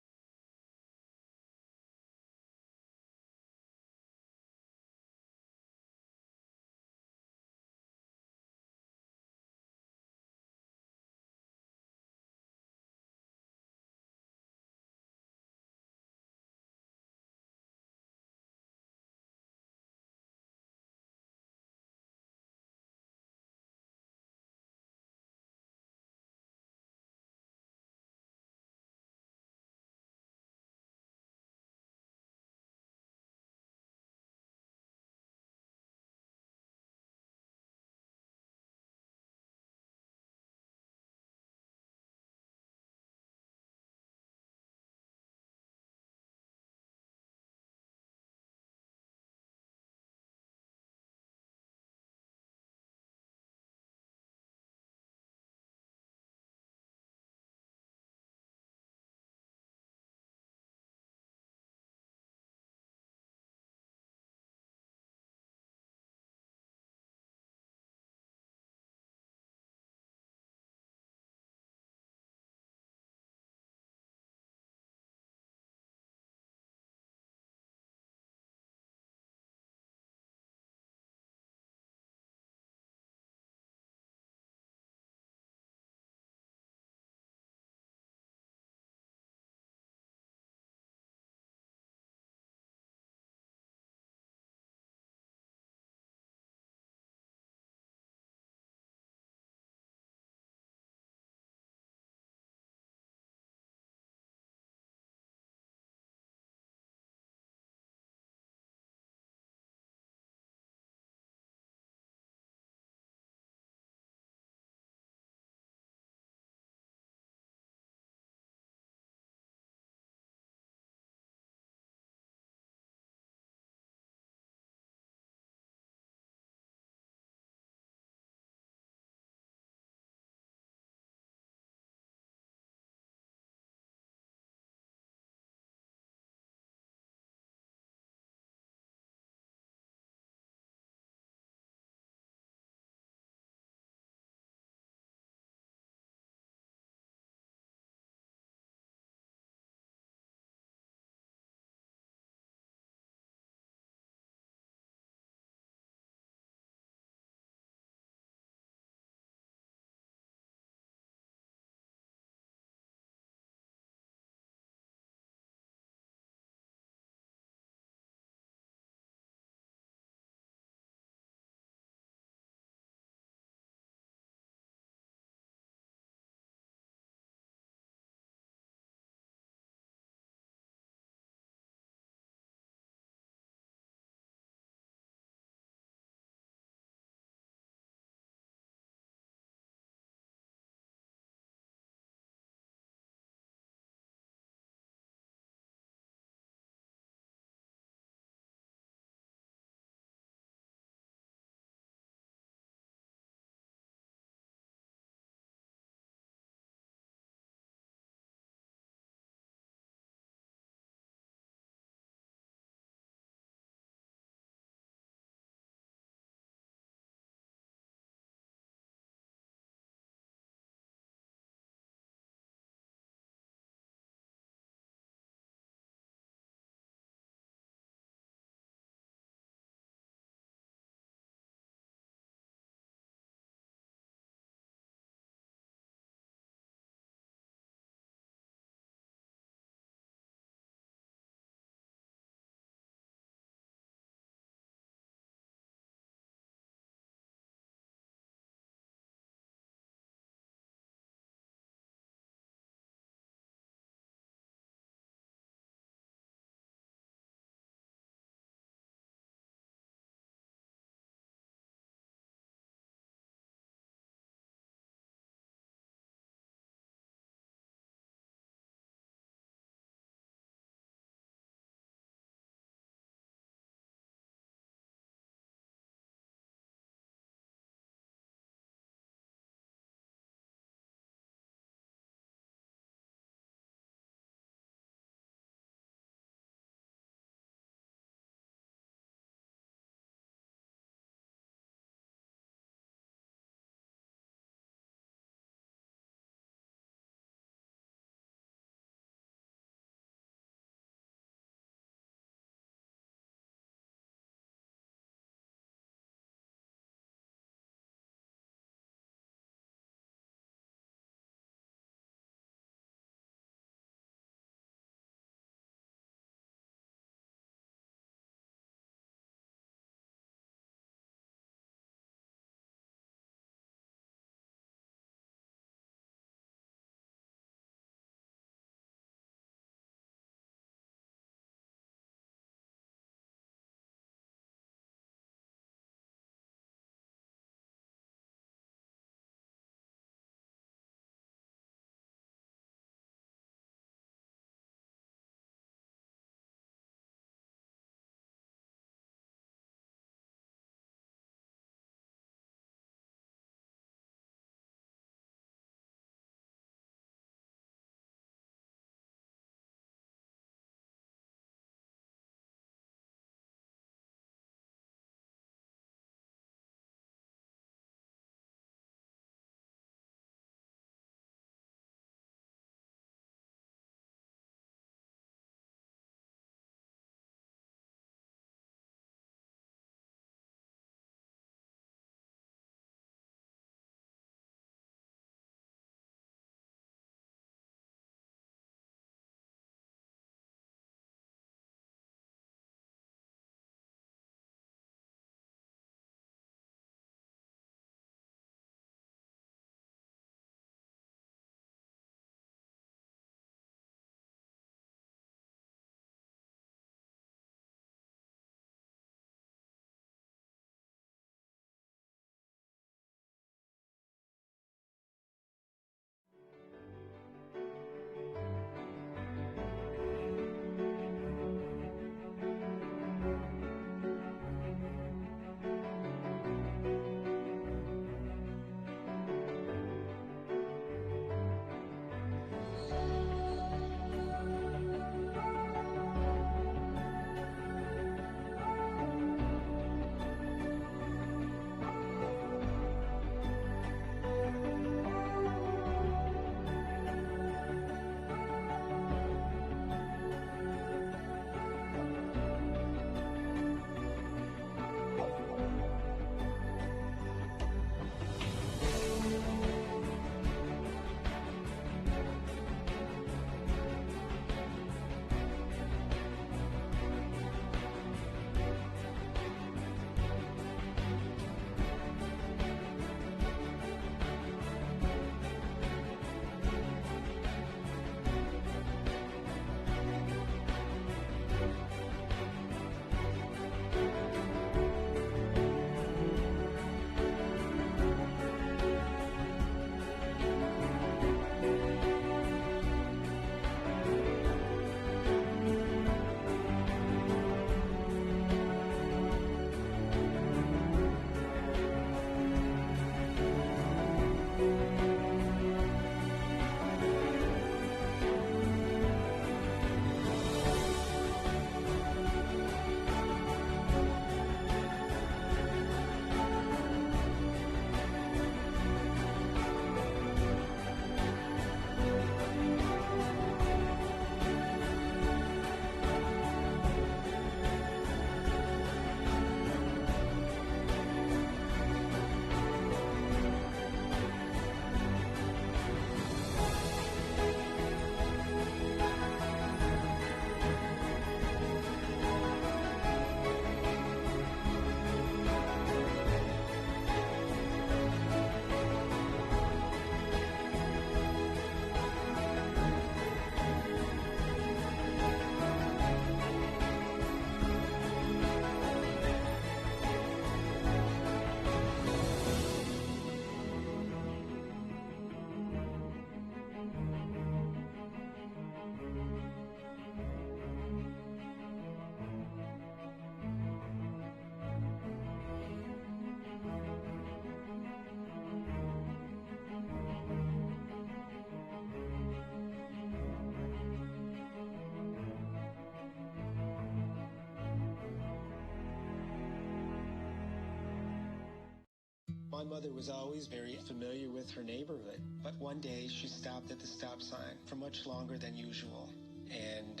My mother was always very familiar with her neighborhood, but one day she stopped at the stop sign for much longer than usual, and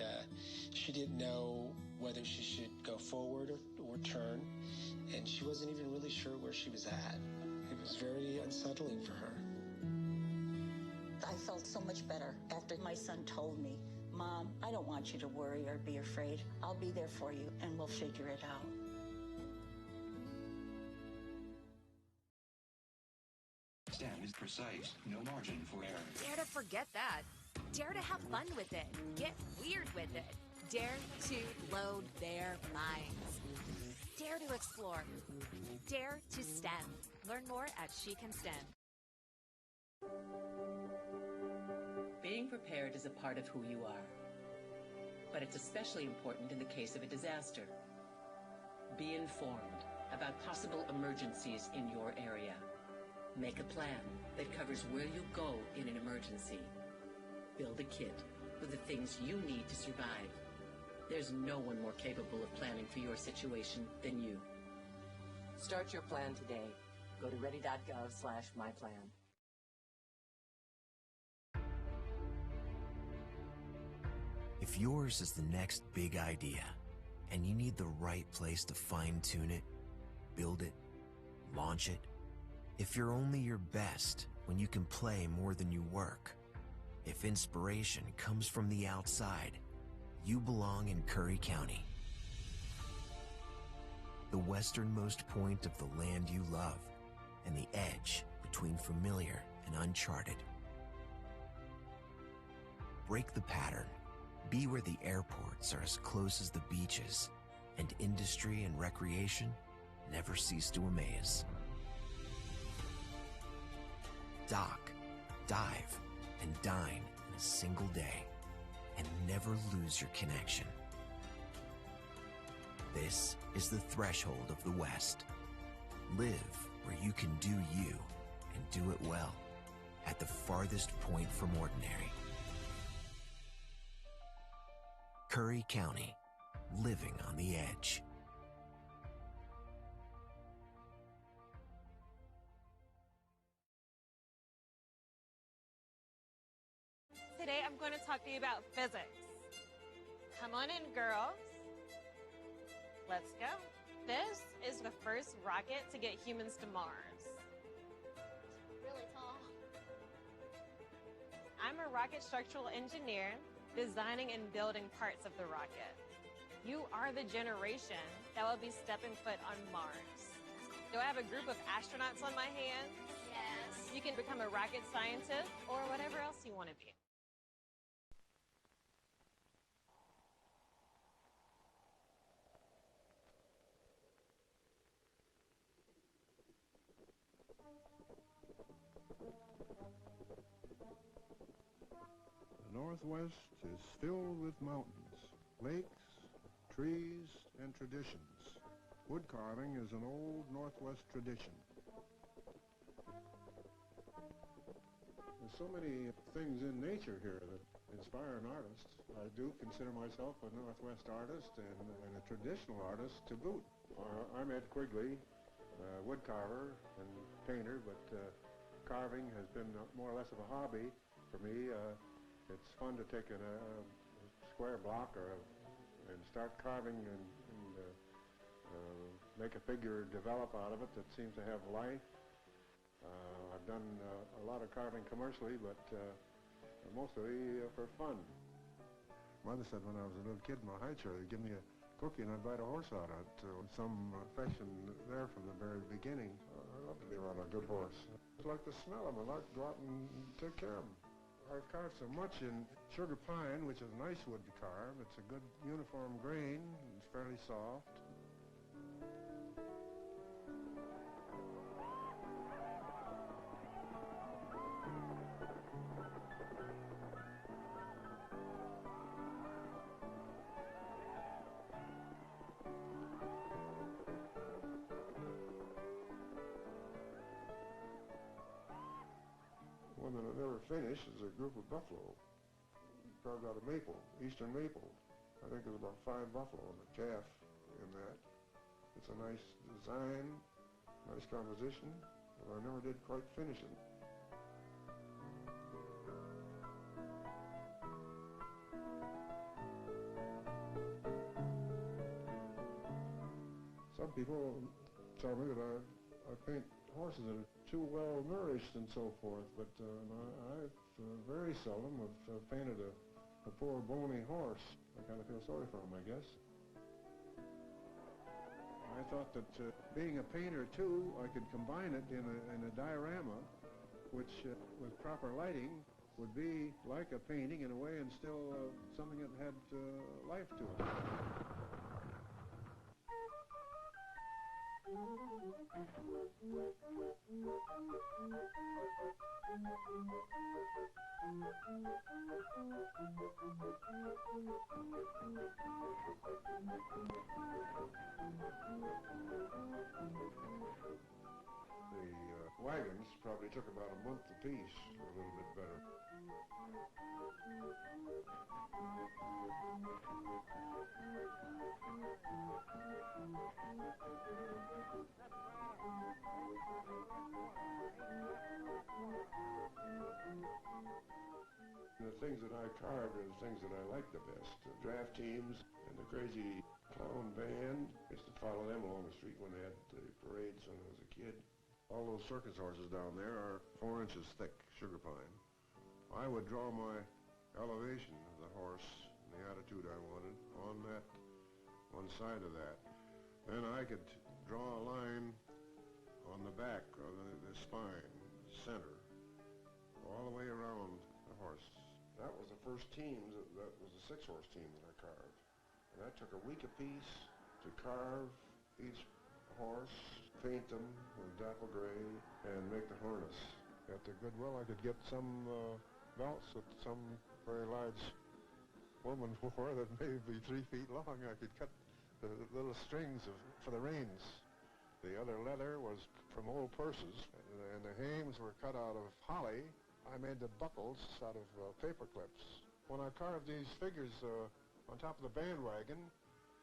she didn't know whether she should go forward or turn, and she wasn't even really sure where she was at. It was very unsettling for her. I felt so much better after my son told me, Mom, I don't want you to worry or be afraid. I'll be there for you, and we'll figure it out. STEM is precise, no margin for error. Dare to forget that. Dare to have fun with it. Get weird with it. Dare to load their minds. Dare to explore. Dare to STEM. Learn more at She Can STEM. Being prepared is a part of who you are, but it's especially important in the case of a disaster. Be informed about possible emergencies in your area. Make a plan that covers where you'll go in an emergency. Build a kit with the things you need to survive. There's no one more capable of planning for your situation than you. Start your plan today. Go to ready.gov/myplan. If yours is the next big idea, and you need the right place to fine-tune it, build it, launch it, if you're only your best when you can play more than you work, if inspiration comes from the outside, you belong in Curry County. The westernmost point of the land you love, and the edge between familiar and uncharted. Break the pattern. Be where the airports are as close as the beaches, and industry and recreation never cease to amaze. Dock, dive, and dine in a single day, and never lose your connection. This is the threshold of the West. Live where you can do you, and do it well, at the farthest point from ordinary. Curry County, living on the edge. Today I'm going to talk to you about physics. Come on in, girls. Let's go. This is the first rocket to get humans to Mars. Really tall. I'm a rocket structural engineer, designing and building parts of the rocket. You are the generation that will be stepping foot on Mars. Do I have a group of astronauts on my hands? Yes. You can become a rocket scientist or whatever else you want to be. The Northwest is filled with mountains, lakes, trees, and traditions. Wood carving is an old Northwest tradition. There's so many things in nature here that inspire an artist. I do consider myself a Northwest artist and a traditional artist to boot. I'm Ed Quigley, wood carver and painter, but carving has been more or less of a hobby for me. It's fun to take a square block and start carving and make a figure develop out of it that seems to have life. I've done a lot of carving commercially, but mostly for fun. Mother said when I was a little kid in my high chair, they'd give me a cookie and I'd ride a horse out of it. Some affection there from the very beginning. I love to be around a good horse. I like to smell them. I like to go out and take care of them. I've carved so much in sugar pine, which is a nice wood to carve. It's a good uniform grain. It's fairly soft. One that I never finished is a group of buffalo carved out of maple, eastern maple. I think there's about 5 buffalo and a calf in that. It's a nice design, nice composition, but I never did quite finish it. Some people tell me that I paint horses that are too well nourished and so forth, but I very seldom have painted a poor bony horse. I kind of feel sorry for him, I guess. I thought that being a painter too, I could combine it in a diorama, which with proper lighting would be like a painting in a way, and still something that had life to it. The wagons probably took about a month apiece, or a little bit better. The things that I carved are the things that I like the best. The draft teams and the crazy clown band. I used to follow them along the street when they had the parades when I was a kid. All those circus horses down there are 4 inches thick, sugar pine. I would draw my elevation of the horse and the attitude I wanted on that one side of that. Then I could draw a line on the back or the spine, center, all the way around the horse. That was the first team, that was a 6-horse team that I carved. And that took a week apiece to carve each horse, paint them with dapple gray, and make the harness. At the Goodwill, I could get some belts that some very large woman wore that may be 3 feet long. I could cut the little strings for the reins. The other leather was from old purses, and the hames were cut out of holly. I made the buckles out of paper clips. When I carved these figures on top of the bandwagon,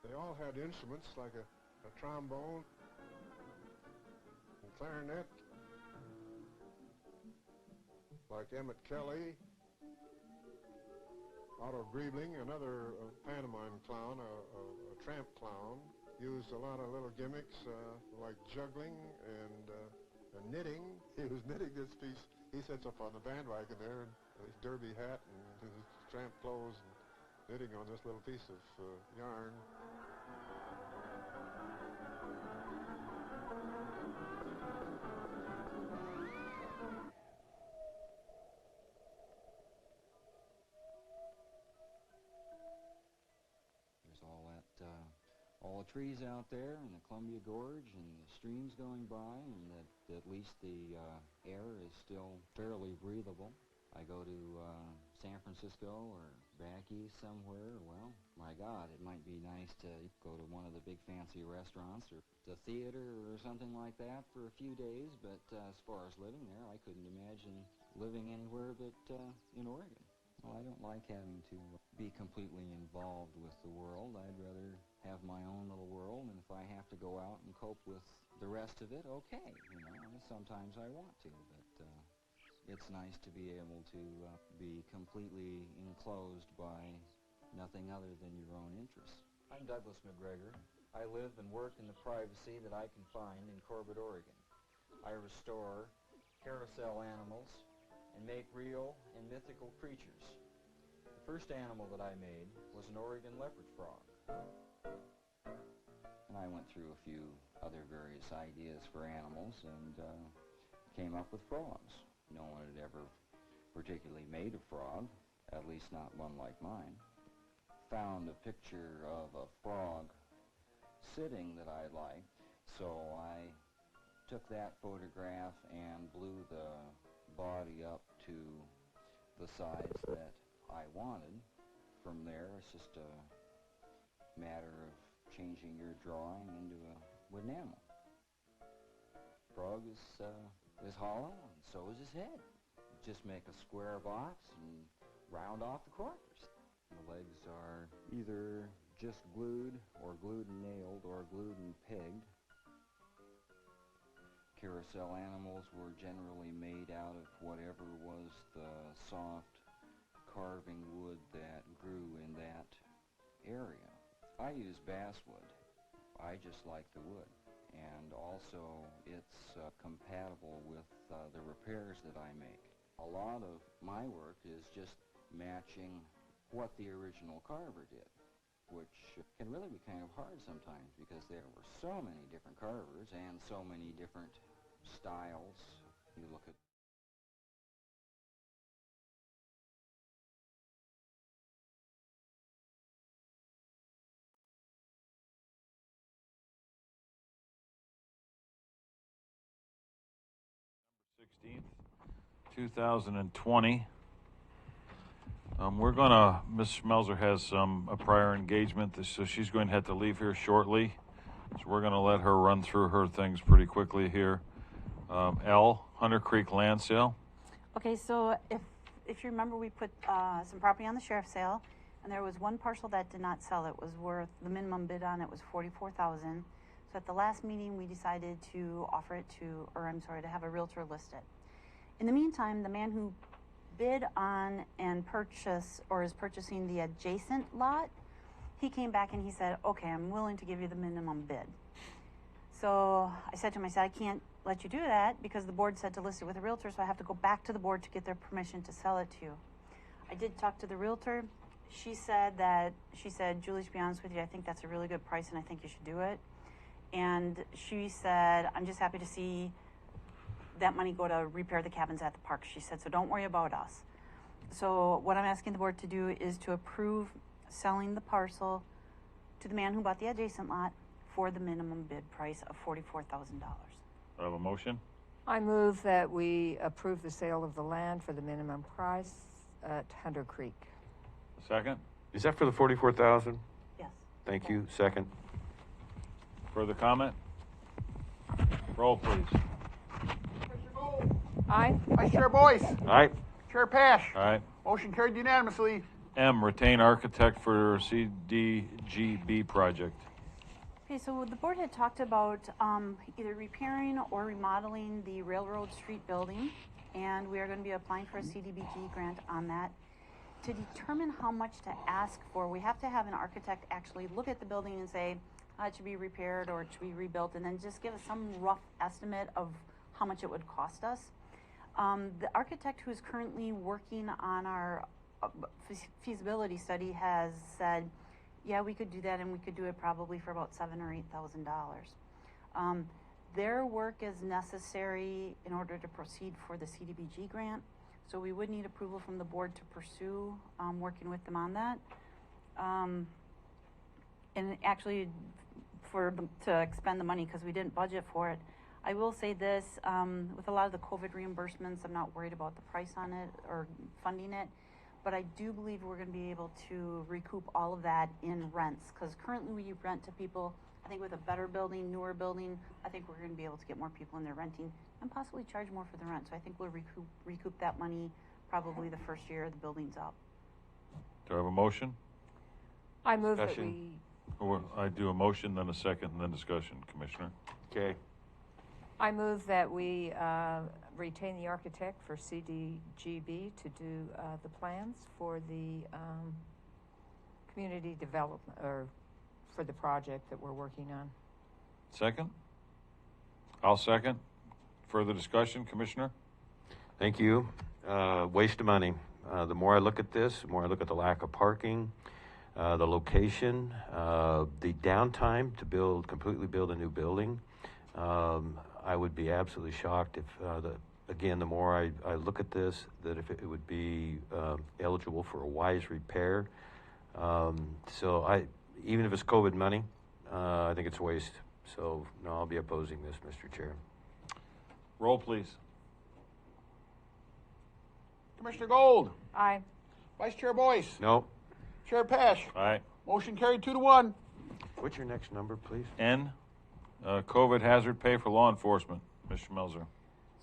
they all had instruments like a trombone, and clarinet, like Emmett Kelly, Otto Griebling, another pantomime clown, a tramp clown, used a lot of little gimmicks like juggling and knitting. He was knitting this piece. He sits up on the bandwagon there in his derby hat and his tramp clothes and knitting on this little piece of yarn. There's all the trees out there and the Columbia Gorge and the streams going by, and that at least the air is still fairly breathable. I go to San Francisco or back east somewhere, well, my God, it might be nice to go to one of the big fancy restaurants or the theater or something like that for a few days, but as far as living there, I couldn't imagine living anywhere but in Oregon. Well, I don't like having to be completely involved with the world. I'd rather have my own little world, and if I have to go out and cope with the rest of it, okay, you know, sometimes I want to, but it's nice to be able to be completely enclosed by nothing other than your own interests. I'm Douglas McGregor. I live and work in the privacy that I can find in Corbett, Oregon. I restore carousel animals and make real and mythical creatures. The first animal that I made was an Oregon leopard frog. And I went through a few other various ideas for animals and came up with frogs. No one had ever particularly made a frog, at least not one like mine. Found a picture of a frog sitting that I liked, so I took that photograph and blew the body up to the size that I wanted. From there, it's just a matter of changing your drawing into a wooden animal. Frog is hollow, and so is his head. Just make a square box and round off the corners. The legs are either just glued or glued and nailed or glued and pegged. carousel animals were generally made out of whatever was the soft carving wood that grew in that area. I use basswood. I just like the wood. And also it's compatible with the repairs that I make. A lot of my work is just matching what the original carver did, which can really be kind of hard sometimes because there were so many different carvers and so many different styles. You look at December 16th, 2020. We're gonna, Ms. Schmelzer has a prior engagement, so she's going to have to leave here shortly. So we're gonna let her run through her things pretty quickly here. L, Hunter Creek land sale. Okay, so if you remember, we put some property on the sheriff's sale, and there was one parcel that did not sell. It was worth, the minimum bid on it was $44,000. So at the last meeting, we decided to offer it to, to have a realtor list it. In the meantime, the man who bid on and is purchasing the adjacent lot, he came back and he said, okay, I'm willing to give you the minimum bid. So I said to him, I can't let you do that because the board said to list it with a realtor, so I have to go back to the board to get their permission to sell it to you. I did talk to the realtor. She said, Julie, to be honest with you, I think that's a really good price and I think you should do it. And she said, I'm just happy to see that money go to repair the cabins at the park. She said, so don't worry about us. So what I'm asking the board to do is to approve selling the parcel to the man who bought the adjacent lot for the minimum bid price of $44,000. I have a motion. I move that we approve the sale of the land for the minimum price at Hunter Creek. Second. Is that for the $44,000? Yes. Thank you. Second. Further comment? Roll, please. Aye. Vice Chair Boyce. Aye. Chair Pash. Aye. Motion carried unanimously. M, retain architect for CDGB project. Okay, so the board had talked about either repairing or remodeling the Railroad Street building, and we are going to be applying for a CDBG grant on that. To determine how much to ask for, we have to have an architect actually look at the building and say, it should be repaired or it should be rebuilt, and then just give us some rough estimate of how much it would cost us. The architect who's currently working on our feasibility study has said, yeah, we could do that, and we could do it probably for about $7,000 or $8,000. Their work is necessary in order to proceed for the CDBG grant, so we would need approval from the board to pursue working with them on that. And actually, to expend the money, because we didn't budget for it. I will say this, with a lot of the COVID reimbursements, I'm not worried about the price on it or funding it, but I do believe we're going to be able to recoup all of that in rents, because currently we rent to people. I think with a better building, newer building, I think we're going to be able to get more people in there renting and possibly charge more for the rent. So I think we'll recoup that money probably the first year the building's up. Do I have a motion? I move that we... I do a motion, then a second, and then discussion, Commissioner. Okay. I move that we retain the architect for CDGB to do the plans for the community development, or for the project that we're working on. Second? I'll second. Further discussion, Commissioner? Thank you. Waste of money. The more I look at this, the more I look at the lack of parking, the location, the downtime to completely build a new building. I would be absolutely shocked if, the more I look at this, that if it would be eligible for a WISE repair. So even if it's COVID money, I think it's a waste. So no, I'll be opposing this, Mr. Chair. Roll, please. Commissioner Gold. Aye. Vice Chair Boyce. No. Chair Pash. Aye. Motion carried 2-1. What's your next number, please? N, COVID hazard pay for law enforcement. Mr. Melzer.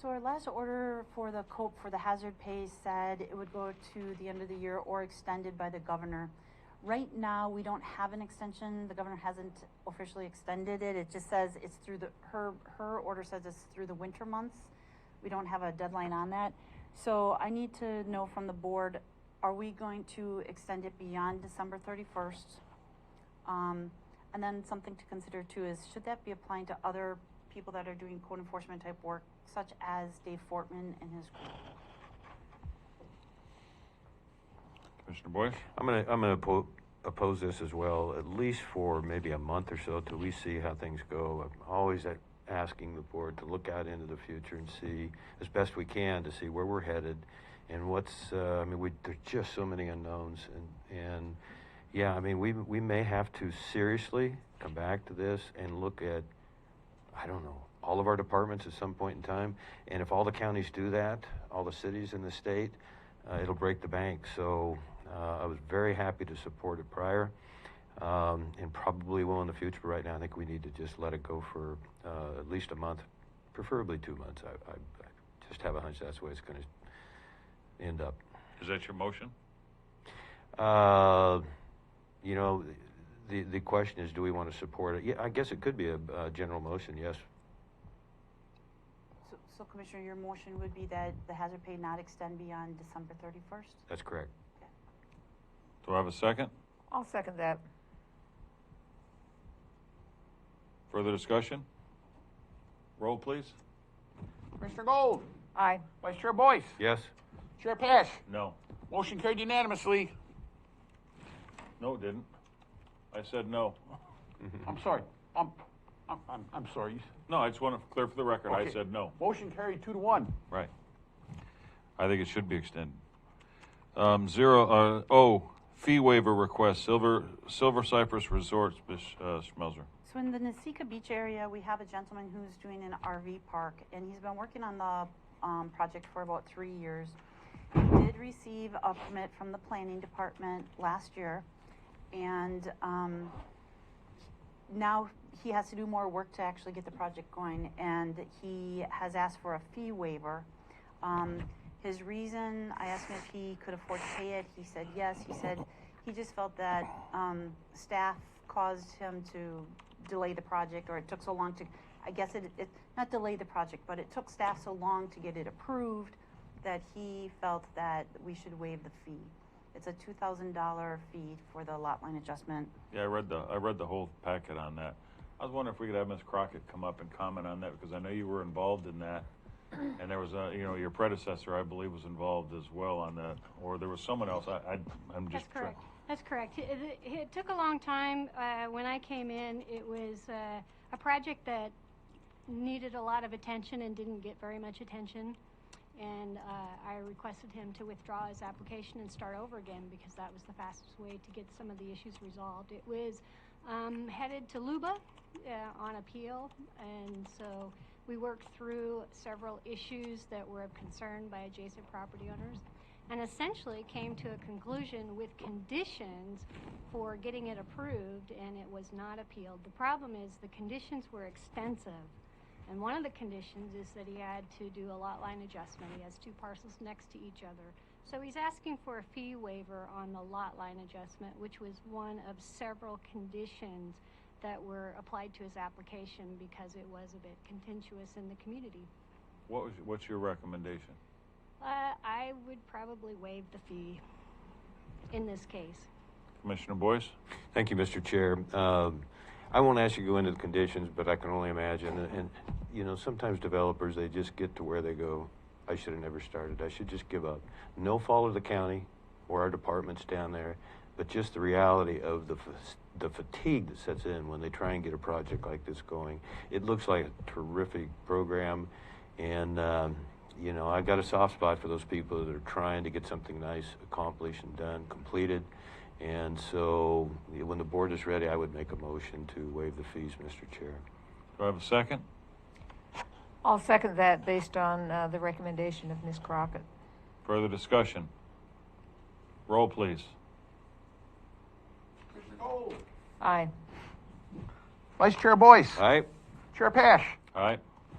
So our last order for the COPE for the hazard pay said it would go to the end of the year or extended by the governor. Right now, we don't have an extension. The governor hasn't officially extended it. It just says it's through her order says it's through the winter months. We don't have a deadline on that. So I need to know from the board, are we going to extend it beyond December 31st? And then something to consider too is, should that be applying to other people that are doing code enforcement type work, such as Dave Fortman and his group? Commissioner Boyce? I'm gonna oppose this as well, at least for maybe a month or so till we see how things go. I'm always asking the board to look out into the future and see as best we can to see where we're headed and what's. I mean, there's just so many unknowns, and yeah, I mean, we may have to seriously come back to this and look at, I don't know, all of our departments at some point in time. And if all the counties do that, all the cities in the state, it'll break the bank. So I was very happy to support it prior, and probably will in the future. But right now, I think we need to just let it go for at least a month, preferably 2 months. I just have a hunch that's the way it's going to end up. Is that your motion? You know, the question is, do we want to support it? Yeah, I guess it could be a general motion, yes. So Commissioner, your motion would be that the hazard pay not extend beyond December 31st? That's correct. Okay. Do I have a second? I'll second that. Further discussion? Roll, please. Commissioner Gold. Aye. Vice Chair Boyce. Yes. Chair Pash. No. Motion carried unanimously. No, it didn't. I said no. I'm sorry. I'm sorry. No, I just want to clear for the record. Okay. I said no. Motion carried 2-1. Right. I think it should be extended. Fee waiver request, Silver Cypress Resorts, Ms. Schmelzer. So in the Nasika Beach area, we have a gentleman who's doing an RV park, and he's been working on the project for about 3 years. He did receive a permit from the planning department last year, and now he has to do more work to actually get the project going, and he has asked for a fee waiver. His reason, I asked him if he could afford to pay it. He said yes. He said he just felt that staff caused him to delay the project, or it took so long to, I guess it not delay the project, but it took staff so long to get it approved that he felt that we should waive the fee. It's a $2,000 fee for the lot line adjustment. Yeah, I read the whole packet on that. I was wondering if we could have Ms. Crockett come up and comment on that, because I know you were involved in that, and there was your predecessor, I believe, was involved as well on that, or there was someone else. I'm just. That's correct. That's correct. It took a long time. When I came in, it was a project that needed a lot of attention and didn't get very much attention. And I requested him to withdraw his application and start over again, because that was the fastest way to get some of the issues resolved. It was headed to LUBA on appeal, and so we worked through several issues that were of concern by adjacent property owners, and essentially came to a conclusion with conditions for getting it approved, and it was not appealed. The problem is the conditions were extensive. And one of the conditions is that he had to do a lot line adjustment. He has two parcels next to each other. So he's asking for a fee waiver on the lot line adjustment, which was one of several conditions that were applied to his application because it was a bit contentious in the community. What's your recommendation? I would probably waive the fee in this case. Commissioner Boyce? Thank you, Mr. Chair. I won't ask you to go into the conditions, but I can only imagine. And you know, sometimes developers, they just get to where they go, I should have never started. I should just give up. No fault of the county or our departments down there, but just the reality of the fatigue that sets in when they try and get a project like this going. It looks like a terrific program, and you know, I got a soft spot for those people that are trying to get something nice accomplished and done, completed. And so when the board is ready, I would make a motion to waive the fees, Mr. Chair. Do I have a second? I'll second that based on the recommendation of Ms. Crockett. Further discussion? Roll, please. Commissioner Gold. Aye. Vice Chair Boyce. Aye. Chair Pash. Aye.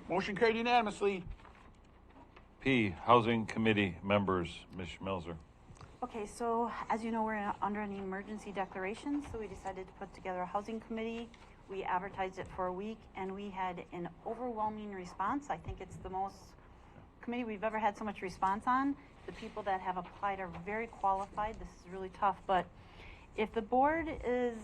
Motion carried unanimously. P, Housing Committee members, Ms. Schmelzer. Okay, so as you know, we're under an emergency declaration, so we decided to put together a housing committee. We advertised it for a week, and we had an overwhelming response. I think it's the most committee we've ever had so much response on. The people that have applied are very qualified. This is really tough, but if the board is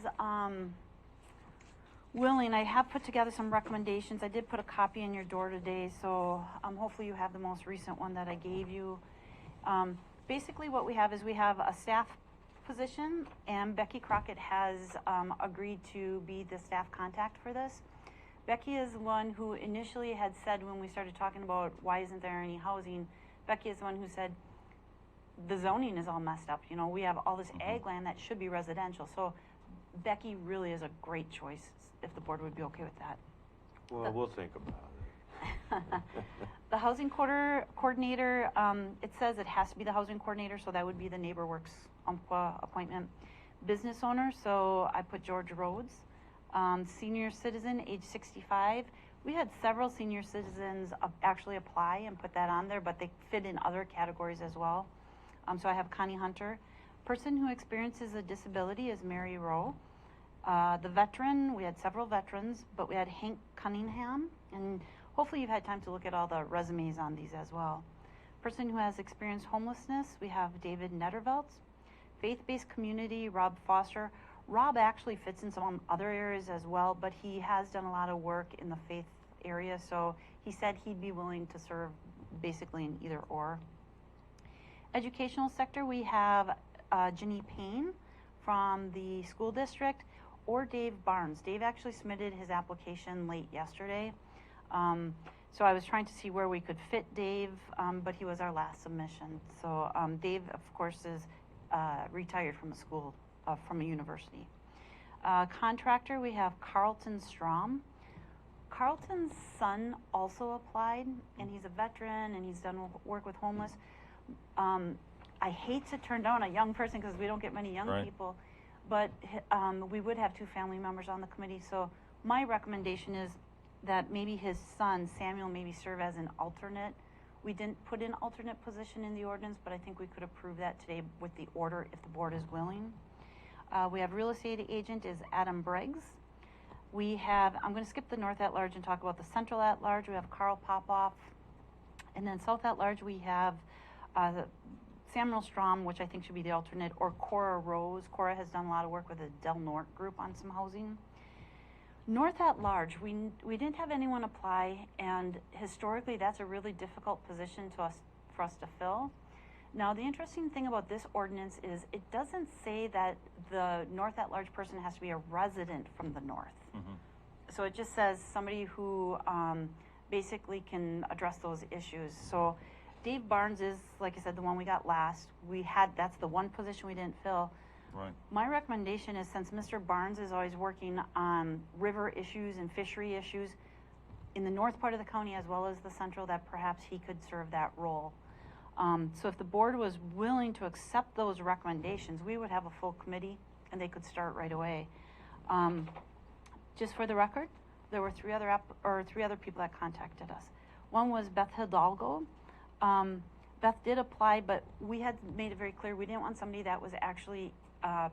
willing, I have put together some recommendations. I did put a copy in your door today, so hopefully you have the most recent one that I gave you. Basically what we have is we have a staff position, and Becky Crockett has agreed to be the staff contact for this. Becky is the one who initially had said, when we started talking about why isn't there any housing, Becky is the one who said the zoning is all messed up. You know, we have all this ag land that should be residential. So Becky really is a great choice if the board would be okay with that. Well, we'll think about it. The housing coordinator, it says it has to be the housing coordinator, so that would be the NeighborWorks Umpqua appointment. Business owner, so I put George Rhodes. Senior citizen, age 65. We had several senior citizens actually apply and put that on there, but they fit in other categories as well. So I have Connie Hunter. Person who experiences a disability is Mary Rowe. The veteran, we had several veterans, but we had Hank Cunningham, and hopefully you've had time to look at all the resumes on these as well. Person who has experienced homelessness, we have David Netterveltz. Faith-based community, Rob Foster. Rob actually fits in some other areas as well, but he has done a lot of work in the faith area, so he said he'd be willing to serve basically in either or. Educational sector, we have Ginny Payne from the school district, or Dave Barnes. Dave actually submitted his application late yesterday. So I was trying to see where we could fit Dave, but he was our last submission. So Dave, of course, is retired from a school, from a university. Contractor, we have Carlton Strom. Carlton's son also applied, and he's a veteran, and he's done work with homeless. I hate to turn down a young person because we don't get many young people, but we would have 2 family members on the committee. So my recommendation is that maybe his son, Samuel, maybe serve as an alternate. We didn't put an alternate position in the ordinance, but I think we could approve that today with the order if the board is willing. We have real estate agent is Adam Briggs. We have, I'm going to skip the North at-large and talk about the Central at-large. We have Carl Popoff. And then South at-large, we have Samuel Strom, which I think should be the alternate, or Cora Rose. Cora has done a lot of work with the Del Norte group on some housing. North at large, we didn't have anyone apply, and historically that's a really difficult position for us to fill. Now the interesting thing about this ordinance is it doesn't say that the North at large person has to be a resident from the North. So it just says somebody who basically can address those issues. So Dave Barnes is, like I said, the one we got last. That's the one position we didn't fill. Right. My recommendation is, since Mr. Barnes is always working on river issues and fishery issues in the north part of the county as well as the central, that perhaps he could serve that role. So if the board was willing to accept those recommendations, we would have a full committee and they could start right away. Just for the record, there were three other people that contacted us. One was Beth Hidalgo. Beth did apply, but we had made it very clear we didn't want somebody that was actually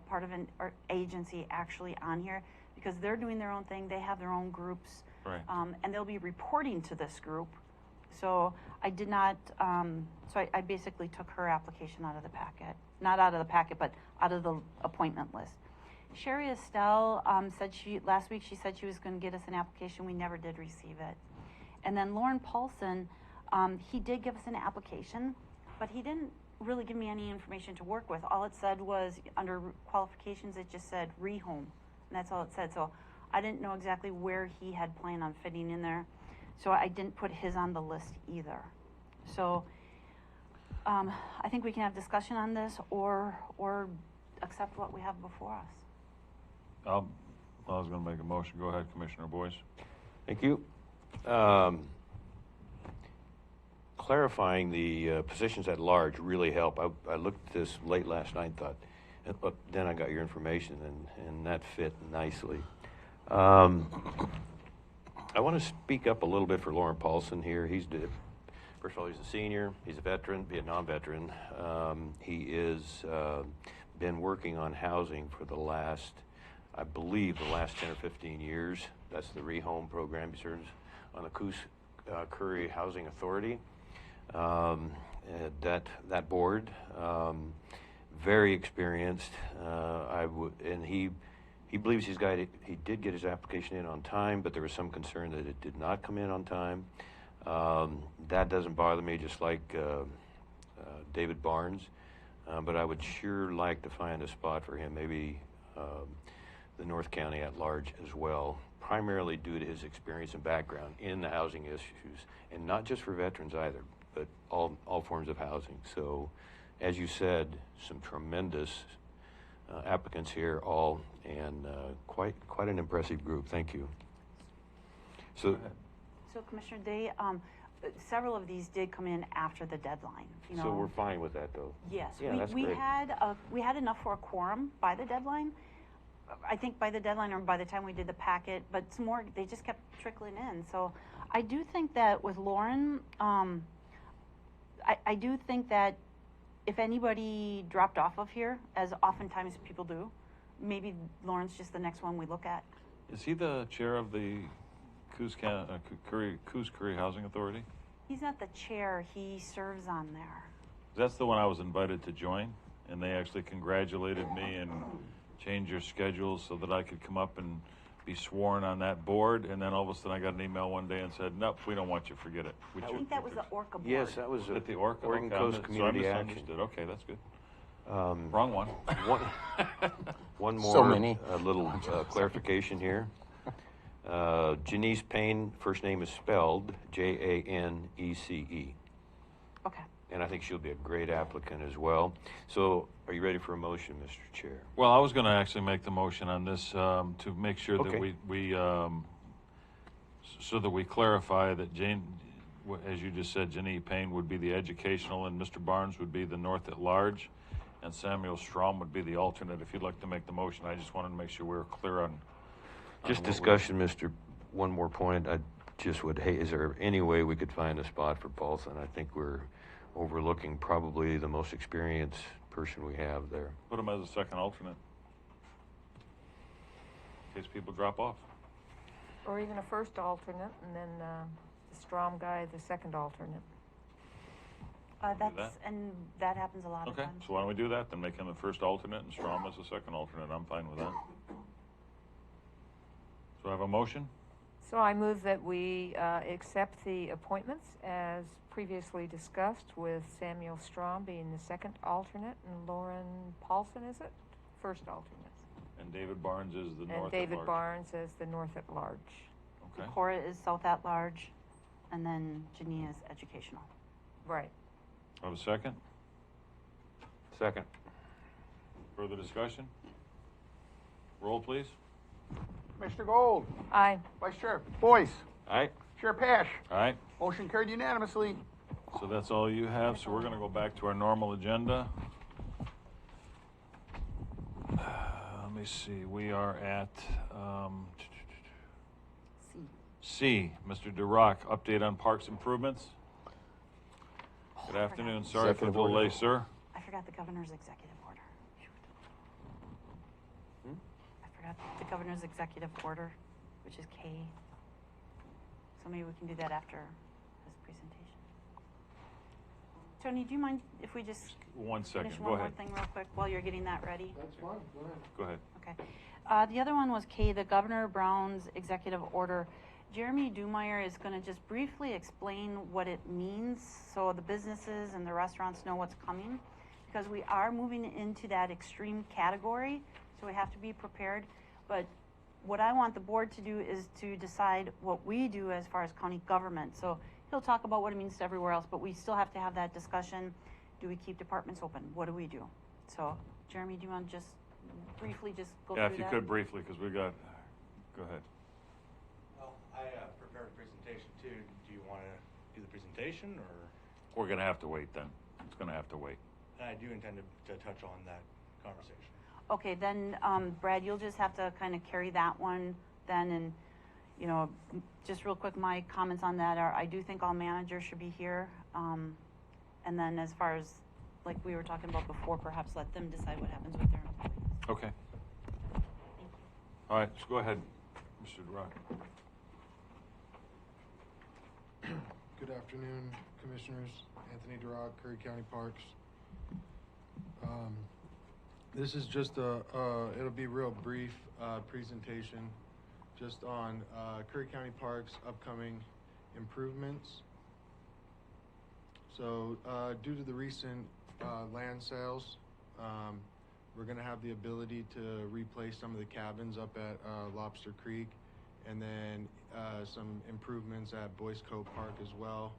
part of an agency actually on here, because they're doing their own thing. They have their own groups, right. And they'll be reporting to this group. So I did not. So I basically took her application out of the packet, not out of the packet, but out of the appointment list. Sherry Estelle said last week she said she was going to get us an application. We never did receive it. And then Lauren Paulson, he did give us an application, but he didn't really give me any information to work with. All it said was, under qualifications, it just said rehome, and that's all it said. So I didn't know exactly where he had planned on fitting in there. So I didn't put his on the list either. So I think we can have discussion on this or accept what we have before us. I was going to make a motion. Go ahead, Commissioner Boyce. Thank you. Clarifying the positions at large really help. I looked at this late last night and thought, then I got your information, and that fit nicely. I want to speak up a little bit for Lauren Paulson here. He's First of all, he's a senior. He's a veteran, Vietnam veteran. He is been working on housing for the last, I believe, the last 10 or 15 years. That's the Rehome program. He serves on the Coos Curry Housing Authority. That board, very experienced. And he believes he did get his application in on time, but there was some concern that it did not come in on time. That doesn't bother me, just like David Barnes. But I would sure like to find a spot for him, maybe the North County at large as well, primarily due to his experience and background in the housing issues, and not just for veterans either, but all forms of housing. So, as you said, some tremendous applicants here, and quite an impressive group. Thank you. So Commissioner Day, several of these did come in after the deadline. So we're fine with that, though. Yes, yeah, that's we great. had enough for a quorum by the deadline. I think by the deadline or by the time we did the packet, but some more, they just kept trickling in. So I do think that with Lauren, I do think that if anybody dropped off of here, as oftentimes people do, maybe Lauren's just the next one we look at. Is he the chair of the Coos Curry Housing Authority? He's not the chair, he serves on there. That's the one I was invited to join, and they actually congratulated me and changed your schedule so that I could come up and be sworn on that board. And then all of a sudden I got an email one day and said, nope, we don't want you, forget it. I think that was the Orca board. Yes, that was the Orca. Oregon Coast Community Action. Okay, that's good. Wrong one. One more So many. Little clarification here. Janice Payne, first name is spelled Janece. Okay. And I think she'll be a great applicant as well. So are you ready for a motion, Mr. Chair? Well, I was going to actually make the motion on this to make sure that we so that we clarify that Jane, as you just said, Janine Payne would be the educational and Mr. Barnes would be the North at Large, and Samuel Strom would be the alternate. If you'd like to make the motion, I just wanted to make sure we were clear on just discussion, Mr. One more point. I just would hate, is there any way we could find a spot for Paulson? I think we're overlooking probably the most experienced person we have there. Put him as a second alternate in case people drop off. Or even a first alternate, and then the Strom guy, the second alternate. That happens a lot of Okay, times. so why don't we do that? Then make him the first alternate and Strom as the second alternate. I'm fine with that. So I have a motion? So I move that we accept the appointments as previously discussed, with Samuel Strom being the second alternate and Lauren Paulson, is it? First alternate. And David Barnes is the North at Large. And David Barnes as the North at Large. Okay. Cora is South at Large, and then Janine is educational. Right. Have a second? Second. Further discussion? Roll, please. Commissioner Gold. Aye. Vice Chair Boyce. Aye. Chair Pash. Aye. Motion carried unanimously. So that's all you have. So we're going to go back to our normal agenda. Let me see. We are at C. Mr. DeRock, update on parks improvements. Good afternoon. Sorry for the delay, sir. I forgot the governor's executive order. I forgot the governor's executive order, which is K. So maybe we can do that after his presentation. Tony, do you mind if we just 1 second. finish Go one more ahead. thing real quick while you're getting that ready? That's fine. Go ahead. Go ahead. Okay. The other one was K, the Governor Brown's executive order. Jeremy Dumeyer is going to just briefly explain what it means so the businesses and the restaurants know what's coming, because we are moving into that extreme category, so we have to be prepared. But what I want the board to do is to decide what we do as far as county government. So he'll talk about what it means to everywhere else, but we still have to have that discussion. Do we keep departments open? What do we do? So Jeremy, do you want to just briefly just go through that? Yeah, if you could briefly, because we got, go ahead. Well, I prepared a presentation too. Do you want to do the presentation, or? We're going to have to wait then. It's going to have to wait. And I do intend to touch on that conversation. Okay, then, Brad, you'll just have to kind of carry that one then, and, just real quick, my comments on that are, I do think all managers should be here. And then as far as, like we were talking about before, perhaps let them decide what happens with their employees. Okay. All right, so go ahead, Mr. Durock. Good afternoon, Commissioners. Anthony Durock, Curry County Parks. This is just it'll be real brief presentation just on Curry County Parks' upcoming improvements. So due to the recent land sales, we're going to have the ability to replace some of the cabins up at Lobster Creek, and then some improvements at Boyce Cove Park as well.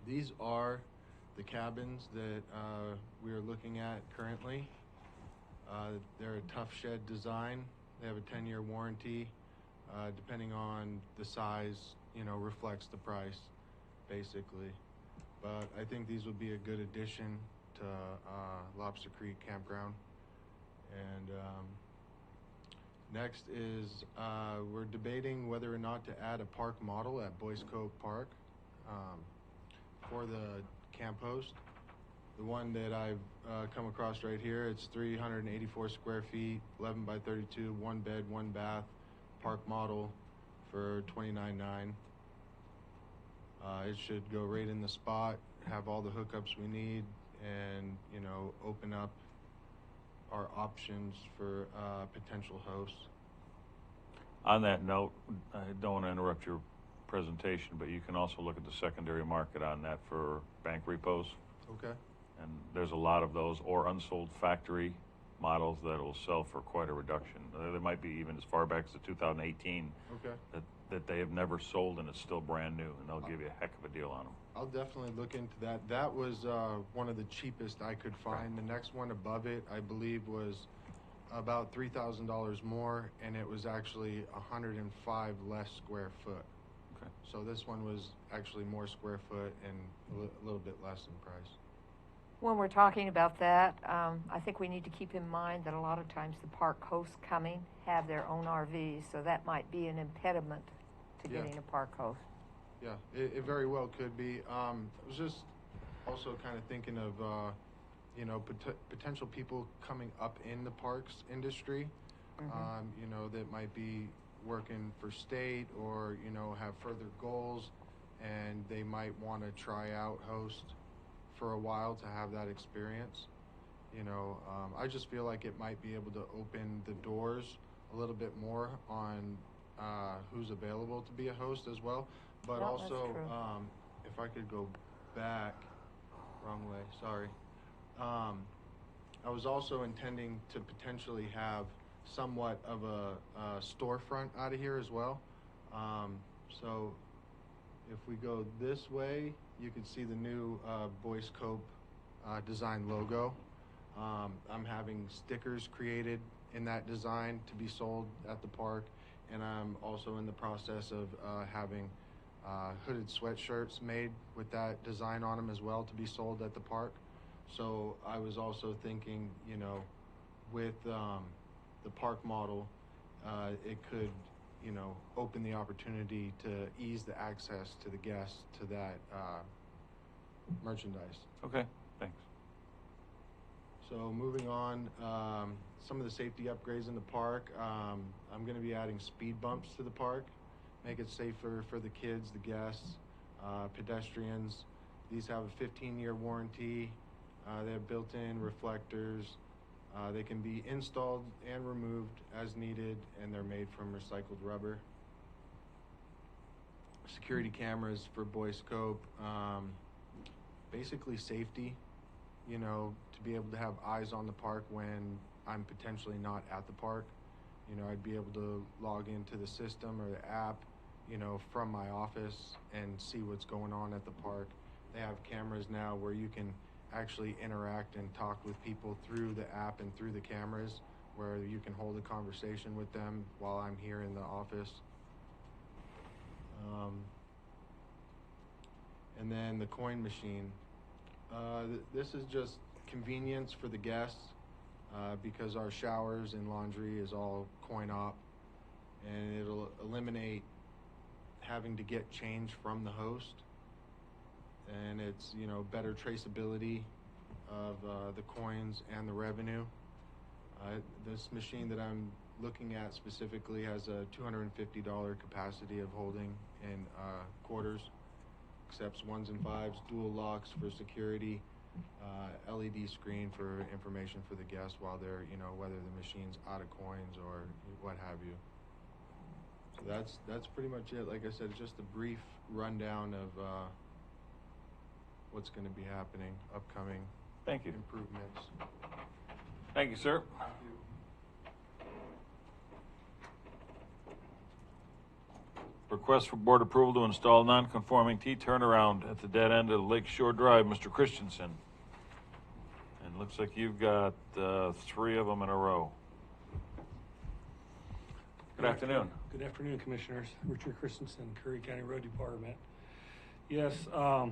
These are the cabins that we are looking at currently. They're a tough shed design. They have a 10-year warranty. Depending on the size, reflects the price, basically. But I think these would be a good addition to Lobster Creek Campground. And next is we're debating whether or not to add a park model at Boyce Cove Park for the camp host. The one that I've come across right here, it's 384 square feet, 11 by 32, one bed, one bath, park model for $29,900. It should go right in the spot, have all the hookups we need, and open up our options for potential hosts. On that note, I don't want to interrupt your presentation, but you can also look at the secondary market on that for bank repos. Okay. And there's a lot of those, or unsold factory models that will sell for quite a reduction. There might be even as far back as the 2018 Okay. that they have never sold and it's still brand new, and they'll give you a heck of a deal on them. I'll definitely look into that. That was one of the cheapest I could find. The next one above it, I believe, was about $3,000 more, and it was actually 105 less square foot. Okay. So this one was actually more square foot and a little bit less in price. When we're talking about that, I think we need to keep in mind that a lot of times the park hosts coming have their own RVs, so that might be an impediment to getting a park host. Yeah, it very well could be. I was just also kind of thinking of, potential people coming up in the parks industry, that might be working for state or, have further goals, and they might want to try out host for a while to have that experience. I just feel like it might be able to open the doors a little bit more on who's available to be a host as well. But Yeah, also, that's true. if I could go back, wrong way, sorry. I was also intending to potentially have somewhat of a storefront out of here as well. So if we go this way, you can see the new Boyce Cove design logo. I'm having stickers created in that design to be sold at the park, and I'm also in the process of having hooded sweatshirts made with that design on them as well to be sold at the park. So I was also thinking, with the park model, it could, open the opportunity to ease the access to the guests to that merchandise. Okay, thanks. So moving on, some of the safety upgrades in the park. I'm going to be adding speed bumps to the park, make it safer for the kids, the guests, pedestrians. These have a 15-year warranty. They have built-in reflectors. They can be installed and removed as needed, and they're made from recycled rubber. Security cameras for Boyce Cove. Basically safety, to be able to have eyes on the park when I'm potentially not at the park. I'd be able to log into the system or the app, from my office and see what's going on at the park. They have cameras now where you can actually interact and talk with people through the app and through the cameras, where you can hold a conversation with them while I'm here in the office. And then the coin machine. This is just convenience for the guests because our showers and laundry is all coin op, and it'll eliminate having to get change from the host, and it's, you know, better traceability of the coins and the revenue. This machine that I'm looking at specifically has a $250 capacity of holding in quarters, accepts 1s and 5s, dual locks for security, LED screen for information for the guests while they're, you know, whether the machine's out of coins or what have you. So that's pretty much it. Like I said, it's just a brief rundown of what's going to be happening, upcoming Thank you. improvements. Thank you, sir. Request for board approval to install non-conforming T-turnaround at the dead end of Lake Shore Drive, Mr. Christensen. And looks like you've got 3 of them in a row. Good afternoon. Good afternoon, Commissioners. Richard Christensen, Curry County Road Department. Yes, I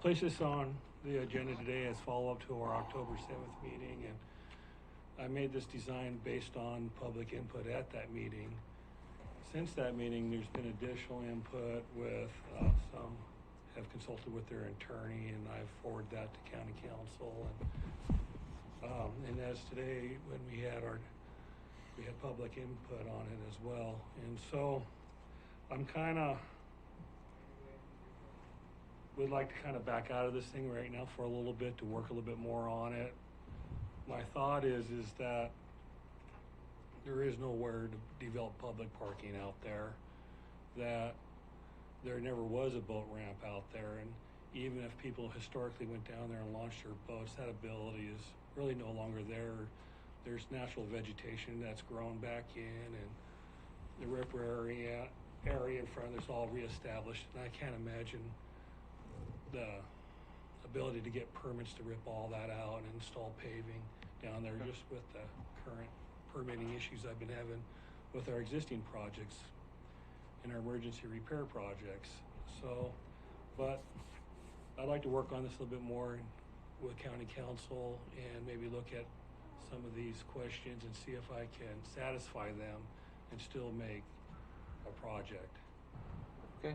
placed this on the agenda today as follow-up to our October 7th meeting, and I made this design based on public input at that meeting. Since that meeting, there's been additional input with some have consulted with their attorney, and I've forwarded that to County Council. And as today, when we had public input on it as well. And so I'm would like to kind of back out of this thing right now for a little bit to work a little bit more on it. My thought is that there is nowhere to develop public parking out there, that there never was a boat ramp out there, and even if people historically went down there and launched their boats, that ability is really no longer there. There's natural vegetation that's grown back in, and the ripper area in front is all reestablished, and I can't imagine the ability to get permits to rip all that out and install paving down there, just with the current permitting issues I've been having with our existing projects and our emergency repair projects. So, but I'd like to work on this a little bit more with County Council and maybe look at some of these questions and see if I can satisfy them and still make a project. Okay.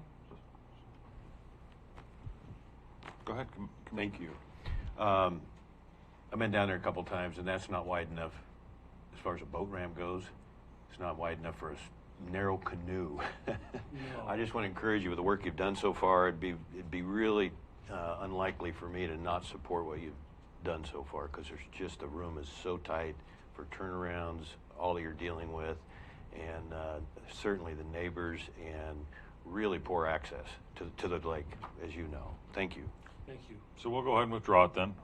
Go ahead. Thank you. I've been down there a couple times, and that's not wide enough as far as a boat ramp goes. It's not wide enough for a narrow canoe. No. I just want to encourage you with the work you've done so far. It'd be really unlikely for me to not support what you've done so far, because there's just, the room is so tight for turnarounds, all that you're dealing with, and certainly the neighbors, and really poor access to the lake, as you know. Thank you. Thank you. So we'll go ahead and withdraw it then.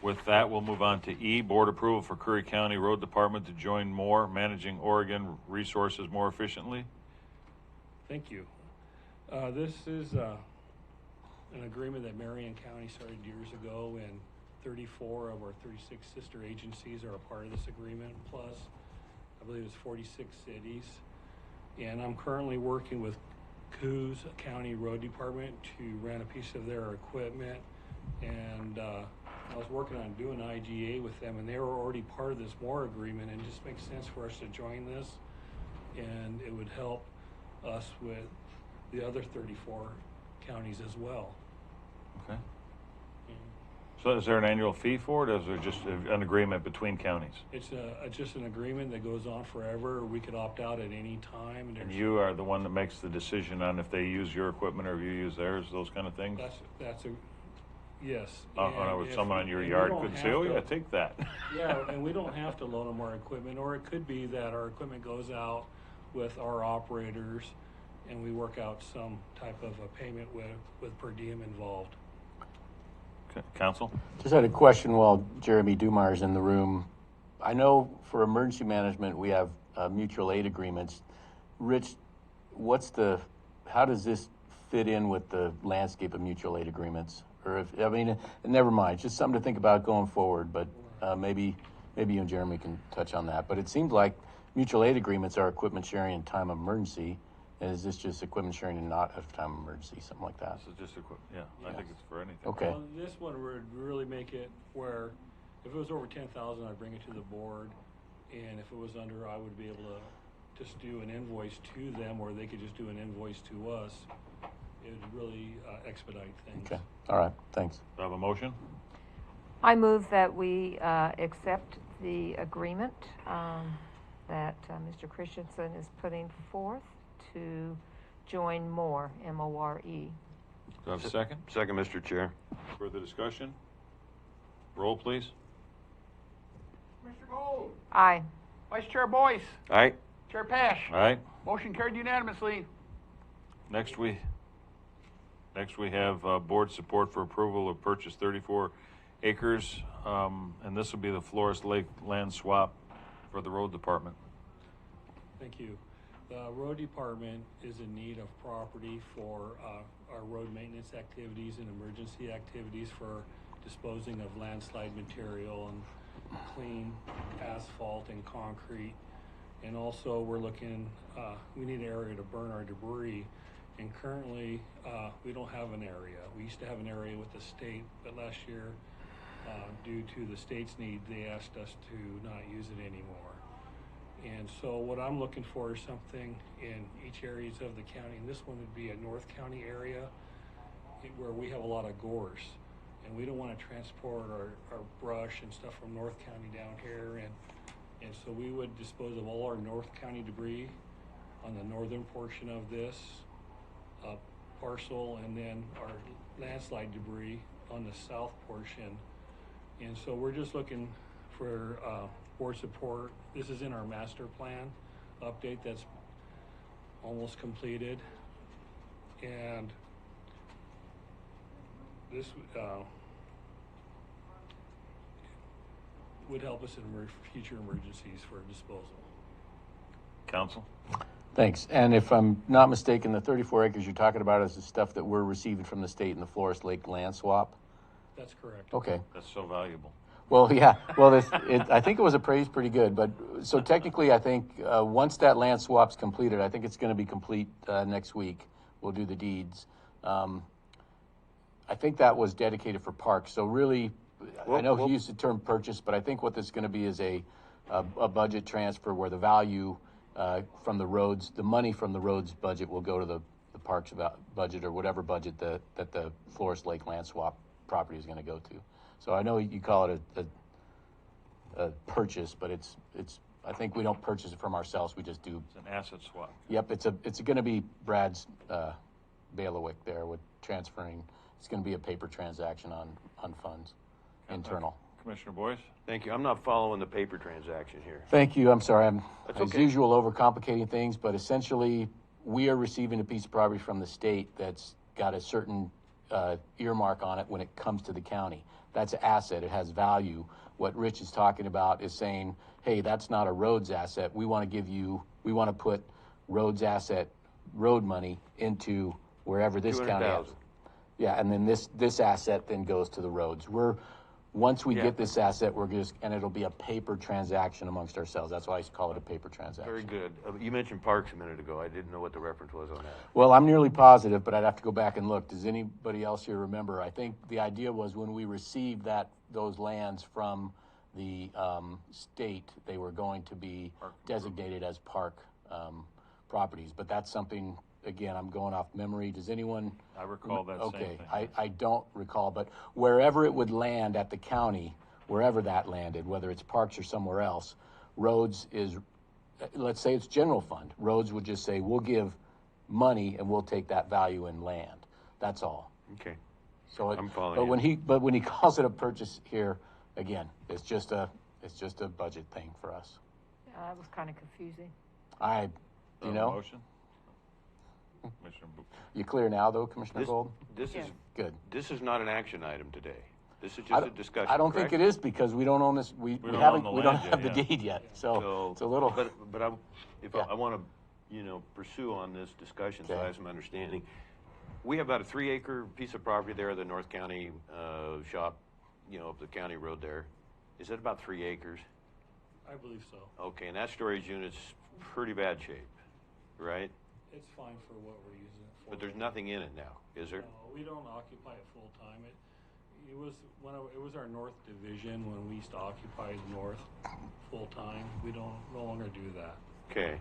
With that, we'll move on to E, board approval for Curry County Road Department to join Moore, managing Oregon resources more efficiently. Thank you. This is an agreement that Marion County started years ago, and 34 of our 36 sister agencies are a part of this agreement, plus I believe it's 46 cities. And I'm currently working with Coos County Road Department to rent a piece of their equipment, and I was working on doing IGA with them, and they were already part of this Moore agreement, and it just makes sense for us to join this, and it would help us with the other 34 counties as well. Okay. So is there an annual fee for it, or is there just an agreement between counties? It's just an agreement that goes on forever. We could opt out at any time. And you are the one that makes the decision on if they use your equipment or if you use theirs, those kind of things? Yes. Someone on your yard could say, oh yeah, take that. Yeah, and we don't have to loan them our equipment, or it could be that our equipment goes out with our operators and we work out some type of a payment with per diem involved. Okay. Council? Just had a question while Jeremy Dumeyer's in the room. I know for emergency management we have mutual aid agreements. Rich, how does this fit in with the landscape of mutual aid agreements? Or never mind, just something to think about going forward, but maybe you and Jeremy can touch on that. But it seems like mutual aid agreements are equipment sharing in time of emergency. And is this just equipment sharing and not at a time of emergency, something like that? This is just equipment, yeah. I think it's for anything. Okay. Well, this one would really make it where if it was over 10,000, I'd bring it to the board, and if it was under, I would be able to just do an invoice to them, or they could just do an invoice to us, it would really expedite things. Okay, all right, thanks. Do I have a motion? I move that we accept the agreement that Mr. Christensen is putting forth to join MORE, M-O-R-E. Do I have a second? Second, Mr. Chair. Further discussion? Roll, please. Mr. Gold. Aye. Vice Chair Boyce. Aye. Chair Pash. Aye. Motion carried unanimously. Next we have board support for approval of purchase 34 acres, and this will be the Flores Lake land swap for the road department. Thank you. The road department is in need of property for our road maintenance activities and emergency activities for disposing of landslide material and clean asphalt and concrete. And also we're looking, we need an area to burn our debris. And currently, we don't have an area. We used to have an area with the state, but last year, due to the state's need, they asked us to not use it anymore. And so what I'm looking for is something in each areas of the county, and this one would be a North County area where we have a lot of gorse. And we don't want to transport our brush and stuff from North County down here. And so we would dispose of all our North County debris on the northern portion of this parcel, and then our landslide debris on the south portion. And so we're just looking for board support. This is in our master plan update that's almost completed. And this would help us in future emergencies for disposal. Council? Thanks. And if I'm not mistaken, the 34 acres you're talking about is the stuff that we're receiving from the state in the Flores Lake land swap? That's correct. Okay. That's so valuable. Well, yeah. Well, I think it was appraised pretty good. But so technically, I think once that land swap's completed, I think it's going to be complete next week. We'll do the deeds. I think that was dedicated for parks. So really, I know he used the term purchase, but I think what this is going to be is a budget transfer where the value from the roads, the money from the roads budget will go to the parks budget or whatever budget that the Flores Lake land swap property is going to go to. So I know you call it a purchase, but it's I think we don't purchase it from ourselves. We just do. It's an asset swap. Yep, it's going to be Brad's bailiwick there with transferring. It's going to be a paper transaction on funds, internal. Commissioner Boyce? Thank you. I'm not following the paper transaction here. Thank you. I'm sorry. I'm, That's as okay. usual, overcomplicating things, but essentially, we are receiving a piece of property from the state that's got a certain earmark on it when it comes to the county. That's an asset. It has value. What Rich is talking about is saying, hey, that's not a roads asset. We want to put roads asset, road money into wherever this county has. Yeah, and then this asset then goes to the roads. Once we get this asset, and it'll be a paper transaction amongst ourselves. That's why I call it a paper transaction. Very good. You mentioned parks a minute ago. I didn't know what the reference was on that. Well, I'm nearly positive, but I'd have to go back and look. Does anybody else here remember? I think the idea was when we received those lands from the state, they were going to be designated as park properties. But that's something, again, I'm going off memory. Does anyone? I recall that same thing. Okay, I don't recall, but wherever it would land at the county, wherever that landed, whether it's parks or somewhere else, roads is, let's say it's general fund. Roads would just say, we'll give money and we'll take that value in land. That's all. Okay. So I'm following but when he calls it a purchase here, again, it's just a budget thing for us. That was kind of confusing. Motion? Commissioner You clear now, though, Commissioner Gold? This is good. This is not an action item today. This is just a discussion. I don't correct? think it is because we don't own this. We don't have the deed yet. So it's a little. But I want to pursue on this discussion so I have some understanding. We have about a 3-acre piece of property there at the North County shop, up the county road there. Is that about 3 acres? I believe so. Okay, and that storage unit's pretty bad shape, right? It's fine for what we're using it for. But there's nothing in it now, is there? No, we don't occupy it full time. It was our north division when we used to occupy the north full time. We don't no longer do that. Okay.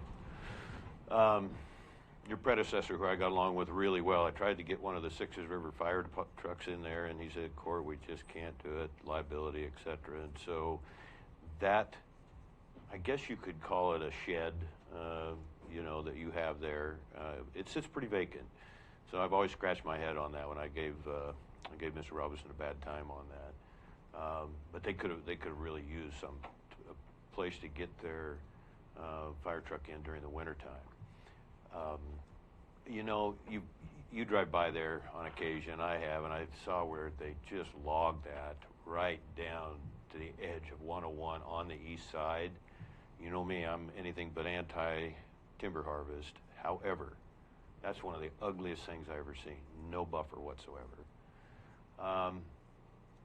Your predecessor, who I got along with really well, I tried to get one of the Sixes River fire trucks in there, and he said, Court, we just can't do it, liability, et cetera. And so that, I guess you could call it a shed, that you have there. It sits pretty vacant. So I've always scratched my head on that when I gave Mr. Robinson a bad time on that. But they could have really used a place to get their fire truck in during the wintertime. You drive by there on occasion, I have, and I saw where they just logged that right down to the edge of 101 on the east side. You know me, I'm anything but anti-timber harvest. However, that's one of the ugliest things I've ever seen. No buffer whatsoever.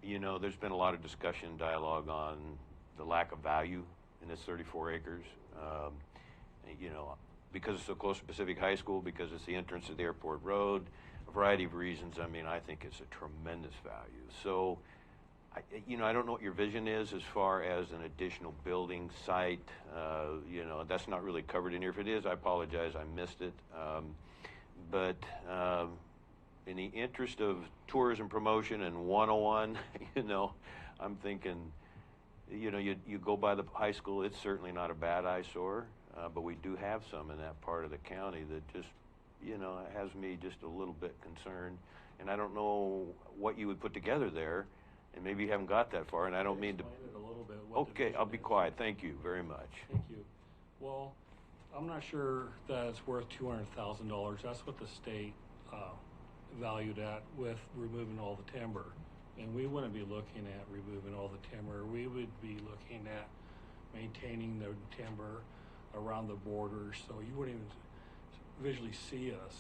There's been a lot of discussion, dialogue on the lack of value in this 34 acres. Because it's so close to Pacific High School, because it's the entrance to the airport road, a variety of reasons. I mean, I think it's a tremendous value. So, I don't know what your vision is as far as an additional building site. That's not really covered in here. If it is, I apologize, I missed it. But in the interest of tourism promotion and 101, I'm thinking, you go by the high school, it's certainly not a bad eyesore. But we do have some in that part of the county that just, has me just a little bit concerned. And I don't know what you would put together there, and maybe you haven't got that far, and I don't mean to... Explain it a little bit. Okay, I'll be quiet. Thank you very much. Thank you. Well, I'm not sure that it's worth $200,000. That's what the state valued at with removing all the timber. And we wouldn't be looking at removing all the timber. We would be looking at maintaining the timber around the borders, so you wouldn't even visually see us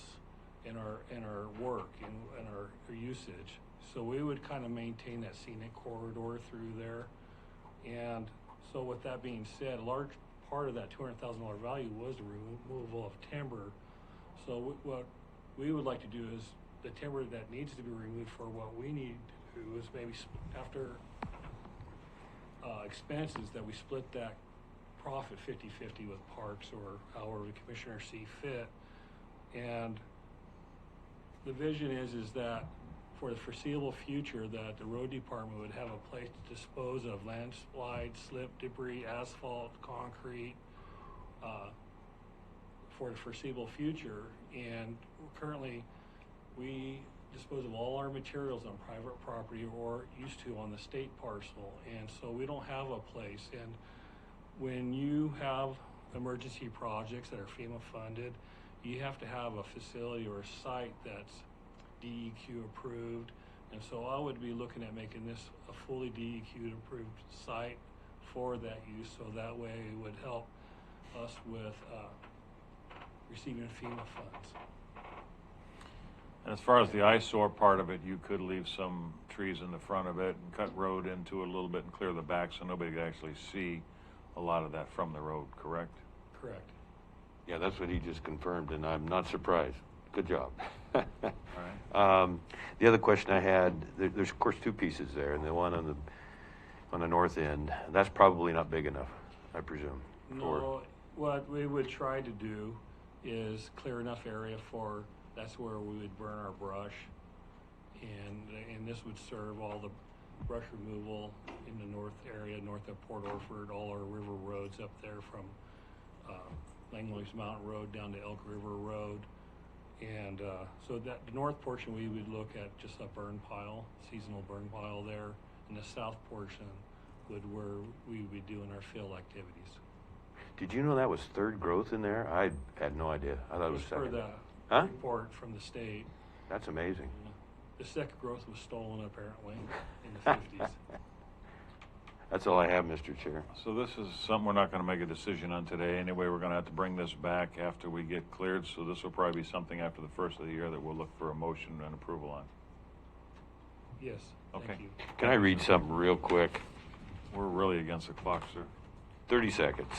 in our work and our usage. So we would kind of maintain that scenic corridor through there. And so with that being said, a large part of that $200,000 value was the removal of timber. So what we would like to do is the timber that needs to be removed for what we need to do is maybe after expenses that we split that profit 50-50 with parks or however the commissioners see fit. And the vision is that for the foreseeable future that the road department would have a place to dispose of landslide, slip, debris, asphalt, concrete for the foreseeable future. And currently we dispose of all our materials on private property or used to on the state parcel. And so we don't have a place. And when you have emergency projects that are FEMA funded, you have to have a facility or a site that's DEQ approved. And so I would be looking at making this a fully DEQ approved site for that use, so that way it would help us with receiving FEMA funds. And as far as the eyesore part of it, you could leave some trees in the front of it and cut road into it a little bit and clear the back so nobody could actually see a lot of that from the road, correct? Correct. Yeah, that's what he just confirmed, and I'm not surprised. Good job. All right. The other question I had, there's of course two pieces there, and the one on the north end, that's probably not big enough, I presume. No, what we would try to do is clear enough area for, that's where we would burn our brush, and this would serve all the brush removal in the north area, north of Port Orford, all our river roads up there from Langley's Mountain Road down to Elk River Road. And so that the north portion we would look at just a burn pile, seasonal burn pile there, and the south portion would where we would be doing our field activities. Did you know that was third growth in there? I had no idea. I thought it was second. For the report from the state. That's amazing. The second growth was stolen apparently in the 50s. That's all I have, Mr. Chair. So this is something we're not going to make a decision on today. Anyway, we're going to have to bring this back after we get cleared. So this will probably be something after the first of the year that we'll look for a motion and approval on. Yes. Okay. Thank you. Can I read something real quick? We're really against the clock, sir. 30 seconds.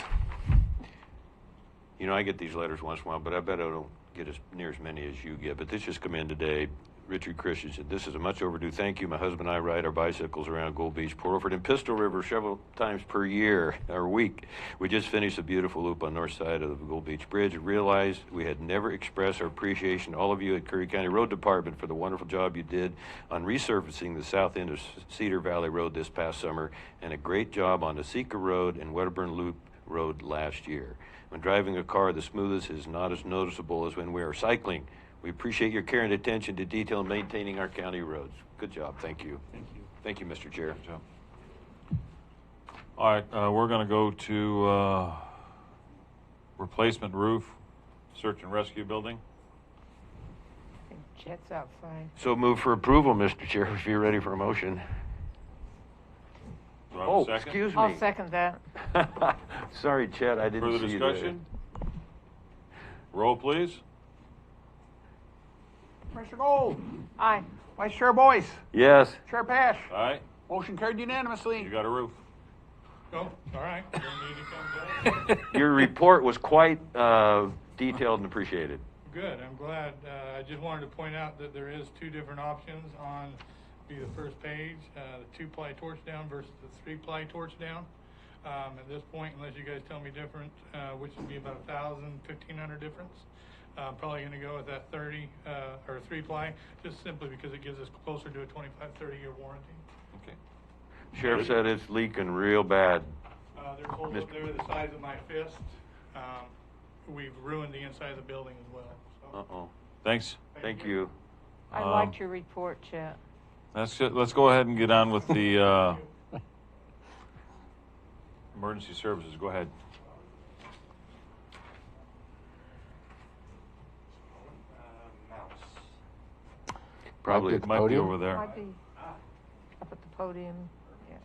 I get these letters once in a while, but I bet I don't get as near as many as you get. But this just come in today. Richard Christensen. This is a much overdue thank you. My husband and I ride our bicycles around Gold Beach, Port Orford, and Pistol River several times per year or week. We just finished a beautiful loop on north side of the Gold Beach Bridge and realized we had never expressed our appreciation to all of you at Curry County Road Department for the wonderful job you did on resurfacing the south end of Cedar Valley Road this past summer, and a great job on the Sika Road and Wedderburn Loop Road last year. When driving a car, the smoothest is not as noticeable as when we are cycling. We appreciate your care and attention to detail in maintaining our county roads. Good job. Thank you. Thank you. Thank you, Mr. Chair. Good job. All right, we're going to go to replacement roof, search and rescue building. I think Chet's outside. So move for approval, Mr. Chair, if you're ready for a motion. Do I have a second? Excuse me. I'll second that. Sorry, Chet, I didn't Further see discussion? Roll, please. Commissioner Gold. Aye. Vice Chair Boyce. Yes. Chair Pash. Aye. Motion carried unanimously. You got a roof. Oh, all right. Don't need to come back. Your report was quite detailed and appreciated. Good, I'm glad. I just wanted to point out that there is two different options on the first page, the 2-ply torch down versus the 3-ply torch down. At this point, unless you guys tell me different, which would be about 1,000, 1,500 difference. I'm probably going to go with that 30 or 3-ply, just simply because it gives us closer to a 25, 30-year warranty. Okay. Sheriff said it's leaking real bad. There's holes up there the size of my fist. We've ruined the inside of the building as well. So. Uh-oh. Thanks. Thank you. I liked your report, Chet. Let's go ahead and get on with the emergency services. Go ahead. Probably At the Might be podium? over there. Might be up at the podium. Yeah.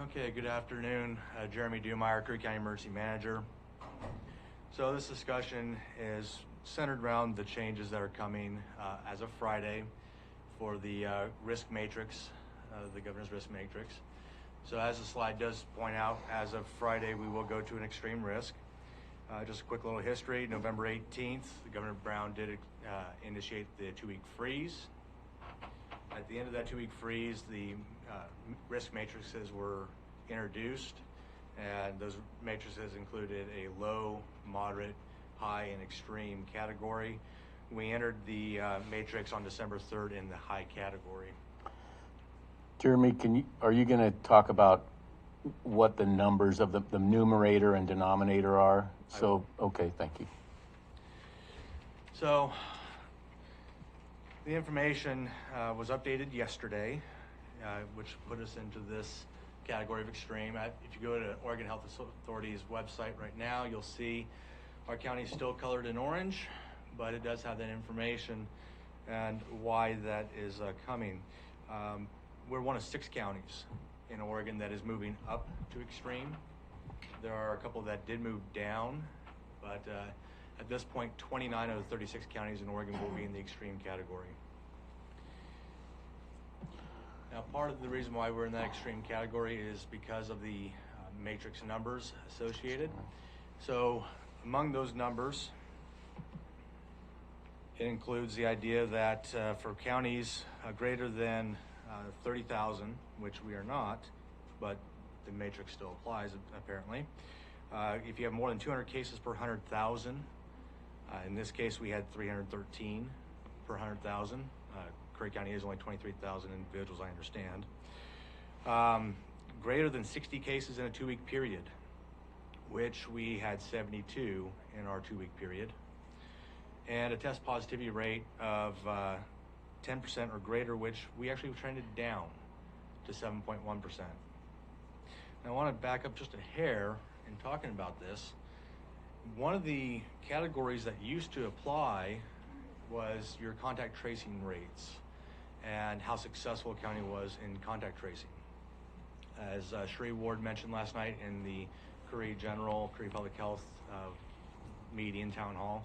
Okay, good afternoon. Jeremy Dumeyer, Curry County Emergency Manager. So this discussion is centered around the changes that are coming as of Friday for the risk matrix, the governor's risk matrix. So as the slide does point out, as of Friday, we will go to an extreme risk. Just a quick little history. November 18th, Governor Brown did initiate the 2-week freeze. At the end of that 2-week freeze, the risk matrices were introduced, and those matrices included a low, moderate, high, and extreme category. We entered the matrix on December 3rd in the high category. Jeremy, are you going to talk about what the numbers of the numerator and denominator are? So, okay, thank you. So, the information was updated yesterday, which put us into this category of extreme. If you go to Oregon Health Authority's website right now, you'll see our county is still colored in orange, but it does have that information and why that is coming. We're one of 6 counties in Oregon that is moving up to extreme. There are a couple that did move down, but at this point, 29 out of 36 counties in Oregon will be in the extreme category. Now, part of the reason why we're in that extreme category is because of the matrix numbers associated. So, among those numbers, it includes the idea that for counties greater than 30,000, which we are not, but the matrix still applies apparently. If you have more than 200 cases per 100,000, in this case we had 313 per 100,000. Curry County is only 23,000 individuals, I understand. Greater than 60 cases in a 2-week period, which we had 72 in our 2-week period, and a test positivity rate of 10% or greater, which we actually trended down to 7.1%. Now, I want to back up just a hair in talking about this. One of the categories that used to apply was your contact tracing rates and how successful a county was in contact tracing. As Sheree Ward mentioned last night in the Curry General, Curry Public Health meeting, town hall.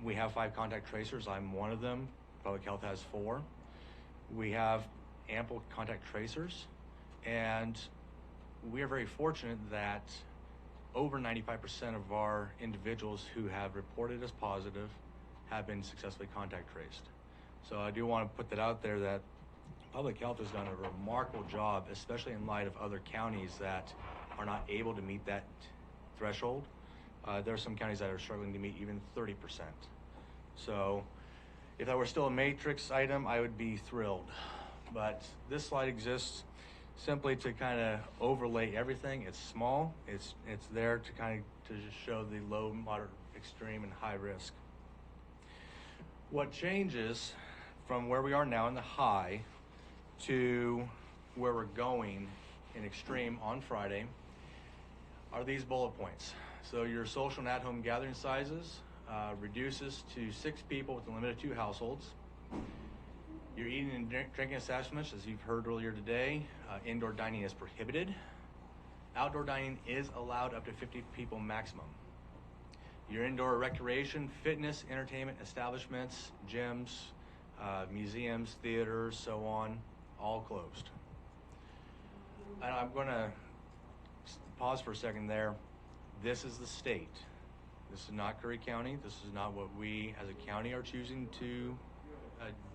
We have 5 contact tracers. I'm one of them. Public Health has 4. We have ample contact tracers, and we are very fortunate that over 95% of our individuals who have reported as positive have been successfully contact traced. So I do want to put that out there that Public Health has done a remarkable job, especially in light of other counties that are not able to meet that threshold. There are some counties that are struggling to meet even 30%. So if that were still a matrix item, I would be thrilled. But this slide exists simply to kind of overlay everything. It's small. It's there to kind of to just show the low, moderate, extreme, and high risk. What changes from where we are now in the high to where we're going in extreme on Friday are these bullet points. So your social and at-home gathering sizes reduces to 6 people with a limit of 2 households. Your eating and drinking establishments, as you've heard earlier today, indoor dining is prohibited. Outdoor dining is allowed up to 50 people maximum. Your indoor recreation, fitness, entertainment establishments, gyms, museums, theaters, so on, all closed. And I'm going to pause for a second there. This is the state. This is not Curry County. This is not what we as a county are choosing to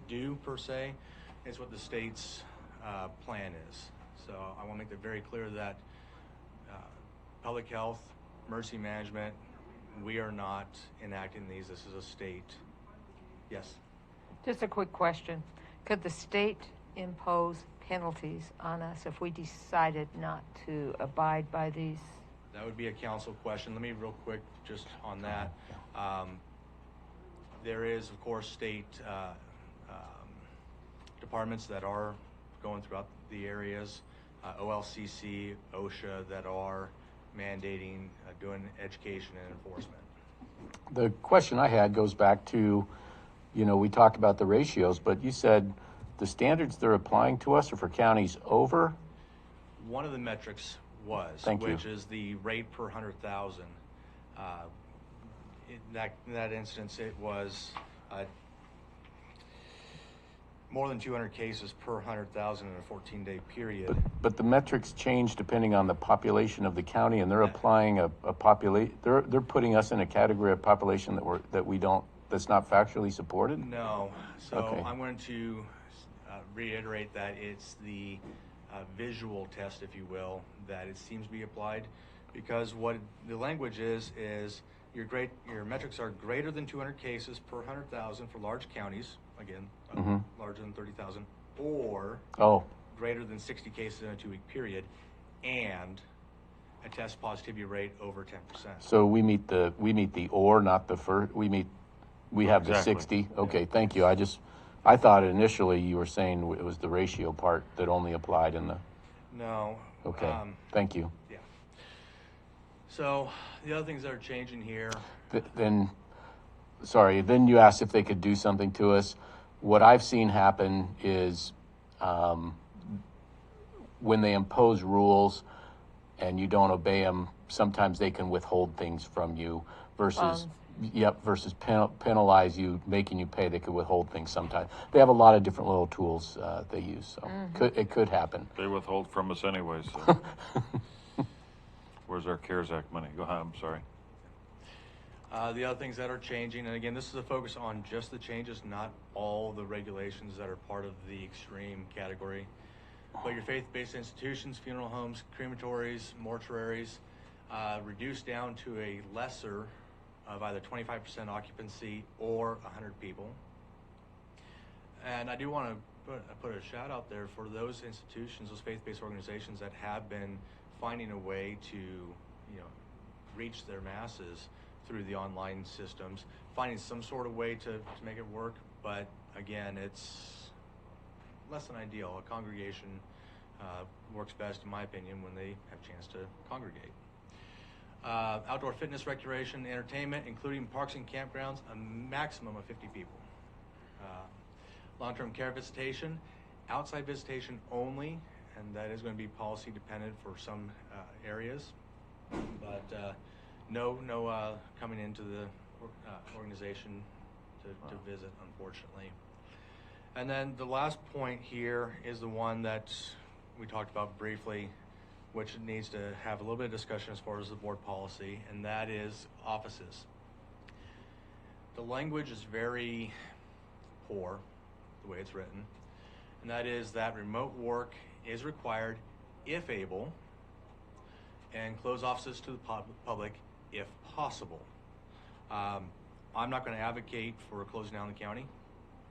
do per se. It's what the state's plan is. So I want to make that very clear that Public Health, Emergency Management, we are not enacting these. This is a state. Yes? Just a quick question. Could the state impose penalties on us if we decided not to abide by these? That would be a council question. Let me real quick just on that. There is, of course, state departments that are going throughout the areas, OLCC, OSHA, that are mandating, doing education and enforcement. The question I had goes back to, we talked about the ratios, but you said the standards they're applying to us are for counties over? One of the metrics was, which is the rate per 100,000. In that instance, it was more than 200 cases per 100,000 in a 14-day period. But the metrics change depending on the population of the county, and they're applying a population. They're putting us in a category of population that's not factually supported. No. So okay. I'm going to reiterate that it's the visual test, if you will, that it seems to be applied, because what the language is your metrics are greater than 200 cases per 100,000 for large counties, again, larger than 30,000, or greater than 60 cases in a 2-week period, and a test positivity rate over 10%. So we meet the or, not the first. We have the 60. Okay, thank you. I thought initially you were saying it was the ratio part that only applied in the. No. Okay. Thank you. Yeah. So the other things that are changing here. Then you asked if they could do something to us. What I've seen happen is when they impose rules and you don't obey them, sometimes they can withhold things from you versus penalize you, making you pay. They could withhold things sometimes. They have a lot of different little tools they use, so it could happen. They withhold from us anyway, so. Where's our CARES Act money? Go ahead, I'm sorry. The other things that are changing, and again, this is a focus on just the changes, not all the regulations that are part of the extreme category. But your faith-based institutions, funeral homes, crematories, mortuaries, reduced down to a lesser of either 25% occupancy or 100 people. And I do want to put a shout out there for those institutions, those faith-based organizations that have been finding a way to, reach their masses through the online systems, finding some sort of way to make it work. But again, it's less than ideal. A congregation works best, in my opinion, when they have a chance to congregate. Outdoor fitness, recreation, entertainment, including parks and campgrounds, a maximum of 50 people. Long-term care visitation, outside visitation only, and that is going to be policy dependent for some areas. But No coming into the organization to visit, unfortunately. And then the last point here is the one that we talked about briefly, which needs to have a little bit of discussion as far as the board policy, and that is offices. The language is very poor, the way it's written, and that is that remote work is required if able, and close offices to the public if possible. I'm not going to advocate for closing down the county.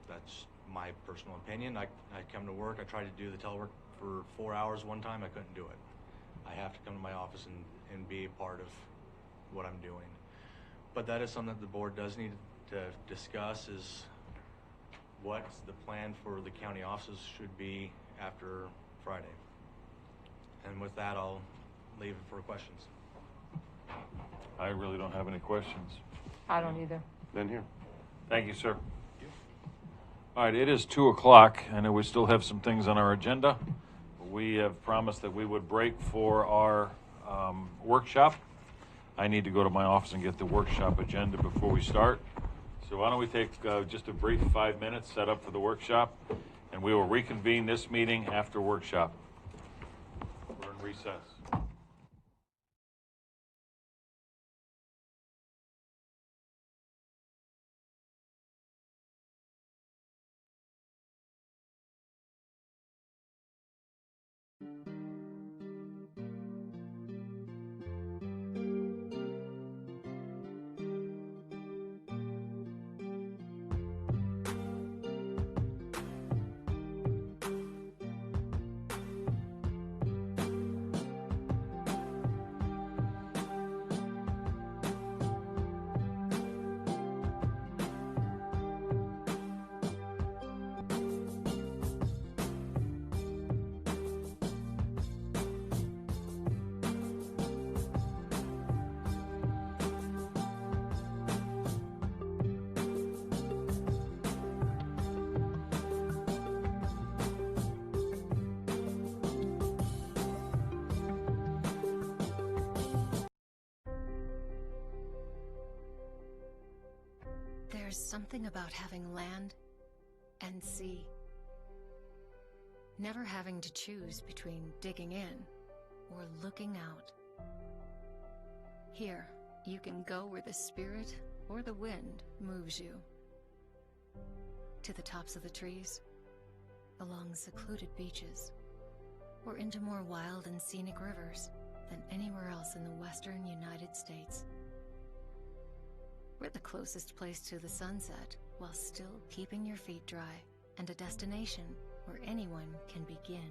That's my personal opinion. I come to work, I tried to do the telework for 4 hours one time, I couldn't do it. I have to come to my office and be a part of what I'm doing. But that is something that the board does need to discuss, is what the plan for the county offices should be after Friday. And with that, I'll leave it for questions. I really don't have any questions. I don't either. Then here. Thank you, sir. All right, it is 2 o'clock. I know we still have some things on our agenda. We have promised that we would break for our workshop. I need to go to my office and get the workshop agenda before we start. So why don't we take just a brief 5 minutes, set up for the workshop, and we will reconvene this meeting after workshop. We're in recess. There's something about having land and sea. Never having to choose between digging in or looking out. Here, you can go where the spirit or the wind moves you. To the tops of the trees, along secluded beaches, or into more wild and scenic rivers than anywhere else in the western United States. We're the closest place to the sunset, while still keeping your feet dry, and a destination where anyone can begin.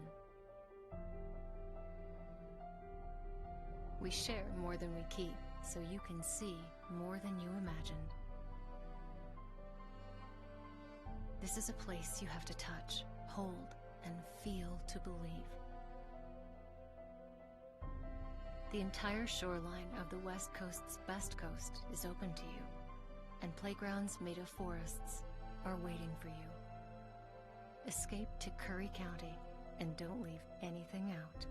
We share more than we keep, so you can see more than you imagined. This is a place you have to touch, hold, and feel to believe. The entire shoreline of the West Coast's best coast is open to you, and playgrounds made of forests are waiting for you. Escape to Curry County and don't leave anything out.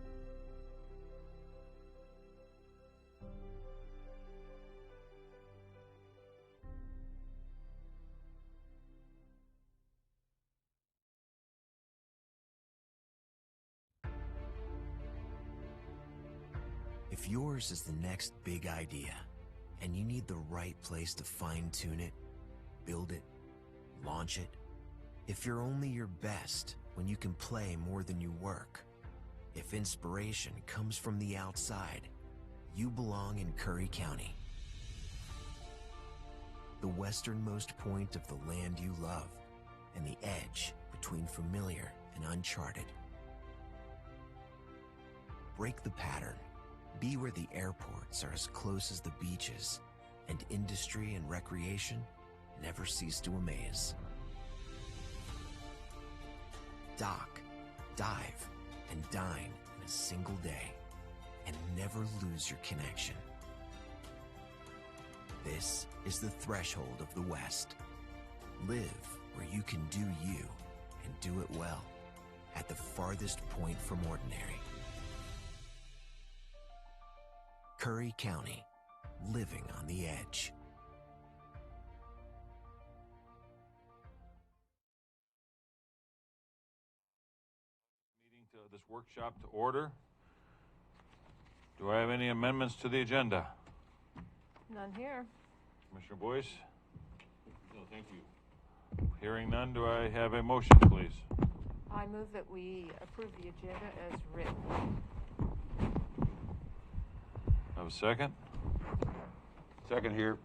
If yours is the next big idea, and you need the right place to fine-tune it, build it, launch it, if you're only your best when you can play more than you work, if inspiration comes from the outside, you belong in Curry County. The westernmost point of the land you love, and the edge between familiar and uncharted. Break the pattern. Be where the airports are as close as the beaches, and industry and recreation never cease to amaze. Dock, dive, and dine in a single day, and never lose your connection. This is the threshold of the West. Live where you can do you, and do it well, at the farthest point from ordinary. Curry County, living on the edge. This workshop to order. Do I have any amendments to the agenda? None here. Commissioner Boyce? No, thank you. Hearing none, do I have a motion, please? I move that we approve the agenda as written. Have a second? Second here.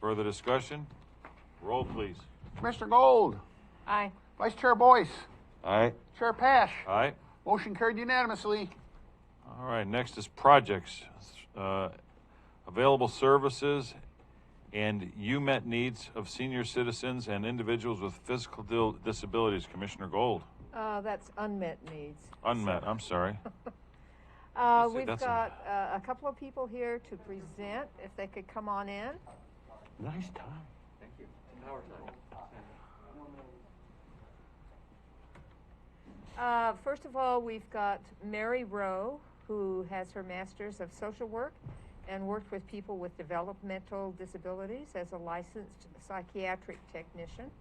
Further discussion? Roll, please. Commissioner Gold. Aye. Vice Chair Boyce. Aye. Chair Pash. Aye. Motion carried unanimously. All right, next is projects. Available services and UMET needs of senior citizens and individuals with physical disabilities. Commissioner Gold. That's unmet needs. Unmet, I'm sorry. We've that's got a couple of people here to present, if they could come on in. Nice time. Thank you. Power time. First of all, we've got Mary Rowe, who has her Master's of Social Work and worked with people with developmental disabilities as a licensed psychiatric technician.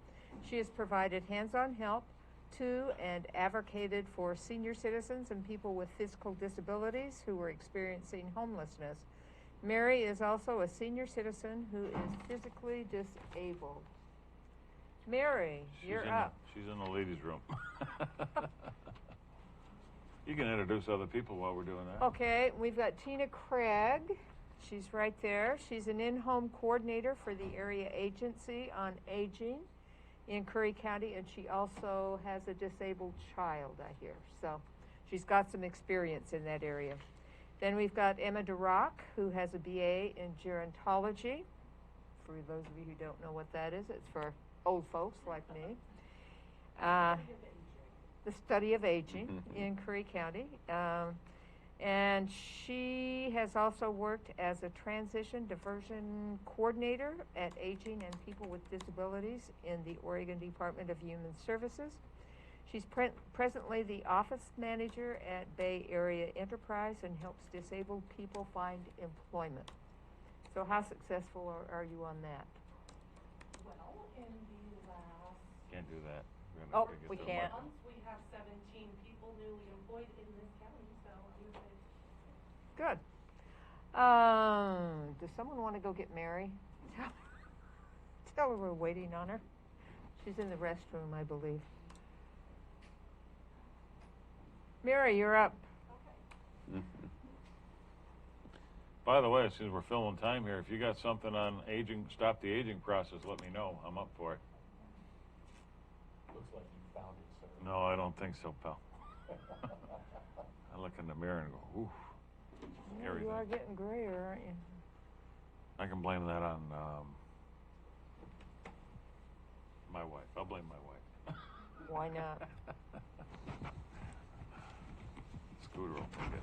She has provided hands-on help to and advocated for senior citizens and people with physical disabilities who are experiencing homelessness. Mary is also a senior citizen who is physically disabled. Mary, you're up. She's in the ladies' room. You can introduce other people while we're doing that. Okay, we've got Tina Craig. She's right there. She's an in-home coordinator for the Area Agency on Aging in Curry County, and she also has a disabled child, I hear. So she's got some experience in that area. Then we've got Emma DeRock, who has a BA in gerontology. For those of you who don't know what that is, it's for old folks like me. The study of aging in Curry County. And she has also worked as a transition diversion coordinator at Aging and People with Disabilities in the Oregon Department of Human Services. She's presently the office manager at Bay Area Enterprise and helps disabled people find employment. So how successful are you on that? Well, in the last Can't do that. Oh, we can't. months, we have 17 people newly employed in this county, so I would say. Good. Does someone want to go get Mary? Tell her we're waiting on her. She's in the restroom, I believe. Mary, you're up. By the way, since we're filling time here, if you got something on aging, stop the aging process, let me know. I'm up for it. Looks like you found it, sir. No, I don't think so, pal. I look in the mirror and go, oof. Yeah, Everything. you are getting grayer, aren't you? I can blame that on my wife. I'll blame my wife. Why not? Scooter will forget.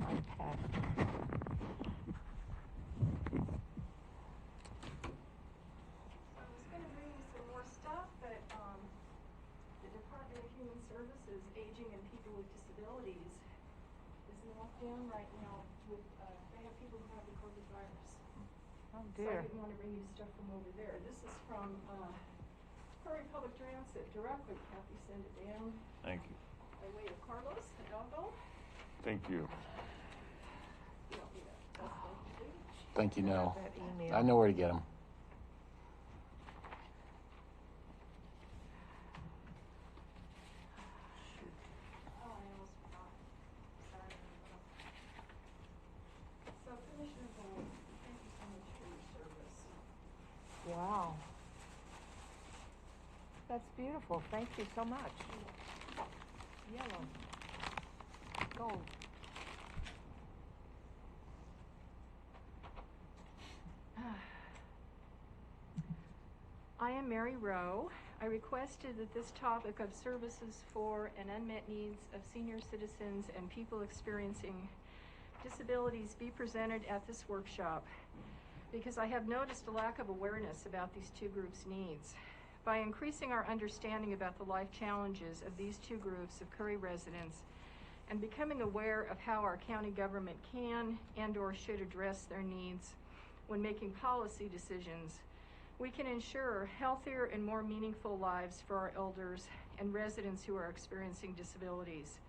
I'm past. I was going to bring you some more stuff, but the Department of Human Services, Aging and People with Disabilities, is locked down right now with, they have people who have the COVID virus. Oh So I dear. didn't want to bring you stuff from over there. This is from Prairie Public Transit directly. Kathy sent it down Thank you. by way of Carlos Hidalgo. Thank you. You don't need a that's thank you. Thank you, no. That email. I know where to get them. Oh, I almost forgot. Sorry. So Commissioner Gold, thank you so much for your service. Wow. That's beautiful. Thank you so much. Yellow. Gold. I am Mary Rowe. I requested that this topic of services for and unmet needs of senior citizens and people experiencing disabilities be presented at this workshop because I have noticed a lack of awareness about these two groups' needs. By increasing our understanding about the life challenges of these two groups of Curry residents and becoming aware of how our county government can and/or should address their needs when making policy decisions, we can ensure healthier and more meaningful lives for our elders and residents who are experiencing disabilities.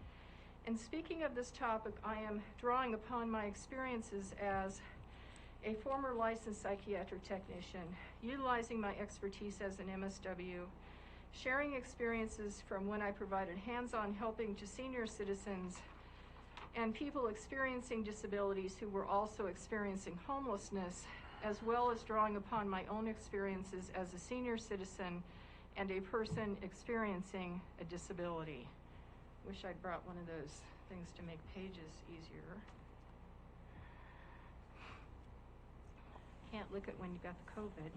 And speaking of this topic, I am drawing upon my experiences as a former licensed psychiatric technician, utilizing my expertise as an MSW, sharing experiences from when I provided hands-on helping to senior citizens and people experiencing disabilities who were also experiencing homelessness, as well as drawing upon my own experiences as a senior citizen and a person experiencing a disability. Wish I'd brought one of those things to make pages easier. Can't look at when you got the COVID.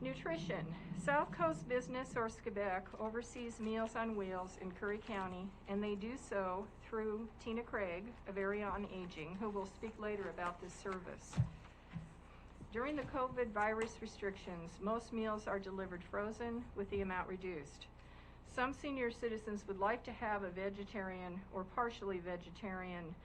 Nutrition. South Coast Business, or SCBEC, oversees Meals on Wheels in Curry County, and they do so through Tina Craig of Area on Aging, who will speak later about this service. During the COVID virus restrictions, most meals are delivered frozen with the amount reduced. Some senior citizens would like to have a vegetarian or partially vegetarian,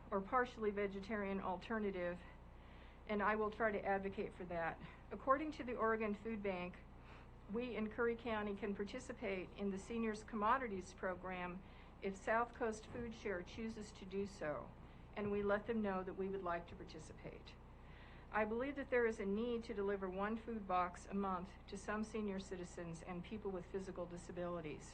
or partially vegetarian alternative, and I will try to advocate for that. According to the Oregon Food Bank, we in Curry County can participate in the Seniors Commodities Program if South Coast Food Share chooses to do so, and we let them know that we would like to participate. I believe that there is a need to deliver one food box a month to some senior citizens and people with physical disabilities.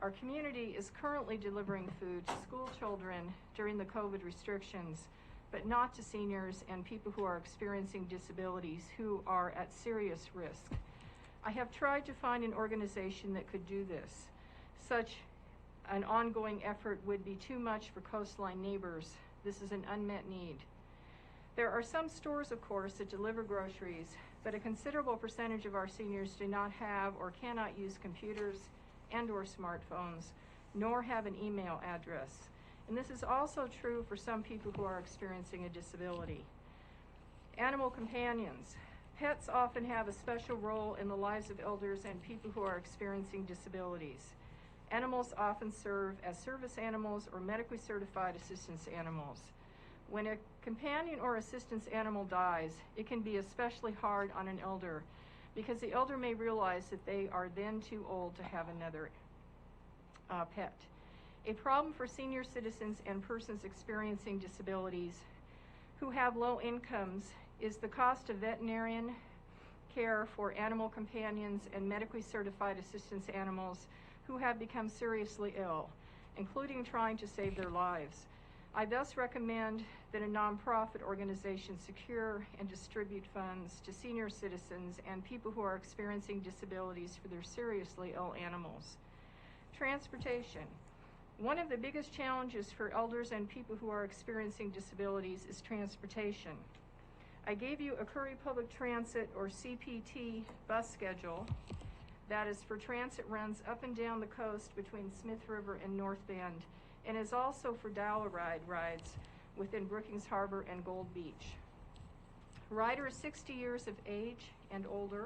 Our community is currently delivering food to school children during the COVID restrictions, but not to seniors and people who are experiencing disabilities who are at serious risk. I have tried to find an organization that could do this. Such an ongoing effort would be too much for Coastline neighbors. This is an unmet need. There are some stores, of course, that deliver groceries, but a considerable percentage of our seniors do not have or cannot use computers and/or smartphones, nor have an email address. And this is also true for some people who are experiencing a disability. Animal companions. Pets often have a special role in the lives of elders and people who are experiencing disabilities. Animals often serve as service animals or medically certified assistance animals. When a companion or assistance animal dies, it can be especially hard on an elder because the elder may realize that they are then too old to have another pet. A problem for senior citizens and persons experiencing disabilities who have low incomes is the cost of veterinarian care for animal companions and medically certified assistance animals who have become seriously ill, including trying to save their lives. I thus recommend that a nonprofit organization secure and distribute funds to senior citizens and people who are experiencing disabilities for their seriously ill animals. Transportation. One of the biggest challenges for elders and people who are experiencing disabilities is transportation. I gave you a Curry Public Transit, or CPT, bus schedule that is for transit runs up and down the coast between Smith River and North Bend, and is also for Dial-A-Ride rides within Brookings Harbor and Gold Beach. Riders 60 years of age and older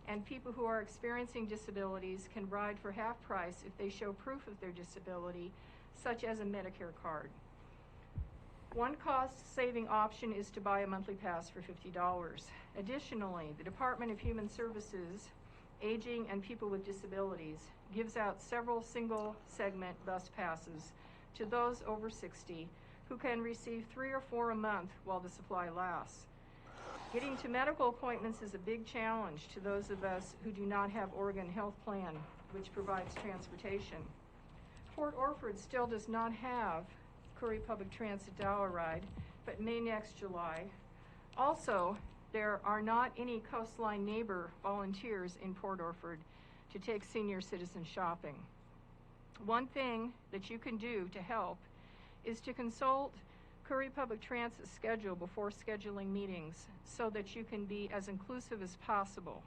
and people who are experiencing disabilities can ride for half price if they show proof of their disability, such as a Medicare card. One cost-saving option is to buy a monthly pass for $50. Additionally, the Department of Human Services, Aging and People with Disabilities gives out several single-segment bus passes to those over 60 who can receive 3 or 4 a month while the supply lasts. Getting to medical appointments is a big challenge to those of us who do not have Oregon Health Plan, which provides transportation. Port Orford still does not have Curry Public Transit Dial-A-Ride, but may next July. Also, there are not any Coastline neighbor volunteers in Port Orford to take senior citizen shopping. One thing that you can do to help is to consult Curry Public Transit's schedule before scheduling meetings so that you can be as inclusive as possible.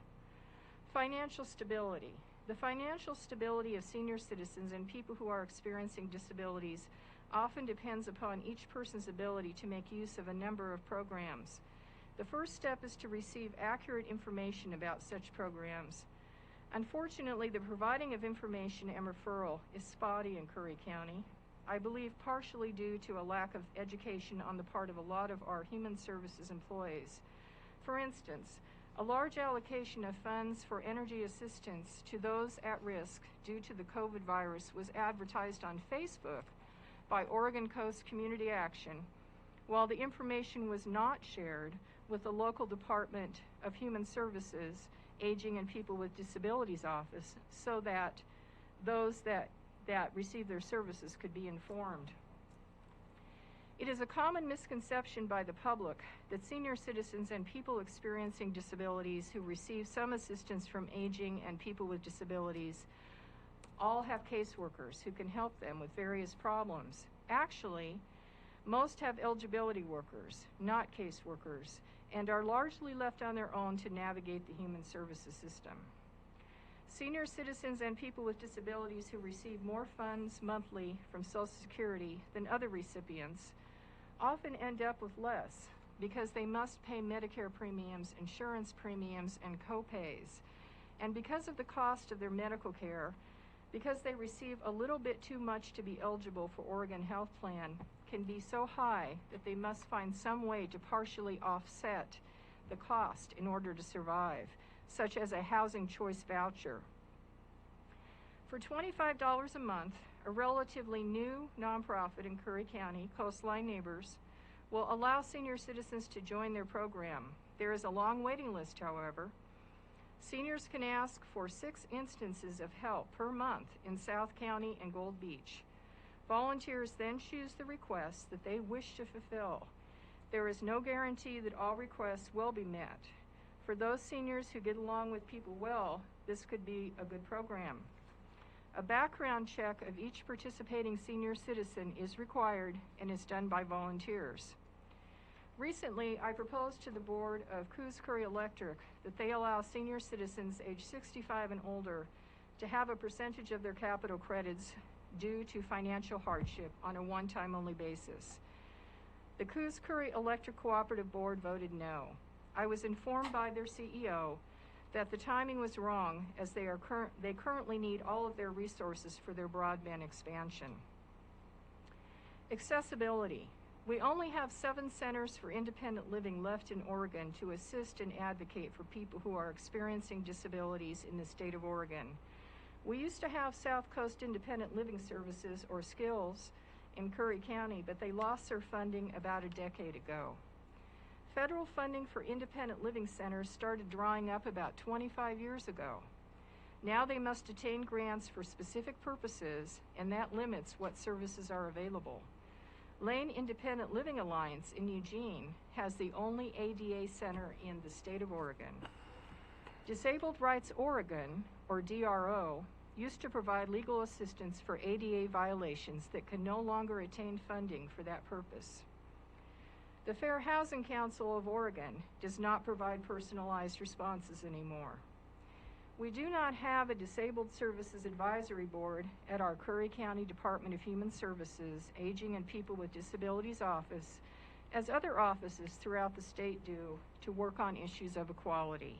Financial stability. The financial stability of senior citizens and people who are experiencing disabilities often depends upon each person's ability to make use of a number of programs. The first step is to receive accurate information about such programs. Unfortunately, the providing of information and referral is spotty in Curry County. I believe partially due to a lack of education on the part of a lot of our human services employees. For instance, a large allocation of funds for energy assistance to those at risk due to the COVID virus was advertised on Facebook by Oregon Coast Community Action, while the information was not shared with the local Department of Human Services, Aging and People with Disabilities office, so that those that receive their services could be informed. It is a common misconception by the public that senior citizens and people experiencing disabilities who receive some assistance from aging and people with disabilities all have caseworkers who can help them with various problems. Actually, most have eligibility workers, not caseworkers, and are largely left on their own to navigate the human services system. Senior citizens and people with disabilities who receive more funds monthly from Social Security than other recipients often end up with less because they must pay Medicare premiums, insurance premiums, and co-pays. And because of the cost of their medical care, because they receive a little bit too much to be eligible for Oregon Health Plan, can be so high that they must find some way to partially offset the cost in order to survive, such as a housing choice voucher. For $25 a month, a relatively new nonprofit in Curry County, Coastline Neighbors, will allow senior citizens to join their program. There is a long waiting list, however. Seniors can ask for 6 instances of help per month in South County and Gold Beach. Volunteers then choose the requests that they wish to fulfill. There is no guarantee that all requests will be met. For those seniors who get along with people well, this could be a good program. A background check of each participating senior citizen is required and is done by volunteers. Recently, I proposed to the board of Coos Curry Electric that they allow senior citizens age 65 and older to have a percentage of their capital credits due to financial hardship on a one-time only basis. The Coos Curry Electric Cooperative Board voted no. I was informed by their CEO that the timing was wrong, as they currently need all of their resources for their broadband expansion. Accessibility. We only have 7 centers for independent living left in Oregon to assist and advocate for people who are experiencing disabilities in the state of Oregon. We used to have South Coast Independent Living Services, or SKILLS, in Curry County, but they lost their funding about a decade ago. Federal funding for independent living centers started drying up about 25 years ago. Now they must attain grants for specific purposes, and that limits what services are available. Lane Independent Living Alliance in Eugene has the only ADA center in the state of Oregon. Disabled Rights Oregon, or DRO, used to provide legal assistance for ADA violations that can no longer attain funding for that purpose. The Fair Housing Council of Oregon does not provide personalized responses anymore. We do not have a Disabled Services Advisory Board at our Curry County Department of Human Services, Aging and People with Disabilities office, as other offices throughout the state do, to work on issues of equality.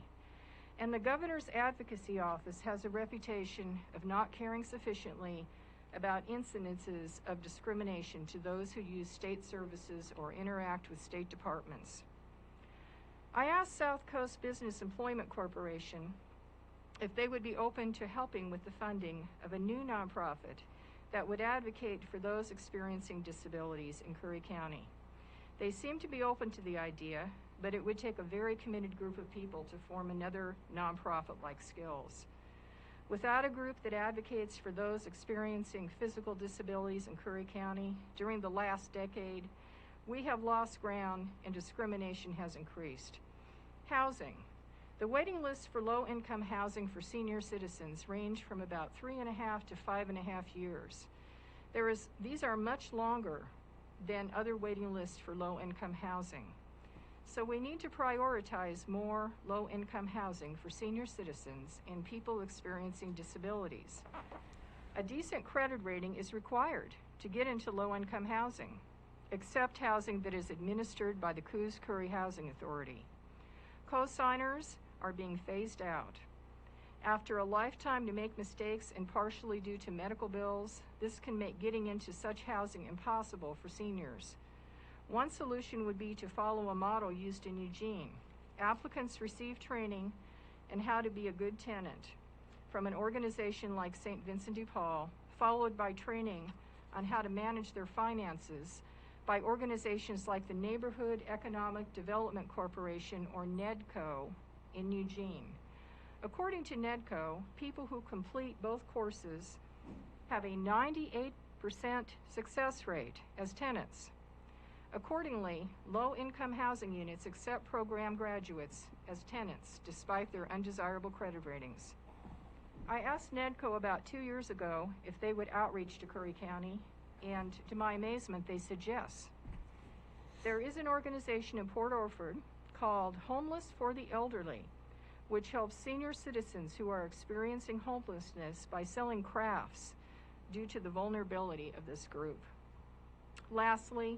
And the Governor's Advocacy Office has a reputation of not caring sufficiently about incidences of discrimination to those who use state services or interact with state departments. I asked South Coast Business Employment Corporation if they would be open to helping with the funding of a new nonprofit that would advocate for those experiencing disabilities in Curry County. They seem to be open to the idea, but it would take a very committed group of people to form another nonprofit like SKILLS. Without a group that advocates for those experiencing physical disabilities in Curry County during the last decade, we have lost ground and discrimination has increased. Housing. The waiting lists for low-income housing for senior citizens range from about 3.5 to 5.5 years. These are much longer than other waiting lists for low-income housing. So we need to prioritize more low-income housing for senior citizens and people experiencing disabilities. A decent credit rating is required to get into low-income housing, except housing that is administered by the Coos-Curry Housing Authority. Co-signers are being phased out. After a lifetime to make mistakes and partially due to medical bills, this can make getting into such housing impossible for seniors. One solution would be to follow a model used in Eugene. Applicants receive training in how to be a good tenant from an organization like St. Vincent de Paul, followed by training on how to manage their finances by organizations like the Neighborhood Economic Development Corporation, or NEDCO, in Eugene. According to NEDCO, people who complete both courses have a 98% success rate as tenants. Accordingly, low-income housing units accept program graduates as tenants despite their undesirable credit ratings. I asked NEDCO about 2 years ago if they would outreach to Curry County, and to my amazement, they said yes. There is an organization in Port Orford called Homeless for the Elderly, which helps senior citizens who are experiencing homelessness by selling crafts due to the vulnerability of this group. Lastly,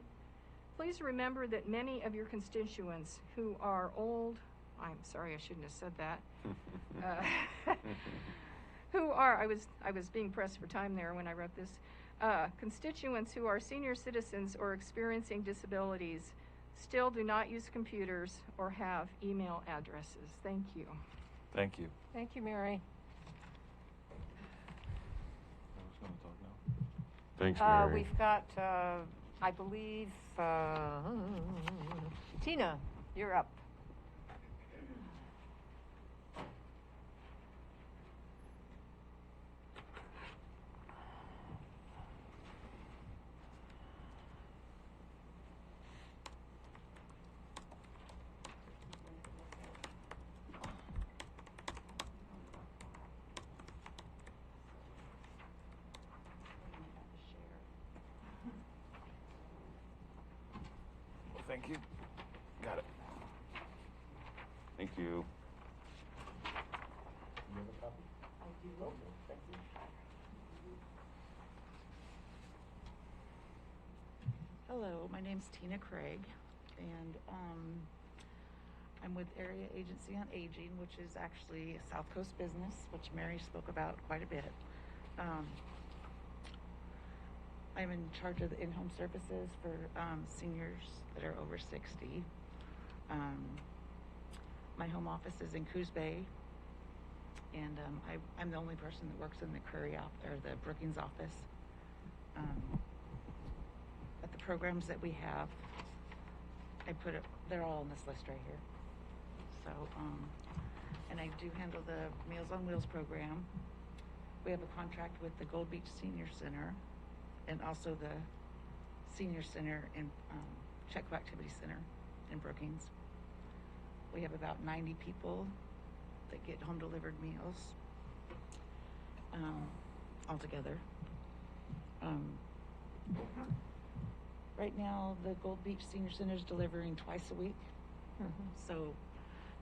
please remember that many of your constituents who are old, I'm sorry, I shouldn't have said that, I was being pressed for time there when I wrote this, constituents who are senior citizens or experiencing disabilities still do not use computers or have email addresses. Thank you. Thank you. Thank you, Mary. Thanks, Mary. We've got, I believe, Tina, you're up. Thank you. Got it. Thank you. Hello, my name's Tina Craig, and I'm with Area Agency on Aging, which is actually a South Coast business, which Mary spoke about quite a bit. I'm in charge of the in-home services for seniors that are over 60. My home office is in Coos Bay, and I'm the only person that works in the the Brookings office. But the programs that we have, they're all on this list right here. So, and I do handle the Meals on Wheels program. We have a contract with the Gold Beach Senior Center, and also the Senior Center in Chetco Activity Center in Brookings. We have about 90 people that get home delivered meals altogether. Right now, the Gold Beach Senior Center is delivering twice a week. So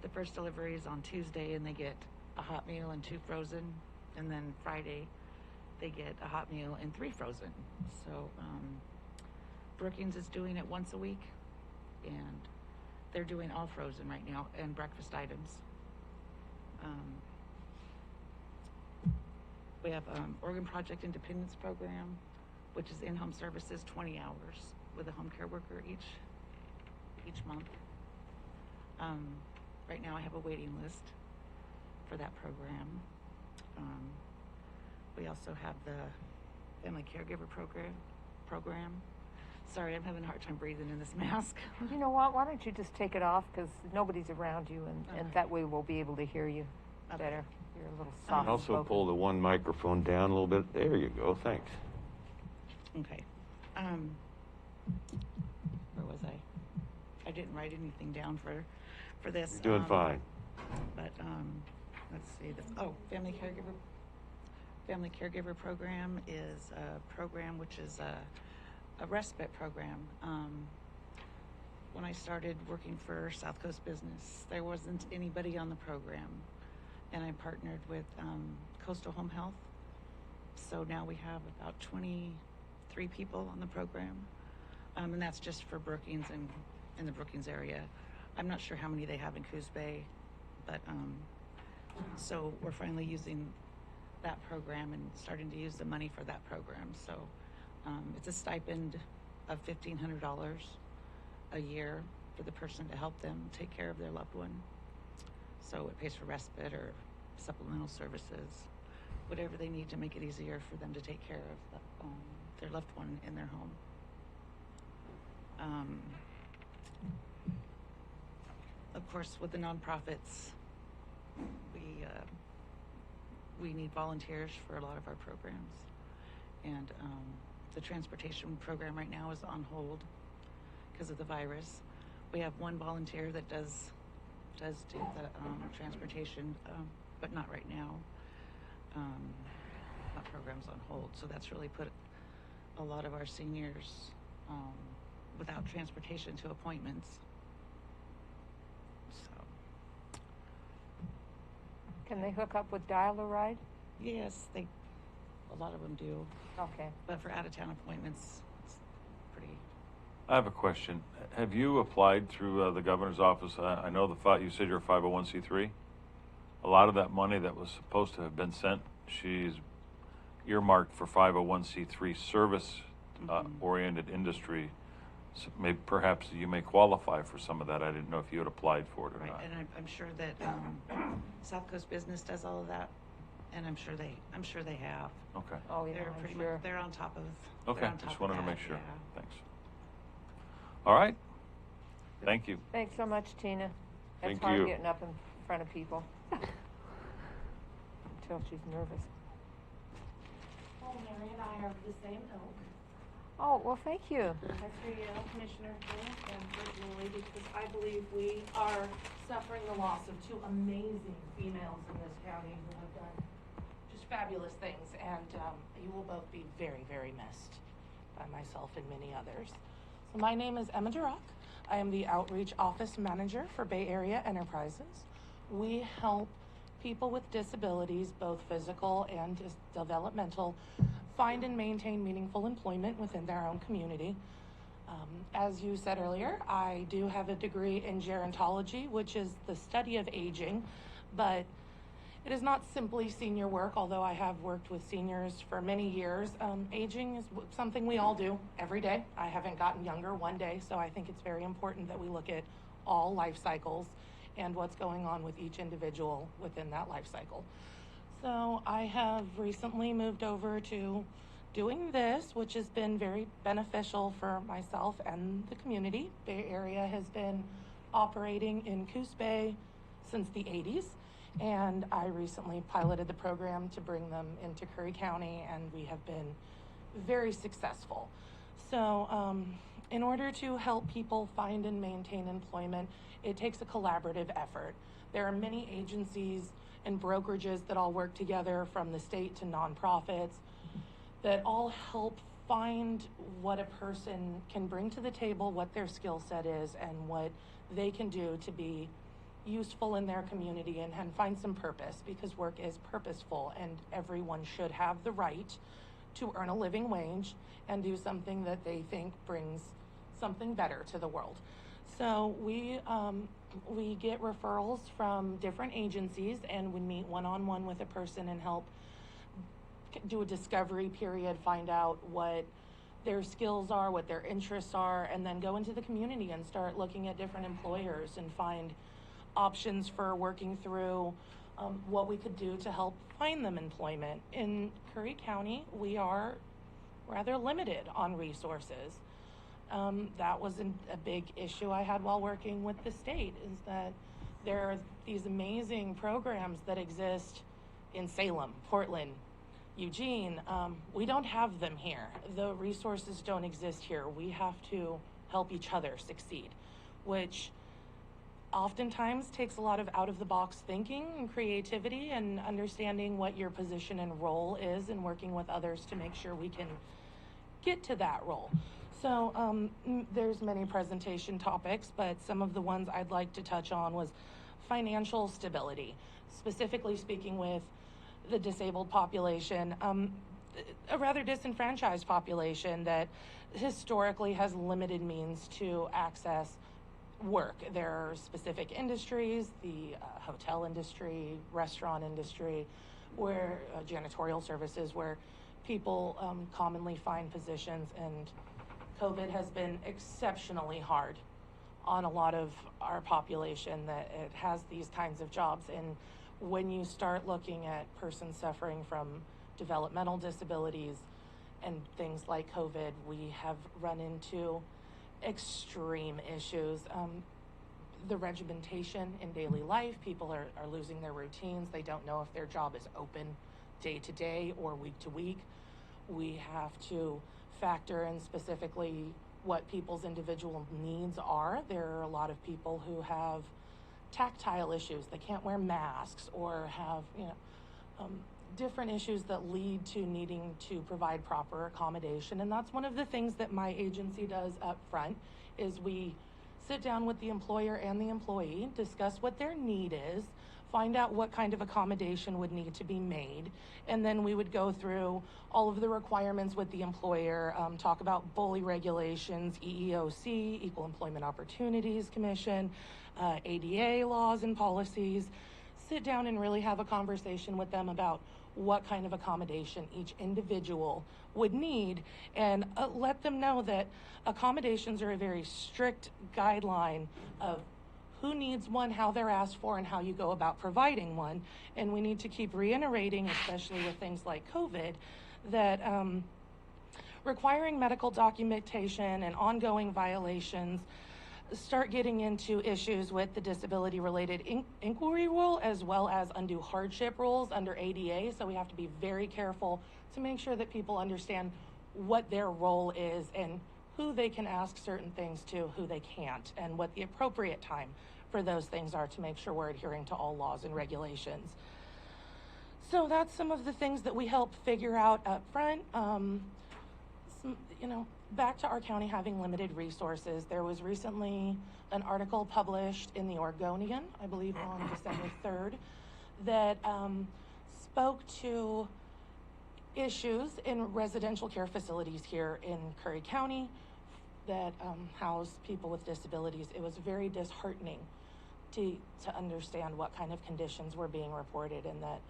the first delivery is on Tuesday, and they get a hot meal and 2 frozen, and then Friday they get a hot meal and 3 frozen. So Brookings is doing it once a week, and they're doing all frozen right now and breakfast items. We have Oregon Project Independence Program, which is in-home services 20 hours with a home care worker each month. Right now I have a waiting list for that program. We also have the Family Caregiver program. Sorry, I'm having a hard time breathing in this mask. You know what? Why don't you just take it off, because nobody's around you, and that way we'll be able to hear you better. You're a little soft. And also pull the one microphone down a little bit. There you go. Thanks. Okay. Where was I? I didn't write anything down for this. You're doing fine. But let's see. Family Caregiver program is a program which is a respite program. When I started working for South Coast Business, there wasn't anybody on the program, and I partnered with Coastal Home Health. So now we have about 23 3 people on the program. And that's just for Brookings and in the Brookings area. I'm not sure how many they have in Coos Bay, but so we're finally using that program and starting to use the money for that program. So it's a stipend of $1,500 a year for the person to help them take care of their loved one. So it pays for respite or supplemental services, whatever they need to make it easier for them to take care of their loved one in their home. Of course, with the nonprofits, we need volunteers for a lot of our programs, and the transportation program right now is on hold because of the virus. We have one volunteer that does do the transportation, but not right now. That program's on hold, so that's really put a lot of our seniors without transportation to appointments. So. Can they hook up with Dial-A-Ride? Yes, a lot of them do. Okay. But for out-of-town appointments, it's pretty. I have a question. Have you applied through the governor's office? I know you said you're a 501c3. A lot of that money that was supposed to have been sent, she's earmarked for 501c3 service-oriented industry. So perhaps you may qualify for some of that. I didn't know if you had applied for it or not. And I'm sure that South Coast Business does all of that, and I'm sure they have. Okay. Oh, yeah, They're I'm pretty sure. much, they're on top of. Okay, they're on top just of wanted to that, make sure. yeah. Thanks. All right. Thank you. Thanks so much, Tina. It's Thank hard you. getting up in front of people until she's nervous. Well, Mary and I are of the same ilk. Oh, well, thank you. Commissioner Hill and personally, because I believe we are suffering the loss of 2 amazing females in this county who have done just fabulous things, and you will both be very, very missed by myself and many others. So my name is Emma Durock. I am the Outreach Office Manager for Bay Area Enterprises. We help people with disabilities, both physical and developmental, find and maintain meaningful employment within their own community. As you said earlier, I do have a degree in gerontology, which is the study of aging, but it is not simply senior work, although I have worked with seniors for many years. Aging is something we all do every day. I haven't gotten younger one day, so I think it's very important that we look at all life cycles and what's going on with each individual within that life cycle. So I have recently moved over to doing this, which has been very beneficial for myself and the community. Bay Area has been operating in Coos Bay since the 80s, and I recently piloted the program to bring them into Curry County, and we have been very successful. So in order to help people find and maintain employment, it takes a collaborative effort. There are many agencies and brokerages that all work together, from the state to nonprofits, that all help find what a person can bring to the table, what their skill set is, and what they can do to be useful in their community and find some purpose, because work is purposeful and everyone should have the right to earn a living wage and do something that they think brings something better to the world. So we get referrals from different agencies, and we meet one-on-one with a person and help do a discovery period, find out what their skills are, what their interests are, and then go into the community and start looking at different employers and find options for working through what we could do to help find them employment. In Curry County, we are rather limited on resources. That was a big issue I had while working with the state, is that there are these amazing programs that exist in Salem, Portland, Eugene. We don't have them here. The resources don't exist here. We have to help each other succeed, which oftentimes takes a lot of out-of-the-box thinking and creativity and understanding what your position and role is and working with others to make sure we can get to that role. So there's many presentation topics, but some of the ones I'd like to touch on was financial stability, specifically speaking with the disabled population. a rather disenfranchised population that historically has limited means to access work. There are specific industries, the hotel industry, restaurant industry, where janitorial services, where people commonly find positions, and COVID has been exceptionally hard on a lot of our population that it has these kinds of jobs. And when you start looking at persons suffering from developmental disabilities and things like COVID, we have run into extreme issues. The regimentation in daily life, people are losing their routines. They don't know if their job is open day to day or week to week. We have to factor in specifically what people's individual needs are. There are a lot of people who have tactile issues. They can't wear masks or have, different issues that lead to needing to provide proper accommodation. And that's one of the things that my agency does up front, is we sit down with the employer and the employee, discuss what their need is, find out what kind of accommodation would need to be made, and then we would go through all of the requirements with the employer, talk about bully regulations, EEOC, Equal Employment Opportunities Commission, ADA laws and policies, sit down and really have a conversation with them about what kind of accommodation each individual would need, and let them know that accommodations are a very strict guideline of who needs one, how they're asked for, and how you go about providing one. And we need to keep reiterating, especially with things like COVID, that requiring medical documentation and ongoing violations start getting into issues with the disability-related inquiry rule, as well as undue hardship rules under ADA. So we have to be very careful to make sure that people understand what their role is and who they can ask certain things to, who they can't, and what the appropriate time for those things are to make sure we're adhering to all laws and regulations. So that's some of the things that we help figure out up front. Back to our county having limited resources. There was recently an article published in the Oregonian, I believe on December 3rd, that spoke to issues in residential care facilities here in Curry County that house people with disabilities. It was very disheartening to understand what kind of conditions were being reported, and that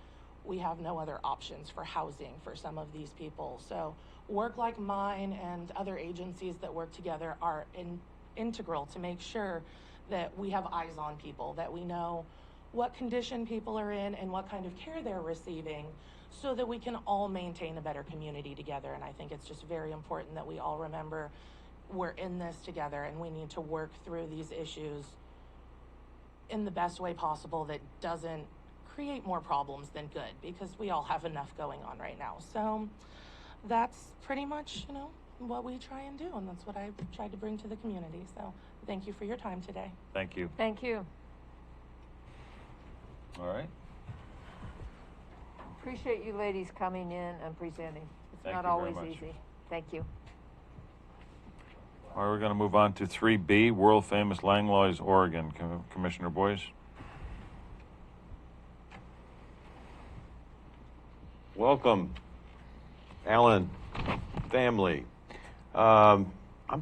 we have no other options for housing for some of these people. So work like mine and other agencies that work together are integral to make sure that we have eyes on people, that we know what condition people are in and what kind of care they're receiving, so that we can all maintain a better community together. And I think it's just very important that we all remember we're in this together, and we need to work through these issues in the best way possible that doesn't create more problems than good, because we all have enough going on right now. So that's pretty much, what we try and do, and that's what I've tried to bring to the community. So thank you for your time today. Thank you. Thank you. All right. Appreciate you ladies coming in and presenting. It's Thank not you very always much. easy. Thank you. All right, we're going to move on to 3B, world famous Langlois, Oregon. Commissioner Boyce. Welcome, Alan, family. I'm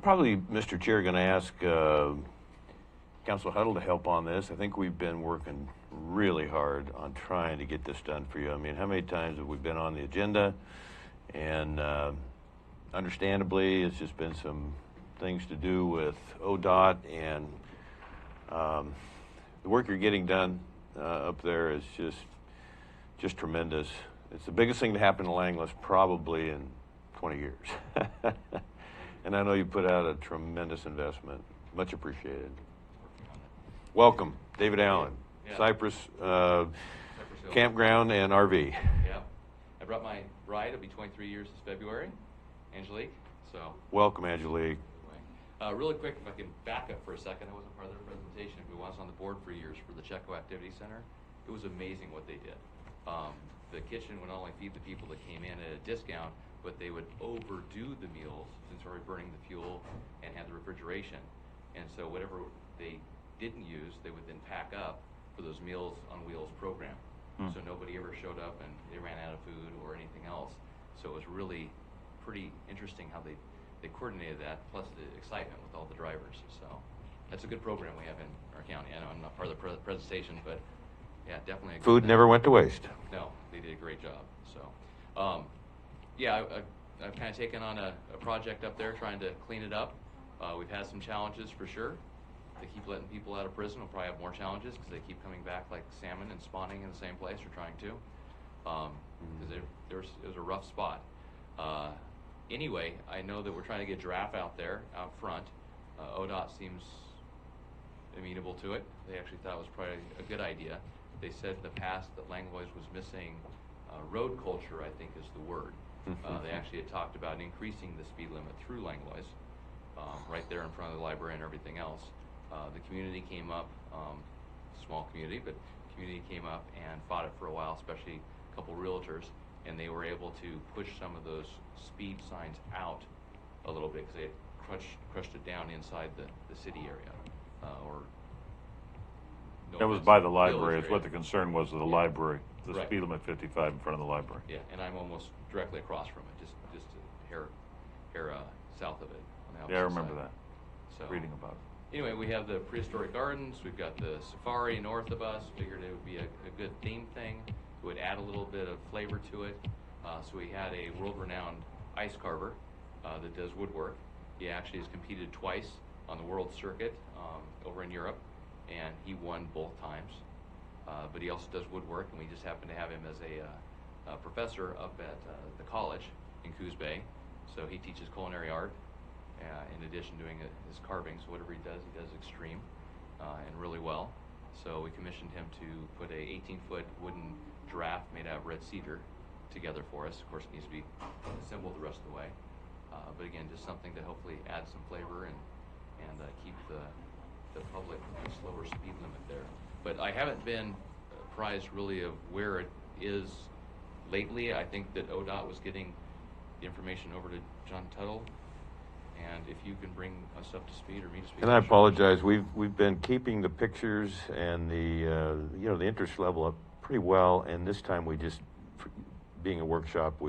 probably, Mr. Chair, going to ask Council Huddle to help on this. I think we've been working really hard on trying to get this done for you. I mean, how many times have we been on the agenda? And understandably, it's just been some things to do with ODOT, and the work you're getting done up there is just tremendous. It's the biggest thing to happen to Langlois probably in 20 years. And I know you put out a tremendous investment. Much appreciated. Welcome, David Allen, Yeah. Cypress Hill. Campground and RV. Yeah. I brought my bride. It'll be 23 years this February, Angelique. So, Welcome, Angelique. really quick, if I can back up for a second, I wasn't part of the presentation, but I was on the board for years for the Checo Activity Center. It was amazing what they did. The kitchen would not only feed the people that came in at a discount, but they would overdo the meals since we were burning the fuel and had the refrigeration. And so whatever they didn't use, they would then pack up for those Meals on Wheels program. So nobody ever showed up and they ran out of food or anything else. So it was really pretty interesting how they coordinated that, plus the excitement with all the drivers. So that's a good program we have in our county. I know I'm not part of the presentation, but yeah, definitely. A good Food thing. never went to waste. No, they did a great job. So, yeah, I've kind of taken on a project up there trying to clean it up. We've had some challenges for sure. They keep letting people out of prison. We'll probably have more challenges because they keep coming back like salmon and spawning in the same place, or trying to. Because it was a rough spot. Anyway, I know that we're trying to get giraffe out there, out front. ODOT seems amenable to it. They actually thought it was probably a good idea. They said in the past that Langlois was missing road culture, I think is the word. They actually had talked about increasing the speed limit through Langlois, right there in front of the library and everything else. The community came up, small community, but community came up and fought it for a while, especially a couple realtors, and they were able to push some of those speed signs out a little bit because they had crushed it down inside the city area, or no That was offense, by the village library, is area. what the concern was of the library. The Right. speed limit 55 in front of the library. Yeah, and I'm almost directly across from it, just a hair south of it. On the Yeah, I opposite remember side. that. So Reading about it. anyway, we have the prehistoric gardens. We've got the safari north of us. Figured it would be a good theme thing. It would add a little bit of flavor to it. So we had a world-renowned ice carver that does woodwork. He actually has competed twice on the world circuit over in Europe, and he won both times. But he also does woodwork, and we just happen to have him as a professor up at the college in Coos Bay. So he teaches culinary art, in addition to doing his carving. So whatever he does extreme and really well. So we commissioned him to put a 18-foot wooden giraffe made out of red cedar together for us. Of course, it needs to be assembled the rest of the way. But again, just something to hopefully add some flavor and keep the public slower speed limit there. But I haven't been apprised really of where it is lately. I think that ODOT was getting the information over to John Tuttle. And if you can bring us up to speed or me to speed. And I apologize. We've been keeping the pictures and the the interest level up pretty well. And this time we just, being a workshop,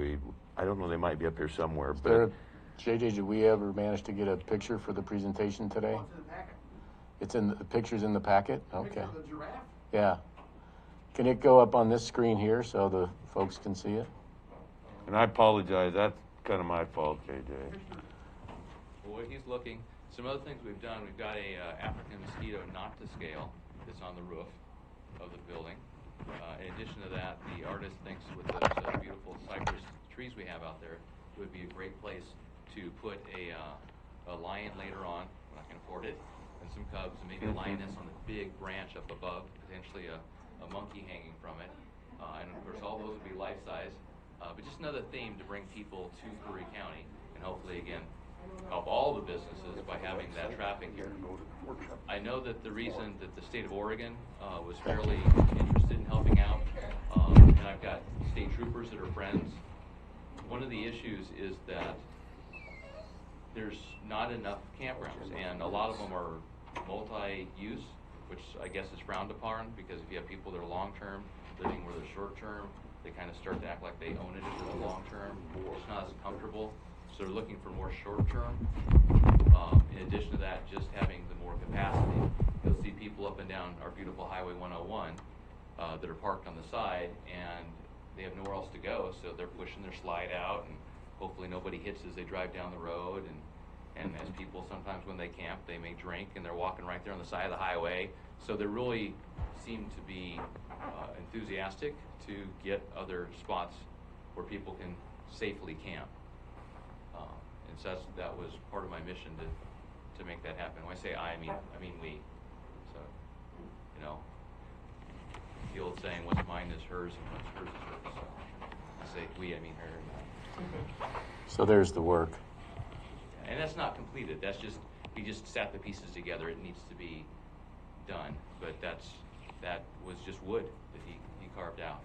I don't know, they might be up here somewhere. But JJ, did we ever manage to get a picture for the presentation today? It's in the pictures in the packet? Okay. Picture of the giraffe? Yeah. Can it go up on this screen here so the folks can see it? And I apologize. That's kind of my fault, JJ. Well, he's looking. Some other things we've done, we've got a African mosquito not to scale that's on the roof of the building. In addition to that, the artist thinks with those beautiful cypress trees we have out there, it would be a great place to put a lion later on, when I can afford it, and some cubs, and maybe a lioness on the big branch up above, potentially a monkey hanging from it. And of course, all those would be life-size. But just another theme to bring people to Curry County, and hopefully, again, help all the businesses by having that traffic here. I know that the reason that the state of Oregon was fairly interested in helping out, and I've got state troopers that are friends. One of the issues is that there's not enough campgrounds, and a lot of them are multi-use, which I guess is frowned upon, because if you have people that are long-term living where they're short-term, they kind of start to act like they own it if they're long-term. It's not as comfortable. So they're looking for more short-term. In addition to that, just having the more capacity. You'll see people up and down our beautiful Highway 101 that are parked on the side, and they have nowhere else to go, so they're pushing their slide out, and hopefully nobody hits as they drive down the road. And as people, sometimes when they camp, they may drink, and they're walking right there on the side of the highway. So they really seem to be enthusiastic to get other spots where people can safely camp. And so that was part of my mission to make that happen. When I say I mean we. So, the old saying, what's mine is hers and what's hers is hers. So I say we, I mean her. So there's the work. And that's not completed. That's just, we just sat the pieces together. It needs to be done. But that was just wood that he carved out.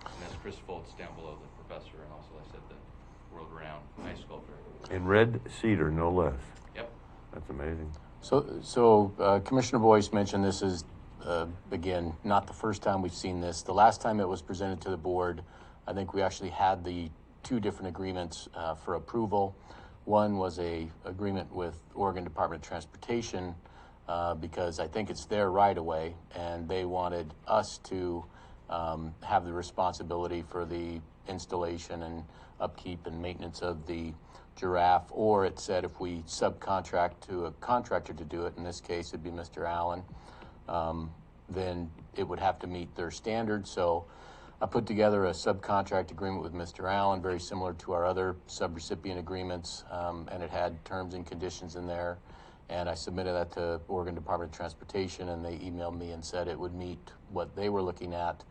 And that's Chris Foltz down below, the professor, and also, like I said, the world-renowned ice sculptor. In red cedar, no less. Yep. That's amazing. So Commissioner Boyce mentioned this is, again, not the first time we've seen this. The last time it was presented to the board, I think we actually had the two different agreements for approval. One was a agreement with Oregon Department of Transportation because I think it's their right of way, and they wanted us to have the responsibility for the installation and upkeep and maintenance of the giraffe, or it said if we subcontract to a contractor to do it, in this case it'd be Mr. Allen, then it would have to meet their standards. So I put together a subcontract agreement with Mr. Allen, very similar to our other subrecipient agreements, and it had terms and conditions in there. And I submitted that to Oregon Department of Transportation, and they emailed me and said it would meet what they were looking at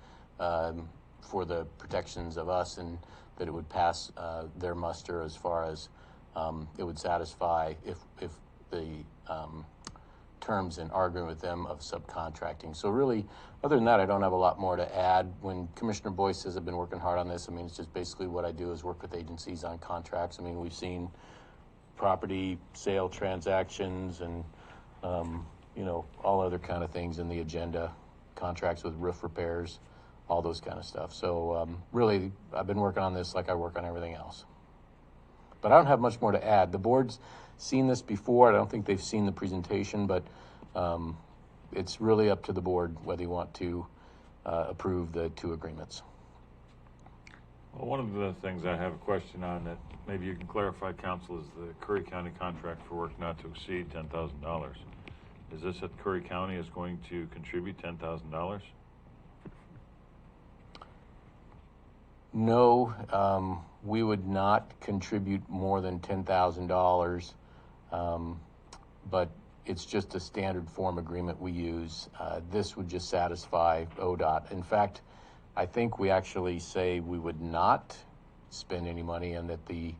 for the protections of us, and that it would pass their muster as far as it would satisfy if the terms in our agreement with them of subcontracting. So really, other than that, I don't have a lot more to add. When Commissioner Boyce says I've been working hard on this, I mean, it's just basically what I do is work with agencies on contracts. I mean, we've seen property sale transactions and, you know, all other kind of things in the agenda, contracts with roof repairs, all those kind of stuff. So really, I've been working on this like I work on everything else. But I don't have much more to add. The board's seen this before. I don't think they've seen the presentation, but it's really up to the board whether you want to approve the two agreements. Well, one of the things I have a question on that maybe you can clarify, Council, is the Curry County contract for work not to exceed $10,000. Is this that Curry County is going to contribute $10,000? No, we would not contribute more than $10,000, but it's just a standard form agreement we use. This would just satisfy ODOT. In fact, I think we actually say we would not spend any money and that the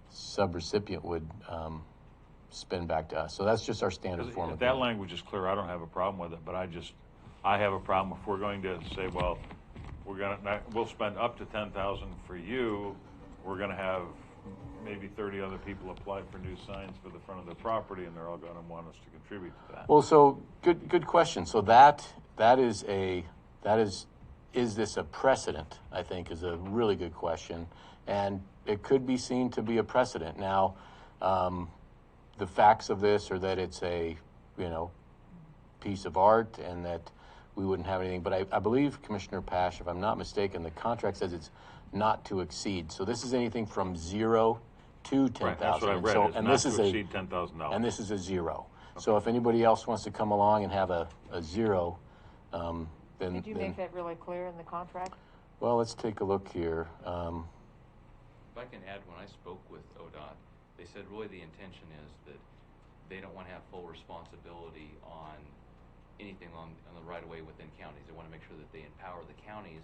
subrecipient would spend back to us. So that's just our standard form If agreement. that language is clear, I don't have a problem with it, but I have a problem if we're going to say, well, we'll spend up to $10,000 for you. We're going to have maybe 30 other people apply for new signs for the front of their property, and they're all going to want us to contribute to that. Well, so good question. So is this a precedent? I think is a really good question, and it could be seen to be a precedent. Now, the facts of this are that it's a piece of art, and that we wouldn't have anything. But I believe, Commissioner Pash, if I'm not mistaken, the contract says it's not to exceed. So this is anything from 0 to 10,000. Right, that's what I read. So, it's and not this to is exceed $10,000. and this is a 0. Okay. So if anybody else wants to come along and have a 0, then Did you make that really clear in the contract? Well, let's take a look here. If I can add, when I spoke with ODOT, they said really the intention is that they don't want to have full responsibility on anything on the right of way within counties. They want to make sure that they empower the counties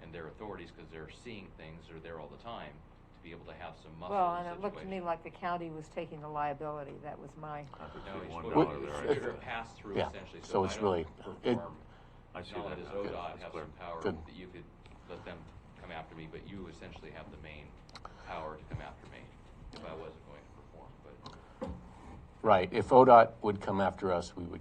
and their authorities, because they're seeing things, they're there all the time, to be able to have some muscle. Well, and it looked to me like the county was taking the liability. That was my. You're a pass through, yeah. essentially. So it's really I see that. that. As ODOT have some power Good. that you could let them come after me, but you essentially have the main power to come after me if I wasn't going to perform. But right. If ODOT would come after us, we would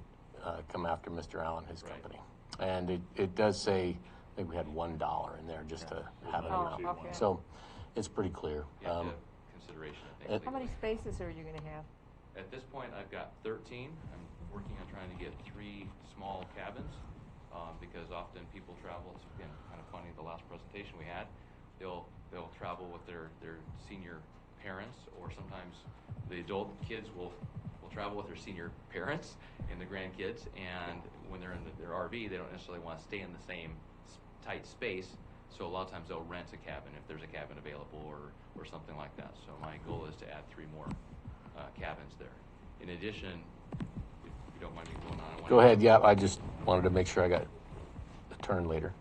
come after Mr. Allen, his company. And it does say, I think we had $1 in there just to have it around. Okay. So it's pretty clear. you have to have consideration, I think. How many spaces are you going to have? At this point, I've got 13. I'm working on trying to get 3 small cabins because often people travel. It's been kind of funny. The last presentation we had, they'll travel with their senior parents, or sometimes the adult kids will travel with their senior parents and the grandkids. And when they're in their RV, they don't necessarily want to stay in the same tight space. So a lot of times they'll rent a cabin if there's a cabin available or something like that. So my goal is to add 3 more cabins there. In addition, if you don't mind me going on, Go ahead. Yeah, I just wanted to make sure I got a turn later.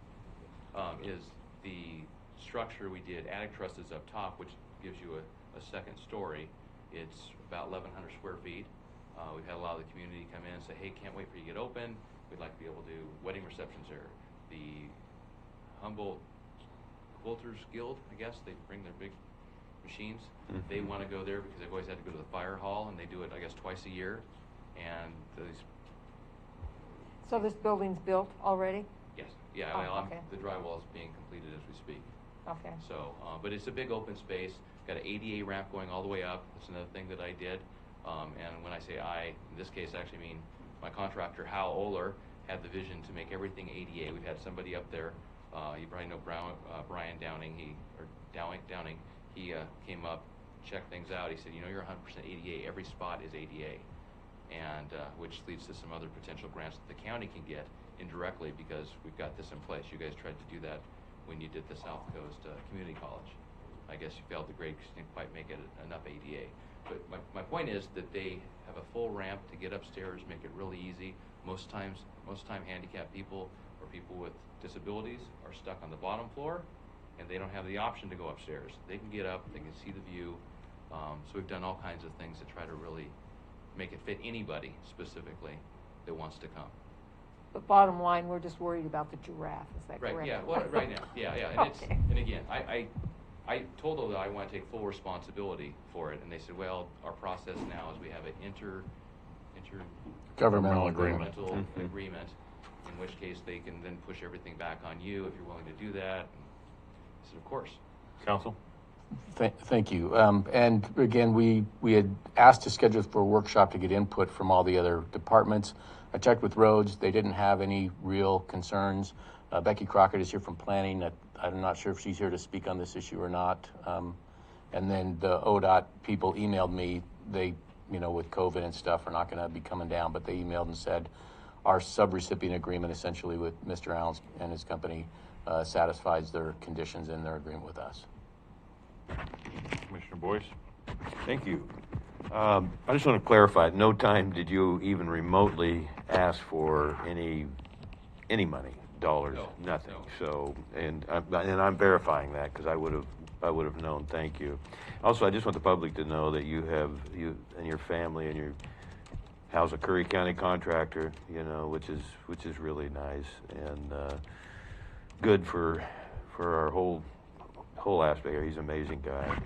Is the structure we did, attic trusses up top, which gives you a second story. It's about 1,100 square feet. We've had a lot of the community come in and say, hey, can't wait for you to get open. We'd like to be able to do wedding receptions there. The Humboldt Quilters Guild, I guess, they bring their big machines. Mm-hmm. They want to go there because they've always had to go to the fire hall, and they do it, I guess, twice a year. And these. So this building's built already? Yes. Yeah. Oh, okay. The drywall is being completed as we speak. Okay. So, but it's a big open space. Got an ADA ramp going all the way up. That's another thing that I did. And when I say I, in this case, I actually mean my contractor, Hal Oler, had the vision to make everything ADA. We've had somebody up there. You probably know Brian Downing. Downing. He came up, checked things out. He said, you know, you're 100% ADA. Every spot is ADA, and which leads to some other potential grants that the county can get indirectly because we've got this in place. You guys tried to do that when you did the South Coast Community College. I guess you failed the grade because you didn't quite make it enough ADA. But my point is that they have a full ramp to get upstairs, make it really easy. Most time handicapped people or people with disabilities are stuck on the bottom floor, and they don't have the option to go upstairs. They can get up, they can see the view. So we've done all kinds of things to try to really make it fit anybody specifically that wants to come. But bottom line, we're just worried about the giraffe. Is that correct? Right. Yeah. Well, right now. Yeah. And, Okay. and again, I told them that I want to take full responsibility for it, and they said, well, our process now is we have an Governmental agreement. agreement, in which case they can then push everything back on you if you're willing to do that. And I said, of course. Council? Thank you. And again, we had asked to schedule for a workshop to get input from all the other departments. I checked with roads. They didn't have any real concerns. Becky Crockett is here from planning. I'm not sure if she's here to speak on this issue or not. And then the ODOT people emailed me. They, with COVID and stuff, are not going to be coming down, but they emailed and said our subrecipient agreement essentially with Mr. Allen and his company satisfies their conditions in their agreement with us. Commissioner Boyce? Thank you. I just want to clarify, at no time did you even remotely ask for any money, dollars, No, nothing. no. So, and I'm verifying that because I would have known. Thank you. Also, I just want the public to know that you and your family and your house a Curry County contractor, which is really nice and good for our whole aspect here. He's an amazing guy.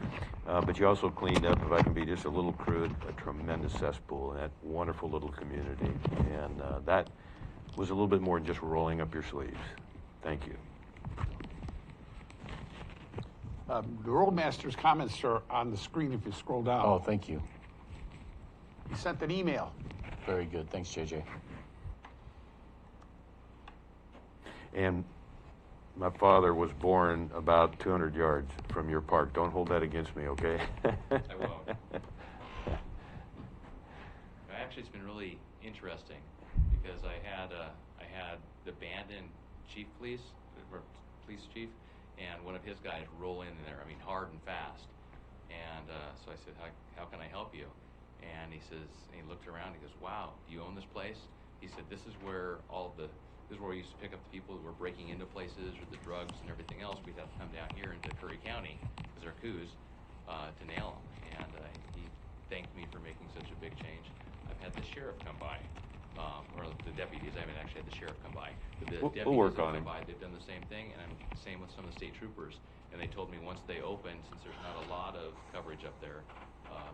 But you also cleaned up, if I can be just a little crude, a tremendous cesspool in that wonderful little community. And that was a little bit more than just rolling up your sleeves. Thank you. The Roadmaster's comments are on the screen if you scroll down. Oh, thank you. He sent an email. Very good. Thanks, JJ. And my father was born about 200 yards from your park. Don't hold that against me, okay? I won't. Actually, it's been really interesting because I had the abandoned police chief, and one of his guys roll in there. I mean, hard and fast. And so I said, "How can I help you?" And he says, and he looked around. He goes, "Wow, do you own this place?" He said, "This is where this is where we used to pick up the people who were breaking into places or the drugs and everything else. We'd have to come down here into Curry County because they're coups to nail them." And he thanked me for making such a big change. I've had the sheriff come by, or the deputies. I haven't actually had the sheriff come by. But the deputies we'll work that on come him. by, they've done the same thing, and same with some of the state troopers. And they told me once they open, since there's not a lot of coverage up there,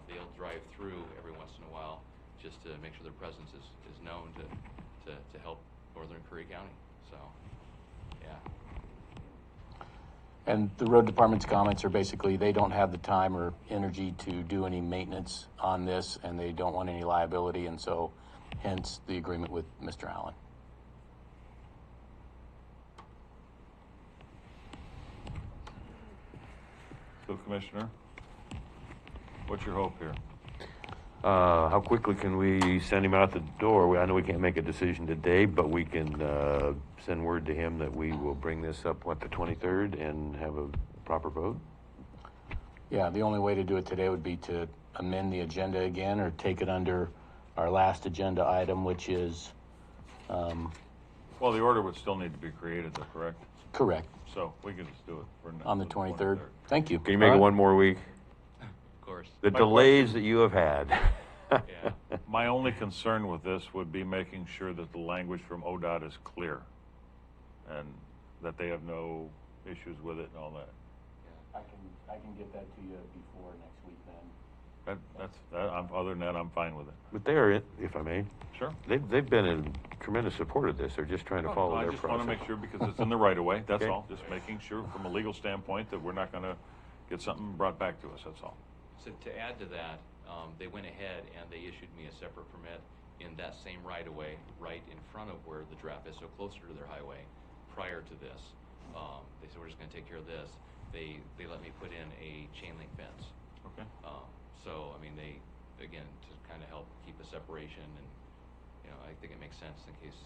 they'll drive through every once in a while just to make sure their presence is known to help northern Curry County. So, yeah. And the road department's comments are basically they don't have the time or energy to do any maintenance on this, and they don't want any liability, and so hence the agreement with Mr. Allen. So, Commissioner, what's your hope here? How quickly can we send him out the door? I know we can't make a decision today, but we can send word to him that we will bring this up, the 23rd, and have a proper vote? Yeah, the only way to do it today would be to amend the agenda again or take it under our last agenda item, which is... well, the order would still need to be created, though, correct? Correct. So we can just do it for now. On the 23rd. Thank you. Can you make it one more week? Of course. The delays that you have had. Yeah. My only concern with this would be making sure that the language from ODOT is clear and that they have no issues with it and all that. I can get that to you before next week then. Other than that, I'm fine with it. But they are, if I may, Sure. they've been in tremendous support of this. They're just trying to follow I their just process. want to make sure because it's in the right of way. That's Okay. all. Just making sure from a legal standpoint that we're not going to get something brought back to us. That's all. So to add to that, they went ahead and they issued me a separate permit in that same right-of-way, right in front of where the draft is, so closer to their highway, prior to this. They said, we're just gonna take care of this. They let me put in a chain link fence. Okay. So, I mean, they, again, to kind of help keep a separation and, you know, I think it makes sense in case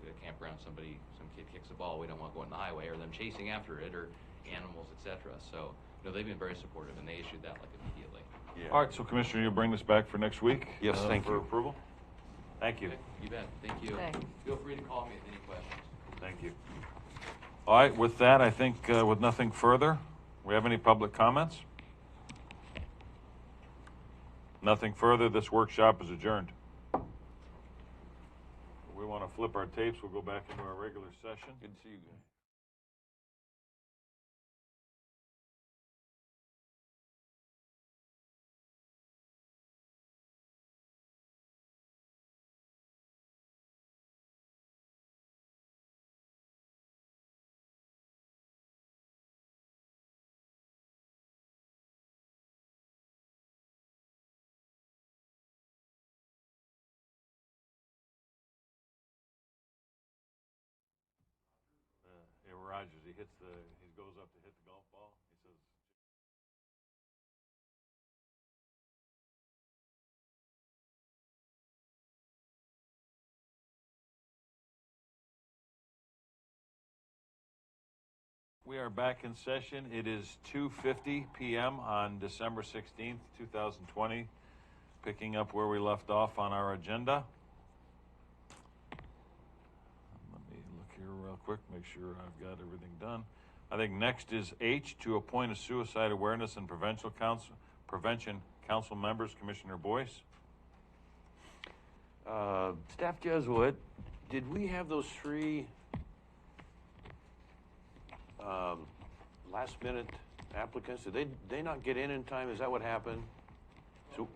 the campground, some kid kicks a ball, we don't want to go on the highway or them chasing after it or animals, etc. So, no, they've been very supportive and they issued that like immediately. Yeah. All right, so Commissioner, you'll bring this back for next week? Yes, thank for you. approval? Thank you. Okay, you bet. Thank you. Thanks. Feel free to call me with any questions. Thank you. All right, with that, I think with nothing further, we have any public comments? Nothing further, this workshop is adjourned. We want to flip our tapes, we'll go back into our regular session. Good to see you guys. Rogers, he goes up to hit the golf ball. He says, we are back in session. It is 2:50 p.m. on December 16th, 2020, picking up where we left off on our agenda. Let me look here real quick, make sure I've got everything done. I think next is H, to appoint a suicide awareness and prevention council members, Commissioner Boyce. Staff Jesuit, did we have those three last minute applicants? Did they not get in time? Is that what happened? So,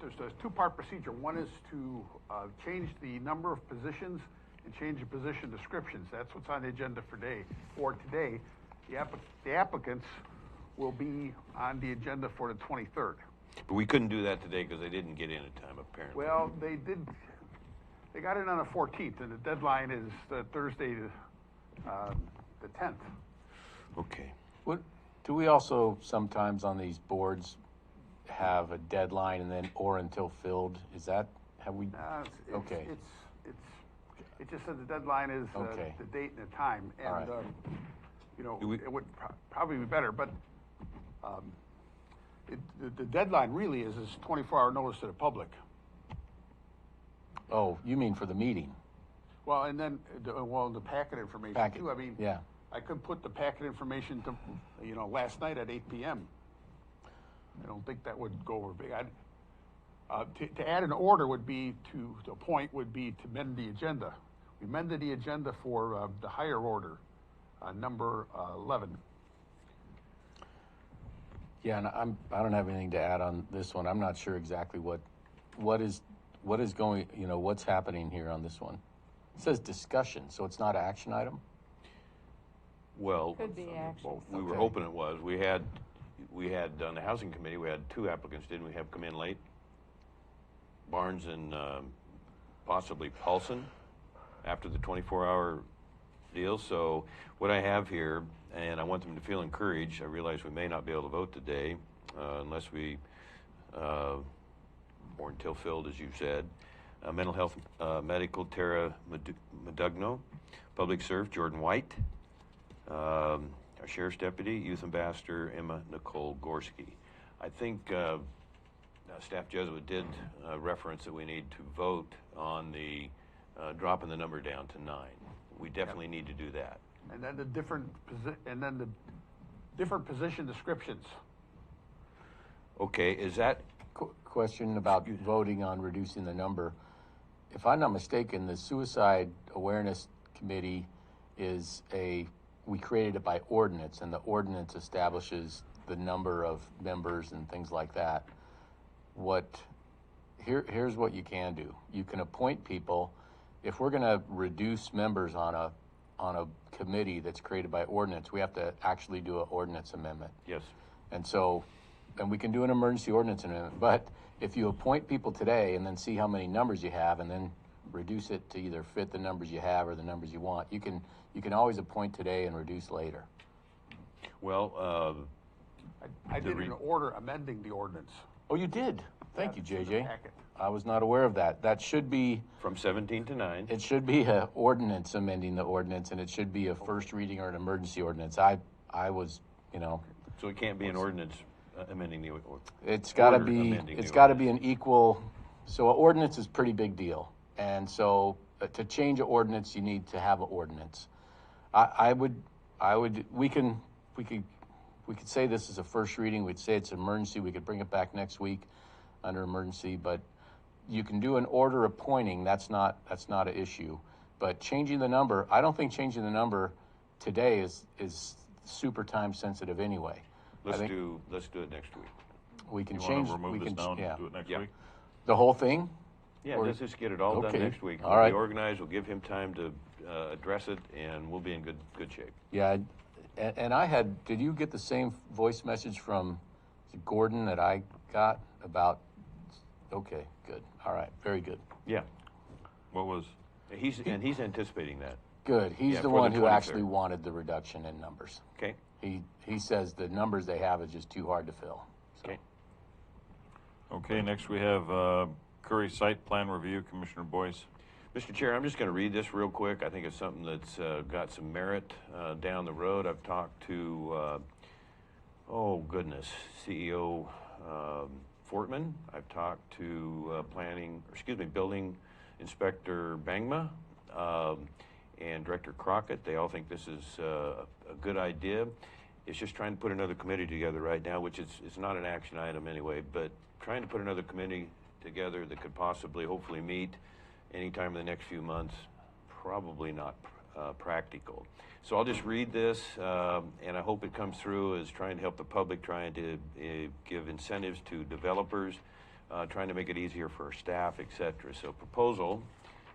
There's a two-part procedure. One is to change the number of positions and change the position descriptions. That's what's on the agenda for today. The applicants will be on the agenda for the 23rd. but we couldn't do that today because they didn't get in in time, apparently. Well, they got in on the 14th, and the deadline is Thursday, the 10th. Okay. Do we also sometimes on these boards have a deadline and then or until filled? Is that, have we? Okay. It just said the deadline is Okay. the date and the time, and All right. it would probably be better, but the deadline really is 24-hour notice to the public. Oh, you mean for the meeting? Well, and then the packet information Packet, too. I mean, yeah. I could put the packet information to last night at 8 p.m. I don't think that would go over big. To add an order would be the point would be to amend the agenda. We amended the agenda for the higher order, number 11. Yeah, and I don't have anything to add on this one. I'm not sure exactly what is going, what's happening here on this one. It says discussion, so it's not an action item? Well, Could be action. we were hoping it was. We had on the housing committee, we had two applicants, didn't we, have come in late? Barnes and possibly Paulson after the 24-hour deal. So what I have here, and I want them to feel encouraged, I realize we may not be able to vote today unless we, or until filled, as you said. Mental health medical, Tara Medugno. Public serve, Jordan White. Our sheriff's deputy, youth ambassador, Emma Nicole Gorski. I think Staff Jesuit did reference that we need to vote on the dropping the number down to 9. We definitely need to do that. And then the different position descriptions. Okay, is that Question about voting on reducing the number. If I'm not mistaken, the Suicide Awareness Committee we created it by ordinance, and the ordinance establishes the number of members and things like that. Here's what you can do. You can appoint people. If we're going to reduce members on a committee that's created by ordinance, we have to actually do an ordinance amendment. Yes. And we can do an emergency ordinance amendment. But if you appoint people today and then see how many numbers you have and then reduce it to either fit the numbers you have or the numbers you want, you can always appoint today and reduce later. Well, I did an order amending the ordinance. Oh, you did? Thank you, It's in the JJ. packet. I was not aware of that. That should be, from 17 to 9. it should be a ordinance amending the ordinance, and it should be a first reading or an emergency ordinance. I was, So it can't be an ordinance amending the ordinance. it's got to Order be, amending the it's got to be an equal, so an ordinance is a pretty big deal. And so to change an ordinance, you need to have an ordinance. We could say this is a first reading. We'd say it's an emergency. We could bring it back next week under emergency, but you can do an order appointing. That's not an issue. But changing the number, I don't think changing the number today is super time sensitive anyway. Let's do it next week. We can You change. want to remove we this can, down yeah. and do it next Yeah. week? The whole thing. Yeah, Or- let's just get it all done Okay. next week. All We'll right. be organized. We'll give him time to address it, and we'll be in good shape. Yeah, and did you get the same voice message from Gordon that I got about, okay, good, all right, very good. Yeah. What was? He's anticipating that. Good, he's Yeah, the for the one who 23rd. actually wanted the reduction in numbers. Okay. He says the numbers they have is just too hard to fill. So. Okay. Okay, next we have Curry Site Plan Review, Commissioner Boyce. Mr. Chair, I'm just going to read this real quick. I think it's something that's got some merit down the road. I've talked to, CEO Fortman. I've talked to Building Inspector Bangma and Director Crockett. They all think this is a good idea. It's just trying to put another committee together right now, which it's not an action item anyway, but trying to put another committee together that could possibly, hopefully meet anytime in the next few months, probably not practical. So I'll just read this, and I hope it comes through as trying to help the public, trying to give incentives to developers, trying to make it easier for our staff, etc. So proposal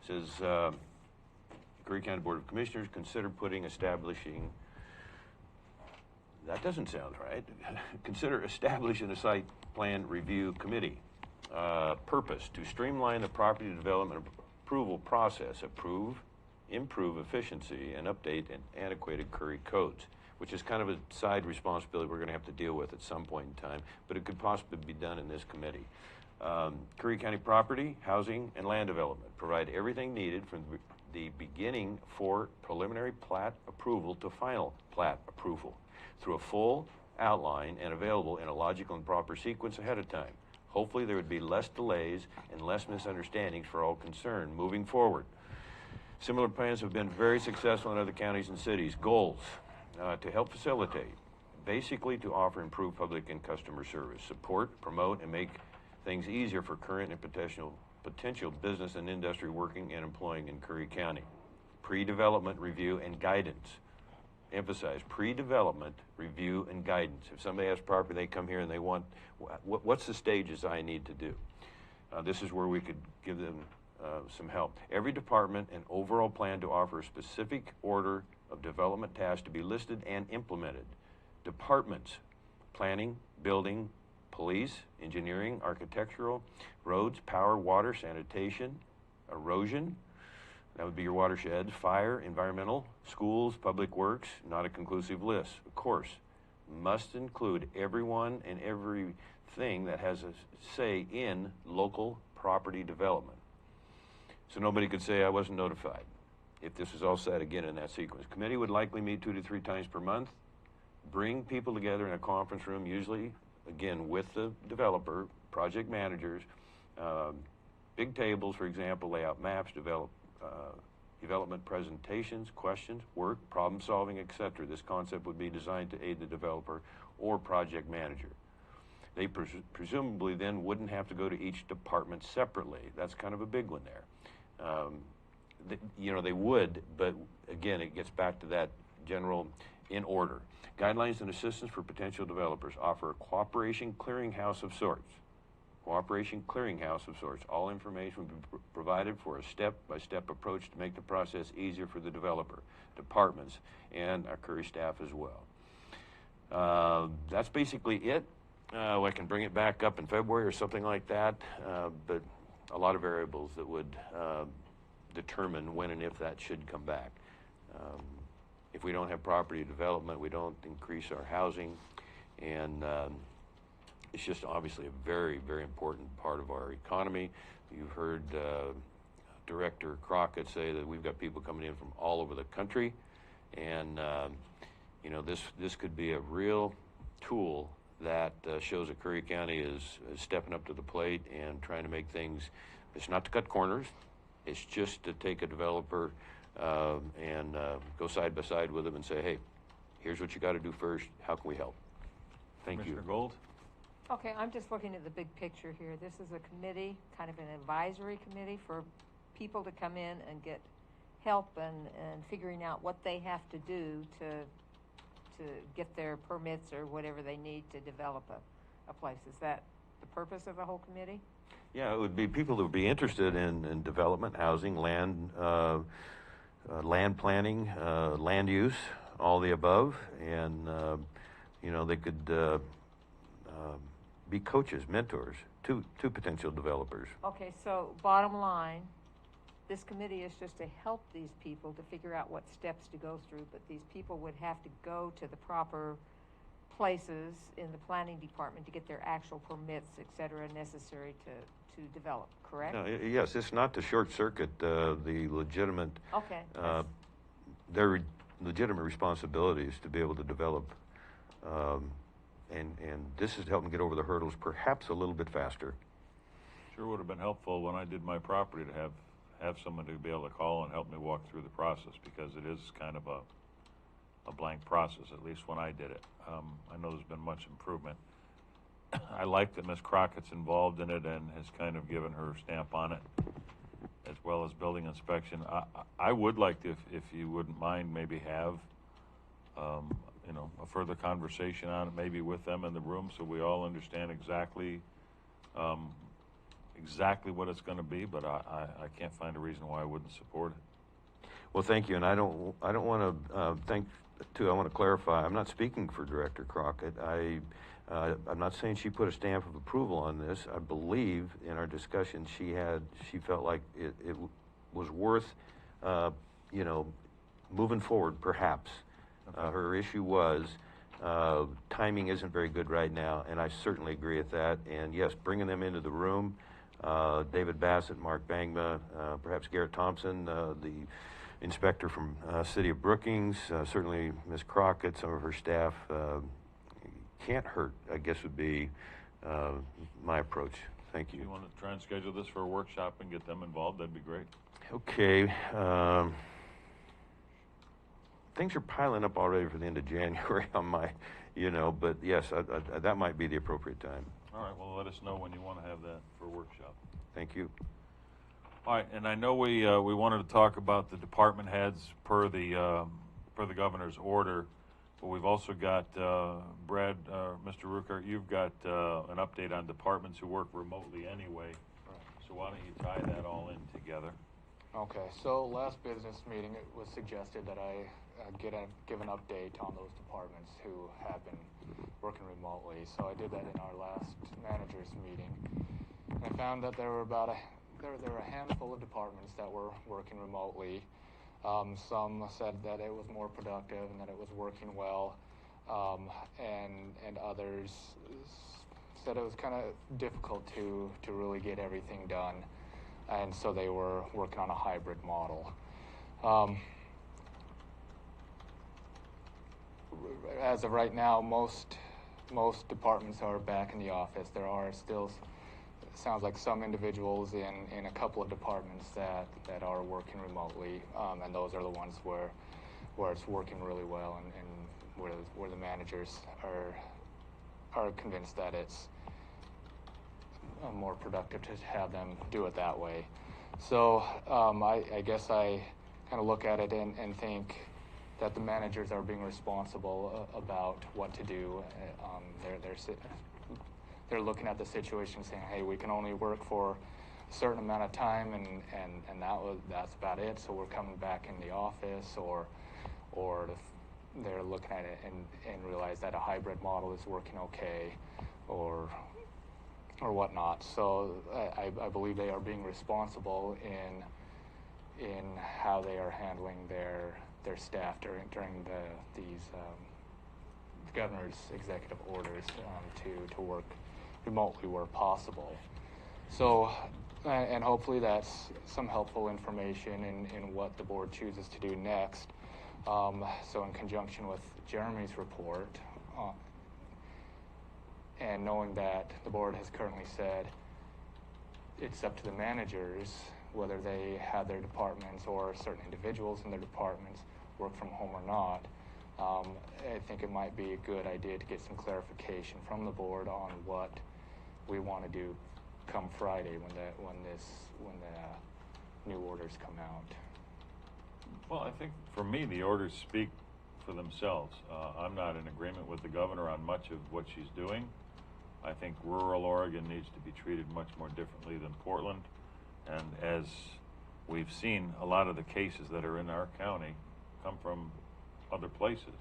says, Curry County Board of Commissioners consider establishing, that doesn't sound right, consider establishing a site plan review committee. Purpose, to streamline the property development approval process, improve efficiency, and update antiquated Curry codes, which is kind of a side responsibility we're going to have to deal with at some point in time, but it could possibly be done in this committee. Curry County Property, Housing, and Land Development provide everything needed from the beginning for preliminary plat approval to final plat approval through a full outline and available in a logical and proper sequence ahead of time. Hopefully there would be less delays and less misunderstandings for all concerned moving forward. Similar plans have been very successful in other counties and cities. Goals, to help facilitate, basically to offer improved public and customer service, support, promote, and make things easier for current and potential business and industry working and employing in Curry County. Pre-development review and guidance. Emphasize pre-development review and guidance. If somebody has property, they come here and they want, what's the stages I need to do? This is where we could give them some help. Every department and overall plan to offer a specific order of development tasks to be listed and implemented. Departments, planning, building, police, engineering, architectural, roads, power, water, sanitation, erosion, that would be your watersheds, fire, environmental, schools, public works, not a conclusive list. Of course, must include everyone and everything that has a say in local property development. So nobody could say I wasn't notified if this is all said again in that sequence. Committee would likely meet 2 to 3 times per month, bring people together in a conference room, usually, again, with the developer, project managers, big tables, for example, lay out maps, development presentations, questions, work, problem solving, etc. This concept would be designed to aid the developer or project manager. They presumably then wouldn't have to go to each department separately. That's kind of a big one there. They would, but again, it gets back to that general in order. Guidelines and assistance for potential developers offer a cooperation clearinghouse of sorts. Cooperation clearinghouse of sorts. All information will be provided for a step-by-step approach to make the process easier for the developer, departments, and our Curry staff as well. That's basically it. I can bring it back up in February or something like that, but a lot of variables that would determine when and if that should come back. If we don't have property development, we don't increase our housing, and it's just obviously a very, very important part of our economy. You've heard Director Crockett say that we've got people coming in from all over the country, and you know, this could be a real tool that shows that Curry County is stepping up to the plate and trying to make things. It's not to cut corners. It's just to take a developer and go side by side with them and say, hey, here's what you got to do first. How can we help? Thank you. Commissioner Gold? Okay, I'm just looking at the big picture here. This is a committee, kind of an advisory committee for people to come in and get help and figuring out what they have to do to get their permits or whatever they need to develop a place. Is that the purpose of the whole committee? Yeah, it would be people who would be interested in development, housing, land planning, land use, all the above, and you know, they could be coaches, mentors to potential developers. Okay, so bottom line, this committee is just to help these people to figure out what steps to go through, but these people would have to go to the proper places in the planning department to get their actual permits, et cetera, necessary to develop, correct? Yes, it's not to short circuit the legitimate, okay. Their legitimate responsibilities to be able to develop, and this has helped them get over the hurdles perhaps a little bit faster. Sure would have been helpful when I did my property to have someone to be able to call and help me walk through the process, because it is kind of a blank process, at least when I did it. I know there's been much improvement. I like that Ms. Crockett's involved in it and has kind of given her stamp on it, as well as building inspection. I would like to, if you wouldn't mind, maybe have you know, a further conversation on it, maybe with them in the room, so we all understand exactly what it's going to be. But I can't find a reason why I wouldn't support it. Well, thank you, and I don't want to I want to clarify. I'm not speaking for Director Crockett. I'm not saying she put a stamp of approval on this. I believe in our discussion she felt like it was worth you know, moving forward perhaps. Okay. Her issue was timing isn't very good right now, and I certainly agree with that. And yes, bringing them into the room, David Bassett, Mark Bangma, perhaps Garrett Thompson, the inspector from City of Brookings, certainly Ms. Crockett, some of her staff, can't hurt, I guess would be my approach. Thank you. If you want to try and schedule this for a workshop and get them involved, that'd be great. Okay. Things are piling up already for the end of January on my, you know, but yes, that might be the appropriate time. All right, well, let us know when you want to have that for a workshop. Thank you. All right, and I know we wanted to talk about the department heads per the governor's order, but we've also got Brad, Mr. Rucker, you've got an update on departments who work remotely anyway. So why don't you tie that all in together? Okay, so last business meeting, it was suggested that I give an update on those departments who have been working remotely. So I did that in our last managers meeting. And I found that there were a handful of departments that were working remotely. Some said that it was more productive and that it was working well, and others said it was kind of difficult to really get everything done, and so they were working on a hybrid model. As of right now, most departments are back in the office. There are still, sounds like, some individuals in a couple of departments that are working remotely, and those are the ones where it's working really well, and where the managers are convinced that it's more productive to have them do it that way. So I guess I kind of look at it and think, that the managers are being responsible about what to do. They're looking at the situation saying, hey, we can only work for a certain amount of time, and that's about it. So we're coming back in the office, or they're looking at it and realize that a hybrid model is working okay, or whatnot. So I believe they are being responsible in how they are handling their staff during these governor's executive orders to work remotely where possible. So, and hopefully that's some helpful information in what the board chooses to do next. So in conjunction with Jeremy's report, and knowing that the board has currently said it's up to the managers whether they have their departments or certain individuals in their departments work from home or not, I think it might be a good idea to get some clarification from the board on what we want to do come Friday when the new orders come out. Well, I think for me, the orders speak for themselves. I'm not in agreement with the governor on much of what she's doing. I think rural Oregon needs to be treated much more differently than Portland. And as we've seen, a lot of the cases that are in our county come from other places.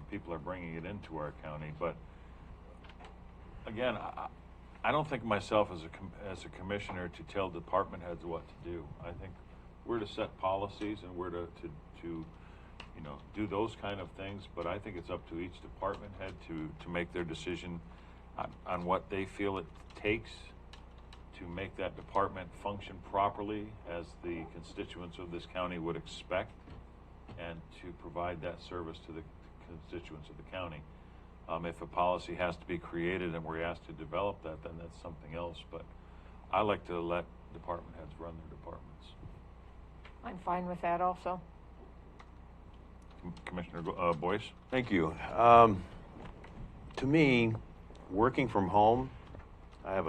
People are bringing it into our county. But again, I don't think myself as a commissioner to tell department heads what to do. I think we're to set policies and we're to do those kind of things. But I think it's up to each department head to make their decision on what they feel it takes to make that department function properly as the constituents of this county would expect, and to provide that service to the constituents of the county. If a policy has to be created and we're asked to develop that, then that's something else. But I like to let department heads run their departments. I'm fine with that also. Commissioner Boyce? Thank you. To me, working from home, I have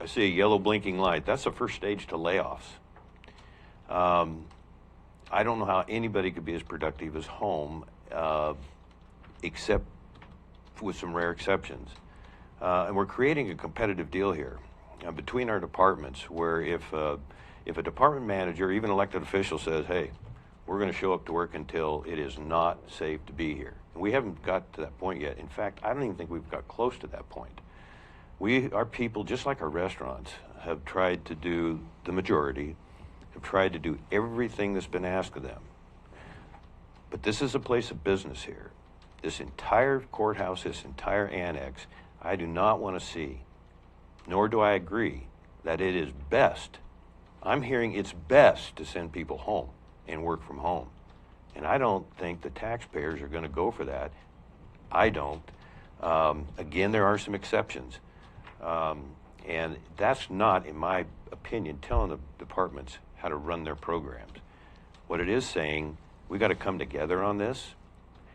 I see a yellow blinking light. That's the first stage to layoffs. I don't know how anybody could be as productive as home, except with some rare exceptions. And we're creating a competitive deal here between our departments, where if a department manager, even elected official, says, hey, we're going to show up to work until it is not safe to be here. And we haven't got to that point yet. In fact, I don't even think we've got close to that point. Our people, just like our restaurants, have tried to do, the majority, have tried to do everything that's been asked of them. But this is a place of business here. This entire courthouse, this entire annex, I do not want to see, nor do I agree, that it is best. I'm hearing it's best to send people home and work from home. And I don't think the taxpayers are going to go for that. I don't. Again, there are some exceptions. And that's not, in my opinion, telling the departments how to run their programs. What it is saying, we got to come together on this.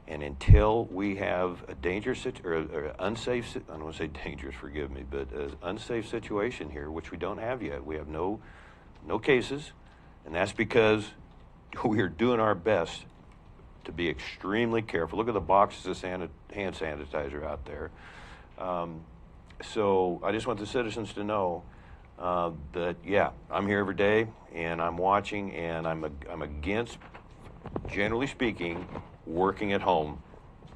And until we have a dangerous or unsafe, I don't want to say dangerous, forgive me, but an unsafe situation here, which we don't have yet. We have no cases, and that's because we are doing our best to be extremely careful. Look at the boxes of hand sanitizer out there. So I just want the citizens to know that, yeah, I'm here every day, and I'm watching, and I'm against, generally speaking, working at home.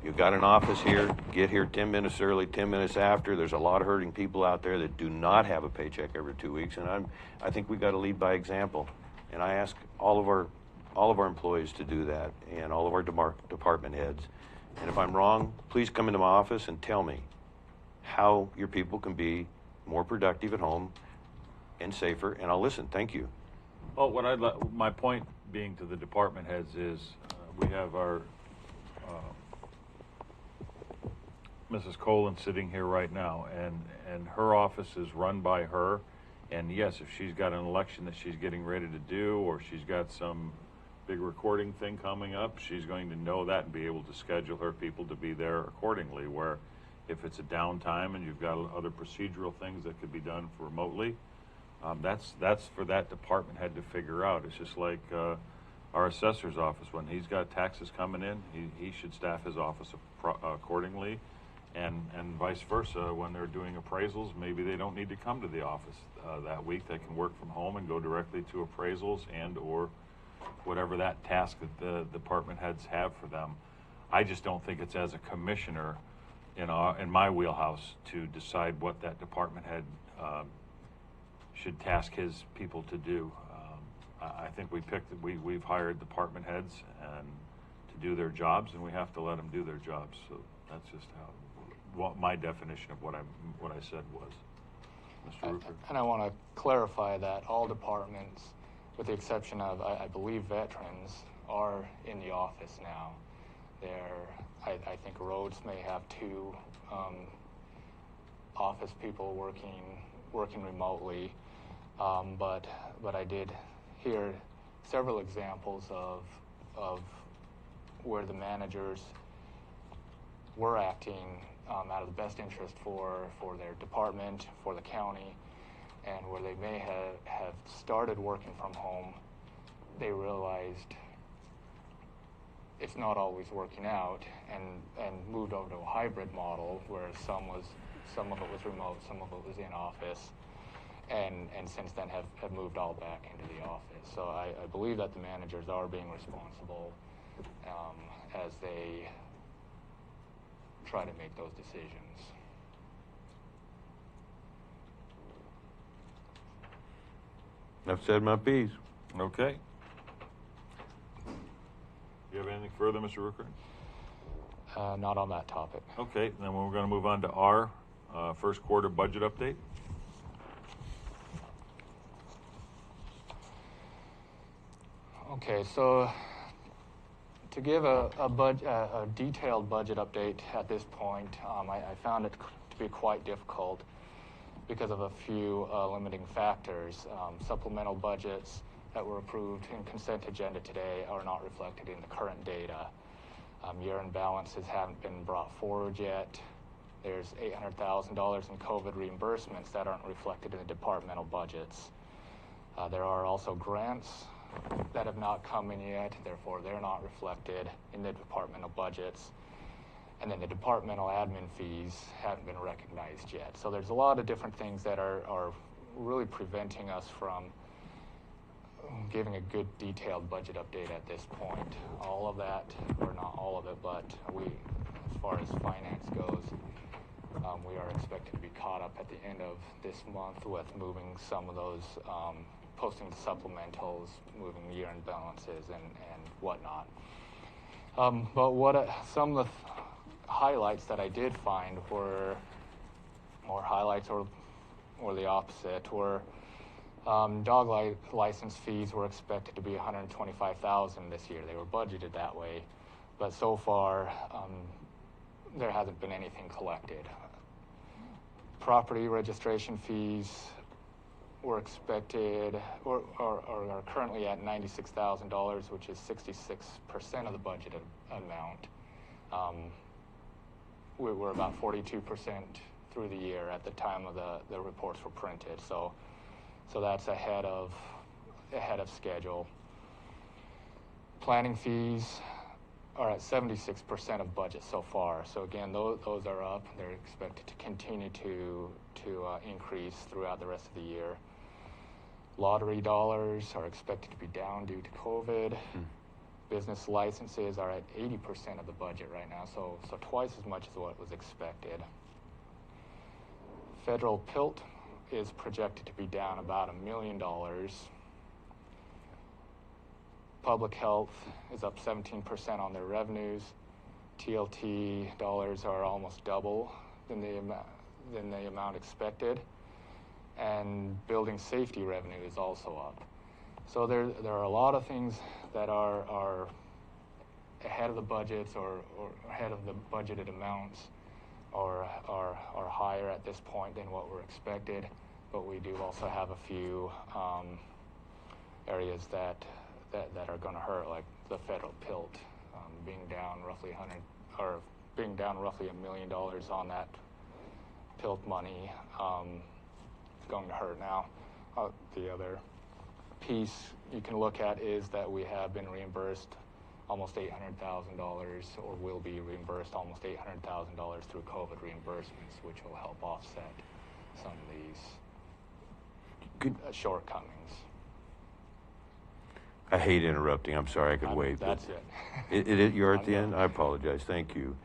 You've got an office here, get here 10 minutes early, 10 minutes after. There's a lot of hurting people out there that do not have a paycheck every 2 weeks, and I think we've got to lead by example. And I ask all of our employees to do that, and all of our department heads. And if I'm wrong, please come into my office and tell me how your people can be more productive at home and safer, and I'll listen. Thank you. Well, my point being to the department heads is we have our Mrs. Colin sitting here right now, and her office is run by her. And yes, if she's got an election that she's getting ready to do, or she's got some big recording thing coming up, she's going to know that and be able to schedule her people to be there accordingly. Where if it's a downtime and you've got other procedural things that could be done remotely, that's for that department head to figure out. It's just like our assessor's office, when he's got taxes coming in, he should staff his office accordingly, and vice versa. When they're doing appraisals, maybe they don't need to come to the office that week. They can work from home and go directly to appraisals and or whatever that task that the department heads have for them. I just don't think it's as a commissioner in my wheelhouse to decide what that department head should task his people to do. I think we've hired department heads and to do their jobs, and we have to let them do their jobs. So that's just what my definition of what I said was. Mr. Rupert. And I want to clarify that all departments, with the exception of, I believe, veterans, are in the office now. I think roads may have 2 office people working remotely, but I did hear several examples of where the managers were acting out of the best interest for their department, for the county, and where they may have started working from home, they realized it's not always working out, and moved over to a hybrid model where some of it was remote, some of it was in office, and since then have moved all back into the office. So I believe that the managers are being responsible as they try to make those decisions. I've said my piece. Okay. Do you have anything further, Mr. Rooker? Not on that topic. Okay, then we're going to move on to our first quarter budget update. Okay, so to give a detailed budget update at this point, I found it to be quite difficult because of a few limiting factors. Supplemental budgets that were approved in consent agenda today are not reflected in the current data. Year-end balances haven't been brought forward yet. There's $800,000 in COVID reimbursements that aren't reflected in the departmental budgets. There are also grants that have not come in yet, therefore they're not reflected in the departmental budgets. And then the departmental admin fees haven't been recognized yet. So there's a lot of different things that are really preventing us from giving a good detailed budget update at this point. All of that, or not all of it, but as far as finance goes, we are expected to be caught up at the end of this month with moving some of those, posting the supplementals, moving year-end balances and whatnot. But some of the highlights that I did find were, or highlights or the opposite, were dog license fees were expected to be $125,000 this year. They were budgeted that way, but so far there hasn't been anything collected. Property registration fees were expected, or are currently at $96,000, which is 66% of the budgeted amount. We were about 42% through the year at the time of the reports were printed, so that's ahead of schedule. Planning fees are at 76% of budget so far. So again, those are up. They're expected to continue to increase throughout the rest of the year. Lottery dollars are expected to be down due to COVID. Business licenses are at 80% of the budget right now, so twice as much as what was expected. Federal PILT is projected to be down about $1 million. Public health is up 17% on their revenues. TLT dollars are almost double than the amount expected. And building safety revenue is also up. So there are a lot of things that are ahead of the budgets or ahead of the budgeted amounts, or are higher at this point than what were expected. But we do also have a few areas that are going to hurt, like the federal PILT being down roughly $1 million on that PILT money. Going to hurt now. The other piece you can look at is that we have been reimbursed almost $800,000, or will be reimbursed almost $800,000 through COVID reimbursements, which will help offset some of these shortcomings. I hate interrupting. I'm sorry. I could wait. That's it. You're at the end? I apologize. Thank you.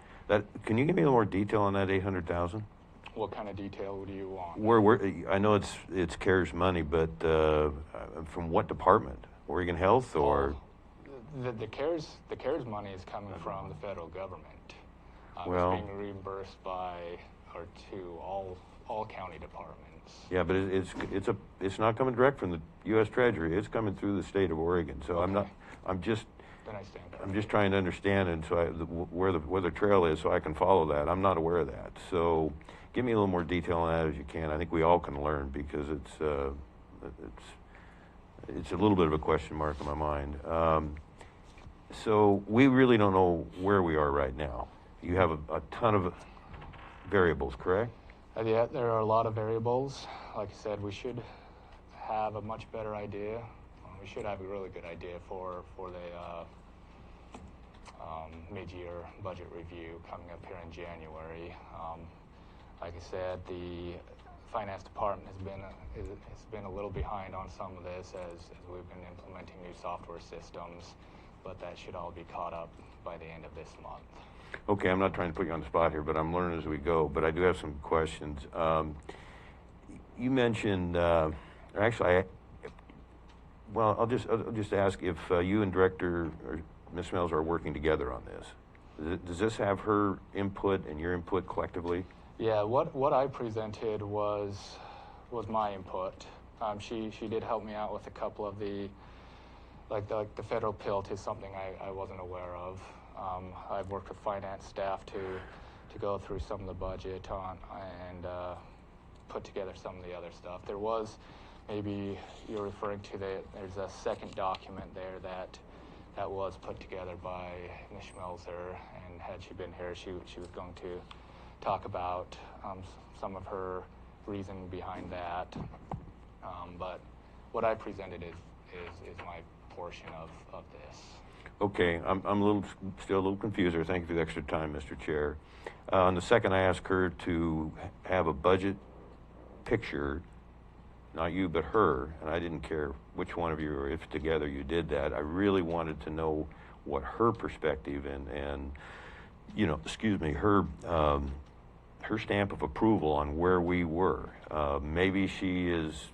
Can you give me a little more detail on that 800,000? What kind of detail do you want? I know it's CARES money, but from what department? Oregon Health or? The CARES money is coming from the federal government. Well, it's being reimbursed to all county departments. Yeah, but it's not coming direct from the U.S. Treasury. It's coming through the state of Oregon. So Okay. I'm just I'm just trying to understand and so where the trail is so I can follow that. I'm not aware of that. So give me a little more detail on that as you can. I think we all can learn because it's a little bit of a question mark in my mind. So we really don't know where we are right now. You have a ton of variables, correct? Yeah, there are a lot of variables. Like I said, we should have a much better idea. We should have a really good idea for the mid-year budget review coming up here in January. Like I said, the finance department has been a little behind on some of this as we've been implementing new software systems, but that should all be caught up by the end of this month. Okay, I'm not trying to put you on the spot here, but I'm learning as we go. But I do have some questions. You mentioned, I'll just ask if you and Director or Ms. Mills are working together on this. Does this have her input and your input collectively? Yeah, what I presented was my input. She did help me out with a couple of the federal PILT is something I wasn't aware of. I've worked with finance staff to go through some of the budget and put together some of the other stuff. There was, maybe you're referring to there's a second document there that was put together by Ms. Schmelzer, and had she been here, she was going to talk about some of her reason behind that. But what I presented is my portion of this. Okay, I'm still a little confused there. Thank you for the extra time, Mr. Chair. On the second, I asked her to have a budget picture, not you, but her, and I didn't care which one of you or if together you did that. I really wanted to know what her perspective and her stamp of approval on where we were. Maybe she is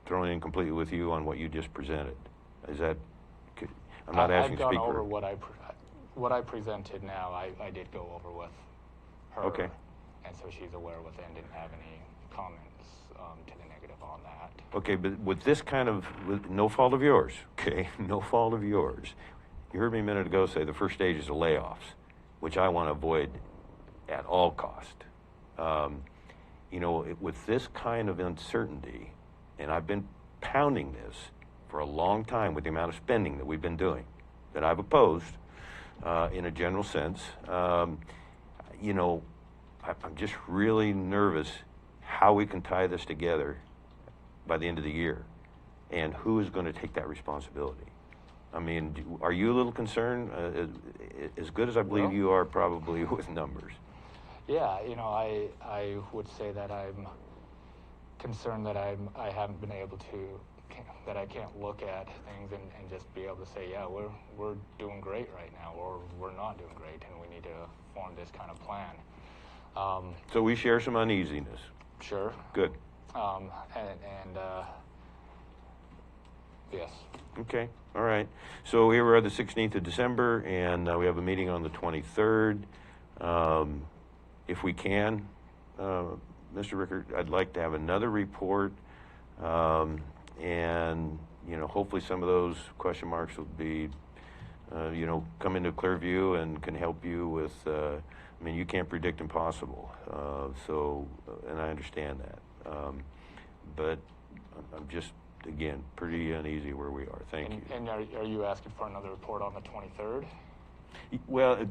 thrown in completely with you on what you just presented. Is that? I'm not asking I've to gone speak for over her. what I presented now. I did go over with her. Okay. And so she's aware with it and didn't have any comments to the negative on that. Okay, but with this kind of, with no fault of yours, okay, no fault of yours. You heard me a minute ago say the first stage is the layoffs, which I want to avoid at all cost. With this kind of uncertainty, and I've been pounding this for a long time with the amount of spending that we've been doing, that I've opposed in a general sense, I'm just really nervous how we can tie this together by the end of the year, and who is going to take that responsibility. I mean, are you a little concerned? As good as I believe you are probably with numbers. Yeah, I would say that I'm concerned that I haven't been able to, that I can't look at things and just be able to say, yeah, we're doing great right now, or we're not doing great, and we need to form this kind of plan. So we share some uneasiness. Sure. Good. Yes. Okay, all right. So here we are the 16th of December, and we have a meeting on the 23rd. If we can, Mr. Rickert, I'd like to have another report, and, hopefully some of those question marks will be, come into clear view and can help you with, you can't predict impossible, and I understand that. But I'm just, again, pretty uneasy where we are. Thank you. And are you asking for another report on the 23rd? Well,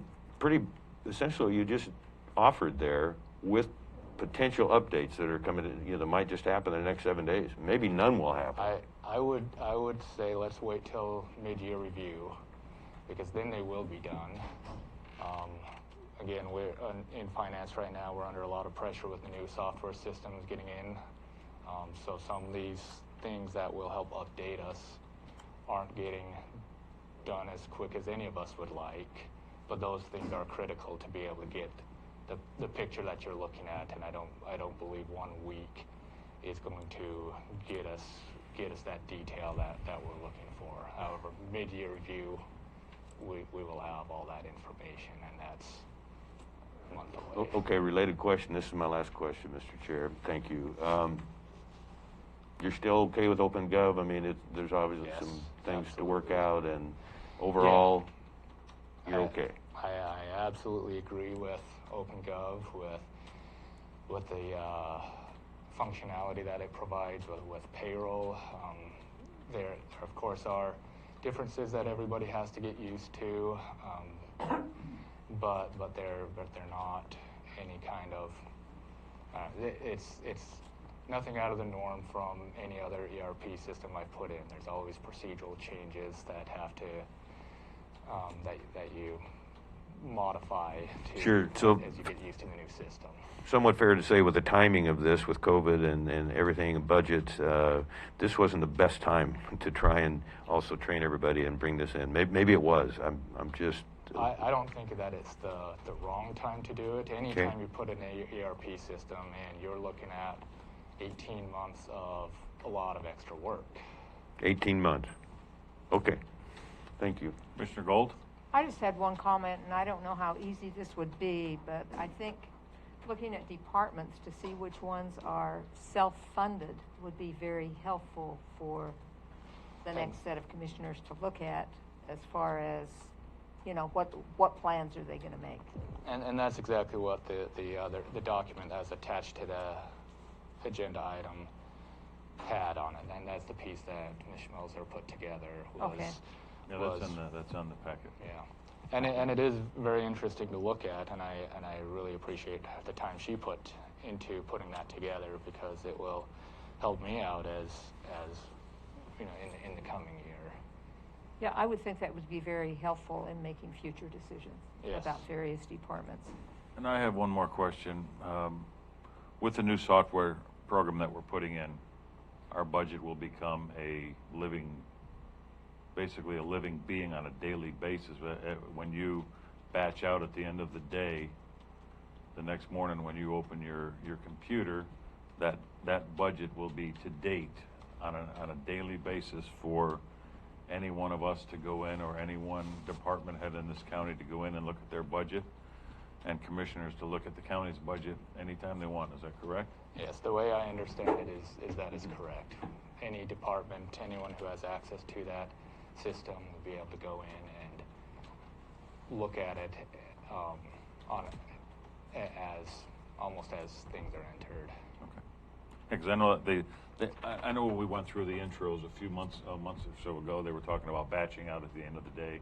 essentially, you just offered there with potential updates that are coming, that might just happen in the next 7 days. Maybe none will happen. I I would say let's wait till mid-year review, because then they will be done. Again, we're in finance right now. We're under a lot of pressure with the new software systems getting in. So some of these things that will help update us aren't getting done as quick as any of us would like. But those things are critical to be able to get the picture that you're looking at. And I don't believe 1 week is going to get us that detail that we're looking for. However, mid-year review, we will have all that information, and that's a month away. Okay, related question. This is my last question, Mr. Chair. Thank you. You're still okay with OpenGov? I mean, there's obviously Yes, some things absolutely. to work out, and overall, you're okay. I absolutely agree with OpenGov, with the functionality that it provides with payroll. There, of course, are differences that everybody has to get used to, but they're not any kind of. It's nothing out of the norm from any other ERP system I've put in. There's always procedural changes that have to that you modify to Sure. So, as you get used to the new system. somewhat fair to say with the timing of this, with COVID and everything, and budget, this wasn't the best time to try and also train everybody and bring this in. Maybe it was. I'm just. I don't think that it's the wrong time to do it. Anytime you put in an ERP system and you're looking at 18 months of a lot of extra work. 18 months. Okay. Thank you. Commissioner Gold? I just had one comment, and I don't know how easy this would be, but I think looking at departments to see which ones are self-funded would be very helpful for the next set of commissioners to look at, as far as, you know, what plans are they going to make. And that's exactly what the document that's attached to the agenda item had on it, and that's the piece that Ms. Schmelzer put together. Okay. Yeah, that's on the packet. Yeah, and it is very interesting to look at, and I really appreciate the time she put into putting that together, because it will help me out as you know, in the coming year. Yeah, I would think that would be very helpful in making future decisions Yes. about various departments. And I have one more question. With the new software program that we're putting in, our budget will become basically a living being on a daily basis. When you batch out at the end of the day, the next morning when you open your computer, that budget will be to date on a daily basis for any one of us to go in, or any one department head in this county to go in and look at their budget, and commissioners to look at the county's budget anytime they want. Is that correct? Yes, the way I understand it is that is correct. Any department, anyone who has access to that system will be able to go in and look at it as almost as things are entered. Okay. Because I know I know when we went through the intros a months or so ago, they were talking about batching out at the end of the day.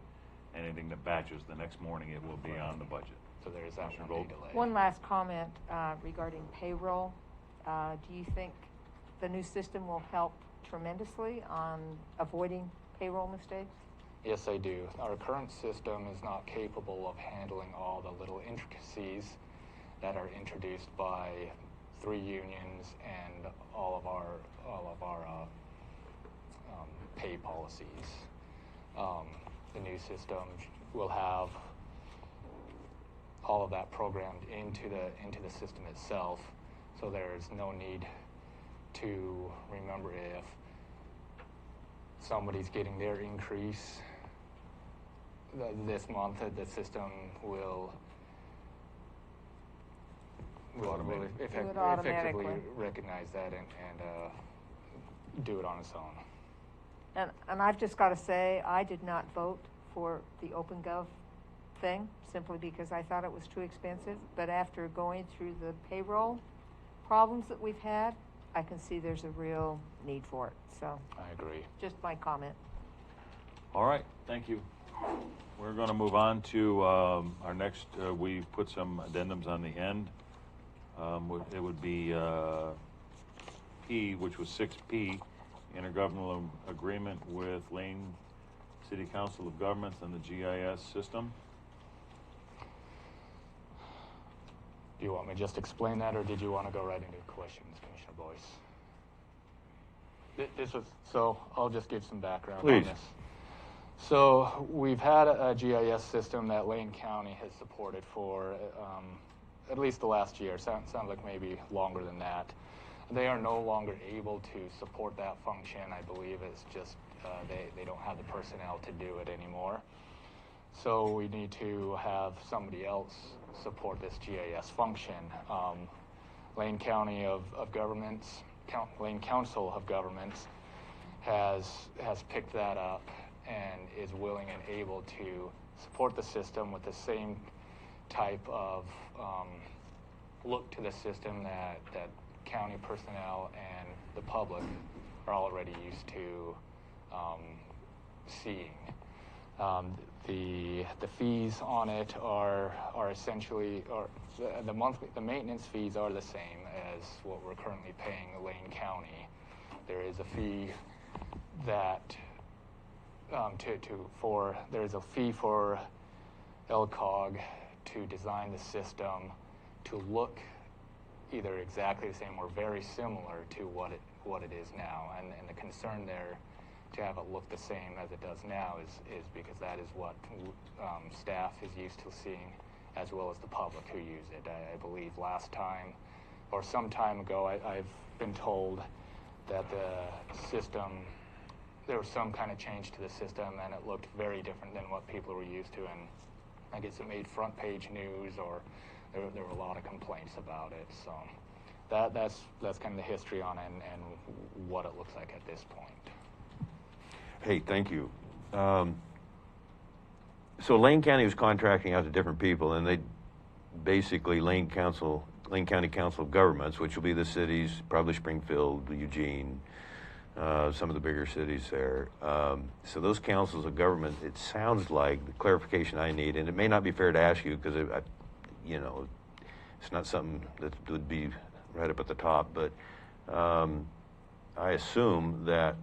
Anything that batches the next morning, it will be on the budget. So there is that Gold. delay. One last comment regarding payroll. Do you think the new system will help tremendously on avoiding payroll mistakes? Yes, I do. Our current system is not capable of handling all the little intricacies that are introduced by 3 unions and all of our pay policies. The new system will have all of that programmed into the system itself, so there's no need to remember if somebody's getting their increase this month, the system will effectively recognize that and do it on its own. And I've just got to say, I did not vote for the OpenGov thing, simply because I thought it was too expensive. But after going through the payroll problems that we've had, I can see there's a real need for it. So I agree. Just my comment. All right, thank you. We're going to move on to our next. We put some addendums on the end. It would be P, which was 6P, intergovernmental agreement with Lane City Council of Governments and the GIS system. Do you want me to just explain that, or did you want to go right into questions, Commissioner Boyce? This was, so I'll just give some background Please. on this. So we've had a GIS system that Lane County has supported for at least the last year. Sounds like maybe longer than that. They are no longer able to support that function. I believe it's just they don't have the personnel to do it anymore. So we need to have somebody else support this GIS function. Lane County of Governments, Lane Council of Governments has picked that up and is willing and able to support the system with the same type of look to the system that county personnel and the public are already used to seeing. The fees on it are essentially, or the maintenance fees are the same as what we're currently paying Lane County. There is a fee that there's a fee for LCOG to design the system to look either exactly the same or very similar to what it is now. And the concern there to have it look the same as it does now is because that is what staff is used to seeing, as well as the public who use it. I believe last time or some time ago I've been told that the system, there was some kind of change to the system and it looked very different than what people were used to, and I guess it made front page news, or there were a lot of complaints about it. So that's kind of the history on it and what it looks like at this point. Hey, thank you. So Lane County was contracting out to different people, and they basically Lane County Council of Governments, which will be the cities, probably Springfield, Eugene, some of the bigger cities there. So those councils of government, it sounds like the clarification I need, and it may not be fair to ask you because it's not something that would be right up at the top, but I assume that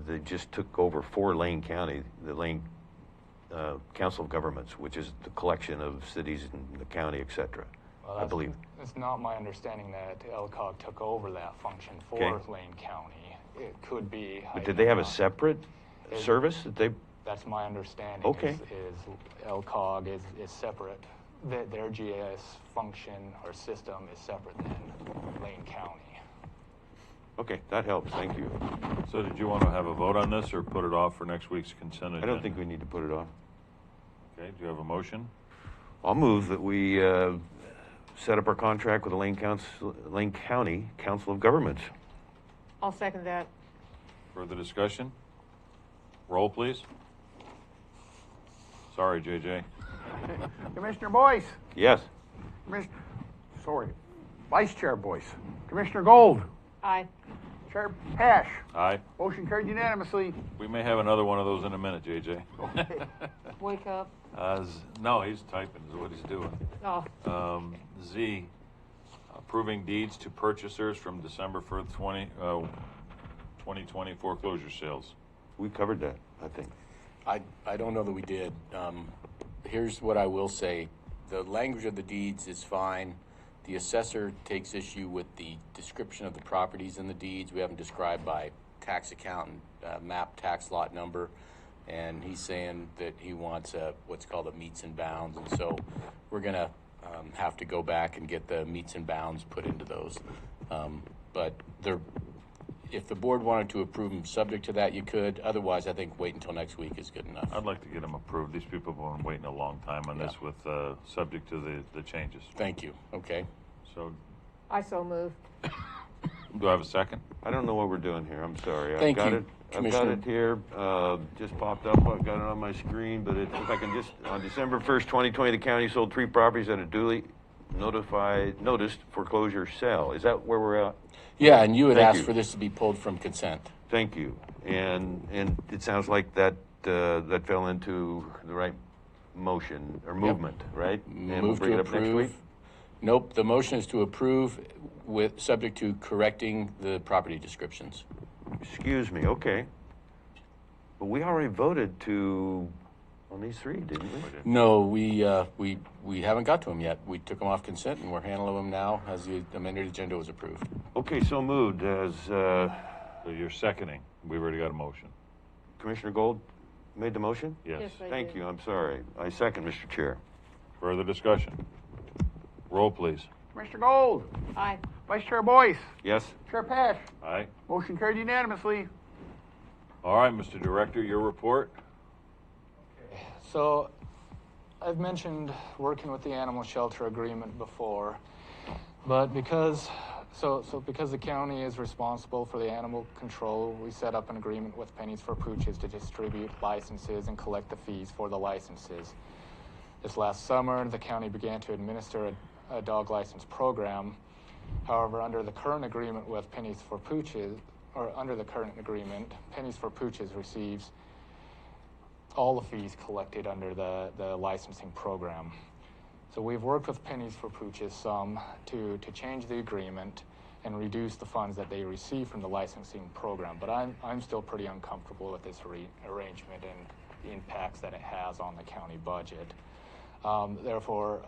they just took over for Lane County, the Lane Council of Governments, which is the collection of cities in the county, etc. Well, I believe. It's not my understanding that LCOG took over that function for Lane County. It could be. But did they have a separate service that they? That's my understanding. Okay. Is LCOG is separate. Their GIS function or system is separate than Lane County. Okay, that helps. Thank you. So did you want to have a vote on this or put it off for next week's consent agenda? I don't think we need to put it off. Okay, do you have a motion? I'll move that we set up our contract with the Lane County Council of Governments. I'll second that. Further discussion? Roll, please. Sorry, JJ. Commissioner Boyce. Yes. Vice Chair Boyce. Commissioner Gold. Aye. Chair Pash. Aye. Motion carried unanimously. We may have another one of those in a minute, JJ. Wake up. No, he's typing is what he's doing. Oh. Z, approving deeds to purchasers from December 1st, 2020 foreclosure sales. We covered that, I think. I don't know that we did. Here's what I will say. The language of the deeds is fine. The assessor takes issue with the description of the properties in the deeds. We have them described by tax account and map tax lot number. And he's saying that he wants what's called a meets and bounds. And so we're going to have to go back and get the meets and bounds put into those. But if the board wanted to approve them subject to that, you could. Otherwise, I think wait until next week is good enough. I'd like to get them approved. These people have been waiting a long time on this with subject to the changes. Thank you. Okay. So, I so move. do I have a second? I don't know what we're doing here. I'm sorry. Thank I've got you, it. I've Commissioner. got it here. Just popped up. I've got it on my screen. But if I can just, on December 1st, 2020, the county sold 3 properties at a duly noticed foreclosure sale. Is that where we're at? Yeah, and you had Thank asked you. for this to be pulled from consent. Thank you. And it sounds like that fell into the right motion or movement, right? And we'll Move bring to it up next week? approve. Nope, the motion is to approve with subject to correcting the property descriptions. Excuse me, okay. But we already voted on these three, didn't we? No, we haven't got to them yet. We took them off consent, and we're handling them now as the amended agenda was approved. Okay, so moved as, So you're seconding. We've already got a motion. Commissioner Gold made the motion? Yes. Thank you, I'm sorry. I second, Mr. Chair. Further discussion? Roll, please. Commissioner Gold. Aye. Vice Chair Boyce. Yes? Chair Pash. Aye. Motion carried unanimously. All right, Mr. Director, your report. So, I've mentioned working with the animal shelter agreement before, but because the county is responsible for the animal control, we set up an agreement with Pennies for Pooches to distribute licenses and collect the fees for the licenses. This last summer, the county began to administer a dog license program. However, under the current agreement with Pennies for Pooches, Pennies for Pooches receives all the fees collected under the licensing program. So we've worked with Pennies for Pooches some to change the agreement and reduce the funds that they receive from the licensing program. But I'm still pretty uncomfortable with this arrangement and the impacts that it has on the county budget. Therefore,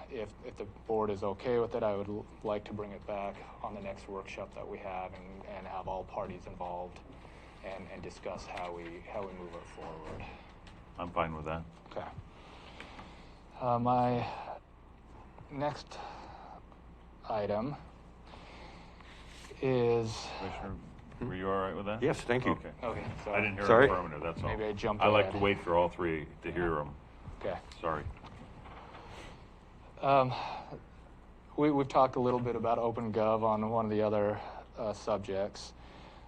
if the board is okay with it, I would like to bring it back on the next workshop that we have and have all parties involved and discuss how we move it forward. I'm fine with that. Okay. My next item is... Commissioner, were you all right with that? Yes, thank you. Okay. Okay, I didn't hear Sorry? an affirmative, that's all. Maybe I jumped I like ahead. to wait for all three to hear them. Okay. Sorry. We've talked a little bit about OpenGov on one of the other subjects,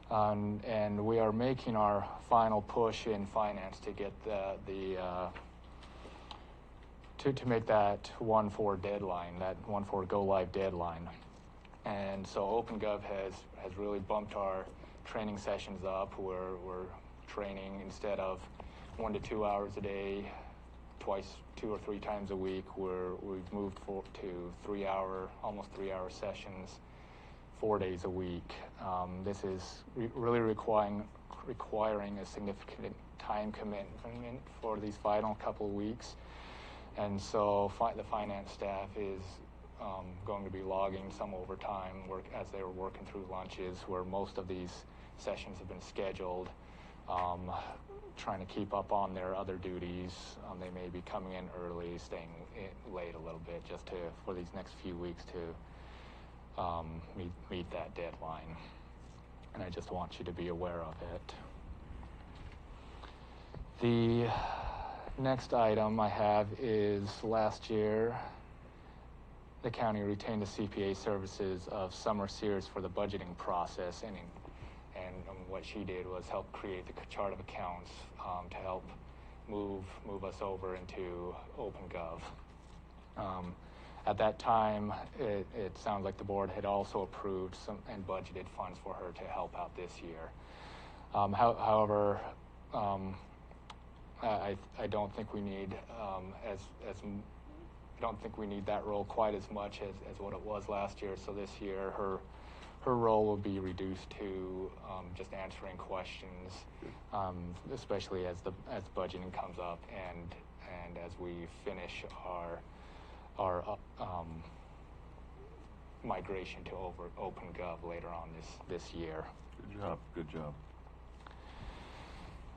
and we are making our final push in finance to get to make that 1/4 deadline, that 1/4 go live deadline. And so OpenGov has really bumped our training sessions up. We're training instead of 1 to 2 hours a day, twice, 2 or 3 times a week. We've moved to 3-hour, almost 3-hour sessions, 4 days a week. This is really requiring a significant time commitment for these final couple of weeks. And so the finance staff is going to be logging some overtime work as they were working through lunches, where most of these sessions have been scheduled, trying to keep up on their other duties. They may be coming in early, staying late a little bit, just for these next few weeks to meet that deadline. And I just want you to be aware of it. The next item I have is last year, the county retained the CPA services of Summer Sears for the budgeting process, and what she did was help create the chart of accounts to help move us over into OpenGov. At that time, it sounds like the board had also approved some and budgeted funds for her to help out this year. However, I don't think we need I don't think we need that role quite as much as what it was last year. So this year, her role will be reduced to just answering questions, especially as budgeting comes up and as we finish our migration to OpenGov later on this year. Good job. Good job.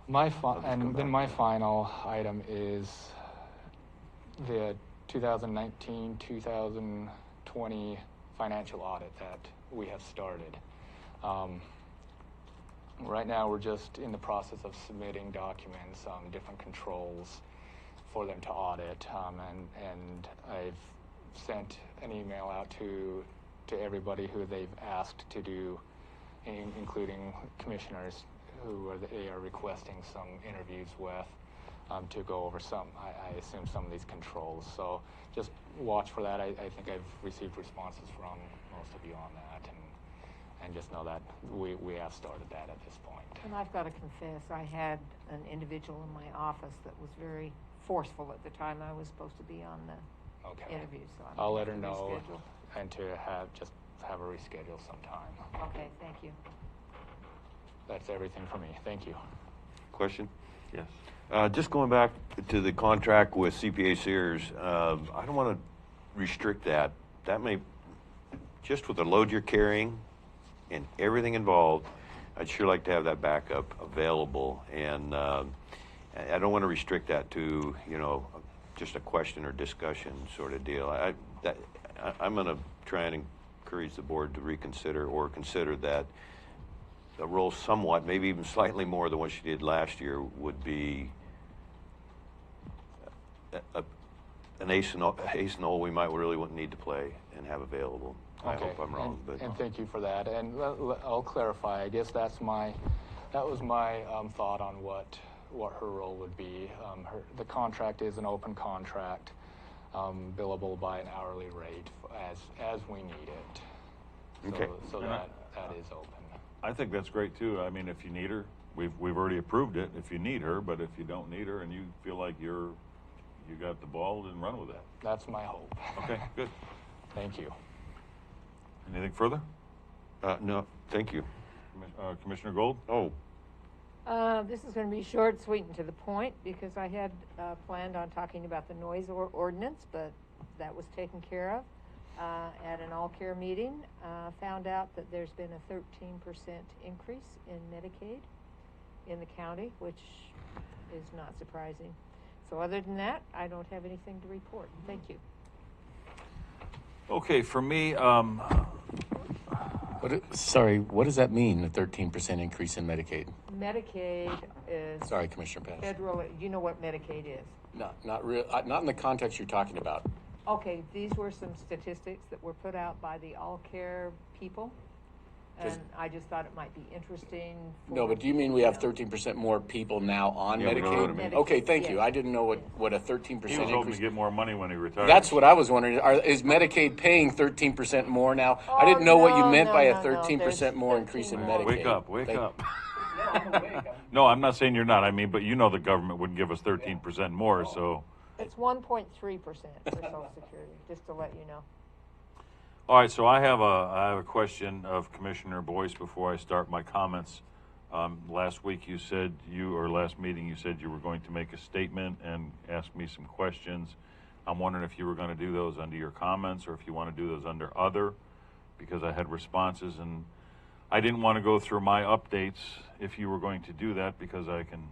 Then my final item is the 2019-2020 financial audit that we have started. Right now, we're just in the process of submitting documents, different controls for them to audit, and I've sent an email out to everybody who they've asked to do, including commissioners who they are requesting some interviews with, to go over I assume some of these controls. So just watch for that. I think I've received responses from most of you on that, and just know that we have started that at this point. And I've got to confess, I had an individual in my office that was very forceful at the time I was supposed to be on the interview. So I'll let her know reschedule. and to have her reschedule sometime. Okay, thank you. that's everything for me. Thank you. Question? Yes. Just going back to the contract with CPA Sears, I don't want to restrict that. That may, just with the load you're carrying and everything involved, I'd sure like to have that backup available. And I don't want to restrict that to, just a question or discussion sort of deal. I'm going to try and encourage the board to reconsider or consider that a role somewhat, maybe even slightly more than what she did last year, would be an ace in all we might really wouldn't need to play and have available. I hope I'm wrong, and thank you for that. And I'll clarify. I guess that was my thought on what her role would be. The contract is an open contract, billable by an hourly rate as we need it. Okay. So that is open. I think that's great too. I mean, if you need her, we've already approved it. If you need her, but if you don't need her and you feel like you got the ball, then run with that. That's my hope. Okay, good. Thank you. Anything further? No, thank you. Commissioner Gold? Oh. This is going to be short, sweet, and to the point, because I had planned on talking about the noise ordinance, but that was taken care of. At an all-care meeting, found out that there's been a 13% increase in Medicaid in the county, which is not surprising. So other than that, I don't have anything to report. Thank you. Okay, for me, Sorry, what does that mean, the 13% increase in Medicaid? Medicaid is... Sorry, Commissioner Pass. Federal, you know what Medicaid is? Not in the context you're talking about. Okay, these were some statistics that were put out by the All Care people, and I just thought it might be interesting. No, but do you mean we have 13% more people now on Yeah, we know what I Medicaid? mean. Okay, thank Yes. you. I didn't know what a 13% he was hoping increase. to get more money when he retired. That's what I was wondering. Is Medicaid paying 13% more now? I didn't know what you meant by a 13% more increase in Medicaid. Wake up, wake up. No, I'm not saying you're not. I mean, but the government wouldn't give us 13% more, so. It's 1.3% for Social Security, just to let you know. All right, so I have a question of Commissioner Boyce before I start my comments. Last week last meeting you said you were going to make a statement and ask me some questions. I'm wondering if you were going to do those under your comments or if you want to do those under other, because I had responses and I didn't want to go through my updates if you were going to do that, because I can,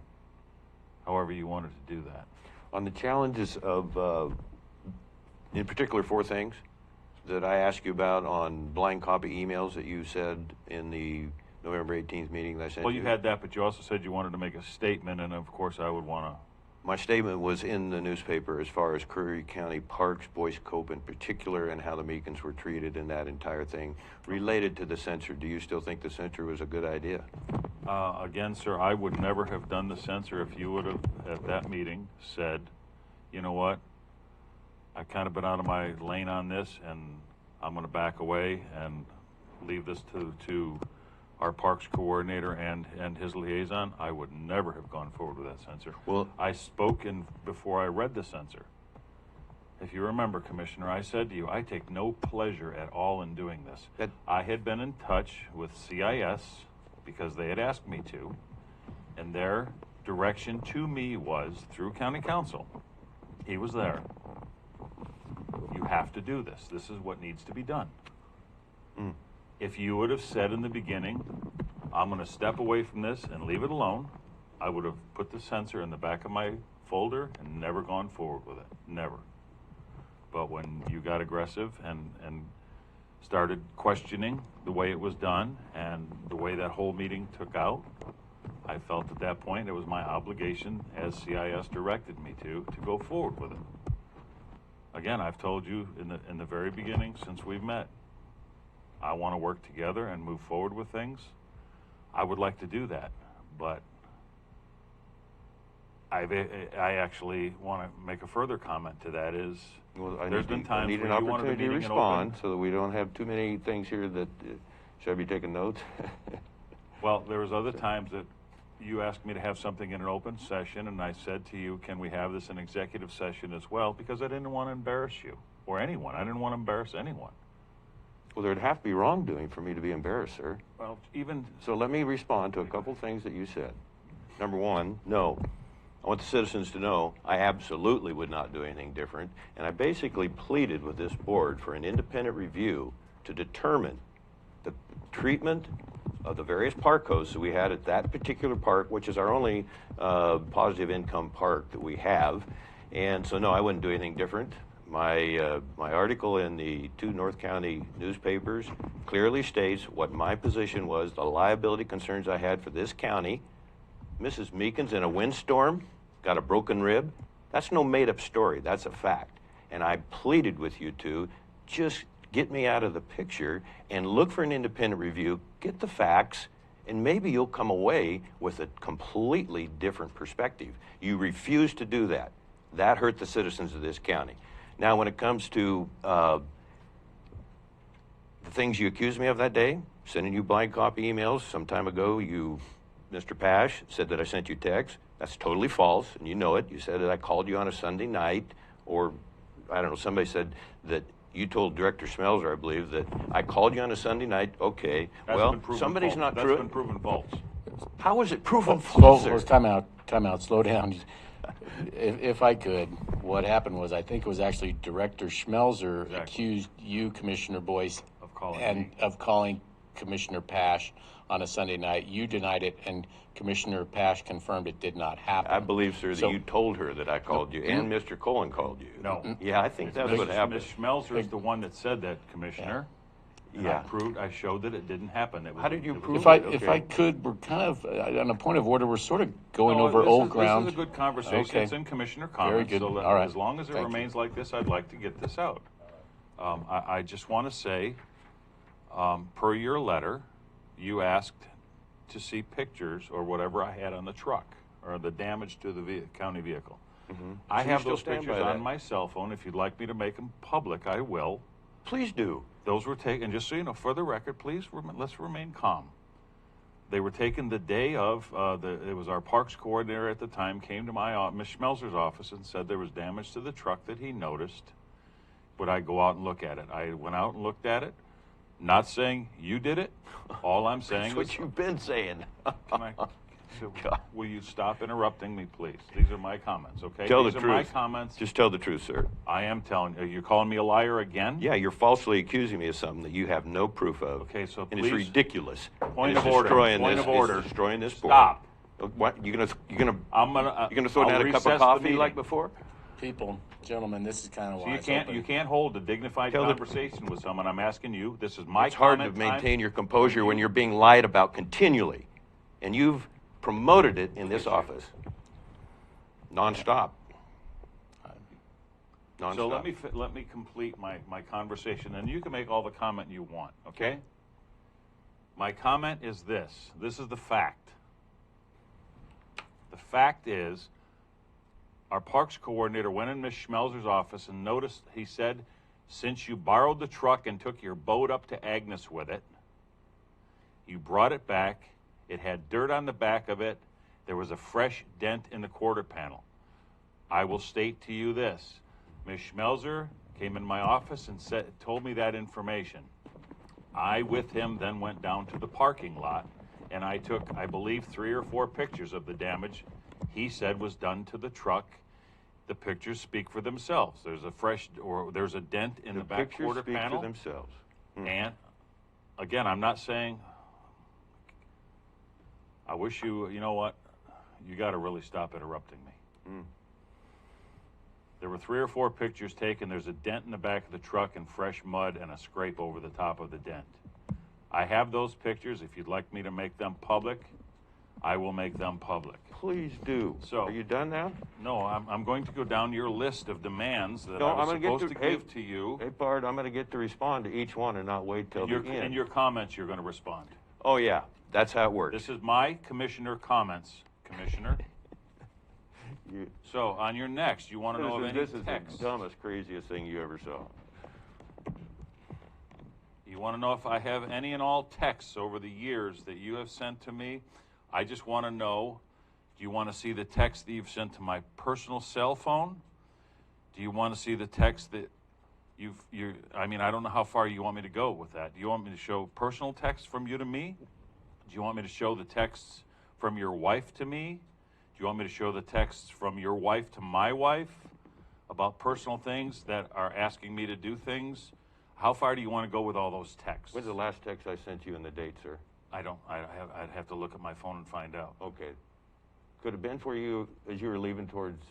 however you wanted to do that. On the challenges of, in particular, 4 things that I asked you about on blind copy emails that you said in the November 18th meeting that I sent you. Well, you had that, but you also said you wanted to make a statement, and of course I would want to. My statement was in the newspaper as far as Curry County Parks, Boyce Cope in particular, and how the Meekins were treated in that entire thing. Related to the censor, do you still think the censor was a good idea? Again, sir, I would never have done the censor if you would have, at that meeting, said, you know what, I've kind of been out of my lane on this, and I'm going to back away and leave this to our parks coordinator and his liaison. I would never have gone forward with that censor. Well, I spoke before I read the censor. If you remember, Commissioner, I said to you, I take no pleasure at all in doing this. I had been in touch with CIS because they had asked me to, and their direction to me was through County Council. He was there. You have to do this. This is what needs to be done. If you would have said in the beginning, I'm going to step away from this and leave it alone, I would have put the censor in the back of my folder and never gone forward with it. Never. But when you got aggressive and started questioning the way it was done and the way that whole meeting took out, I felt at that point it was my obligation, as CIS directed me to go forward with it. Again, I've told you in the very beginning since we've met, I want to work together and move forward with things. I would like to do that, but I actually want to make a further comment to that is, there's been times I need an where you wanted a opportunity to meeting in respond open. so that we don't have too many things here that, should I be taking notes? Well, there was other times that you asked me to have something in an open session, and I said to you, can we have this in executive session as well? Because I didn't want to embarrass you or anyone. I didn't want to embarrass anyone. Well, there'd have to be wrongdoing for me to be embarrassed, sir. Well, even So let me respond to a couple things that you said. Number one, no. I want the citizens to know I absolutely would not do anything different, and I basically pleaded with this board for an independent review to determine the treatment of the various park codes that we had at that particular park, which is our only positive income park that we have. And so, no, I wouldn't do anything different. My article in the 2 North County newspapers clearly states what my position was, the liability concerns I had for this county. Mrs. Meekins in a windstorm got a broken rib. That's no made-up story. That's a fact. And I pleaded with you to just get me out of the picture and look for an independent review, get the facts, and maybe you'll come away with a completely different perspective. You refuse to do that. That hurt the citizens of this county. Now, when it comes to the things you accused me of that day, sending you blind copy emails, some time ago you, Mr. Pash, said that I sent you texts. That's totally false, and you know it. You said that I called you on a Sunday night, or I don't know, somebody said that you told Director Schmelzer, I believe, that I called you on a Sunday night. Okay, That's well, been proven somebody's false. not That's true. been proven false. How is it proven false, sir? Time out, slow down. If I could, what happened was, I think it was actually Director Schmelzer accused you, Commissioner Boyce, of calling Commissioner Pash on a Sunday night. You denied it, and Commissioner Pash confirmed it did not happen. I believe, sir, that you told her that I called you, and Mr. Cohen called you. No. Yeah, I think that's what happened. Ms. Schmelzer is the one that said that, Commissioner. And Yeah. I showed that it didn't happen. How did you prove If it? I could, we're kind of on a point of order. We're sort of going No, over old ground. This is a good conversation. Okay. It's in Commissioner Very comments. good. So All right. as long as it Thank you. remains like this, I'd like to get this out. I just want to say, per your letter, you asked to see pictures or whatever I had on the truck or the damage to the county vehicle. Mm-hmm. I So you have still those stand pictures by on that? my cell phone. If you'd like me to make them public, I will. Please do. Those were taken, just so you know, for the record, please, let's remain calm. They were taken the day of, it was our parks coordinator at the time, came to my Ms. Schmelzer's office and said there was damage to the truck that he noticed. Would I go out and look at it? I went out and looked at it. Not saying you did it. All I'm saying That's what you've been saying. Will you stop interrupting me, please? These are my comments, okay? Tell These the are truth. my comments. Just tell the truth, sir. I am telling you. You're calling me a liar again? Yeah, you're falsely accusing me of something that you have no proof of. Okay, so and please. it's ridiculous. Point And of it's order. destroying Point this, of order. It's destroying this board. Stop. What? You're gonna I'm gonna throw I'll down a cup recess of the coffee meeting. like before? People, gentlemen, this is kind of So why you can't hold a dignified Tell the- conversation with someone. I'm asking you. This is my It's hard to comment time. maintain your composure when you're being lied about continually, and you've promoted it in this office. Nonstop. Nonstop. So let me complete my conversation, and you can make all the comment you want, okay? My comment is this. This is the fact. The fact is, our parks coordinator went in Ms. Schmelzer's office and noticed, he said, since you borrowed the truck and took your boat up to Agnes with it, you brought it back, it had dirt on the back of it, there was a fresh dent in the quarter panel. I will state to you this. Ms. Schmelzer came in my office and told me that information. I, with him, then went down to the parking lot, and I took, I believe, 3 or 4 pictures of the damage he said was done to the truck. The pictures speak for themselves. There's a dent in the back pictures quarter speak panel. for themselves. And again, I'm not saying. I wish you know what? You got to really stop interrupting me. There were 3 or 4 pictures taken. There's a dent in the back of the truck and fresh mud and a scrape over the top of the dent. I have those pictures. If you'd like me to make them public, I will make them public. Please do. So, are you done now? No, I'm going to go down your list of demands that No, I was I'm gonna supposed to give to you. Hey, Bart, I'm going to get to respond to each one and not wait till the end. In your comments, you're going to respond. Oh, yeah. That's how it works. This is my commissioner comments, Commissioner. You- So on your next, you want to know of any This is text? the dumbest, craziest thing you ever saw. You want to know if I have any and all texts over the years that you have sent to me? I just want to know, do you want to see the text that you've sent to my personal cell phone? Do you want to see the text that I mean, I don't know how far you want me to go with that. Do you want me to show personal texts from you to me? Do you want me to show the texts from your wife to me? Do you want me to show the texts from your wife to my wife about personal things that are asking me to do things? How far do you want to go with all those texts? When's the last text I sent you and the date, sir? I'd have to look at my phone and find out. Okay. Could have been for you as you were leaving towards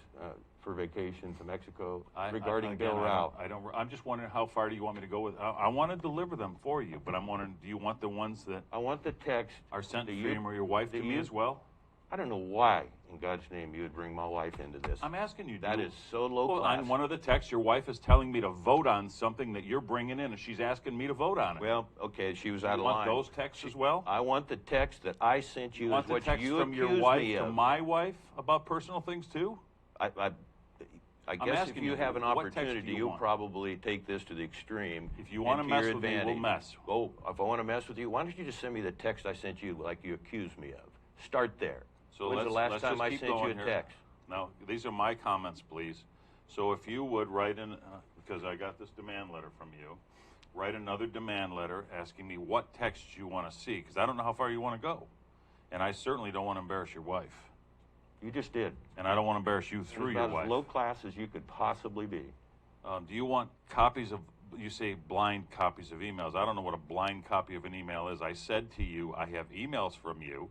for vacation to Mexico regarding again, Bill Rao. I'm just wondering how far do you want me to go with? I want to deliver them for you, but I'm wondering, do you want the ones that I want the text are sent to you or your wife to me as well? I don't know why, in God's name, you would bring my wife into this. I'm asking you. That is so low Well, class. on one of the texts, your wife is telling me to vote on something that you're bringing in, and she's asking me to vote on it. Well, okay, she was Do out you of want line. those texts as well? I want the text that I sent you. You want is the what text you from your accused wife me to of. my wife about personal things too? I I'm guess if asking you you, have an what text do opportunity, you you'll want? probably take this to the extreme. If you want to and mess your with me, we'll advantage. mess. Oh, if I want to mess with you, why don't you just send me the text I sent you like you accused me of? Start there. So When's let's, the last let's time just I keep sent you a going here. text? Now, these are my comments, please. So if you would write in, because I got this demand letter from you, write another demand letter asking me what texts you want to see, because I don't know how far you want to go. And I certainly don't want to embarrass your wife. You just did. And I don't want to embarrass you through your About wife. as low class as you could possibly be. Do you want copies of, you say blind copies of emails. I don't know what a blind copy of an email is. I said to you, I have emails from you.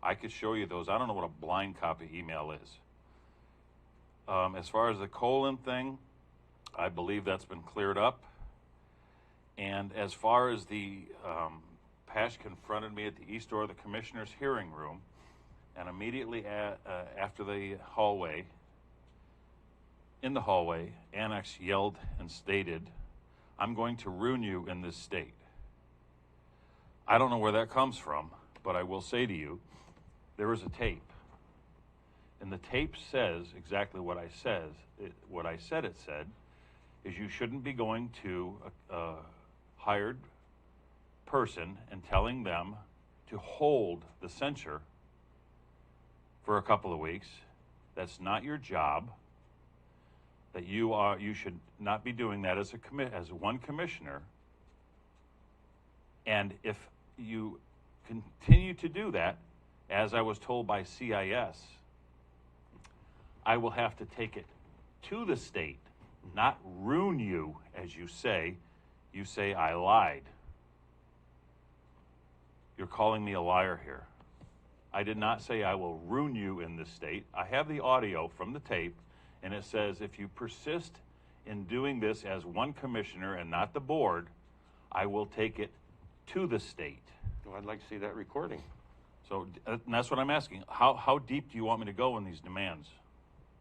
I could show you those. I don't know what a blind copy email is. As far as the colon thing, I believe that's been cleared up. And as far as the, Pash confronted me at the east door of the commissioner's hearing room, and immediately after the hallway, in the hallway, Annex yelled and stated, "I'm going to ruin you in this state." I don't know where that comes from, but I will say to you, there is a tape. And the tape says exactly what I said it said, is you shouldn't be going to a hired person and telling them to hold the censure for a couple of weeks. That's not your job. That you should not be doing that as one commissioner. And if you continue to do that, as I was told by CIS, I will have to take it to the state, not ruin you, as you say. You say I lied. You're calling me a liar here. I did not say I will ruin you in this state. I have the audio from the tape, and it says if you persist in doing this as one commissioner and not the board, I will take it to the state. Well, I'd like to see that recording. So and that's what I'm asking. How deep do you want me to go in these demands?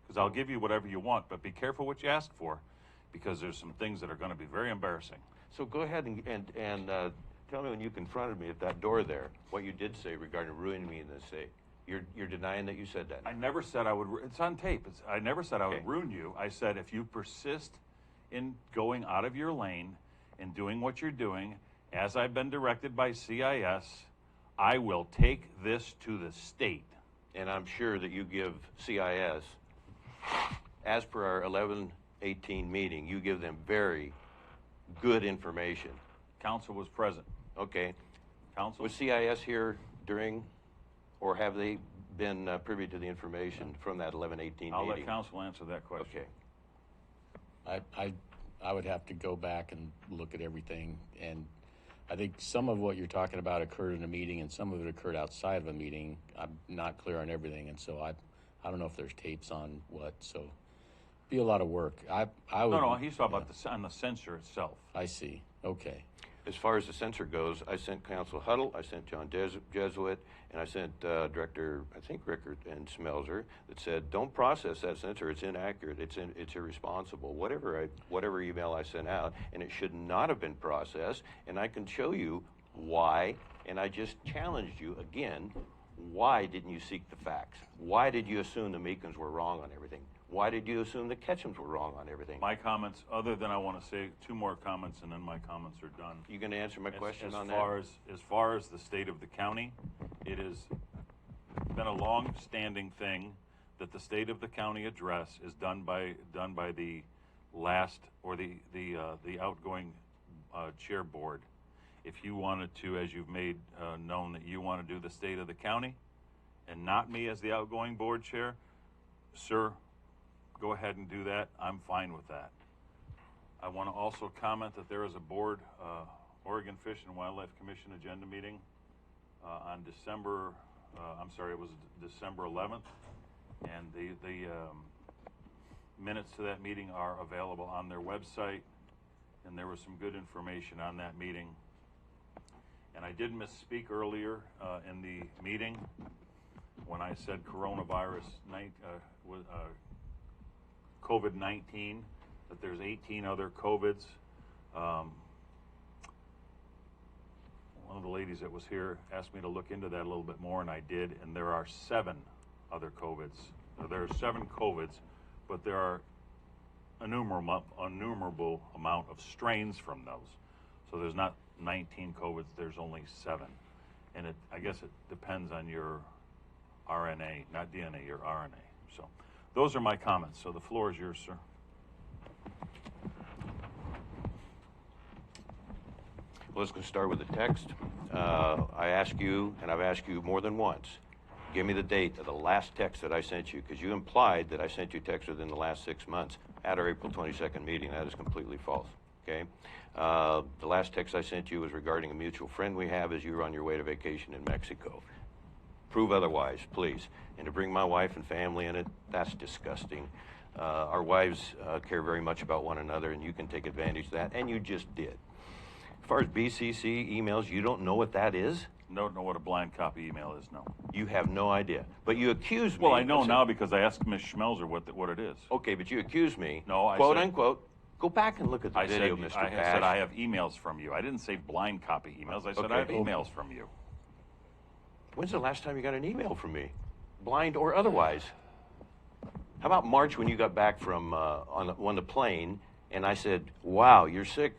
Because I'll give you whatever you want, but be careful what you ask for, because there's some things that are going to be very embarrassing. So go ahead and tell me when you confronted me at that door there, what you did say regarding ruining me in this state. You're denying that you said that. I never said I would. It's on tape. I never said I would ruin you. I said if you persist in going out of your lane and doing what you're doing, as I've been directed by CIS, I will take this to the state. And I'm sure that you give CIS, as per our 11/18 meeting, you give them very good information. Council was present. Okay. Council? Was CIS here during, or have they been privy to the information from that 11/18 meeting? I'll let council answer that question. Okay. I would have to go back and look at everything, and I think some of what you're talking about occurred in a meeting and some of it occurred outside of a meeting. I'm not clear on everything, and so I don't know if there's tapes on what, so be a lot of work. I would. No, he's talking about on the censure itself. I see. Okay. As far as the censor goes, I sent Council Huddle, I sent John Jesuit, and I sent Director, I think Rickert and Smelzer, that said, don't process that censor. It's inaccurate. It's irresponsible. Whatever email I sent out, and it should not have been processed. And I can show you why. And I just challenged you again. Why didn't you seek the facts? Why did you assume the Meekins were wrong on everything? Why did you assume the Ketchums were wrong on everything? My comments, other than I want to say two more comments, and then my comments are done. You going to answer my question on that? As far as the state of the county, it has been a long-standing thing that the state of the county address is done by the the outgoing chair board, if you wanted to, as you've made known that you want to do the state of the county and not me as the outgoing board chair, sir, go ahead and do that. I'm fine with that. I want to also comment that there is a board, Oregon Fish and Wildlife Commission agenda meeting on December 11th, and the minutes to that meeting are available on their website, and there was some good information on that meeting. And I did misspeak earlier in the meeting when I said coronavirus COVID-19, that there's 18 other COVIDs. One of the ladies that was here asked me to look into that a little bit more, and I did, and there are 7 other COVIDs. There are 7 COVIDs, but there are innumerable amount of strains from those. So there's not 19 COVIDs, there's only 7. And I guess it depends on your RNA, not DNA, your RNA. So those are my comments. So the floor is yours, sir. Well, let's go start with the text. I ask you, and I've asked you more than once, give me the date of the last text that I sent you, because you implied that I sent you text within the last 6 months at our April 22nd meeting. That is completely false, okay? The last text I sent you was regarding a mutual friend we have as you were on your way to vacation in Mexico. Prove otherwise, please. And to bring my wife and family in it, that's disgusting. Our wives care very much about one another, and you can take advantage of that, and you just did. As far as BCC emails, you don't know what that is? Don't know what a blind copy email is, no. You have no idea. But you accuse me. Well, I know now because I asked Ms. Schmelzer what it is. Okay, but you accuse me. No, I quote said, unquote. Go back and look at the video, Mr. I Pash. said I have emails from you. I didn't say blind copy emails. I said Okay. I have emails from you. When's the last time you got an email from me? Blind or otherwise? How about March when you got back from on the plane and I said, wow, you're sick.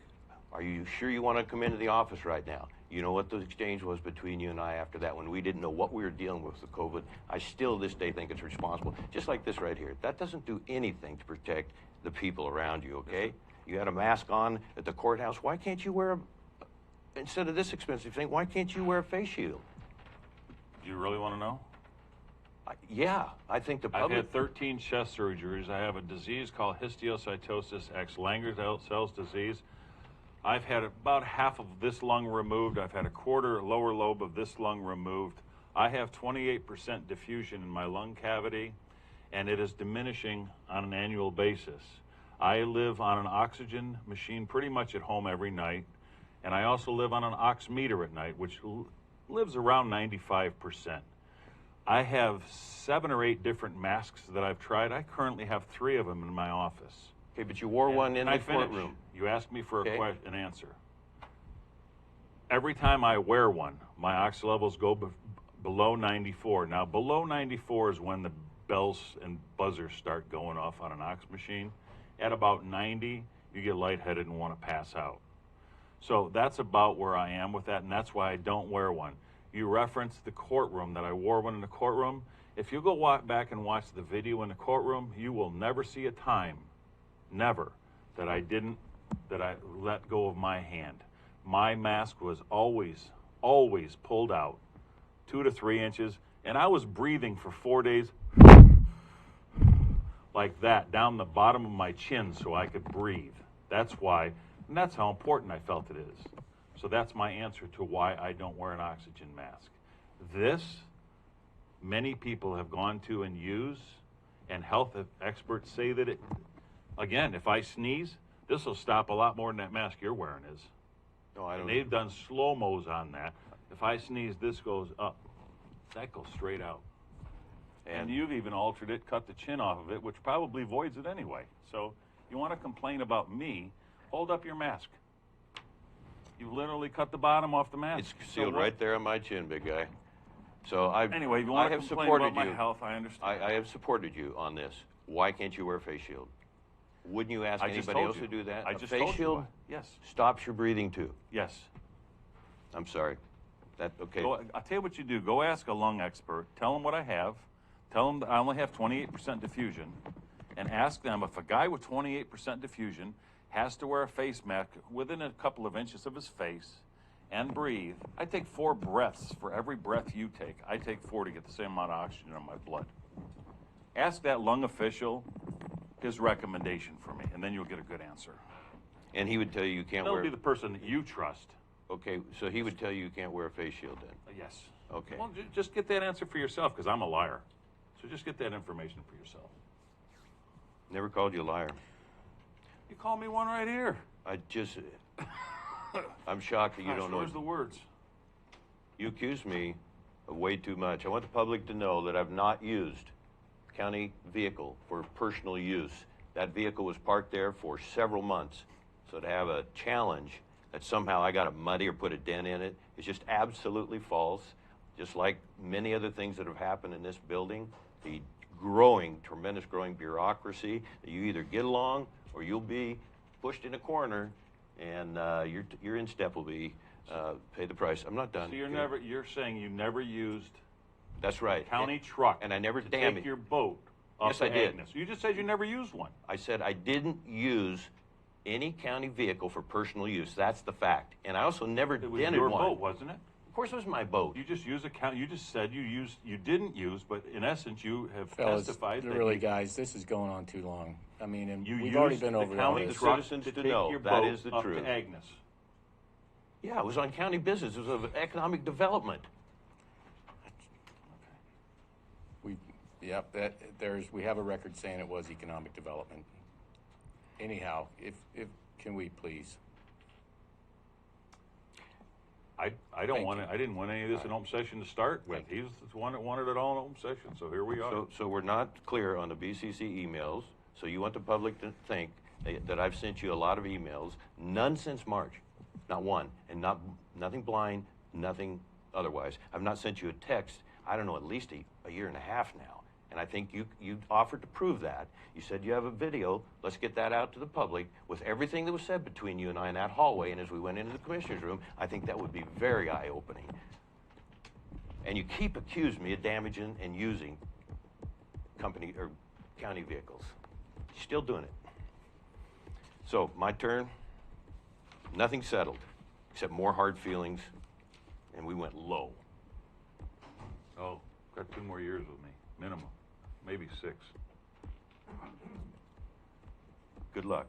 Are you sure you want to come into the office right now? You know what the exchange was between you and I after that when we didn't know what we were dealing with COVID. I still this day think it's responsible. Just like this right here. That doesn't do anything to protect the people around you, okay? You had a mask on at the courthouse. Why can't you wear instead of this expensive thing, why can't you wear a face shield? Do you really want to know? Yeah, I think the public... I've had 13 chest surgeries. I have a disease called histiocytosis X, Langerhans disease. I've had about half of this lung removed. I've had a quarter lower lobe of this lung removed. I have 28% diffusion in my lung cavity, and it is diminishing on an annual basis. I live on an oxygen machine pretty much at home every night, and I also live on an ox meter at night, which lives around 95%. I have 7 or 8 different masks that I've tried. I currently have 3 of them in my office. Okay, but you wore one in the courtroom. You asked me for an answer. Every time I wear one, my oxygen levels go below 94. Now, below 94 is when the bells and buzzers start going off on an ox machine. At about 90, you get lightheaded and want to pass out. So that's about where I am with that, and that's why I don't wear one. You referenced the courtroom, that I wore one in the courtroom. If you go back and watch the video in the courtroom, you will never see a time, never, that I let go of my hand. My mask was always pulled out 2 to 3 inches, and I was breathing for 4 days like that down the bottom of my chin so I could breathe. That's why, and that's how important I felt it is. So that's my answer to why I don't wear an oxygen mask. This, many people have gone to and used, and health experts say that it, again, if I sneeze, this will stop a lot more than that mask you're wearing is. No, I don't. And they've done slow-mos on that. If I sneeze, this goes up. That goes straight out. And you've even altered it, cut the chin off of it, which probably voids it anyway. So you want to complain about me, hold up your mask. You literally cut the bottom off the mask. It's sealed right there on my chin, big guy. So anyway, if you want to complain about my health, I understand. I have supported you on this. Why can't you wear a face shield? Wouldn't you ask anybody else to do that? I a just face told shield you. Yes. Stops your breathing too. Yes. I'm sorry. Okay. I'll tell you what you do. Go ask a lung expert. Tell them what I have. Tell them that I only have 28% diffusion. and ask them if a guy with 28% diffusion has to wear a face mask within a couple of inches of his face and breathe. I take 4 breaths for every breath you take. I take 4 to get the same amount of oxygen in my blood. Ask that lung official his recommendation for me, and then you'll get a good answer. And he would tell you can't That'll wear... be the person that you trust. Okay, so he would tell you can't wear a face shield then? Yes. Okay. Well, just get that answer for yourself, because I'm a liar. So just get that information for yourself. Never called you a liar. You call me one right here. I just... I'm shocked that you don't know... Where's the words? You accuse me of way too much. I want the public to know that I've not used county vehicle for personal use. That vehicle was parked there for several months. So to have a challenge that somehow I got to muddy or put a dent in it is just absolutely false. Just like many other things that have happened in this building, the tremendous growing bureaucracy, that you either get along or you'll be pushed in a corner, and your instep will be pay the price. I'm not done. So you're saying you never used... That's right. County truck. And I never to damaged take your boat up Yes, to I did. Agnes. You just said you never used one. I said I didn't use any county vehicle for personal use. That's the fact. And I also never It was dented your one. boat, wasn't it? Of course, it was my boat. You just use you just said you didn't use, but in essence you have Fellas, testified that really, you, guys, this is going on too long. I mean, and you we've used already been the over all county this. truck Citizens to to take know your that boat is the up truth. to Agnes. Yeah, it was on county business. It was of economic development. We have a record saying it was economic development. Anyhow, if can we please? I didn't want any of this in open session to start with. He's the one that wanted it all in open session, so here we are. So we're not clear on the BCC emails. So you want the public to think that I've sent you a lot of emails, none since March, not one, and nothing blind, nothing otherwise. I've not sent you a text, I don't know, at least a year and a half now. And I think you offered to prove that. You said you have a video. Let's get that out to the public with everything that was said between you and I in that hallway. And as we went into the commissioner's room, I think that would be very eye-opening. And you keep accusing me of damaging and using company or county vehicles. You're still doing it. So my turn. Nothing settled except more hard feelings, and we went low. Oh, got 2 more years with me, minimum, maybe 6. Good luck.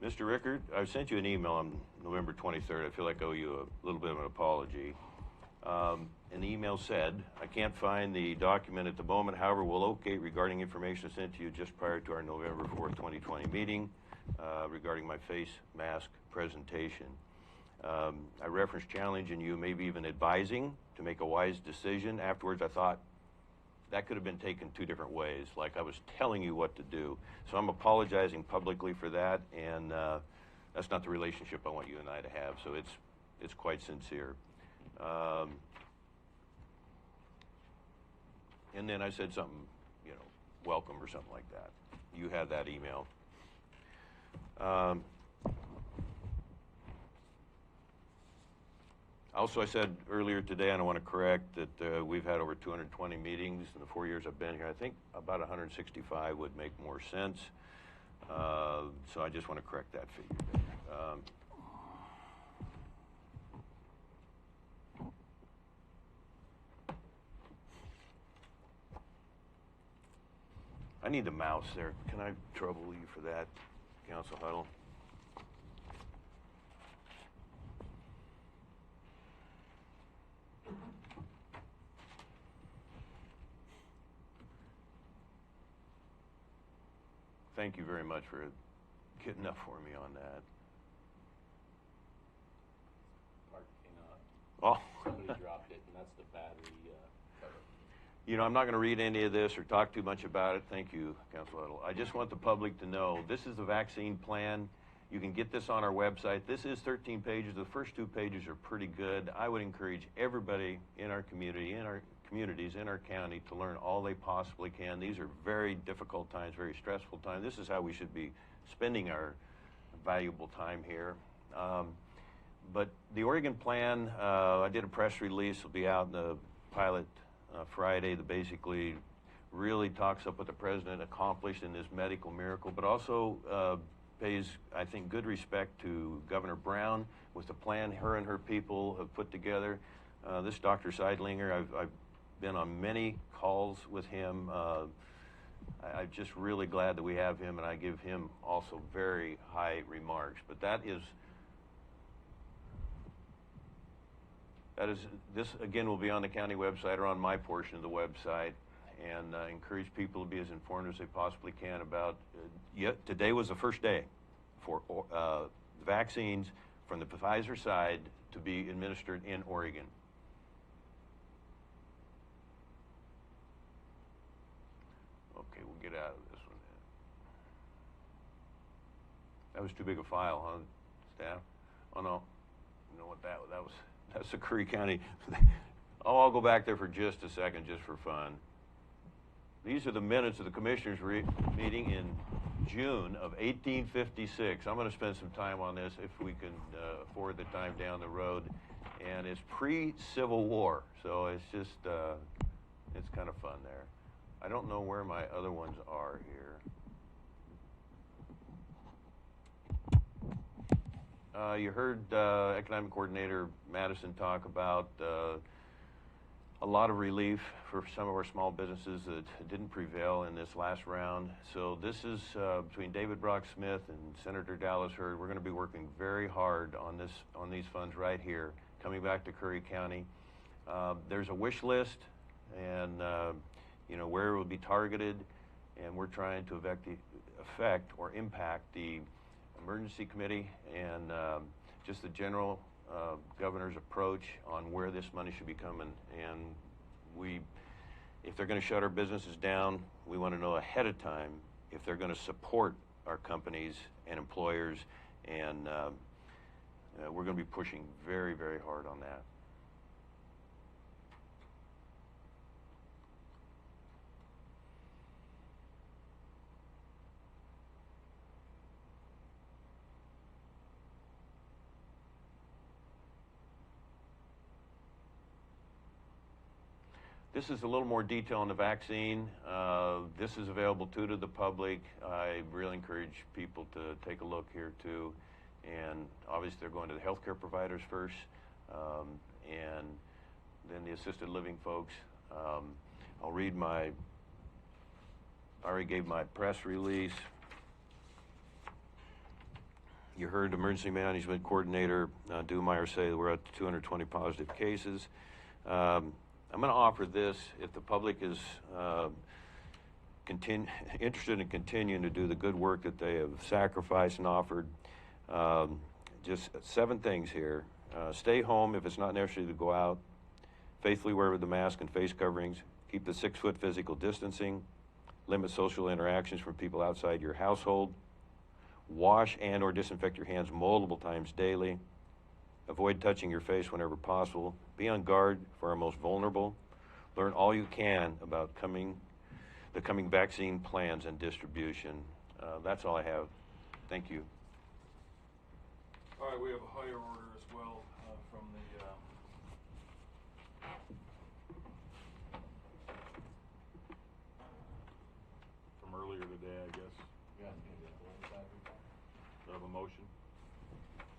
Mr. Rickard, I sent you an email on November 23rd. I feel like I owe you a little bit of an apology. And the email said, I can't find the document at the moment. However, we'll locate regarding information sent to you just prior to our November 4th, 2020 meeting regarding my face mask presentation. I referenced challenging you, maybe even advising to make a wise decision. Afterwards, I thought that could have been taken 2 different ways, like I was telling you what to do. So I'm apologizing publicly for that, and that's not the relationship I want you and I to have, so it's quite sincere. And then I said something, welcome or something like that. You had that email. Also, I said earlier today, and I want to correct, that we've had over 220 meetings in the 4 years I've been here. I think about 165 would make more sense. So I just want to correct that figure there. I need the mouse there. Can I trouble you for that, Council Huddle? Thank you very much for getting up for me on that. Mark cannot. Oh. Somebody dropped it, and that's the battery cover. I'm not going to read any of this or talk too much about it. Thank you, Council Huddle. I just want the public to know this is the vaccine plan. You can get this on our website. This is 13 pages. The first 2 pages are pretty good. I would encourage everybody in our community, in our communities, in our county to learn all they possibly can. These are very difficult times, very stressful times. This is how we should be spending our valuable time here. But the Oregon plan, I did a press release. It'll be out in the pilot Friday that basically really talks up what the president accomplished in this medical miracle, but also pays, I think, good respect to Governor Brown with the plan her and her people have put together. This Dr. Seidlinger, I've been on many calls with him. I'm just really glad that we have him, and I give him also very high remarks. But this again will be on the county website or on my portion of the website, and encourage people to be as informed as they possibly can about. Today was the first day for the vaccines from the Pfizer side to be administered in Oregon. Okay, we'll get out of this one. That was too big a file, huh, staff? Oh no, you know what that was? That's the Curry County. Oh, I'll go back there for just a second, just for fun. These are the minutes of the commissioners' meeting in June of 1856. I'm going to spend some time on this if we can afford the time down the road. And it's pre-Civil War, so it's just, it's kind of fun there. I don't know where my other ones are here. You heard Economic Coordinator Madison talk about a lot of relief for some of our small businesses that didn't prevail in this last round. So this is between David Brock Smith and Senator Dallas Hurd. We're going to be working very hard on these funds right here, coming back to Curry County. There's a wish list, and where it will be targeted, and we're trying to affect or impact the emergency committee and just the general governor's approach on where this money should be coming. And if they're going to shut our businesses down, we want to know ahead of time if they're going to support our companies and employers, and we're going to be pushing very, very hard on that. This is a little more detail on the vaccine. This is available to the public. I really encourage people to take a look here too. And obviously they're going to the healthcare providers first, and then the assisted living folks. I'll read I already gave my press release. You heard Emergency Management Coordinator Dumeyer say that we're at 220 positive cases. I'm going to offer this if the public is interested in continuing to do the good work that they have sacrificed and offered. Just 7 things here. Stay home if it's not necessary to go out. Faithfully wear the mask and face coverings. Keep the 6-foot physical distancing. Limit social interactions from people outside your household. Wash and or disinfect your hands multiple times daily. Avoid touching your face whenever possible. Be on guard for our most vulnerable. Learn all you can about the coming vaccine plans and distribution. That's all I have. Thank you. All right, we have a higher order as well from earlier today, I guess. Yeah. Do I have a motion?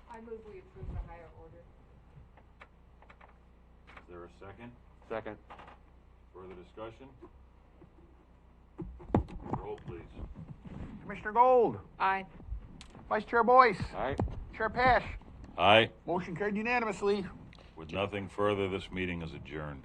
I move we approve the higher order. Is there a second? Second. Further discussion? Roll, please. Commissioner Gold. Aye. Vice Chair Boyce. Aye. Chair Pash. Aye. Motion carried unanimously. With nothing further, this meeting is adjourned.